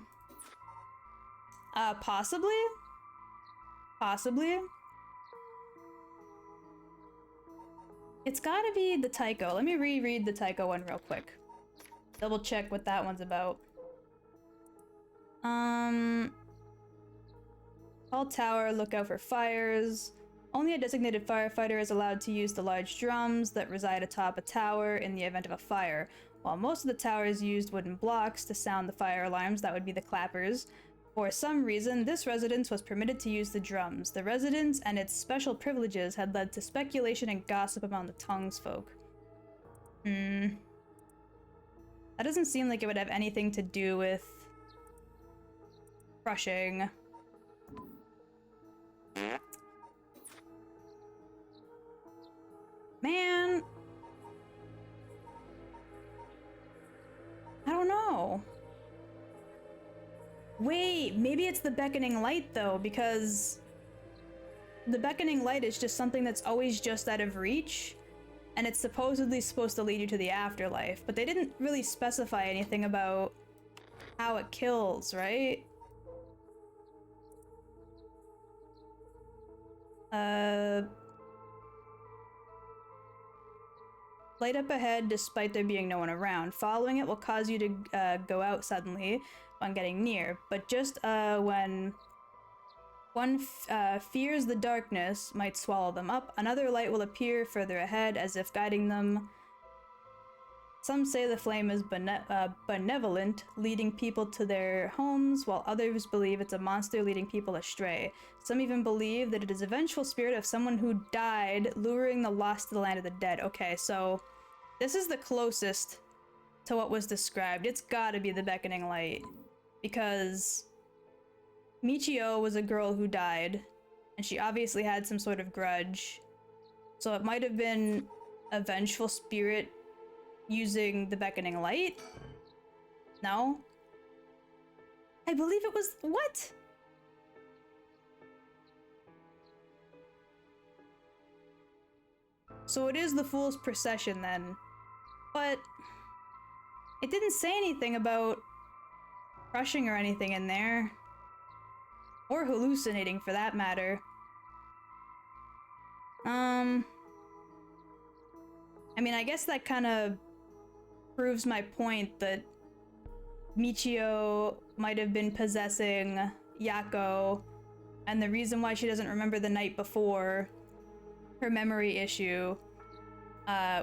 Possibly? Possibly? It's gotta be the taiko. Let me reread the taiko one real quick. Double check what that one's about. Tall tower, look out for fires. Only a designated firefighter is allowed to use the large drums that reside atop a tower in the event of a fire. While most of the towers used wooden blocks to sound the fire alarms, that would be the clappers. For some reason, this residence was permitted to use the drums. The residence and its special privileges had led to speculation and gossip among the townsfolk. That doesn't seem like it would have anything to do with crushing. Man, I don't know. Wait, maybe it's the beckoning light though, because the beckoning light is just something that's always just out of reach, and it's supposedly supposed to lead you to the afterlife, but they didn't really specify anything about how it kills, right? Light up ahead despite there being no one around. Following it will cause you to go out suddenly when getting near, but just when one fears the darkness might swallow them up, another light will appear further ahead as if guiding them. Some say the flame is benevolent, leading people to their homes, while others believe it's a monster leading people astray. Some even believe that it is a vengeful spirit of someone who died, luring the lost to the land of the dead. Okay, so this is the closest to what was described. It's gotta be the beckoning light, because Michio was a girl who died, and she obviously had some sort of grudge. So it might have been a vengeful spirit using the beckoning light? No? I believe it was... What? So it is the Fool's Procession then. But it didn't say anything about crushing or anything in there. Or hallucinating, for that matter. I mean, I guess that kind of proves my point that Michio might have been possessing Yako, and the reason why she doesn't remember the night before, her memory issue,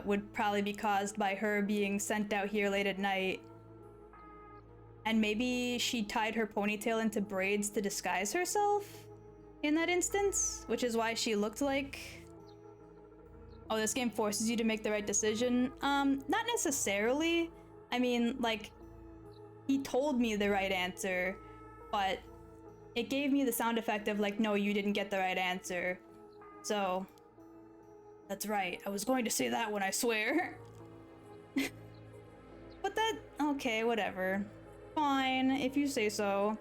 would probably be caused by her being sent out here late at night. And maybe she tied her ponytail into braids to disguise herself in that instance, which is why she looked like... Oh, this game forces you to make the right decision? Not necessarily. I mean, like, he told me the right answer, but it gave me the sound effect of like, no, you didn't get the right answer. So, that's right. I was going to say that one, I swear. But that, okay, whatever. Fine, if you say so.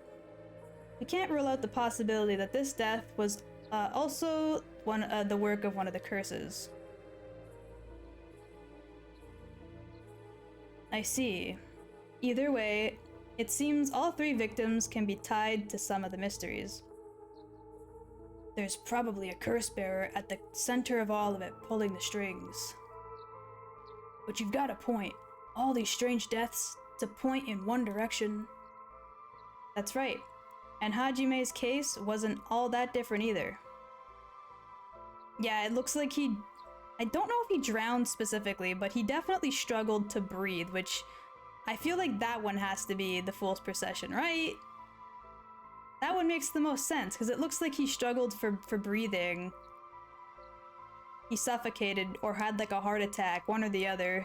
We can't rule out the possibility that this death was also the work of one of the curses. I see. Either way, it seems all three victims can be tied to some of the mysteries. There's probably a curse bearer at the center of all of it, pulling the strings. But you've got a point. All these strange deaths to point in one direction. That's right. And Hajime's case wasn't all that different either. Yeah, it looks like I don't know if he drowned specifically, but he definitely struggled to breathe, which I feel like that one has to be the Fool's Procession, right? That one makes the most sense, because it looks like he struggled for breathing. He suffocated or had like a heart attack, one or the other.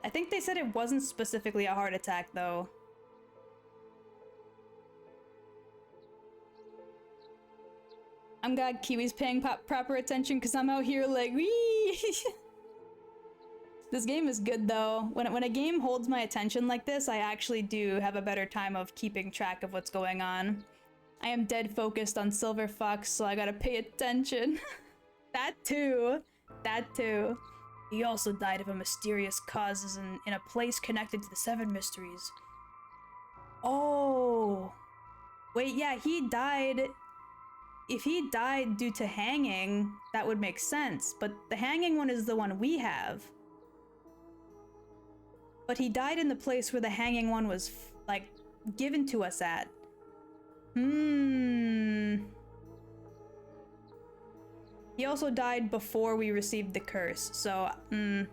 I think they said it wasn't specifically a heart attack, though. I'm glad Kiwi's paying proper attention, because I'm out here like, wee! This game is good, though. When a game holds my attention like this, I actually do have a better time of keeping track of what's going on. I am dead focused on Silver Fox, so I gotta pay attention. That too. That too. He also died of a mysterious causes in a place connected to the Seven Mysteries. Oh. Wait, yeah, he died... If he died due to hanging, that would make sense, but the hanging one is the one we have. But he died in the place where the hanging one was, like, given to us at. He also died before we received the curse, so, couldn't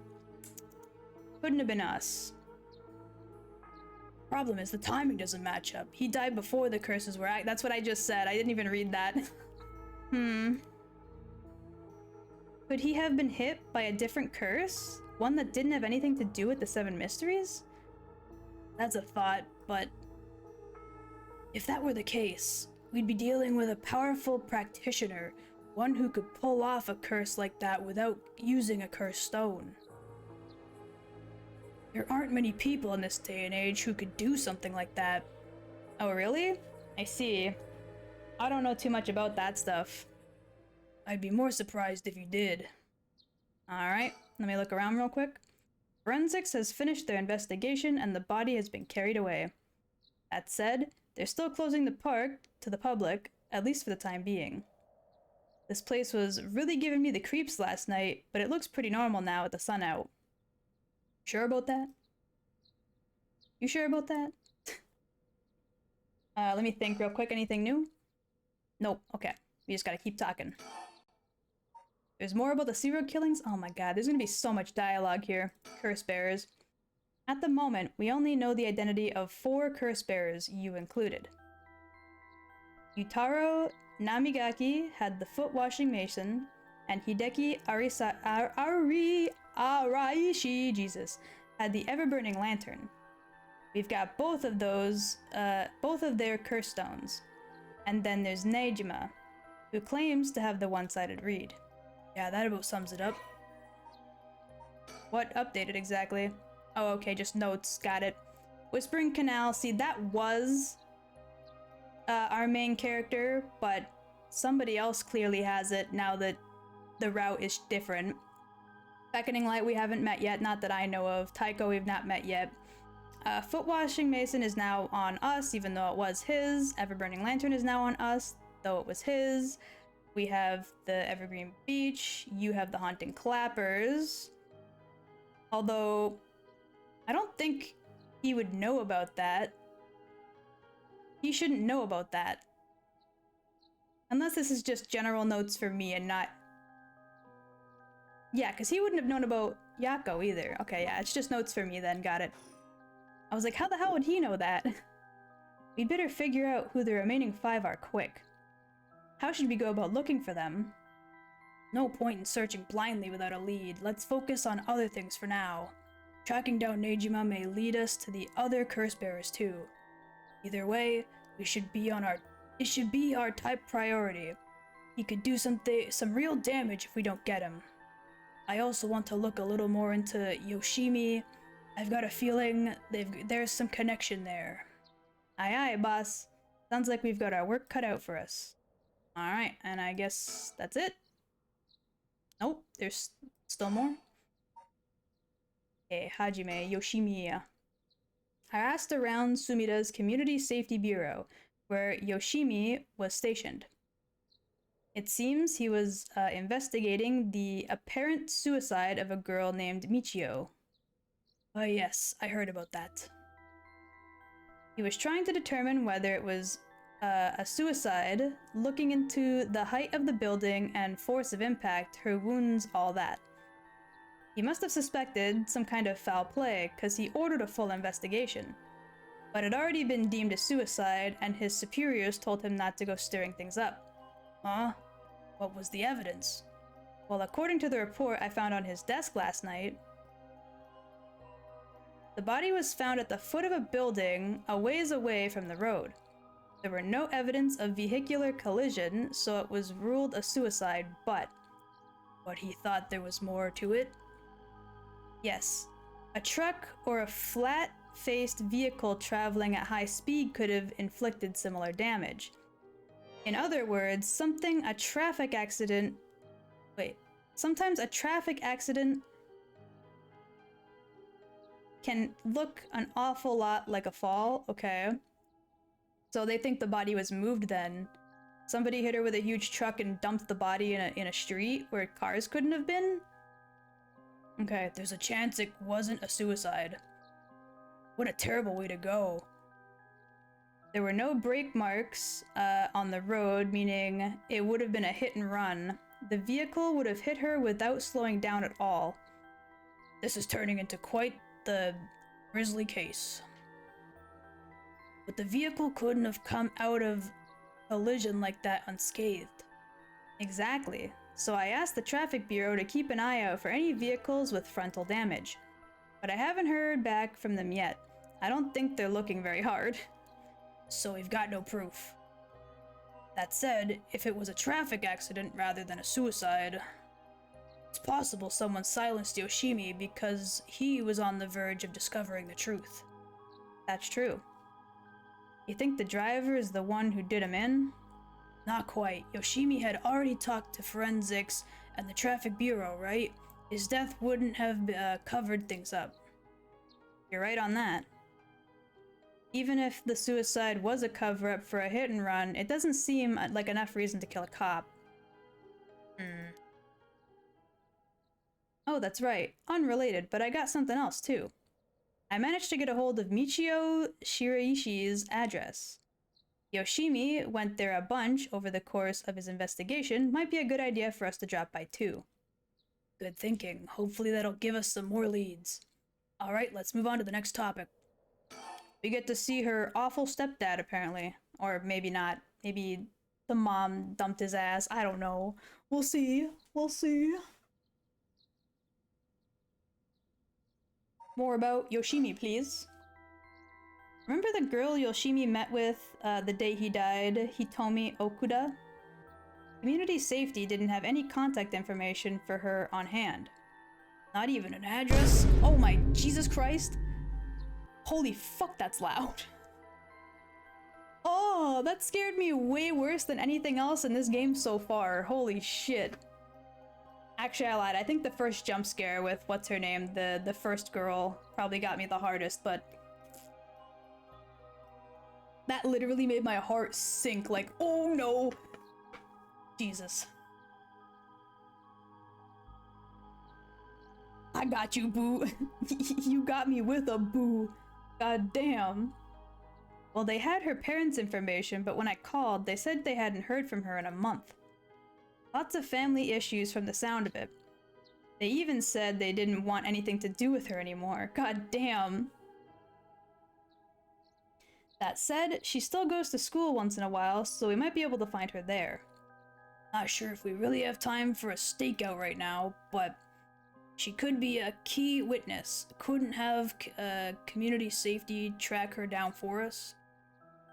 have been us. Problem is, the timing doesn't match up. He died before the curses were that's what I just said. I didn't even read that. Could he have been hit by a different curse? One that didn't have anything to do with the Seven Mysteries? That's a thought, but... if that were the case, we'd be dealing with a powerful practitioner, one who could pull off a curse like that without using a cursed stone. There aren't many people in this day and age who could do something like that. Oh, really? I see. I don't know too much about that stuff. I'd be more surprised if you did. Alright, let me look around real quick. Forensics has finished their investigation and the body has been carried away. That said, they're still closing the park to the public, at least for the time being. This place was really giving me the creeps last night, but it looks pretty normal now with the sun out. Sure about that? You sure about that? Let me think real quick. Anything new? Nope. Okay. We just gotta keep talking. There's more about the serial killings? Oh my god, there's gonna be so much dialogue here. Curse bearers. At the moment, we only know the identity of 4 curse bearers, you included. Yutaro Namigaki had the foot washing mason, and Hideki Araishi, Jesus, had the ever-burning lantern. We've got both of those, both of their curse stones. And then there's Nejima, who claims to have the one-sided read. Yeah, that about sums it up. What updated exactly? Oh, okay, just notes, got it. Whispering Canal, see, that was our main character, but somebody else clearly has it now that the route is different. Beckoning Light we haven't met yet, not that I know of. Taiko we've not met yet. Foot Washing Mason is now on us, even though it was his. Ever-Burning Lantern is now on us, though it was his. We have the Evergreen Beach. You have the Haunting Clappers. Although, I don't think he would know about that. He shouldn't know about that. Unless this is just general notes for me and not... Yeah, because he wouldn't have known about Yako either. Okay, yeah, it's just notes for me then, got it. I was like, how the hell would he know that? We'd better figure out who the remaining 5 are quick. How should we go about looking for them? No point in searching blindly without a lead. Let's focus on other things for now. Tracking down Nejima may lead us to the other curse bearers too. Either way, it should be our top priority. He could do some real damage if we don't get him. I also want to look a little more into Yoshimi. I've got a feeling there's some connection there. Aye aye, boss. Sounds like we've got our work cut out for us. Alright, and I guess that's it? Nope, there's still more. Okay, Hajime Yoshimi. I asked around Sumida's Community Safety Bureau, where Yoshimi was stationed. It seems he was investigating the apparent suicide of a girl named Michio. Oh yes, I heard about that. He was trying to determine whether it was a suicide, looking into the height of the building and force of impact, her wounds, all that. He must have suspected some kind of foul play, because he ordered a full investigation. But it had already been deemed a suicide, and his superiors told him not to go stirring things up. Huh? What was the evidence? Well, according to the report I found on his desk last night, the body was found at the foot of a building a ways away from the road. There were no evidence of vehicular collision, so it was ruled a suicide, but he thought there was more to it? Yes, a truck or a flat-faced vehicle traveling at high speed could have inflicted similar damage. In other words, sometimes a traffic accident can look an awful lot like a fall, okay? So they think the body was moved then. Somebody hit her with a huge truck and dumped the body in a street where cars couldn't have been? Okay, there's a chance it wasn't a suicide. What a terrible way to go. There were no brake marks on the road, meaning it would have been a hit and run. The vehicle would have hit her without slowing down at all. This is turning into quite the grisly case. But the vehicle couldn't have come out of collision like that unscathed. Exactly. So I asked the traffic bureau to keep an eye out for any vehicles with frontal damage. But I haven't heard back from them yet. I don't think they're looking very hard. So we've got no proof. That said, if it was a traffic accident rather than a suicide, it's possible someone silenced Yoshimi because he was on the verge of discovering the truth. That's true. You think the driver is the one who did him in? Not quite. Yoshimi had already talked to forensics and the traffic bureau, right? His death wouldn't have covered things up. You're right on that. Even if the suicide was a cover-up for a hit and run, it doesn't seem like enough reason to kill a cop. Oh, that's right. Unrelated, but I got something else too. I managed to get a hold of Michio Shiraishi's address. Yoshimi went there a bunch over the course of his investigation. Might be a good idea for us to drop by too. Good thinking. Hopefully that'll give us some more leads. Alright, let's move on to the next topic. We get to see her awful stepdad, apparently. Or maybe not. Maybe the mom dumped his ass. I don't know. We'll see. We'll see. More about Yoshimi, please. Remember the girl Yoshimi met with the day he died, Hitomi Okuda? Community Safety didn't have any contact information for her on hand. Not even an address? Oh my Jesus Christ! Holy fuck, that's loud. Oh, that scared me way worse than anything else in this game so far. Holy shit. Actually, I lied. I think the first jump scare with what's her name, the first girl, probably got me the hardest, but That literally made my heart sink, like, oh no. Jesus. I got you, boo. You got me with a boo. God damn. Well, they had her parents' information, but when I called, they said they hadn't heard from her in a month. Lots of family issues from the sound of it. They even said they didn't want anything to do with her anymore. God damn. That said, she still goes to school once in a while, so we might be able to find her there. Not sure if we really have time for a stakeout right now, but she could be a key witness. Couldn't have community safety track her down for us?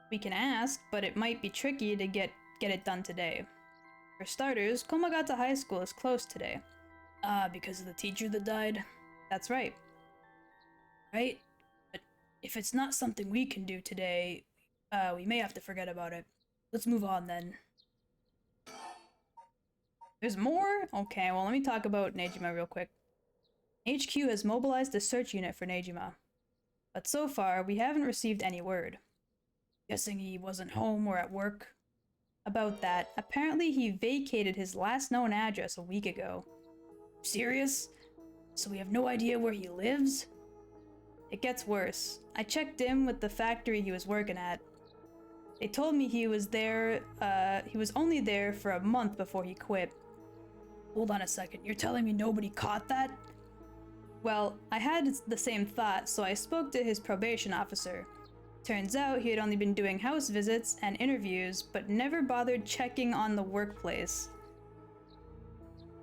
We can ask, but it might be tricky to get it done today. For starters, Komagata High School is closed today. Because of the teacher that died? That's right. Right? But if it's not something we can do today, we may have to forget about it. Let's move on then. There's more? Okay, well let me talk about Nejima real quick. HQ has mobilized a search unit for Nejima. But so far, we haven't received any word. Guessing he wasn't home or at work. About that, apparently he vacated his last known address a week ago. Serious? So we have no idea where he lives? It gets worse. I checked in with the factory he was working at. They told me he was only there for a month before he quit. Hold on a second, you're telling me nobody caught that? Well, I had the same thought, so I spoke to his probation officer. Turns out he had only been doing house visits and interviews, but never bothered checking on the workplace.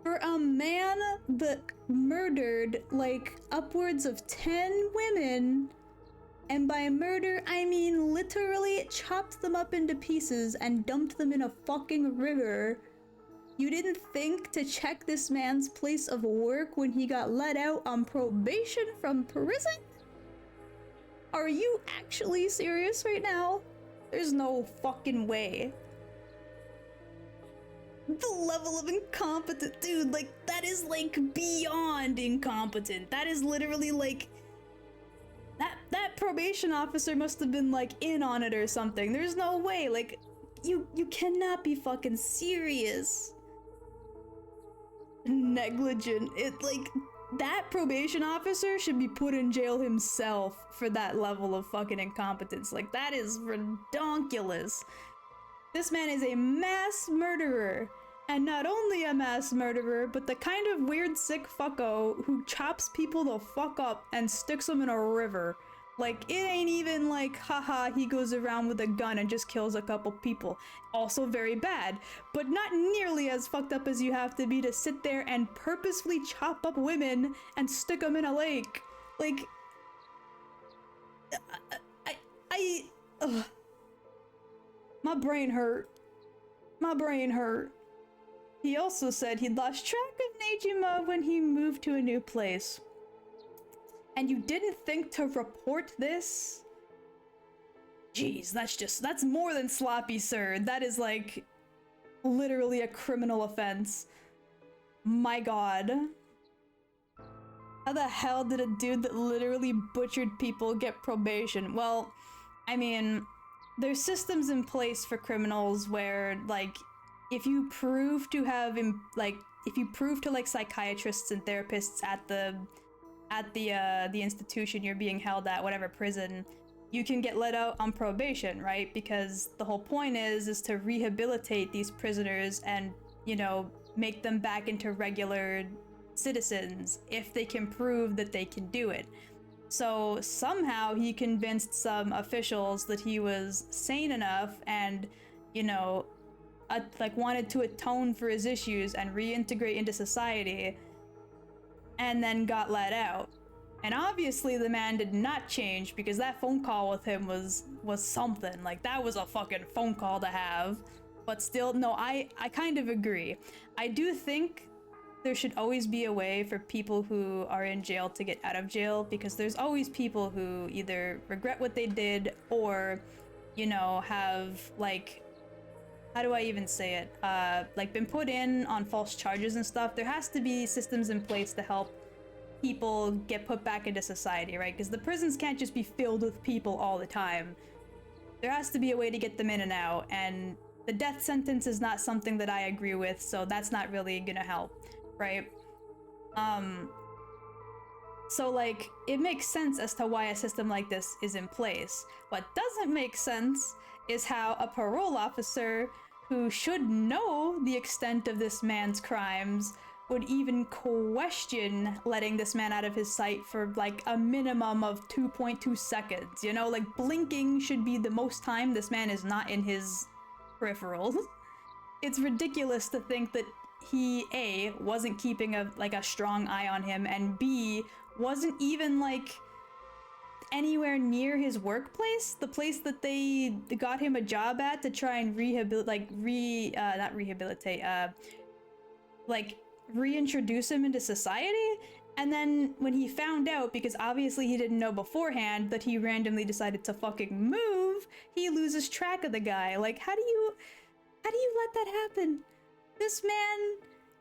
For a man that murdered, like, upwards of 10 women, and by murder, I mean literally chopped them up into pieces and dumped them in a fucking river, you didn't think to check this man's place of work when he got let out on probation from prison? Are you actually serious right now? There's no fucking way. The level of incompetent, dude, like, that is, like, beyond incompetent. That is literally, like, that probation officer must have been, like, in on it or something. There's no way, like, you cannot be fucking serious. Negligent. That probation officer should be put in jail himself for that level of fucking incompetence. Like, that is redonkulous. This man is a mass murderer. And not only a mass murderer, but the kind of weird sick fucko who chops people the fuck up and sticks them in a river. Like, it ain't even like, haha, he goes around with a gun and just kills a couple people. Also very bad, but not nearly as fucked up as you have to be to sit there and purposefully chop up women and stick them in a lake. Like, my brain hurt. My brain hurt. He also said he'd lost track of Nejima when he moved to a new place. And you didn't think to report this? Jeez, that's more than sloppy, sir. That is, like, literally a criminal offense. My god. How the hell did a dude that literally butchered people get probation? Well, I mean, there's systems in place for criminals where, like, if you prove to have, psychiatrists and therapists at the institution you're being held at, whatever prison, you can get let out on probation, right? Because the whole point is to rehabilitate these prisoners and, you know, make them back into regular citizens if they can prove that they can do it. So somehow he convinced some officials that he was sane enough and, you know, wanted to atone for his issues and reintegrate into society, and then got let out. And obviously the man did not change, because that phone call with him was something. Like, that was a fucking phone call to have. But still, no, I kind of agree. I do think there should always be a way for people who are in jail to get out of jail, because there's always people who either regret what they did or, you know, have, like, how do I even say it? Like, been put in on false charges and stuff. There has to be systems in place to help people get put back into society, right? Because the prisons can't just be filled with people all the time. There has to be a way to get them in and out, and the death sentence is not something that I agree with, so that's not really gonna help, right? So like, it makes sense as to why a system like this is in place. What doesn't make sense is how a parole officer who should know the extent of this man's crimes would even question letting this man out of his sight for like a minimum of 2.2 seconds, you know? Like, blinking should be the most time this man is not in his peripherals. It's ridiculous to think that he, A, wasn't keeping a strong eye on him, and B, wasn't even like anywhere near his workplace, the place that they got him a job at to try and reintroduce him into society. And then when he found out, because obviously he didn't know beforehand that he randomly decided to fucking move, he loses track of the guy. Like, how do you let that happen? This man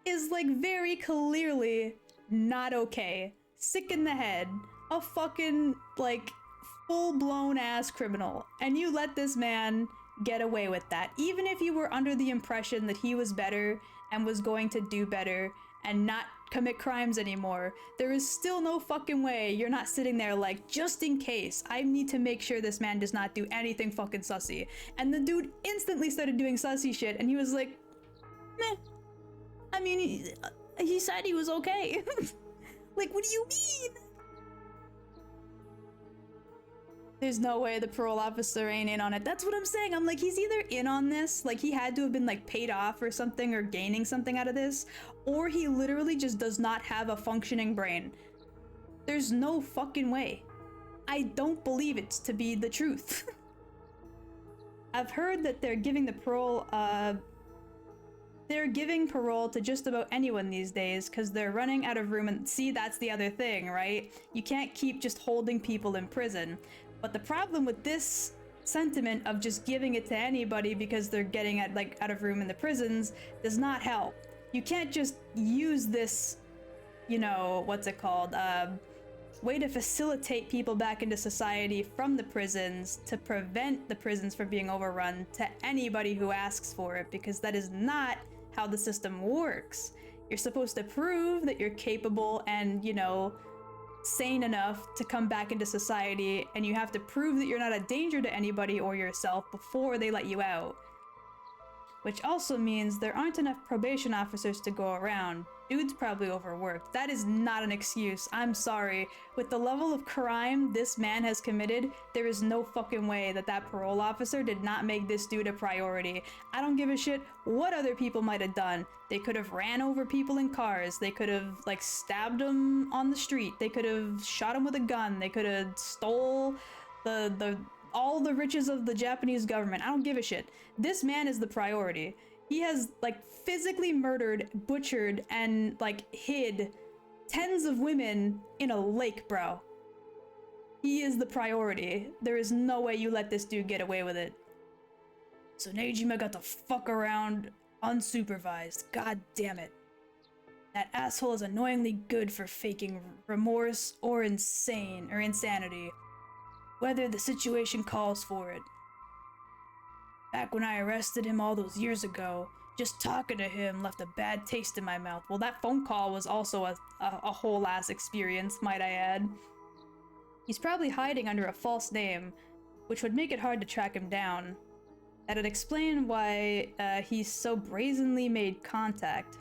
is like very clearly not okay. Sick in the head. A fucking like full-blown ass criminal. And you let this man get away with that. Even if you were under the impression that he was better and was going to do better and not commit crimes anymore, there is still no fucking way you're not sitting there like, just in case, I need to make sure this man does not do anything fucking sussy. And the dude instantly started doing sussy shit, and he was like, meh. I mean, he said he was okay. Like, what do you mean? There's no way the parole officer ain't in on it. That's what I'm saying. I'm like, he's either in on this, like he had to have been like paid off or something, or gaining something out of this, or he literally just does not have a functioning brain. There's no fucking way. I don't believe it to be the truth. I've heard that they're giving the parole, they're giving parole to just about anyone these days because they're running out of room. And see, that's the other thing, right? You can't keep just holding people in prison. But the problem with this sentiment of just giving it to anybody because they're getting out of room in the prisons does not help. You can't just use this, you know, what's it called, way to facilitate people back into society from the prisons to prevent the prisons from being overrun to anybody who asks for it, because that is not how the system works. You're supposed to prove that you're capable and, you know, sane enough to come back into society, and you have to prove that you're not a danger to anybody or yourself before they let you out. Which also means there aren't enough probation officers to go around. Dude's probably overworked. That is not an excuse. I'm sorry. With the level of crime this man has committed, there is no fucking way that that parole officer did not make this dude a priority. I don't give a shit what other people might have done. They could have ran over people in cars. They could have, like, stabbed them on the street. They could have shot him with a gun. They could have stole all the riches of the Japanese government. I don't give a shit. This man is the priority. He has, like, physically murdered, butchered, and, like, hid tens of women in a lake, bro. He is the priority. There is no way you let this dude get away with it. So Nejima got to fuck around unsupervised. God damn it. That asshole is annoyingly good for faking remorse or insanity, whether the situation calls for it. Back when I arrested him all those years ago, just talking to him left a bad taste in my mouth. Well, that phone call was also a whole ass experience, might I add. He's probably hiding under a false name, which would make it hard to track him down. That'd explain why he so brazenly made contact.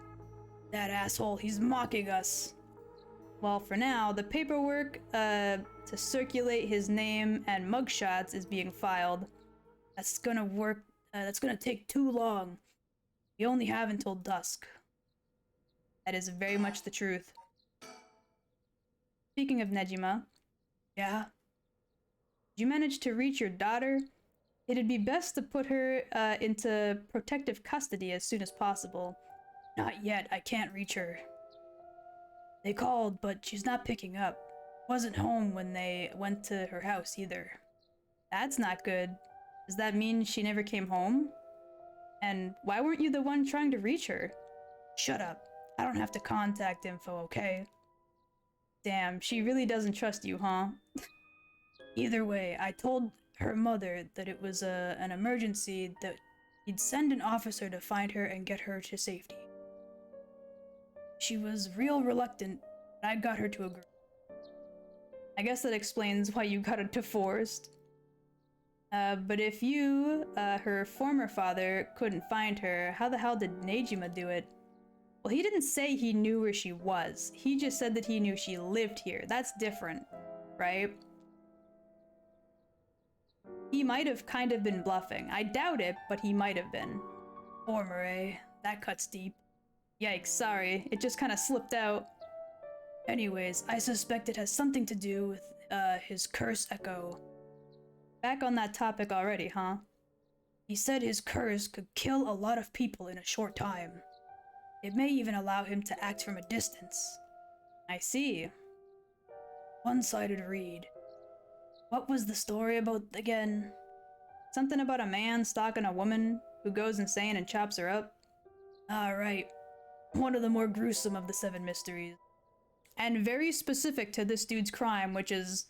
That asshole, he's mocking us. Well, for now, the paperwork to circulate his name and mugshots is being filed. That's gonna take too long. We only have until dusk. That is very much the truth. Speaking of Nejima, yeah? Did you manage to reach your daughter? It'd be best to put her into protective custody as soon as possible. Not yet, I can't reach her. They called, but she's not picking up. Wasn't home when they went to her house either. That's not good. Does that mean she never came home? And why weren't you the one trying to reach her? Shut up. I don't have to contact info, okay? Damn, she really doesn't trust you, huh? Either way, I told her mother that it was an emergency, that he'd send an officer to find her and get her to safety. She was real reluctant, but I got her to agree. I guess that explains why you got it divorced. But if you, her former father, couldn't find her, how the hell did Nejima do it? Well, he didn't say he knew where she was. He just said that he knew she lived here. That's different, right? He might have kind of been bluffing. I doubt it, but he might have been. Former, eh? That cuts deep. Yikes, sorry. It just kind of slipped out. Anyways, I suspect it has something to do with, his curse echo. Back on that topic already, huh? He said his curse could kill a lot of people in a short time. It may even allow him to act from a distance. I see. One-sided read. What was the story about again? Something about a man stalking a woman who goes insane and chops her up? Ah, right. One of the more gruesome of the 7 mysteries. And very specific to this dude's crime, which is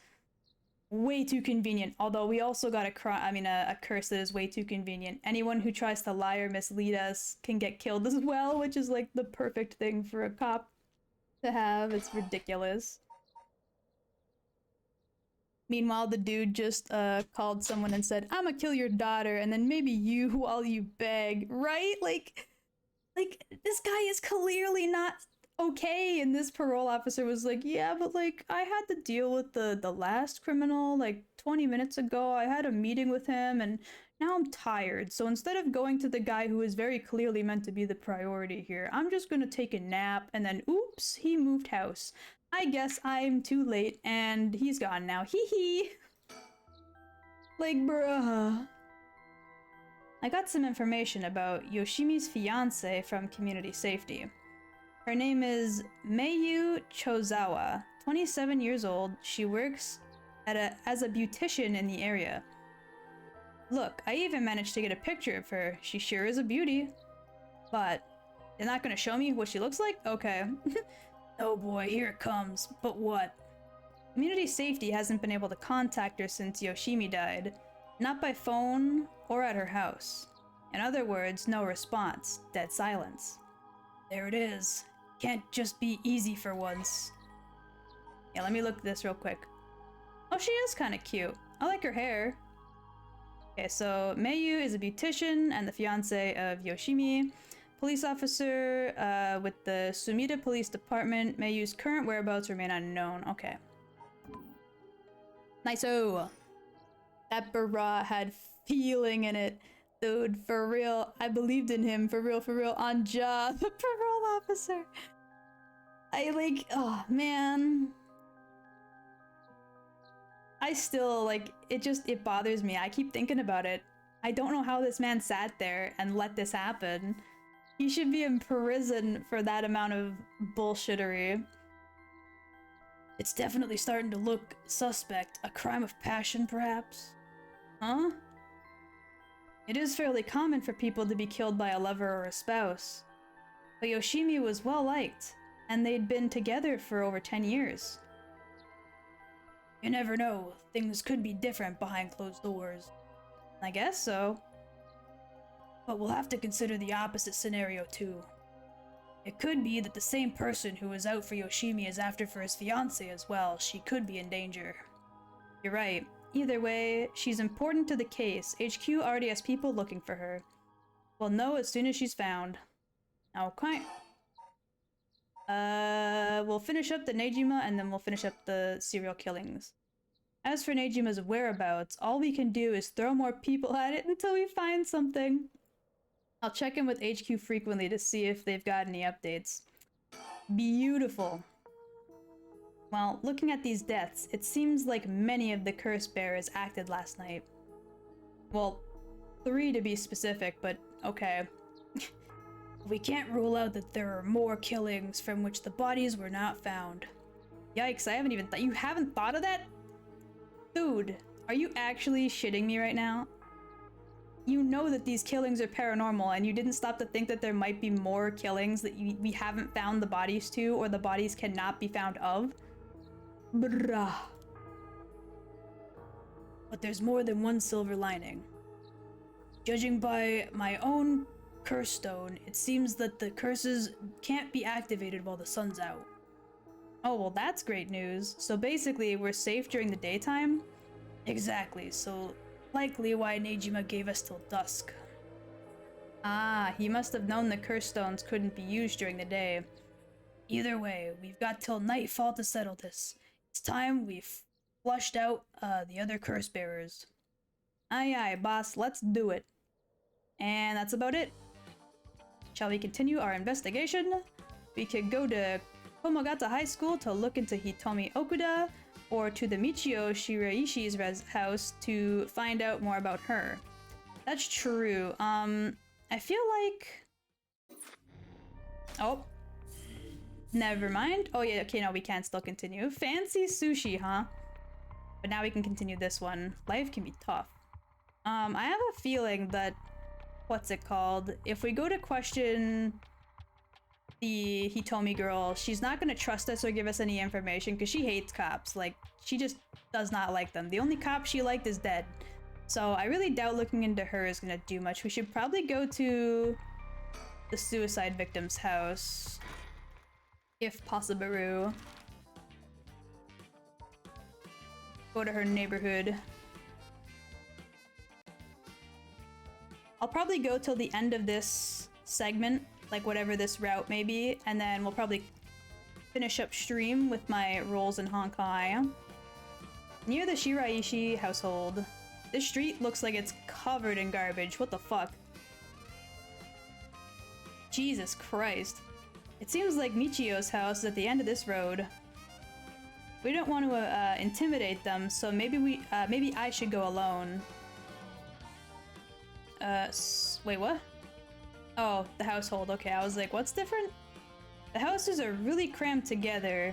way too convenient. Although we also got a curse that is way too convenient. Anyone who tries to lie or mislead us can get killed as well, which is like the perfect thing for a cop to have. It's ridiculous. Meanwhile, the dude just called someone and said, "I'ma kill your daughter, and then maybe you while you beg," right? Like this guy is clearly not okay, and this parole officer was like, "Yeah, but like I had to deal with the last criminal like 20 minutes ago. I had a meeting with him, and now I'm tired. So instead of going to the guy who is very clearly meant to be the priority here, I'm just gonna take a nap." And then, oops, he moved house. I guess I'm too late, and he's gone now. Hee hee. Like, bruh. I got some information about Yoshimi's fiance from Community Safety. Her name is Meiyu Chozawa, 27 years old. She works as a beautician in the area. Look, I even managed to get a picture of her. She sure is a beauty. But you're not gonna show me what she looks like? Okay. Oh boy, here it comes. But what? Community Safety hasn't been able to contact her since Yoshimi died. Not by phone or at her house. In other words, no response. Dead silence. There it is. Can't just be easy for once. Yeah, let me look at this real quick. Oh, she is kind of cute. I like her hair. Okay, so Meiyu is a beautician and the fiance of Yoshimi. Police officer with the Sumida Police Department. Meiyu's current whereabouts remain unknown. Okay. Nice-o. That bra had feeling in it. Dude, for real. I believed in him. For real, on job. The parole officer. Oh, man. I still, it bothers me. I keep thinking about it. I don't know how this man sat there and let this happen. He should be in prison for that amount of bullshittery. It's definitely starting to look suspect. A crime of passion, perhaps? Huh? It is fairly common for people to be killed by a lover or a spouse. But Yoshimi was well liked, and they'd been together for over 10 years. You never know. Things could be different behind closed doors. I guess so. But we'll have to consider the opposite scenario too. It could be that the same person who was out for Yoshimi is after for his fiancé as well. She could be in danger. You're right. Either way, she's important to the case. HQ already has people looking for her. We'll know as soon as she's found. Okay. We'll finish up the Nejima and then we'll finish up the serial killings. As for Nejima's whereabouts, all we can do is throw more people at it until we find something. I'll check in with HQ frequently to see if they've got any updates. Beautiful. Well, looking at these deaths, it seems like many of the curse bearers acted last night. Well, 3 to be specific, but okay. We can't rule out that there are more killings from which the bodies were not found. Yikes, I haven't even you haven't thought of that? Dude, are you actually shitting me right now? You know that these killings are paranormal, and you didn't stop to think that there might be more killings that we haven't found the bodies to, or the bodies cannot be found of? Bruh. but there's more than one silver lining. Judging by my own curse stone, it seems that the curses can't be activated while the sun's out. Oh, well, that's great news. So basically, we're safe during the daytime? Exactly, so likely why Nejima gave us till dusk. Ah, he must have known the curse stones couldn't be used during the day. Either way, we've got till nightfall to settle this. It's time we've flushed out the other curse bearers. Aye aye, boss, let's do it. And that's about it. Shall we continue our investigation? We could go to Komagata High School to look into Hitomi Okuda, or to the Michio Shiraishi's house to find out more about her. That's true. I feel like... Oh. Never mind. Oh yeah, okay, no, we can still continue. Fancy sushi, huh? But now we can continue this one. Life can be tough. I have a feeling that... What's it called? If we go to question the Hitomi girl, she's not gonna trust us or give us any information because she hates cops. Like, she just does not like them. The only cop she liked is dead. So I really doubt looking into her is gonna do much. We should probably go to the suicide victim's house, if possible. Go to her neighborhood. I'll probably go till the end of this segment, like whatever this route may be, and then we'll probably finish up stream with my rolls in Honkai. Near the Shiraishi household. This street looks like it's covered in garbage. What the fuck? Jesus Christ. It seems like Michio's house is at the end of this road. We don't want to intimidate them, so maybe I should go alone. Wait, what? Oh, the household. Okay, I was like, what's different? The houses are really crammed together,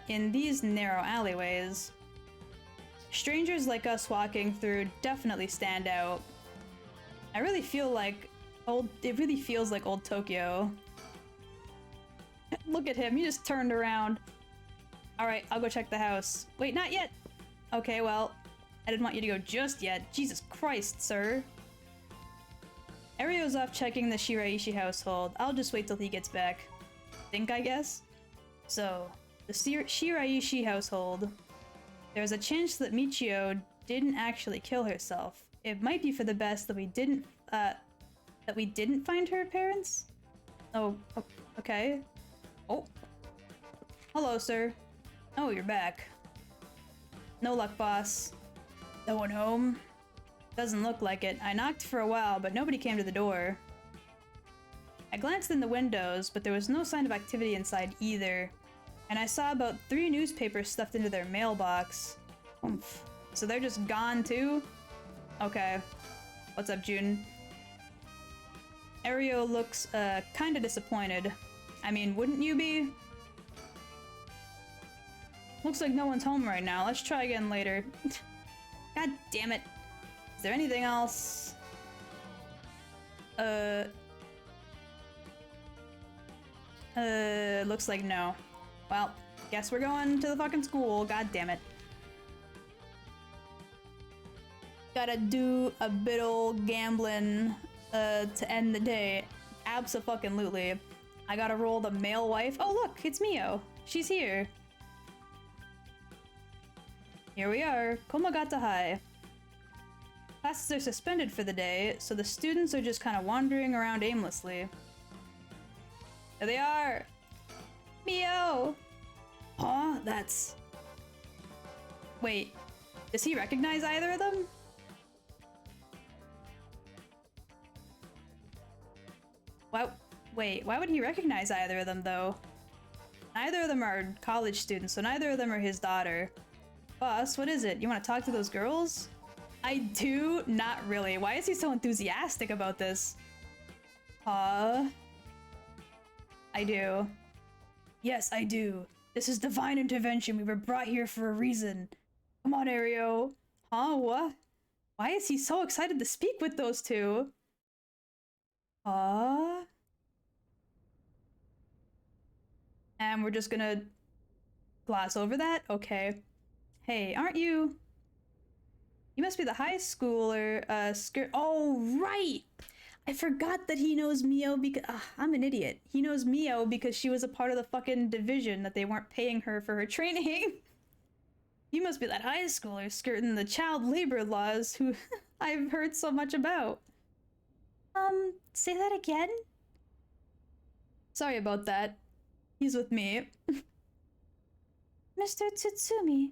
in these narrow alleyways. Strangers like us walking through definitely stand out. I really feel like it really feels like old Tokyo. Look at him, he just turned around. Alright, I'll go check the house. Wait, not yet! Okay, well, I didn't want you to go just yet. Jesus Christ, sir. Ario's off checking the Shiraishi household. I'll just wait till he gets back. I guess? So, the Shiraishi household. There's a chance that Michio didn't actually kill herself. It might be for the best that we didn't find her parents? Oh, okay. Oh. Hello, sir. Oh, you're back. No luck, boss. No one home? Doesn't look like it. I knocked for a while, but nobody came to the door. I glanced in the windows, but there was no sign of activity inside either. And I saw about 3 newspapers stuffed into their mailbox. Oomph. So they're just gone too? Okay. What's up, June? Ario looks, kinda disappointed. I mean, wouldn't you be? Looks like no one's home right now. Let's try again later. God damn it. Is there anything else? Looks like no. Well, guess we're going to the fucking school. God damn it. Gotta do a bit old gambling, to end the day. Abso-fucking-lutely. I gotta roll the male wife. Oh look, it's Mio. She's here. Here we are, Komagata High. Classes are suspended for the day, so the students are just kind of wandering around aimlessly. There they are! Mio! Huh? That's... Wait, does he recognize either of them? Wait, why would he recognize either of them, though? Neither of them are college students, so neither of them are his daughter. Boss, what is it? You want to talk to those girls? I do? Not really. Why is he so enthusiastic about this? I do. Yes, I do. This is divine intervention. We were brought here for a reason. Come on, Ario. Huh? What? Why is he so excited to speak with those two? And we're just gonna gloss over that? Okay. Hey, aren't you... You must be the high schooler, oh, right! I forgot that he knows Mio because- I'm an idiot. He knows Mio because she was a part of the fucking division that they weren't paying her for her training. You must be that high schooler skirting the child labor laws who I've heard so much about. Say that again? Sorry about that. He's with me. Mr. Tsutsumi,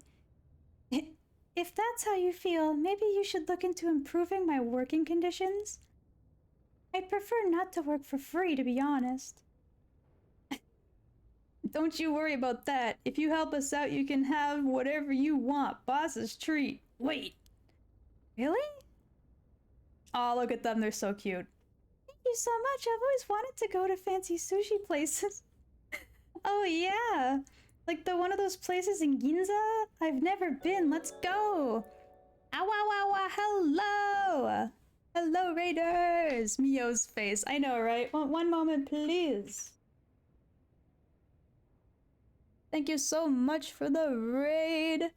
if that's how you feel, maybe you should look into improving my working conditions. I'd prefer not to work for free, to be honest. Don't you worry about that. If you help us out, you can have whatever you want. Boss's treat. Wait. Really? Oh, look at them. They're so cute. Thank you so much. I've always wanted to go to fancy sushi places. Oh, yeah. Like one of those places in Ginza? I've never been. Let's go. Ow, ow, ow, ow. Hello. Hello, Raiders. Mio's face. I know, right? One moment, please. Thank you so much for the raid,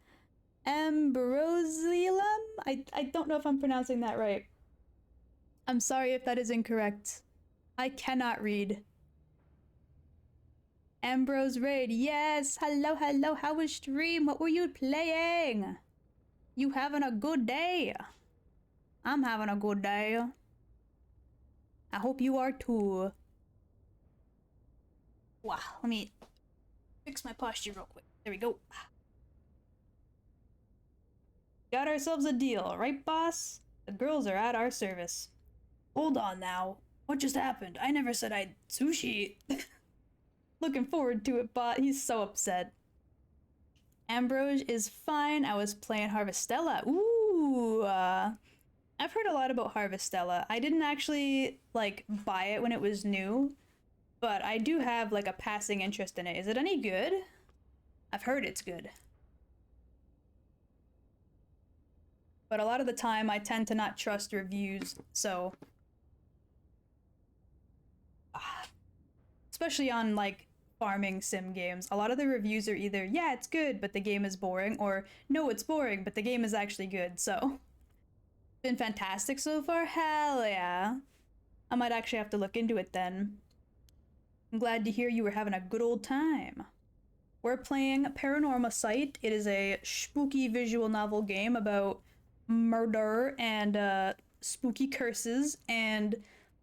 Ambrosium. I don't know if I'm pronouncing that right. I'm sorry if that is incorrect. I cannot read. Ambrose raid, yes. Hello, hello. How was stream? What were you playing? You having a good day? I'm having a good day. I hope you are too. Wow, let me fix my posture real quick. There we go. Got ourselves a deal, right, boss? The girls are at our service. Hold on now. What just happened? I never said I'd sushi. Looking forward to it, bot. He's so upset. Ambrose is fine. I was playing Harvestella. Ooh. I've heard a lot about Harvestella. I didn't actually, like, buy it when it was new, but I do have, like, a passing interest in it. Is it any good? I've heard it's good. But a lot of the time, I tend to not trust reviews, so... especially on, like, farming sim games. A lot of the reviews are either, yeah, it's good, but the game is boring, or, no, it's boring, but the game is actually good, so... Been fantastic so far? Hell yeah. I might actually have to look into it then. I'm glad to hear you were having a good old time. We're playing Paranormasight. It is a spooky visual novel game about murder and spooky curses and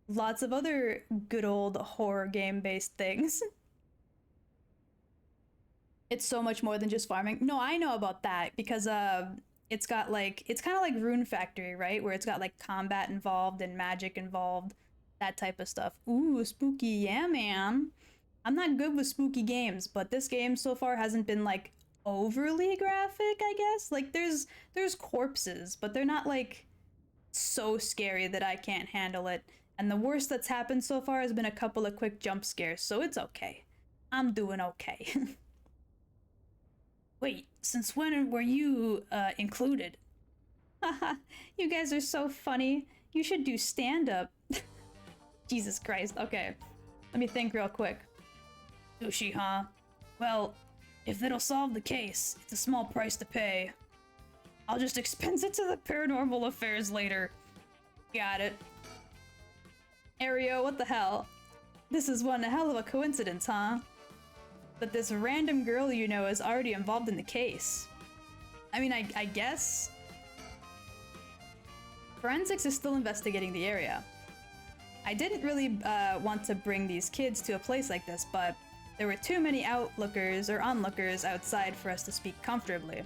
lots of other good old horror game-based things. It's so much more than just farming. No, I know about that because it's got like, it's kind of like Rune Factory, right? Where it's got like combat involved and magic involved, that type of stuff. Ooh, spooky, yeah, man. I'm not good with spooky games, but this game so far hasn't been like overly graphic, I guess. Like there's corpses, but they're not like so scary that I can't handle it. And the worst that's happened so far has been a couple of quick jump scares, so it's okay. I'm doing okay. Wait, since when were you, included? Haha, you guys are so funny. You should do stand-up. Jesus Christ, okay. Let me think real quick. Sushi, huh? Well, if it'll solve the case, it's a small price to pay. I'll just expense it to the paranormal affairs later. Got it. Ario, what the hell? This is one hell of a coincidence, huh? But this random girl you know is already involved in the case. I mean, I guess... Forensics is still investigating the area. I didn't really want to bring these kids to a place like this, but there were too many outlookers or onlookers outside for us to speak comfortably.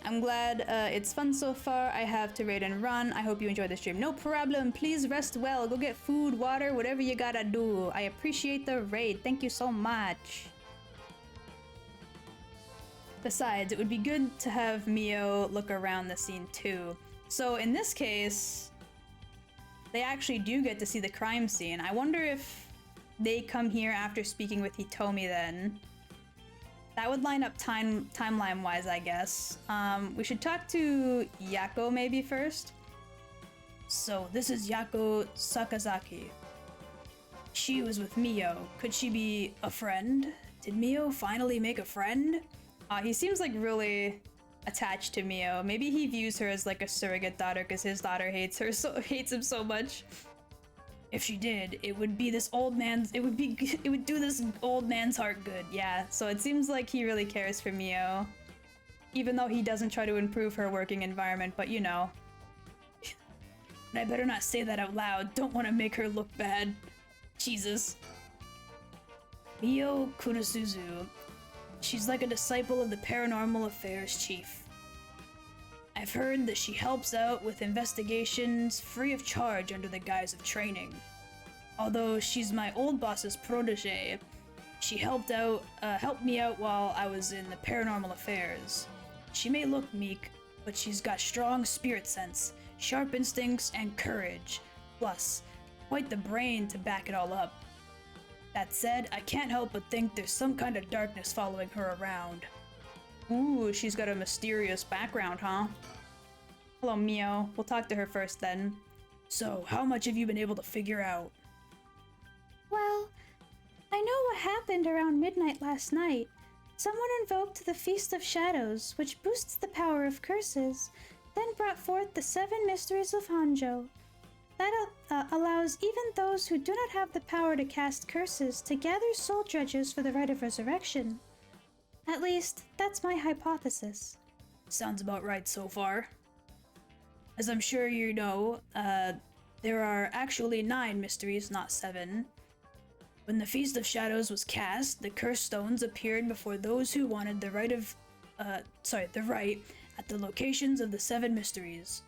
I'm glad it's fun so far. I have to raid and run. I hope you enjoyed the stream. No problem. Please rest well. Go get food, water, whatever you gotta do. I appreciate the raid. Thank you so much. Besides, it would be good to have Mio look around the scene too. So in this case, they actually do get to see the crime scene. I wonder if they come here after speaking with Hitomi then. That would line up timeline-wise, I guess. We should talk to Yako maybe first. So, this is Yako Sakazaki. She was with Mio. Could she be a friend? Did Mio finally make a friend? He seems like really attached to Mio. Maybe he views her as like a surrogate daughter because his daughter hates him so much. If she did, it would be this old man's. It would do this old man's heart good. Yeah, so it seems like he really cares for Mio. Even though he doesn't try to improve her working environment, but you know. And I better not say that out loud. Don't want to make her look bad. Jesus. Mio Kunasuzu. She's like a disciple of the Paranormal Affairs Chief. I've heard that she helps out with investigations free of charge under the guise of training. Although she's my old boss's protege, she helped me out while I was in the Paranormal Affairs. She may look meek, but she's got strong spirit sense, sharp instincts, and courage. Plus, quite the brain to back it all up. That said, I can't help but think there's some kind of darkness following her around. Ooh, she's got a mysterious background, huh? Hello, Mio. We'll talk to her first then. So, how much have you been able to figure out? Well, I know what happened around midnight last night. Someone invoked the Feast of Shadows, which boosts the power of curses, then brought forth the 7 mysteries of Hanjo. That allows even those who do not have the power to cast curses to gather soul dredges for the rite of resurrection. At least, that's my hypothesis. Sounds about right so far. As I'm sure you know, there are actually 9 mysteries, not 7. When the Feast of Shadows was cast, the curse stones appeared before those who wanted the rite at the locations of the 7 mysteries.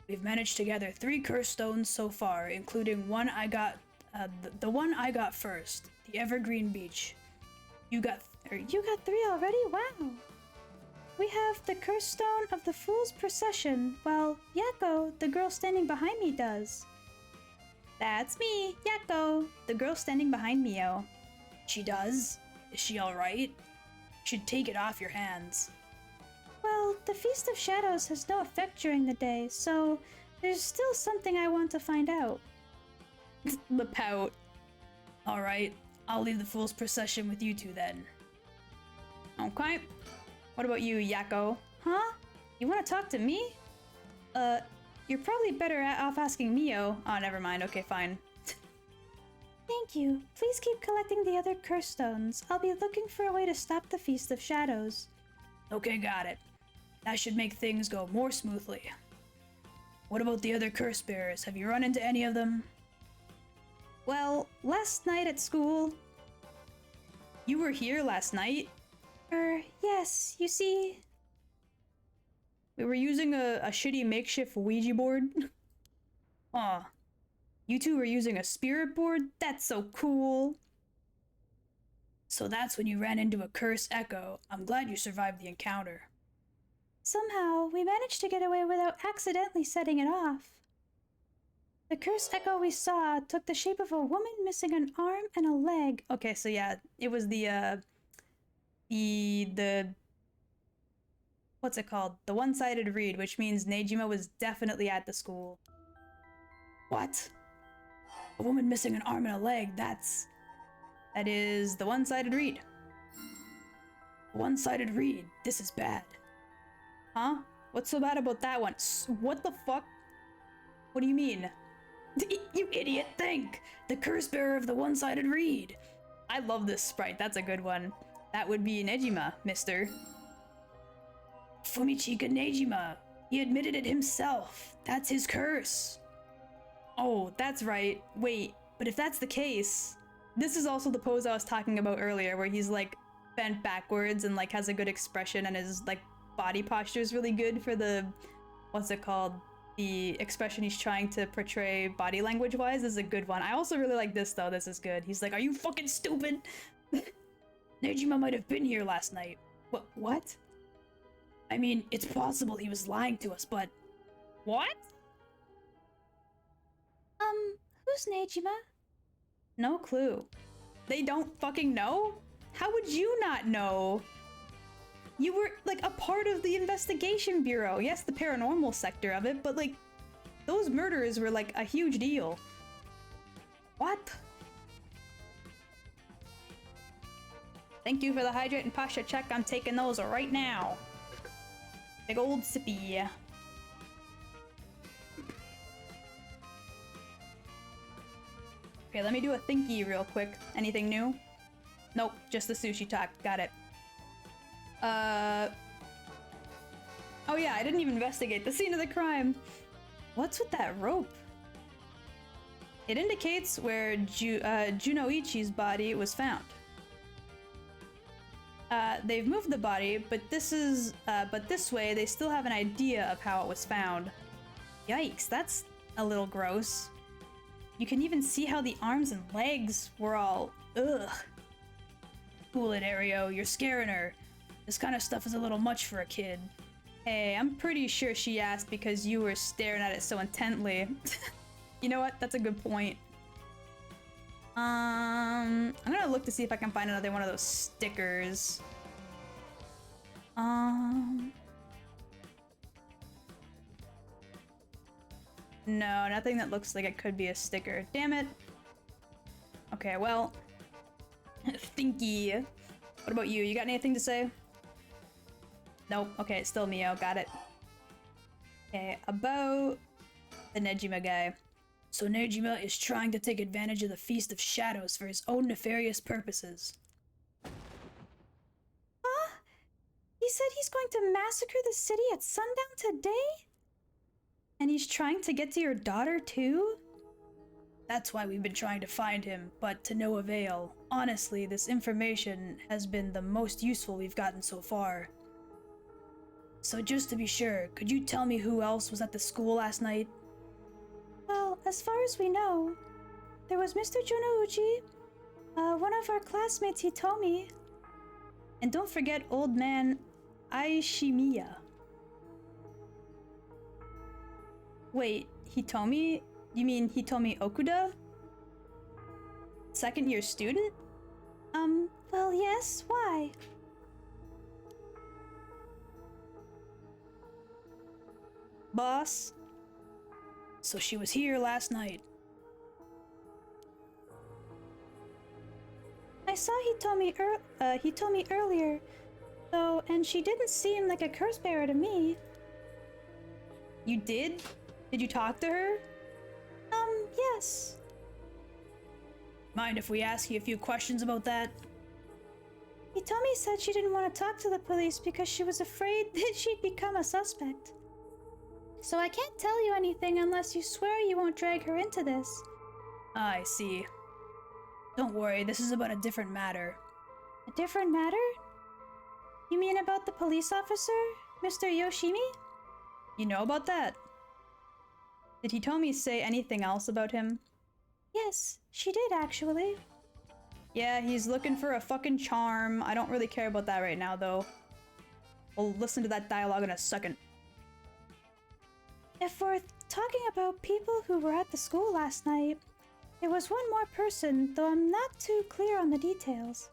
We've managed to gather 3 curse stones so far, including one I got, the one I got first, the Evergreen Beach. You got 3 already? Wow! We have the curse stone of the Fool's Procession, while Yako, the girl standing behind me, does. That's me, Yako, the girl standing behind Mio. She does? Is she alright? You should take it off your hands. Well, the Feast of Shadows has no effect during the day, so there's still something I want to find out. The pout. Alright, I'll leave the Fool's Procession with you two then. Okay. What about you, Yako? Huh? You want to talk to me? You're probably better off asking Mio. Oh, never mind. Okay, fine. Thank you. Please keep collecting the other curse stones. I'll be looking for a way to stop the Feast of Shadows. Okay, got it. That should make things go more smoothly. What about the other curse bearers? Have you run into any of them? Well, last night at school... You were here last night? Yes, you see... We were using a shitty makeshift Ouija board. Aw. You two were using a spirit board? That's so cool. So that's when you ran into a curse echo. I'm glad you survived the encounter. Somehow, we managed to get away without accidentally setting it off. The curse echo we saw took the shape of a woman missing an arm and a leg. Okay, so yeah, it was the what's it called? The one-sided read, which means Nejima was definitely at the school. What? A woman missing an arm and a leg, that is the one-sided read. One-sided read? This is bad. Huh? What's so bad about that one? What the fuck? What do you mean? You idiot, think! The curse bearer of the one-sided read! I love this sprite, that's a good one. That would be Nejima, mister. Fumichika Nejima. He admitted it himself. That's his curse. Oh, that's right. Wait, but if that's the case... This is also the pose I was talking about earlier, where he's like bent backwards and like has a good expression and his like body posture is really good for the... What's it called? The expression he's trying to portray body language wise is a good one. I also really like this though, this is good. He's like, are you fucking stupid? Nejima might have been here last night. What? I mean, it's possible he was lying to us, but... What? Who's Nejima? No clue. They don't fucking know? How would you not know? You were, like, a part of the investigation bureau. Yes, the paranormal sector of it, but, like, those murders were, like, a huge deal. What? Thank you for the hydrate and posture check. I'm taking those right now. Big old sippy. Okay, let me do a thinky real quick. Anything new? Nope, just the sushi talk. Got it. Oh yeah, I didn't even investigate the scene of the crime. What's with that rope? It indicates where Junoichi's body was found. They've moved the body, but this way they still have an idea of how it was found. Yikes, that's a little gross. You can even see how the arms and legs were all ugh. Cool it, Ario, you're scaring her. This kind of stuff is a little much for a kid. Hey, I'm pretty sure she asked because you were staring at it so intently. You know what? That's a good point. I'm gonna look to see if I can find another one of those stickers. No, nothing that looks like it could be a sticker. Damn it. Okay, well, Thinky. What about you? You got anything to say? Nope. Okay, it's still Mio. Got it. Okay, about the Nejima guy. So Nejima is trying to take advantage of the Feast of Shadows for his own nefarious purposes. Huh? He said he's going to massacre the city at sundown today? And he's trying to get to your daughter too? That's why we've been trying to find him, but to no avail. Honestly, this information has been the most useful we've gotten so far. So just to be sure, could you tell me who else was at the school last night? Well, as far as we know, there was Mr. Junouchi, one of our classmates Hitomi. And don't forget old man Aishimiya. Wait, Hitomi? You mean Hitomi Okuda? Second year student? Well, yes, why? Boss? So she was here last night. I saw Hitomi earlier, though, and she didn't seem like a curse bearer to me. You did? Did you talk to her? Yes. Mind if we ask you a few questions about that? Hitomi said she didn't want to talk to the police because she was afraid that she'd become a suspect. So I can't tell you anything unless you swear you won't drag her into this. I see. Don't worry, this is about a different matter. A different matter? You mean about the police officer, Mr. Yoshimi? You know about that? Did Hitomi say anything else about him? Yes, she did actually. Yeah, he's looking for a fucking charm. I don't really care about that right now, though. We'll listen to that dialogue in a second. If we're talking about people who were at the school last night, there was one more person, though I'm not too clear on the details.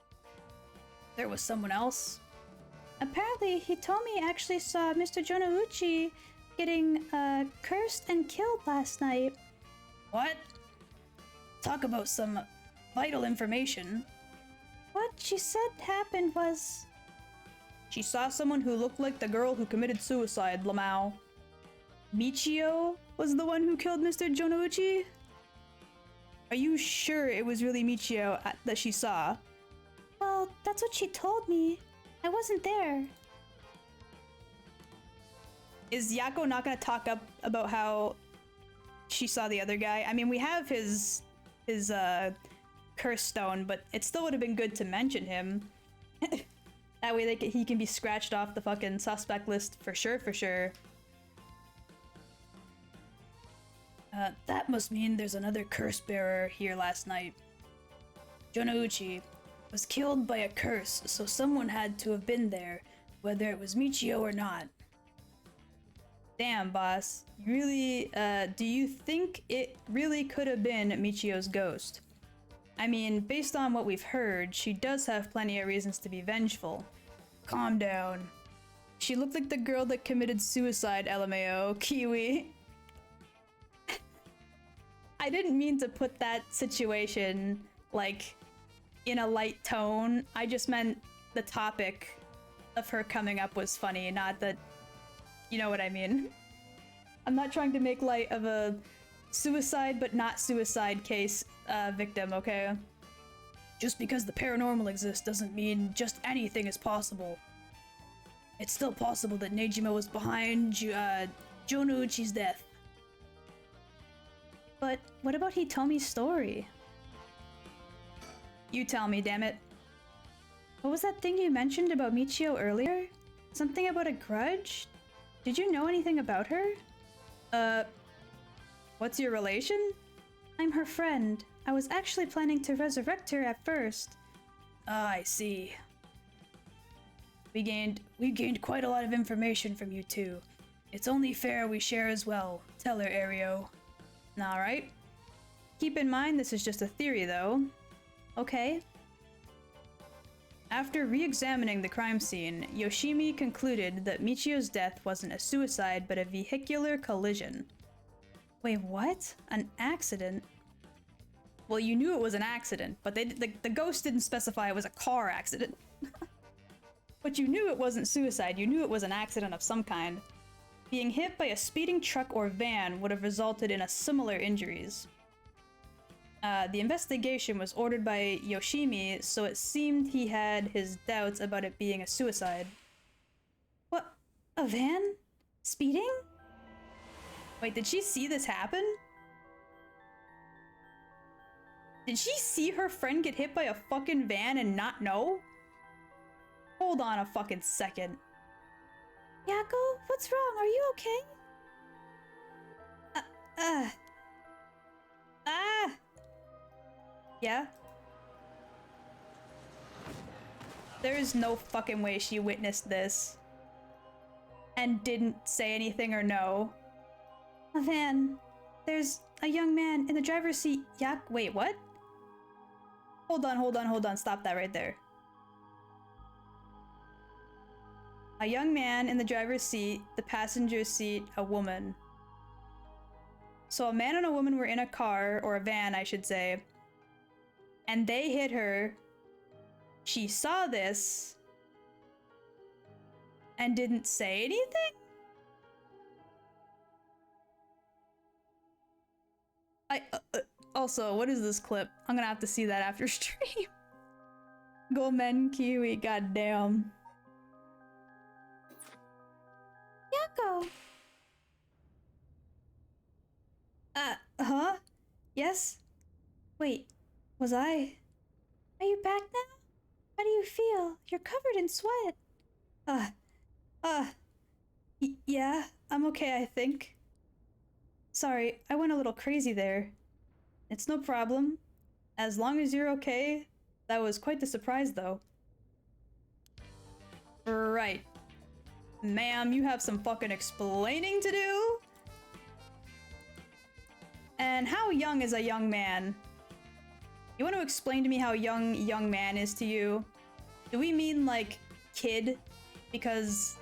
There was someone else? Apparently, Hitomi actually saw Mr. Jonouchi getting cursed and killed last night. What? Talk about some vital information. What she said happened was... She saw someone who looked like the girl who committed suicide, Lamau. Michio was the one who killed Mr. Jonouchi? Are you sure it was really Michio that she saw? Well, that's what she told me. I wasn't there. Is Yako not gonna talk up about how she saw the other guy? I mean, we have his curse stone, but it still would have been good to mention him. That way he can be scratched off the fucking suspect list for sure, for sure. That must mean there's another curse bearer here last night. Jonouchi was killed by a curse, so someone had to have been there, whether it was Michio or not. Damn, boss. You really, do you think it really could have been Michio's ghost? I mean, based on what we've heard, she does have plenty of reasons to be vengeful. Calm down. She looked like the girl that committed suicide, LMAO, Kiwi. I didn't mean to put that situation, like, in a light tone. I just meant the topic of her coming up was funny, not that You know what I mean. I'm not trying to make light of a suicide but not suicide case victim, okay? Just because the paranormal exists doesn't mean just anything is possible. It's still possible that Nejima was behind Jonuchi's death. But what about Hitomi's story? You tell me, damn it. What was that thing you mentioned about Michio earlier? Something about a grudge? Did you know anything about her? What's your relation? I'm her friend. I was actually planning to resurrect her at first. Ah, I see. We gained quite a lot of information from you two. It's only fair we share as well. Tell her, Ario. Alright. Keep in mind this is just a theory, though. Okay. After re-examining the crime scene, Yoshimi concluded that Michio's death wasn't a suicide but a vehicular collision. Wait, what? An accident? Well, you knew it was an accident, but the ghost didn't specify it was a car accident. But you knew it wasn't suicide, you knew it was an accident of some kind. Being hit by a speeding truck or van would have resulted in a similar injuries. The investigation was ordered by Yoshimi, so it seemed he had his doubts about it being a suicide. What? A van? Speeding? Wait, did she see this happen? Did she see her friend get hit by a fucking van and not know? Hold on a fucking second. Yako, what's wrong? Are you okay? Yeah? There's no fucking way she witnessed this. And didn't say anything or no. A van. There's a young man in the driver's seat. Wait, what? Hold on. Stop that right there. A young man in the driver's seat, the passenger seat, a woman. So a man and a woman were in a car, or a van, I should say, and they hit her. She saw this and didn't say anything? Also, what is this clip? I'm gonna have to see that after stream. Gomen Kiwi, goddamn. Yako! Huh? Yes? Wait, was I? Are you back now? How do you feel? You're covered in sweat. Yeah, I'm okay, I think. Sorry, I went a little crazy there. It's no problem. As long as you're okay. That was quite the surprise, though. Right. Ma'am, you have some fucking explaining to do? And how young is a young man? You want to explain to me how young man is to you? Do we mean, like, kid? Because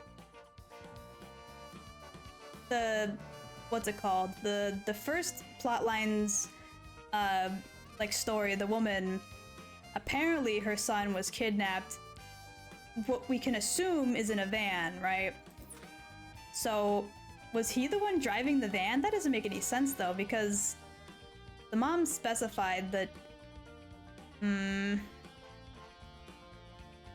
what's it called? The first plotline's like story, the woman, apparently her son was kidnapped. What we can assume is in a van, right? So was he the one driving the van? That doesn't make any sense though, because the mom specified that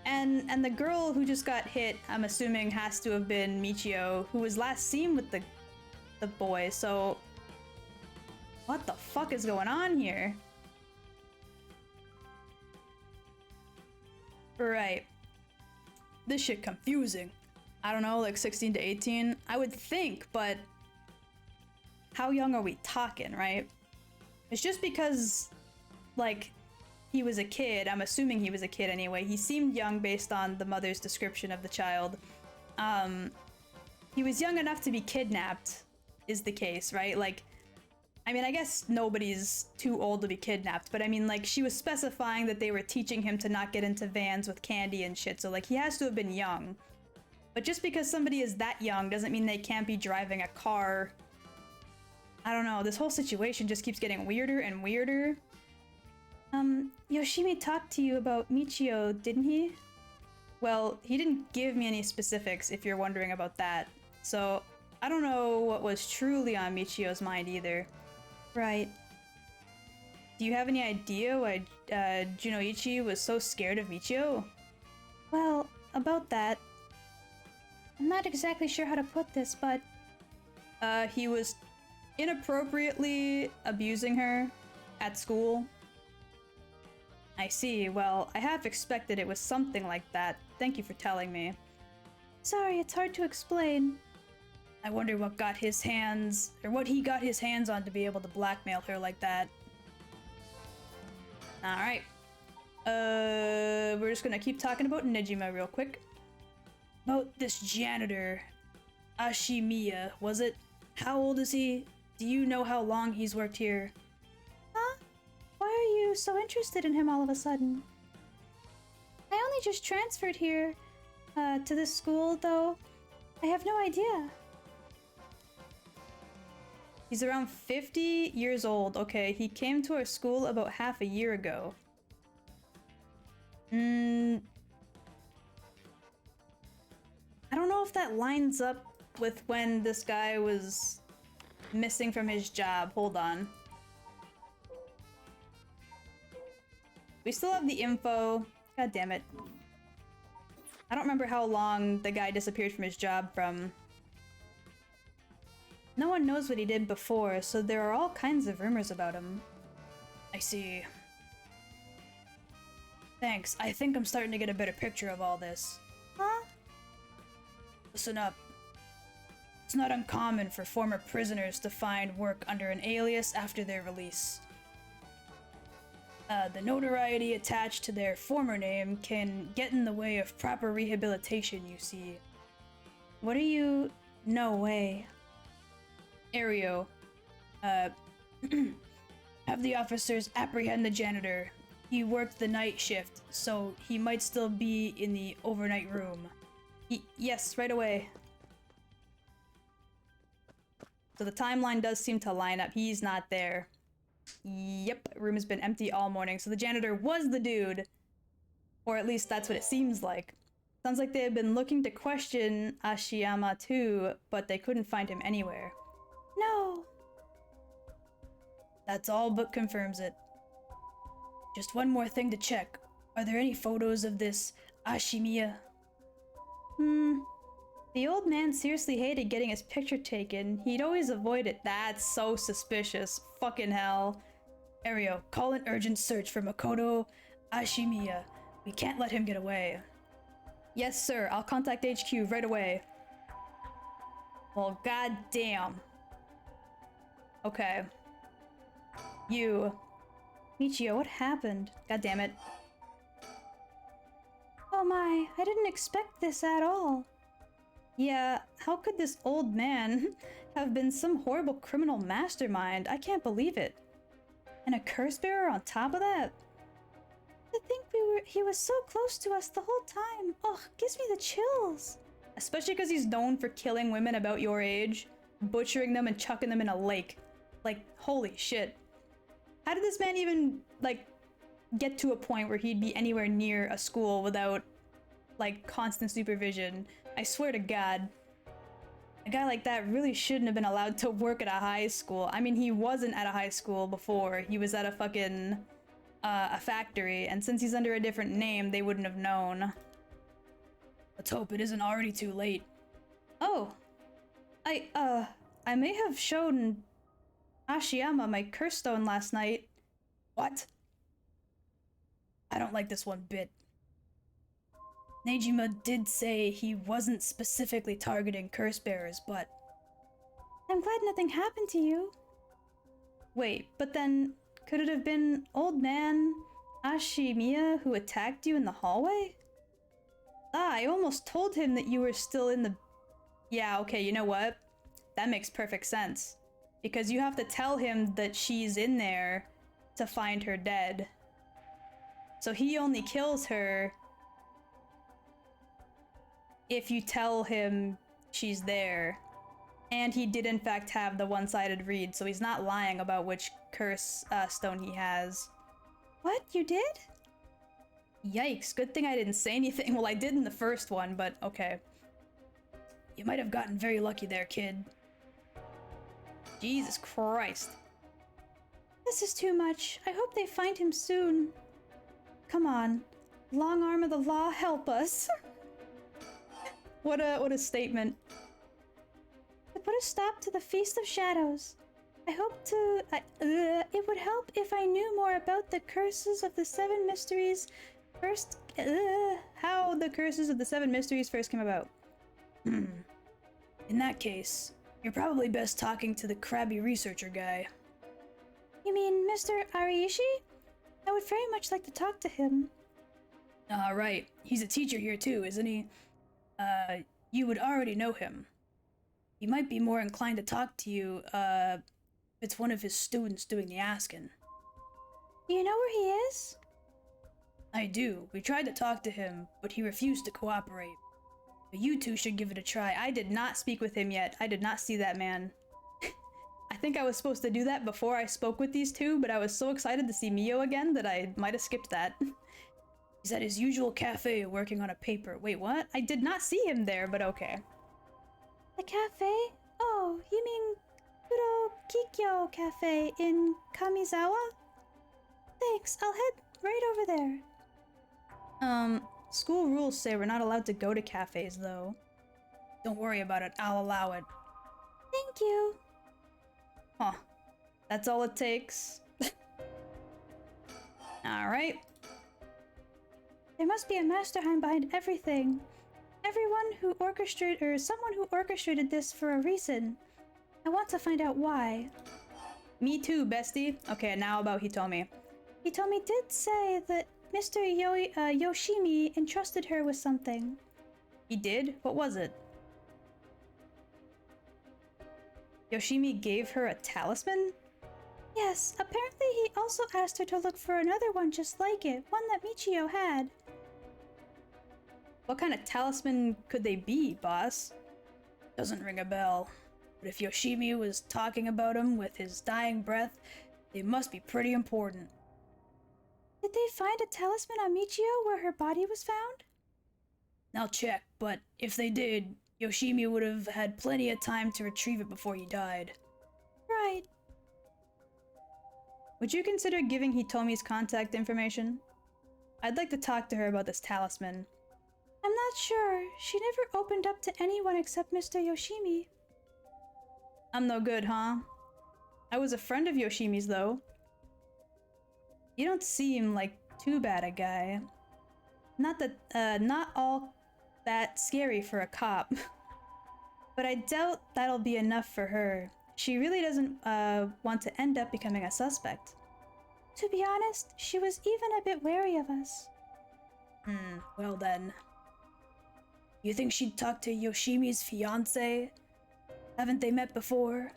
and the girl who just got hit, I'm assuming, has to have been Michio, who was last seen with the boy. So what the fuck is going on here? Right. This shit confusing. I don't know, like 16 to 18? I would think, but how young are we talking, right? It's just because, like, he was a kid. I'm assuming he was a kid anyway. He seemed young based on the mother's description of the child. He was young enough to be kidnapped, is the case, right? Like, I mean, I guess nobody's too old to be kidnapped, but I mean, like, she was specifying that they were teaching him to not get into vans with candy and shit, so, like, he has to have been young. But just because somebody is that young doesn't mean they can't be driving a car. I don't know, this whole situation just keeps getting weirder and weirder. Yoshimi talked to you about Michio, didn't he? Well, he didn't give me any specifics, if you're wondering about that. So I don't know what was truly on Michio's mind either. Right. Do you have any idea why Junoichi was so scared of Michio? Well, about that, I'm not exactly sure how to put this, but He was inappropriately abusing her at school. I see. Well, I half expected it was something like that. Thank you for telling me. sorry, it's hard to explain. I wonder what got his hands, or what he got his hands on to be able to blackmail her like that. Alright. We're just gonna keep talking about Nejima real quick. About this janitor, Ashimiya, was it? How old is he? Do you know how long he's worked here? Huh? Why are you so interested in him all of a sudden? I only just transferred here, to this school, though. I have no idea. He's around 50 years old. Okay, he came to our school about half a year ago. I don't know if that lines up with when this guy was missing from his job. Hold on. We still have the info. God damn it. I don't remember how long the guy disappeared from his job from. No one knows what he did before, so there are all kinds of rumors about him. I see. Thanks, I think I'm starting to get a better picture of all this. Huh? Listen up. It's not uncommon for former prisoners to find work under an alias after their release. The notoriety attached to their former name can get in the way of proper rehabilitation, you see. What are you... No way. Ario. Have the officers apprehend the janitor. He worked the night shift, so he might still be in the overnight room. Yes, right away. So the timeline does seem to line up. He's not there. Yep, room has been empty all morning, so the janitor was the dude. Or at least that's what it seems like. Sounds like they have been looking to question Ashiyama too, but they couldn't find him anywhere. No. That's all but confirms it. Just one more thing to check. Are there any photos of this Ashimiya? The old man seriously hated getting his picture taken. He'd always avoid it. That's so suspicious. Fucking hell. Ario, call an urgent search for Makoto Ashimiya. We can't let him get away. Yes, sir. I'll contact HQ right away. Well, goddamn. Okay. You. Michio, what happened? God damn it. Oh my, I didn't expect this at all. Yeah, how could this old man have been some horrible criminal mastermind? I can't believe it. And a curse bearer on top of that? To think he was so close to us the whole time. Oh, gives me the chills. Especially because he's known for killing women about your age, butchering them and chucking them in a lake. Like, holy shit. How did this man even, like, get to a point where he'd be anywhere near a school without, like, constant supervision? I swear to God. A guy like that really shouldn't have been allowed to work at a high school. I mean, he wasn't at a high school before. He was at a fucking, a factory. And since he's under a different name, they wouldn't have known. Let's hope it isn't already too late. Oh. I may have shown Ashiyama my curse stone last night. What? I don't like this one bit. Nejima did say he wasn't specifically targeting curse bearers, but... I'm glad nothing happened to you. Wait, but then, could it have been old man Ashimiya who attacked you in the hallway? Ah, I almost told him that you were still in the... Yeah, okay, you know what? That makes perfect sense. Because you have to tell him that she's in there to find her dead. So he only kills her if you tell him she's there. And he did in fact have the one-sided read, so he's not lying about which curse stone he has. What? You did? Yikes, good thing I didn't say anything. Well, I did in the first one, but okay. You might have gotten very lucky there, kid. Jesus Christ. This is too much. I hope they find him soon. Come on. Long arm of the law, help us. What a statement. To put a stop to the Feast of Shadows. I hope to... it would help if I knew more about the curses of the seven mysteries first... How the curses of the seven mysteries first came about. In that case, you're probably best talking to the crabby researcher guy. You mean Mr. Ariishi? I would very much like to talk to him. Right. He's a teacher here too, isn't he? You would already know him. He might be more inclined to talk to you, if it's one of his students doing the asking. Do you know where he is? I do. We tried to talk to him, but he refused to cooperate. But you two should give it a try. I did not speak with him yet. I did not see that man. I think I was supposed to do that before I spoke with these two, but I was so excited to see Mio again that I might have skipped that. He's at his usual cafe working on a paper. Wait, what? I did not see him there, but okay. The cafe? Oh, you mean Kuro Kikyo Cafe in Kamizawa? Thanks, I'll head right over there. School rules say we're not allowed to go to cafes, though. Don't worry about it. I'll allow it. Thank you. Huh. That's all it takes. Alright. There must be a mastermind behind everything. Someone who orchestrated this for a reason. I want to find out why. Me too, bestie. Okay, now about Hitomi. Hitomi did say that Mr. Yoshimi entrusted her with something. He did? What was it? Yoshimi gave her a talisman? Yes, apparently he also asked her to look for another one just like it, one that Michio had. What kind of talisman could they be, boss? Doesn't ring a bell. But if Yoshimi was talking about him with his dying breath, they must be pretty important. Did they find a talisman on Michio where her body was found? I'll check, but if they did, Yoshimi would have had plenty of time to retrieve it before he died. Right. Would you consider giving Hitomi's contact information? I'd like to talk to her about this talisman. I'm not sure. She never opened up to anyone except Mr. Yoshimi. I'm no good, huh? I was a friend of Yoshimi's, though. You don't seem like too bad a guy. Not all that scary for a cop. But I doubt that'll be enough for her. She really doesn't want to end up becoming a suspect. To be honest, she was even a bit wary of us. Well then. You think she'd talk to Yoshimi's fiancé? Haven't they met before?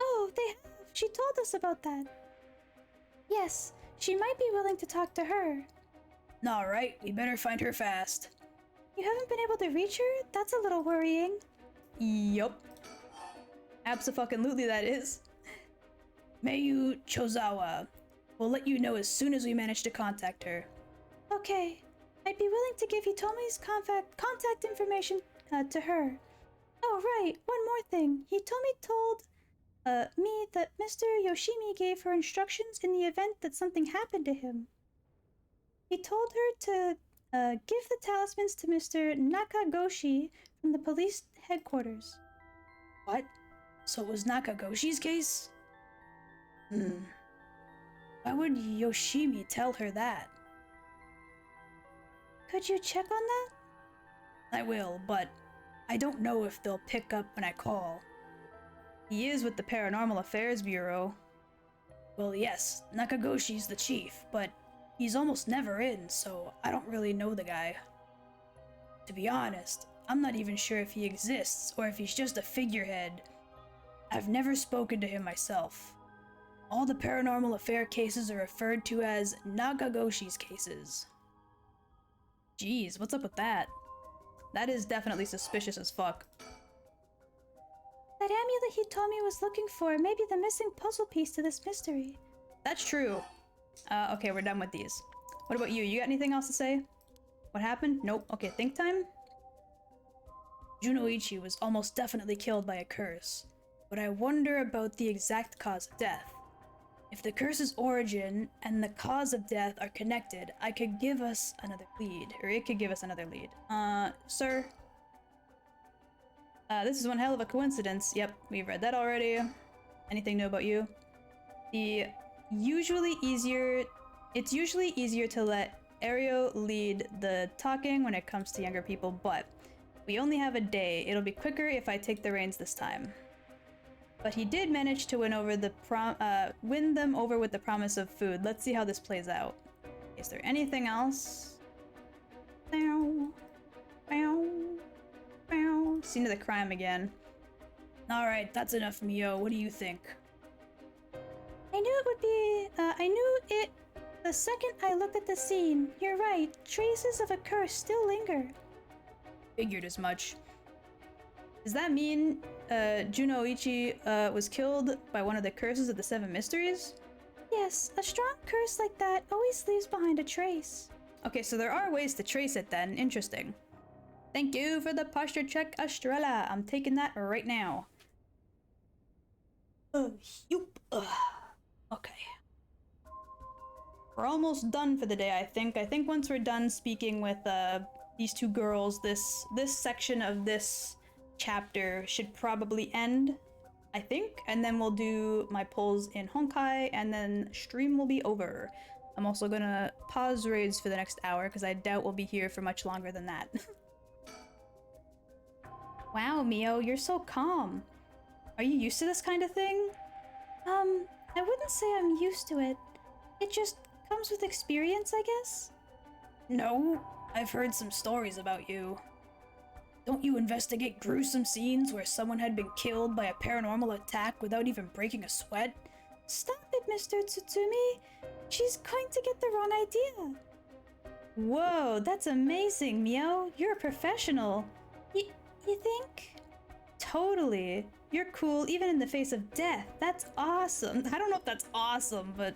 Oh, they have. She told us about that. Yes, she might be willing to talk to her. Alright, we better find her fast. You haven't been able to reach her? That's a little worrying. Yup. Abso-fucking-lutely that is. Mayu Chozawa. We'll let you know as soon as we manage to contact her. Okay. I'd be willing to give Hitomi's contact information to her. Oh, right. One more thing. Hitomi told me that Mr. Yoshimi gave her instructions in the event that something happened to him. He told her to give the talismans to Mr. Nakagoshi from the police headquarters. What? So it was Nakagoshi's case? Why would Yoshimi tell her that? Could you check on that? I will, but I don't know if they'll pick up when I call. He is with the Paranormal Affairs Bureau. Well, yes, Nakagoshi's the chief, but he's almost never in, so I don't really know the guy. To be honest, I'm not even sure if he exists or if he's just a figurehead. I've never spoken to him myself. All the Paranormal Affair cases are referred to as Nakagoshi's cases. Jeez, what's up with that? That is definitely suspicious as fuck. That amulet Hitomi was looking for may be the missing puzzle piece to this mystery. That's true. Okay, we're done with these. What about you? You got anything else to say? What happened? Nope. Okay, think time? Junoichi was almost definitely killed by a curse, but I wonder about the exact cause of death. If the curse's origin and the cause of death are connected, it could give us another lead. Sir? This is one hell of a coincidence. Yep, we've read that already. Anything new about you? It's usually easier to let Ario lead the talking when it comes to younger people, but we only have a day. It'll be quicker if I take the reins this time. But he did manage to win them over with the promise of food. Let's see how this plays out. Is there anything else? Bow, bow, bow. Scene of the crime again. Alright, that's enough, Mio. What do you think? I knew it would be. I knew it the second I looked at the scene. You're right. Traces of a curse still linger. Figured as much. Does that mean Junoichi was killed by one of the curses of the Seven Mysteries? Yes, a strong curse like that always leaves behind a trace. Okay, so there are ways to trace it then. Interesting. Thank you for the posture check, Estrella. I'm taking that right now. Okay. We're almost done for the day, I think. I think once we're done speaking with these two girls, this section of this chapter should probably end, I think, and then we'll do my pulls in Honkai, and then stream will be over. I'm also gonna pause raids for the next hour, because I doubt we'll be here for much longer than that. Wow, Mio, you're so calm. Are you used to this kind of thing? I wouldn't say I'm used to it. It just comes with experience, I guess? No, I've heard some stories about you. Don't you investigate gruesome scenes where someone had been killed by a paranormal attack without even breaking a sweat? Stop it, Mr. Tsutsumi. She's going to get the wrong idea. Whoa, that's amazing, Mio. You're a professional. You think? Totally. You're cool even in the face of death. That's awesome. I don't know if that's awesome, but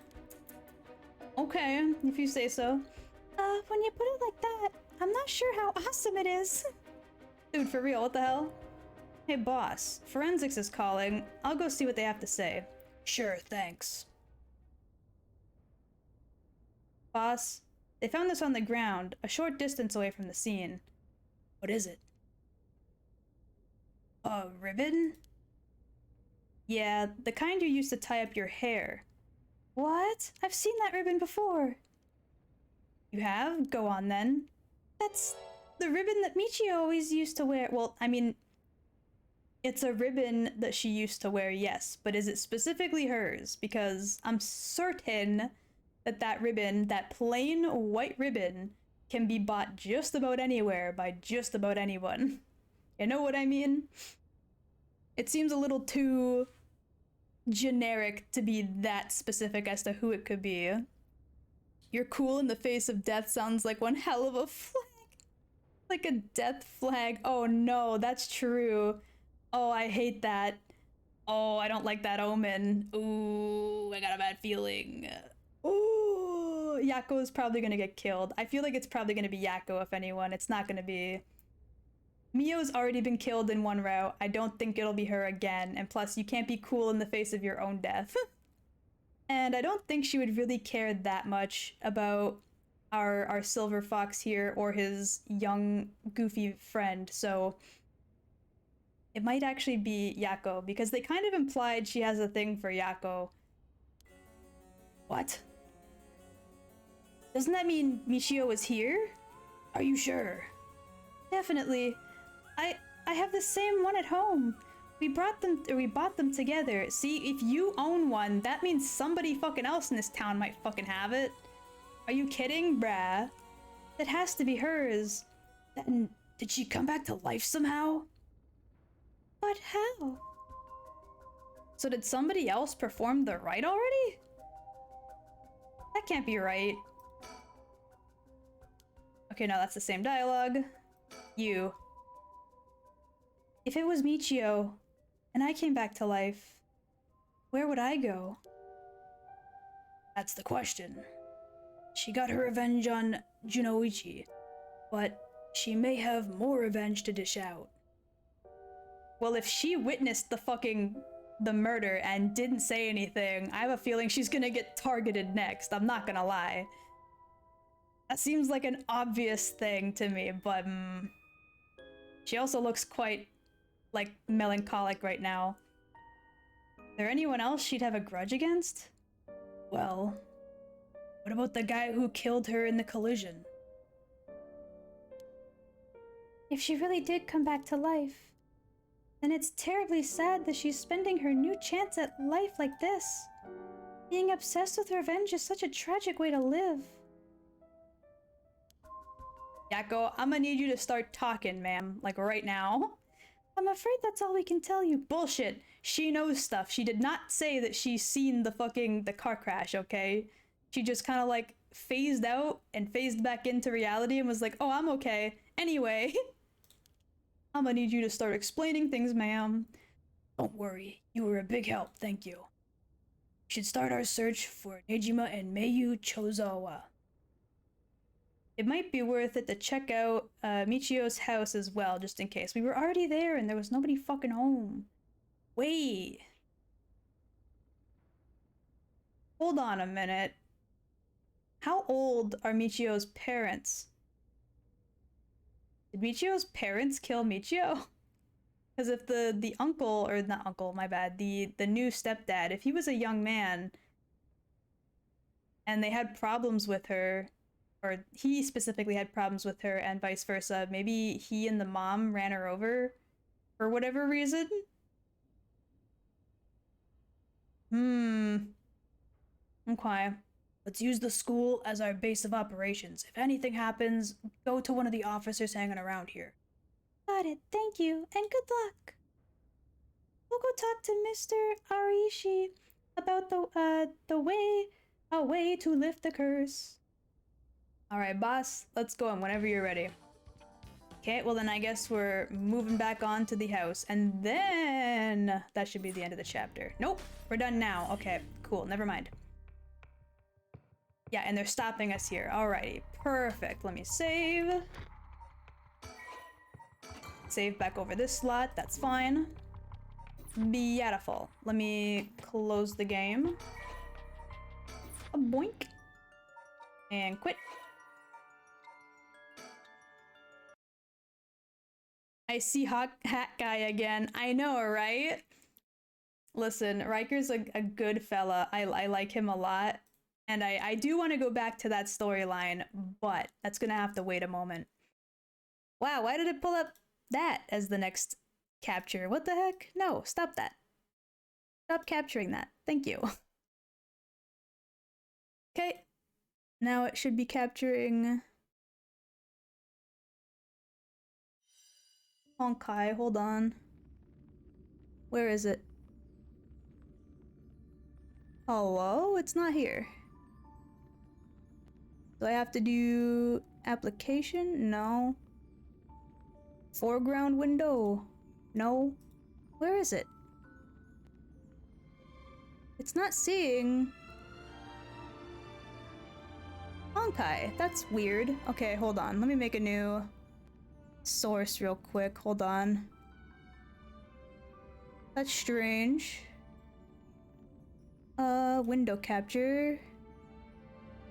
okay, if you say so. When you put it like that, I'm not sure how awesome it is. Dude, for real, what the hell? Hey boss, forensics is calling. I'll go see what they have to say. Sure, thanks. Boss, they found this on the ground, a short distance away from the scene. What is it? A ribbon? Yeah, the kind you use to tie up your hair. What? I've seen that ribbon before. You have? Go on then. That's the ribbon that Michio always used to wear. Well, I mean, it's a ribbon that she used to wear, yes, but is it specifically hers? Because I'm certain that that ribbon, that plain white ribbon, can be bought just about anywhere by just about anyone. You know what I mean? It seems a little too generic to be that specific as to who it could be. You're cool in the face of death sounds like one hell of a flag. Like a death flag. Oh no, that's true. Oh, I hate that. Oh, I don't like that omen. Ooh, I got a bad feeling. Ooh, Yako is probably gonna get killed. I feel like it's probably gonna be Yako if anyone. It's not gonna be... Mio's already been killed in one route. I don't think it'll be her again. And plus, you can't be cool in the face of your own death. And I don't think she would really care that much about our silver fox here or his young, goofy friend. So it might actually be Yako, because they kind of implied she has a thing for Yako. What? Doesn't that mean Michio was here? Are you sure? Definitely. I have the same one at home. We bought them together. See, if you own one, that means somebody fucking else in this town might fucking have it. Are you kidding, bruh? That has to be hers. Then, did she come back to life somehow? But how? So did somebody else perform the rite already? That can't be right. Okay, no, that's the same dialogue. You. If it was Michio, and I came back to life, where would I go? That's the question. She got her revenge on Junoichi, but she may have more revenge to dish out. Well, if she witnessed the murder and didn't say anything, I have a feeling she's gonna get targeted next. I'm not gonna lie. That seems like an obvious thing to me, but she also looks quite, like, melancholic right now. Is there anyone else she'd have a grudge against? Well, what about the guy who killed her in the collision? If she really did come back to life, then it's terribly sad that she's spending her new chance at life like this. Being obsessed with revenge is such a tragic way to live. Yakko, I'm gonna need you to start talking, ma'am. Like, right now. I'm afraid that's all we can tell you. Bullshit. She knows stuff. She did not say that she's seen the car crash, okay? She just kind of, like, phased out and phased back into reality and was like, oh, I'm okay. Anyway, I'm gonna need you to start explaining things, ma'am. Don't worry, you were a big help, thank you. We should start our search for Nejima and Meiyu Chozawa. It might be worth it to check out Michio's house as well, just in case. We were already there and there was nobody fucking home. Wait. Hold on a minute. How old are Michio's parents? Did Michio's parents kill Michio? Because if the uncle, or not uncle, my bad, the new stepdad, if he was a young man and they had problems with her, or he specifically had problems with her and vice versa, maybe he and the mom ran her over for whatever reason? Okay. Let's use the school as our base of operations. If anything happens, go to one of the officers hanging around here. Got it, thank you, and good luck. We'll go talk to Mr. Arishi about a way to lift the curse. Alright, boss, let's go in whenever you're ready. Okay, well then I guess we're moving back on to the house, and then that should be the end of the chapter. Nope, we're done now. Okay, cool, never mind. Yeah, and they're stopping us here. Alrighty, perfect. Let me save. Save back over this slot, that's fine. Beautiful. Let me close the game. A boink. And quit. I see Hat Guy again. I know, right? Listen, Riker's a good fella. I like him a lot. And I do want to go back to that storyline, but that's gonna have to wait a moment. Wow, why did it pull up that as the next capture? What the heck? No, stop that. Stop capturing that. Thank you. Okay. Now it should be capturing Honkai. Hold on. Where is it? Hello? It's not here. Do I have to do application? No. Foreground window? No. Where is it? It's not seeing Honkai. That's weird. Okay, hold on. Let me make a new source real quick. Hold on. That's strange. Window capture.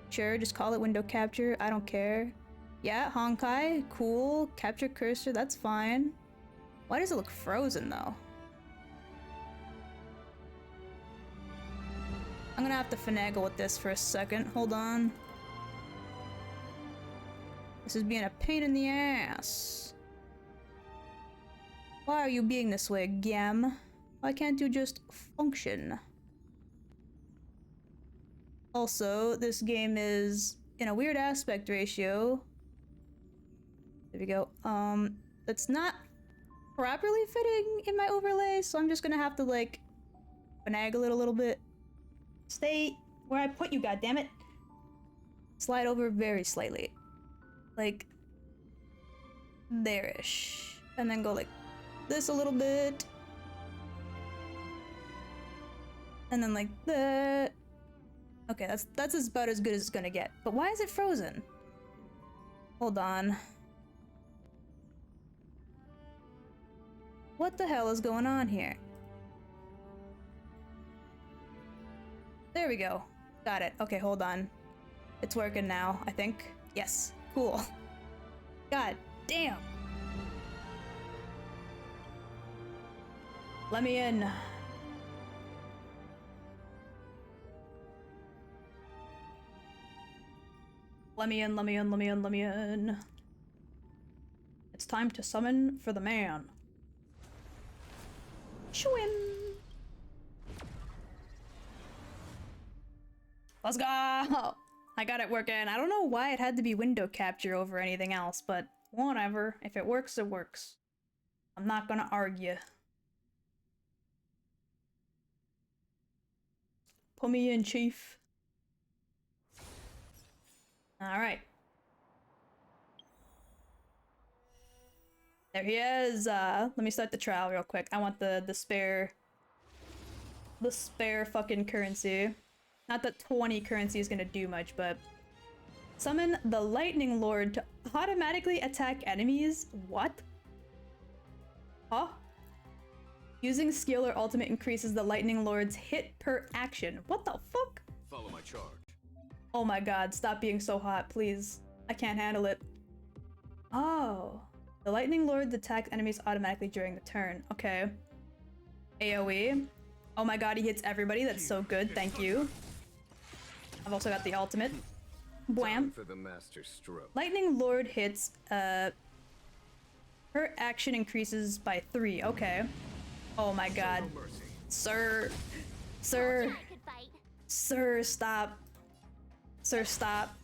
Sure, just call it window capture. I don't care. Yeah, Honkai. Cool. Capture cursor. That's fine. Why does it look frozen, though? I'm gonna have to finagle with this for a second. Hold on. This is being a pain in the ass. Why are you being this way, Gam? Why can't you just function? Also, this game is in a weird aspect ratio. There we go. It's not properly fitting in my overlay, so I'm just gonna have to, like, finagle it a little bit. Stay where I put you, goddammit. Slide over very slightly. Like, there-ish. And then go like this a little bit. And then like that. Okay, that's about as good as it's gonna get. But why is it frozen? Hold on. What the hell is going on here? There we go. Got it. Okay, hold on. It's working now, I think. Yes. Cool. God damn. Let me in. Let me in, let me in, let me in, let me in. It's time to summon for the man. Swim. Let's go! I got it working. I don't know why it had to be window capture over anything else, but whatever. If it works, it works. I'm not gonna argue. Put me in, Chief. Alright. There he is. Let me start the trial real quick. I want the spare fucking currency. Not that 20 currency is gonna do much, but summon the Lightning Lord to automatically attack enemies? What? Huh? Using skill or ultimate increases the Lightning Lord's hit per action. What the fuck? Follow my charge. Oh my god, stop being so hot, please. I can't handle it. Oh. The Lightning Lord attacks enemies automatically during the turn. Okay. AoE. Oh my god, he hits everybody. That's so good. Thank you. I've also got the ultimate. Bwam. For the master stroke. Lightning Lord hits, her action increases by 3. Okay. Oh my god. No mercy. Sir. Sir. Sir, stop. Sir, stop.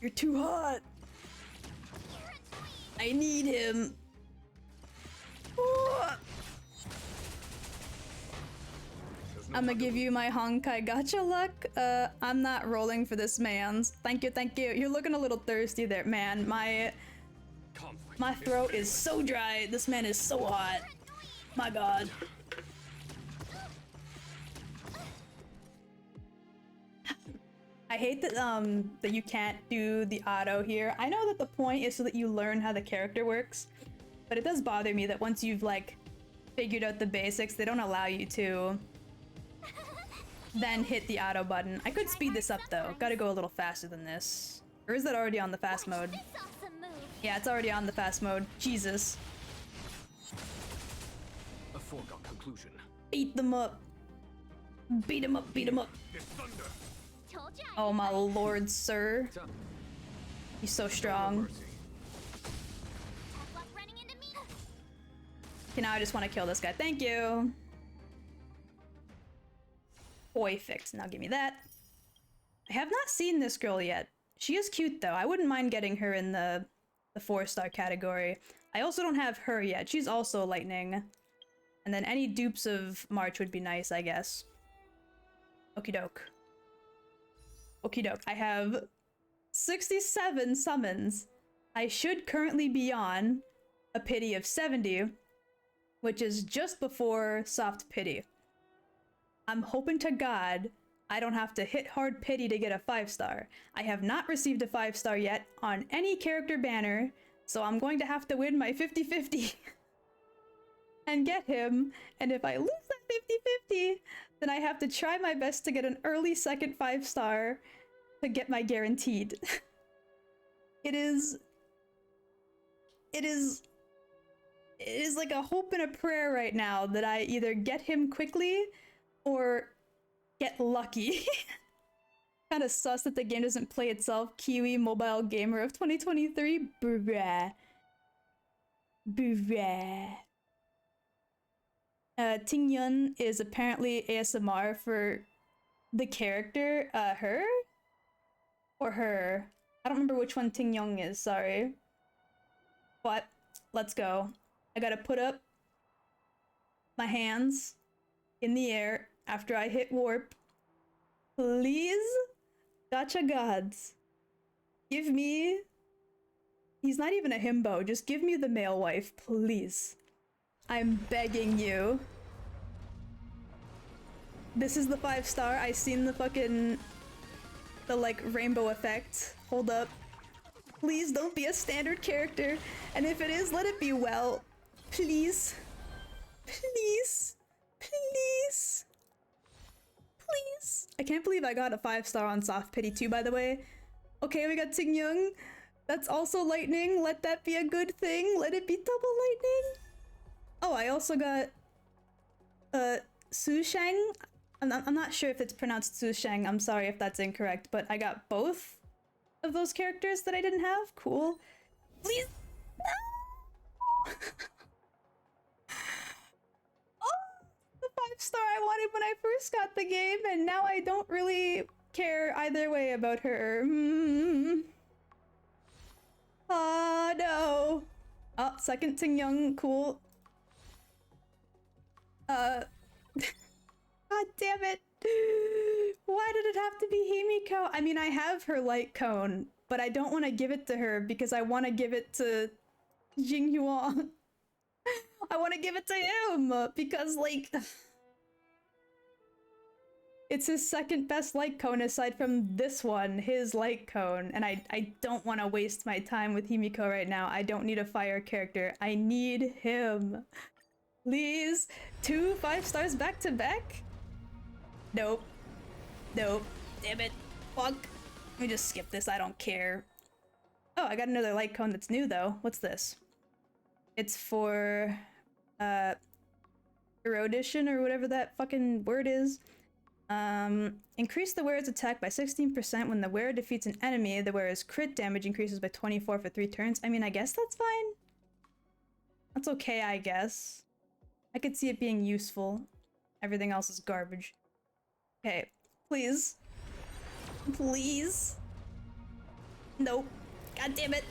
You're too hot. I need him. Ooh. I'm gonna give you my Honkai Gacha luck. I'm not rolling for this man's. Thank you, thank you. You're looking a little thirsty there, man. My throat is so dry. This man is so hot. My god. I hate that that you can't do the auto here. I know that the point is so that you learn how the character works, but it does bother me that once you've like figured out the basics, they don't allow you to then hit the auto button. I could speed this up though. Gotta go a little faster than this. Or is that already on the fast mode? Yeah, it's already on the fast mode. Jesus. A foregone conclusion. Beat them up. Beat them up, beat them up. There's thunder. Oh my lord, sir. He's so strong. Mercy. Okay, now I just want to kill this guy. Thank you. Boy fix. Now give me that. I have not seen this girl yet. She is cute though. I wouldn't mind getting her in the 4-star category. I also don't have her yet. She's also lightning. And then any dupes of March would be nice, I guess. Okie doke. Okie doke. I have 67 summons. I should currently be on a pity of 70, which is just before soft pity. I'm hoping to God I don't have to hit hard pity to get a 5-star. I have not received a 5-star yet on any character banner, so I'm going to have to win my 50-50 and get him. And if I lose that 50-50, then I have to try my best to get an early second 5-star to get my guaranteed. It is like a hope and a prayer right now that I either get him quickly or get lucky. Kinda sus that the game doesn't play itself. Kiwi Mobile Gamer of 2023. Bruh. Bruh. Ting Yun is apparently ASMR for the character, her? Or her? I don't remember which one Ting Yun is, sorry. But, let's go. I gotta put up my hands in the air after I hit warp. Please? Gacha gods. Give me... He's not even a himbo, just give me the male wife, please. I'm begging you. This is the 5-star. I seen the fucking... the, like, rainbow effect. Hold up. Please don't be a standard character. And if it is, let it be well. Please. Please. Please. Please. I can't believe I got a 5-star on Soft Pity too, by the way. Okay, we got Ting Young. That's also lightning. Let that be a good thing. Let it be double lightning. Oh, I also got Su Shang. I'm not sure if it's pronounced Su Shang. I'm sorry if that's incorrect, but I got both of those characters that I didn't have. Cool. Please. No! Oh, the 5-star I wanted when I first got the game, and now I don't really care either way about her. Oh no. Oh, second Ting Young, cool. God damn it. Why did it have to be Himiko? I mean, I have her light cone, but I don't want to give it to her because I want to give it to Jing Yuan. I want to give it to him because, like, it's his second best light cone aside from this one, his light cone, and I don't want to waste my time with Himiko right now. I don't need a fire character. I need him. Please. 2 5-stars back to back? Nope. Nope. Damn it. Fuck. Let me just skip this. I don't care. Oh, I got another light cone that's new though. What's this? It's for erudition or whatever that fucking word is. Increase the wearer's attack by 16% when the wearer defeats an enemy. The wearer's crit damage increases by 24 for 3 turns. I mean, I guess that's fine. That's okay, I guess. I could see it being useful. Everything else is garbage. Okay, please. Please. Nope. God damn it.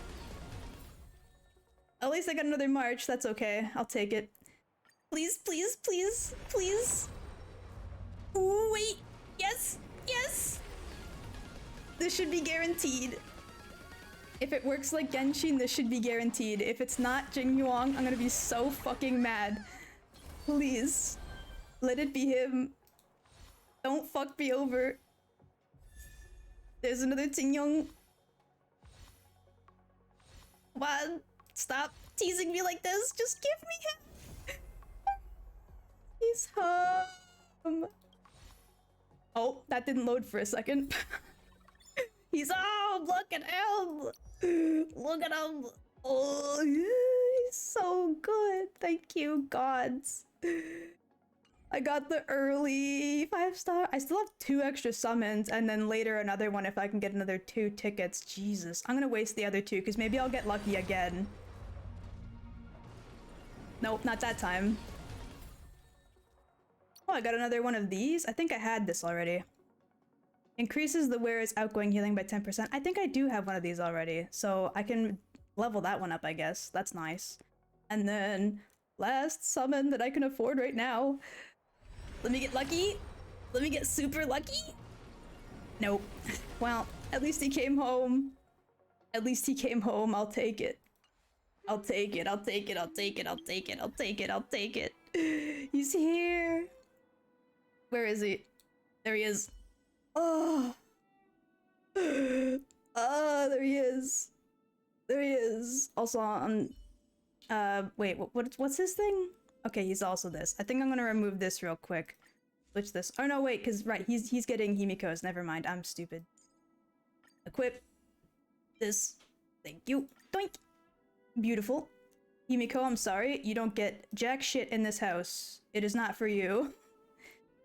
At least I got another march. That's okay. I'll take it. Please, please, please, please. Ooh, wait. Yes. Yes. This should be guaranteed. If it works like Genshin, this should be guaranteed. If it's not Jing Yuan, I'm gonna be so fucking mad. Please. Let it be him. Don't fuck me over. There's another Ting Young. Come on. Stop teasing me like this. Just give me him. He's home. Oh, that didn't load for a second. He's home. Look at him. Look at him. Oh, he's so good. Thank you, gods. I got the early 5-star. I still have 2 extra summons, and then later another one if I can get another 2 tickets. Jesus. I'm gonna waste the other 2, because maybe I'll get lucky again. Nope, not that time. Oh, I got another one of these? I think I had this already. Increases the wearer's outgoing healing by 10%. I think I do have one of these already, so I can level that one up, I guess. That's nice. And then, last summon that I can afford right now. Let me get lucky. Let me get super lucky. Nope. Well, at least he came home. At least he came home. I'll take it. I'll take it. I'll take it. I'll take it. I'll take it. I'll take it. I'll take it. He's here. Where is he? There he is. Oh. Oh, there he is. There he is. Also on wait, what's his thing? Okay, he's also this. I think I'm gonna remove this real quick. Switch this. Oh no, wait, because right, he's getting Himiko's. Never mind, I'm stupid. Equip this. Thank you. Doink. Beautiful. Himiko, I'm sorry. You don't get jack shit in this house. It is not for you.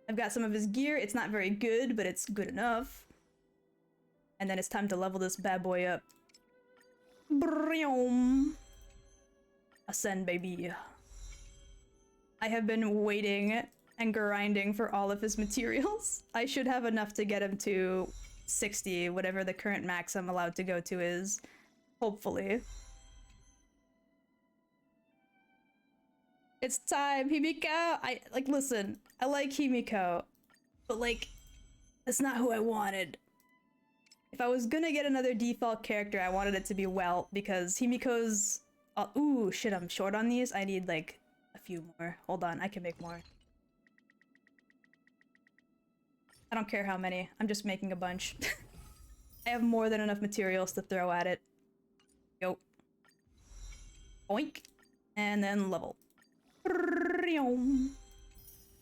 I've got some of his gear. It's not very good, but it's good enough. And then it's time to level this bad boy up. Broom. Ascend, baby. I have been waiting and grinding for all of his materials. I should have enough to get him to 60, whatever the current max I'm allowed to go to is. Hopefully. It's time, Himiko! Listen, I like Himiko, but that's not who I wanted. If I was gonna get another default character, I wanted it to be Welt, because Himiko's... ooh, shit, I'm short on these. I need, a few more. Hold on, I can make more. I don't care how many. I'm just making a bunch. I have more than enough materials to throw at it. Go. Oink. And then level. equilibrium.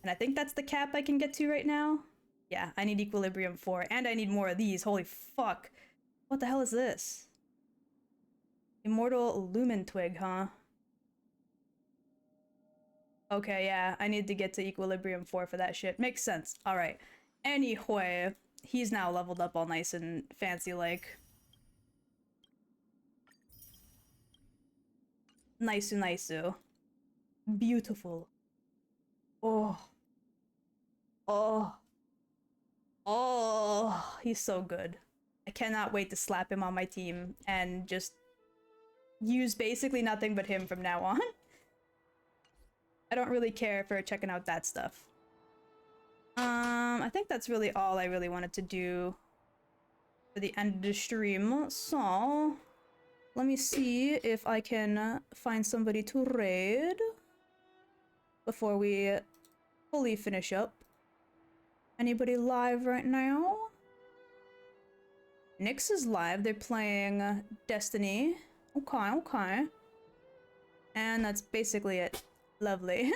And I think that's the cap I can get to right now. Yeah, I need equilibrium 4, and I need more of these. Holy fuck. What the hell is this? Immortal Lumen Twig, huh? Okay, yeah, I need to get to equilibrium 4 for that shit. Makes sense. Alright. Anyway, he's now leveled up all nice and fancy-like. Nice-u. Beautiful. Oh. Oh. Oh. He's so good. I cannot wait to slap him on my team and just use basically nothing but him from now on. I don't really care for checking out that stuff. I think that's really all I really wanted to do for the end of the stream. So, let me see if I can find somebody to raid before we fully finish up. Anybody live right now? Nyx is live. They're playing Destiny. Okay. And that's basically it. Lovely.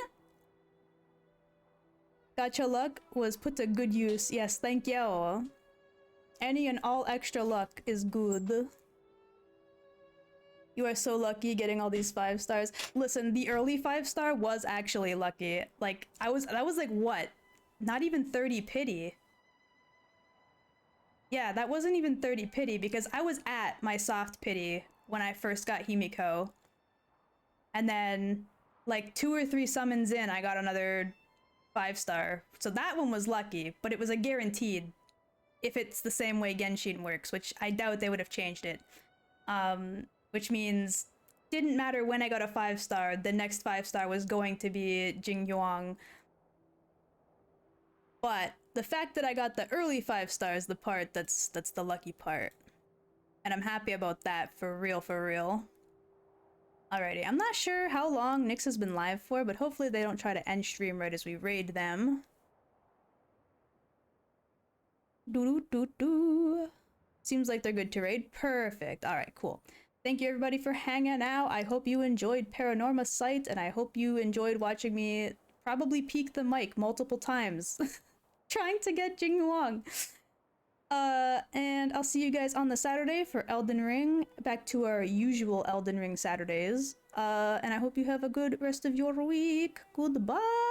Gacha luck was put to good use. Yes, thank you. Any and all extra luck is good. You are so lucky getting all these 5 stars. Listen, the early 5-star was actually lucky. Like, that was like, what? Not even 30 pity. Yeah, that wasn't even 30 pity because I was at my soft pity when I first got Himiko. And then, like, 2 or 3 summons in, I got another 5-star. So that one was lucky, but it was a guaranteed. If it's the same way Genshin works, which I doubt they would have changed it. Which means, didn't matter when I got a 5-star, the next 5-star was going to be Jingyuan. But the fact that I got the early 5-star is the part that's the lucky part. And I'm happy about that, for real, for real. Alrighty, I'm not sure how long Nyx has been live for, but hopefully they don't try to end stream right as we raid them. Seems like they're good to raid. Perfect. Alright, cool. Thank you everybody for hanging out. I hope you enjoyed Paranormasight, and I hope you enjoyed watching me probably peek the mic multiple times. Trying to get Jingyuan. And I'll see you guys on the Saturday for Elden Ring. Back to our usual Elden Ring Saturdays. And I hope you have a good rest of your week. Goodbye!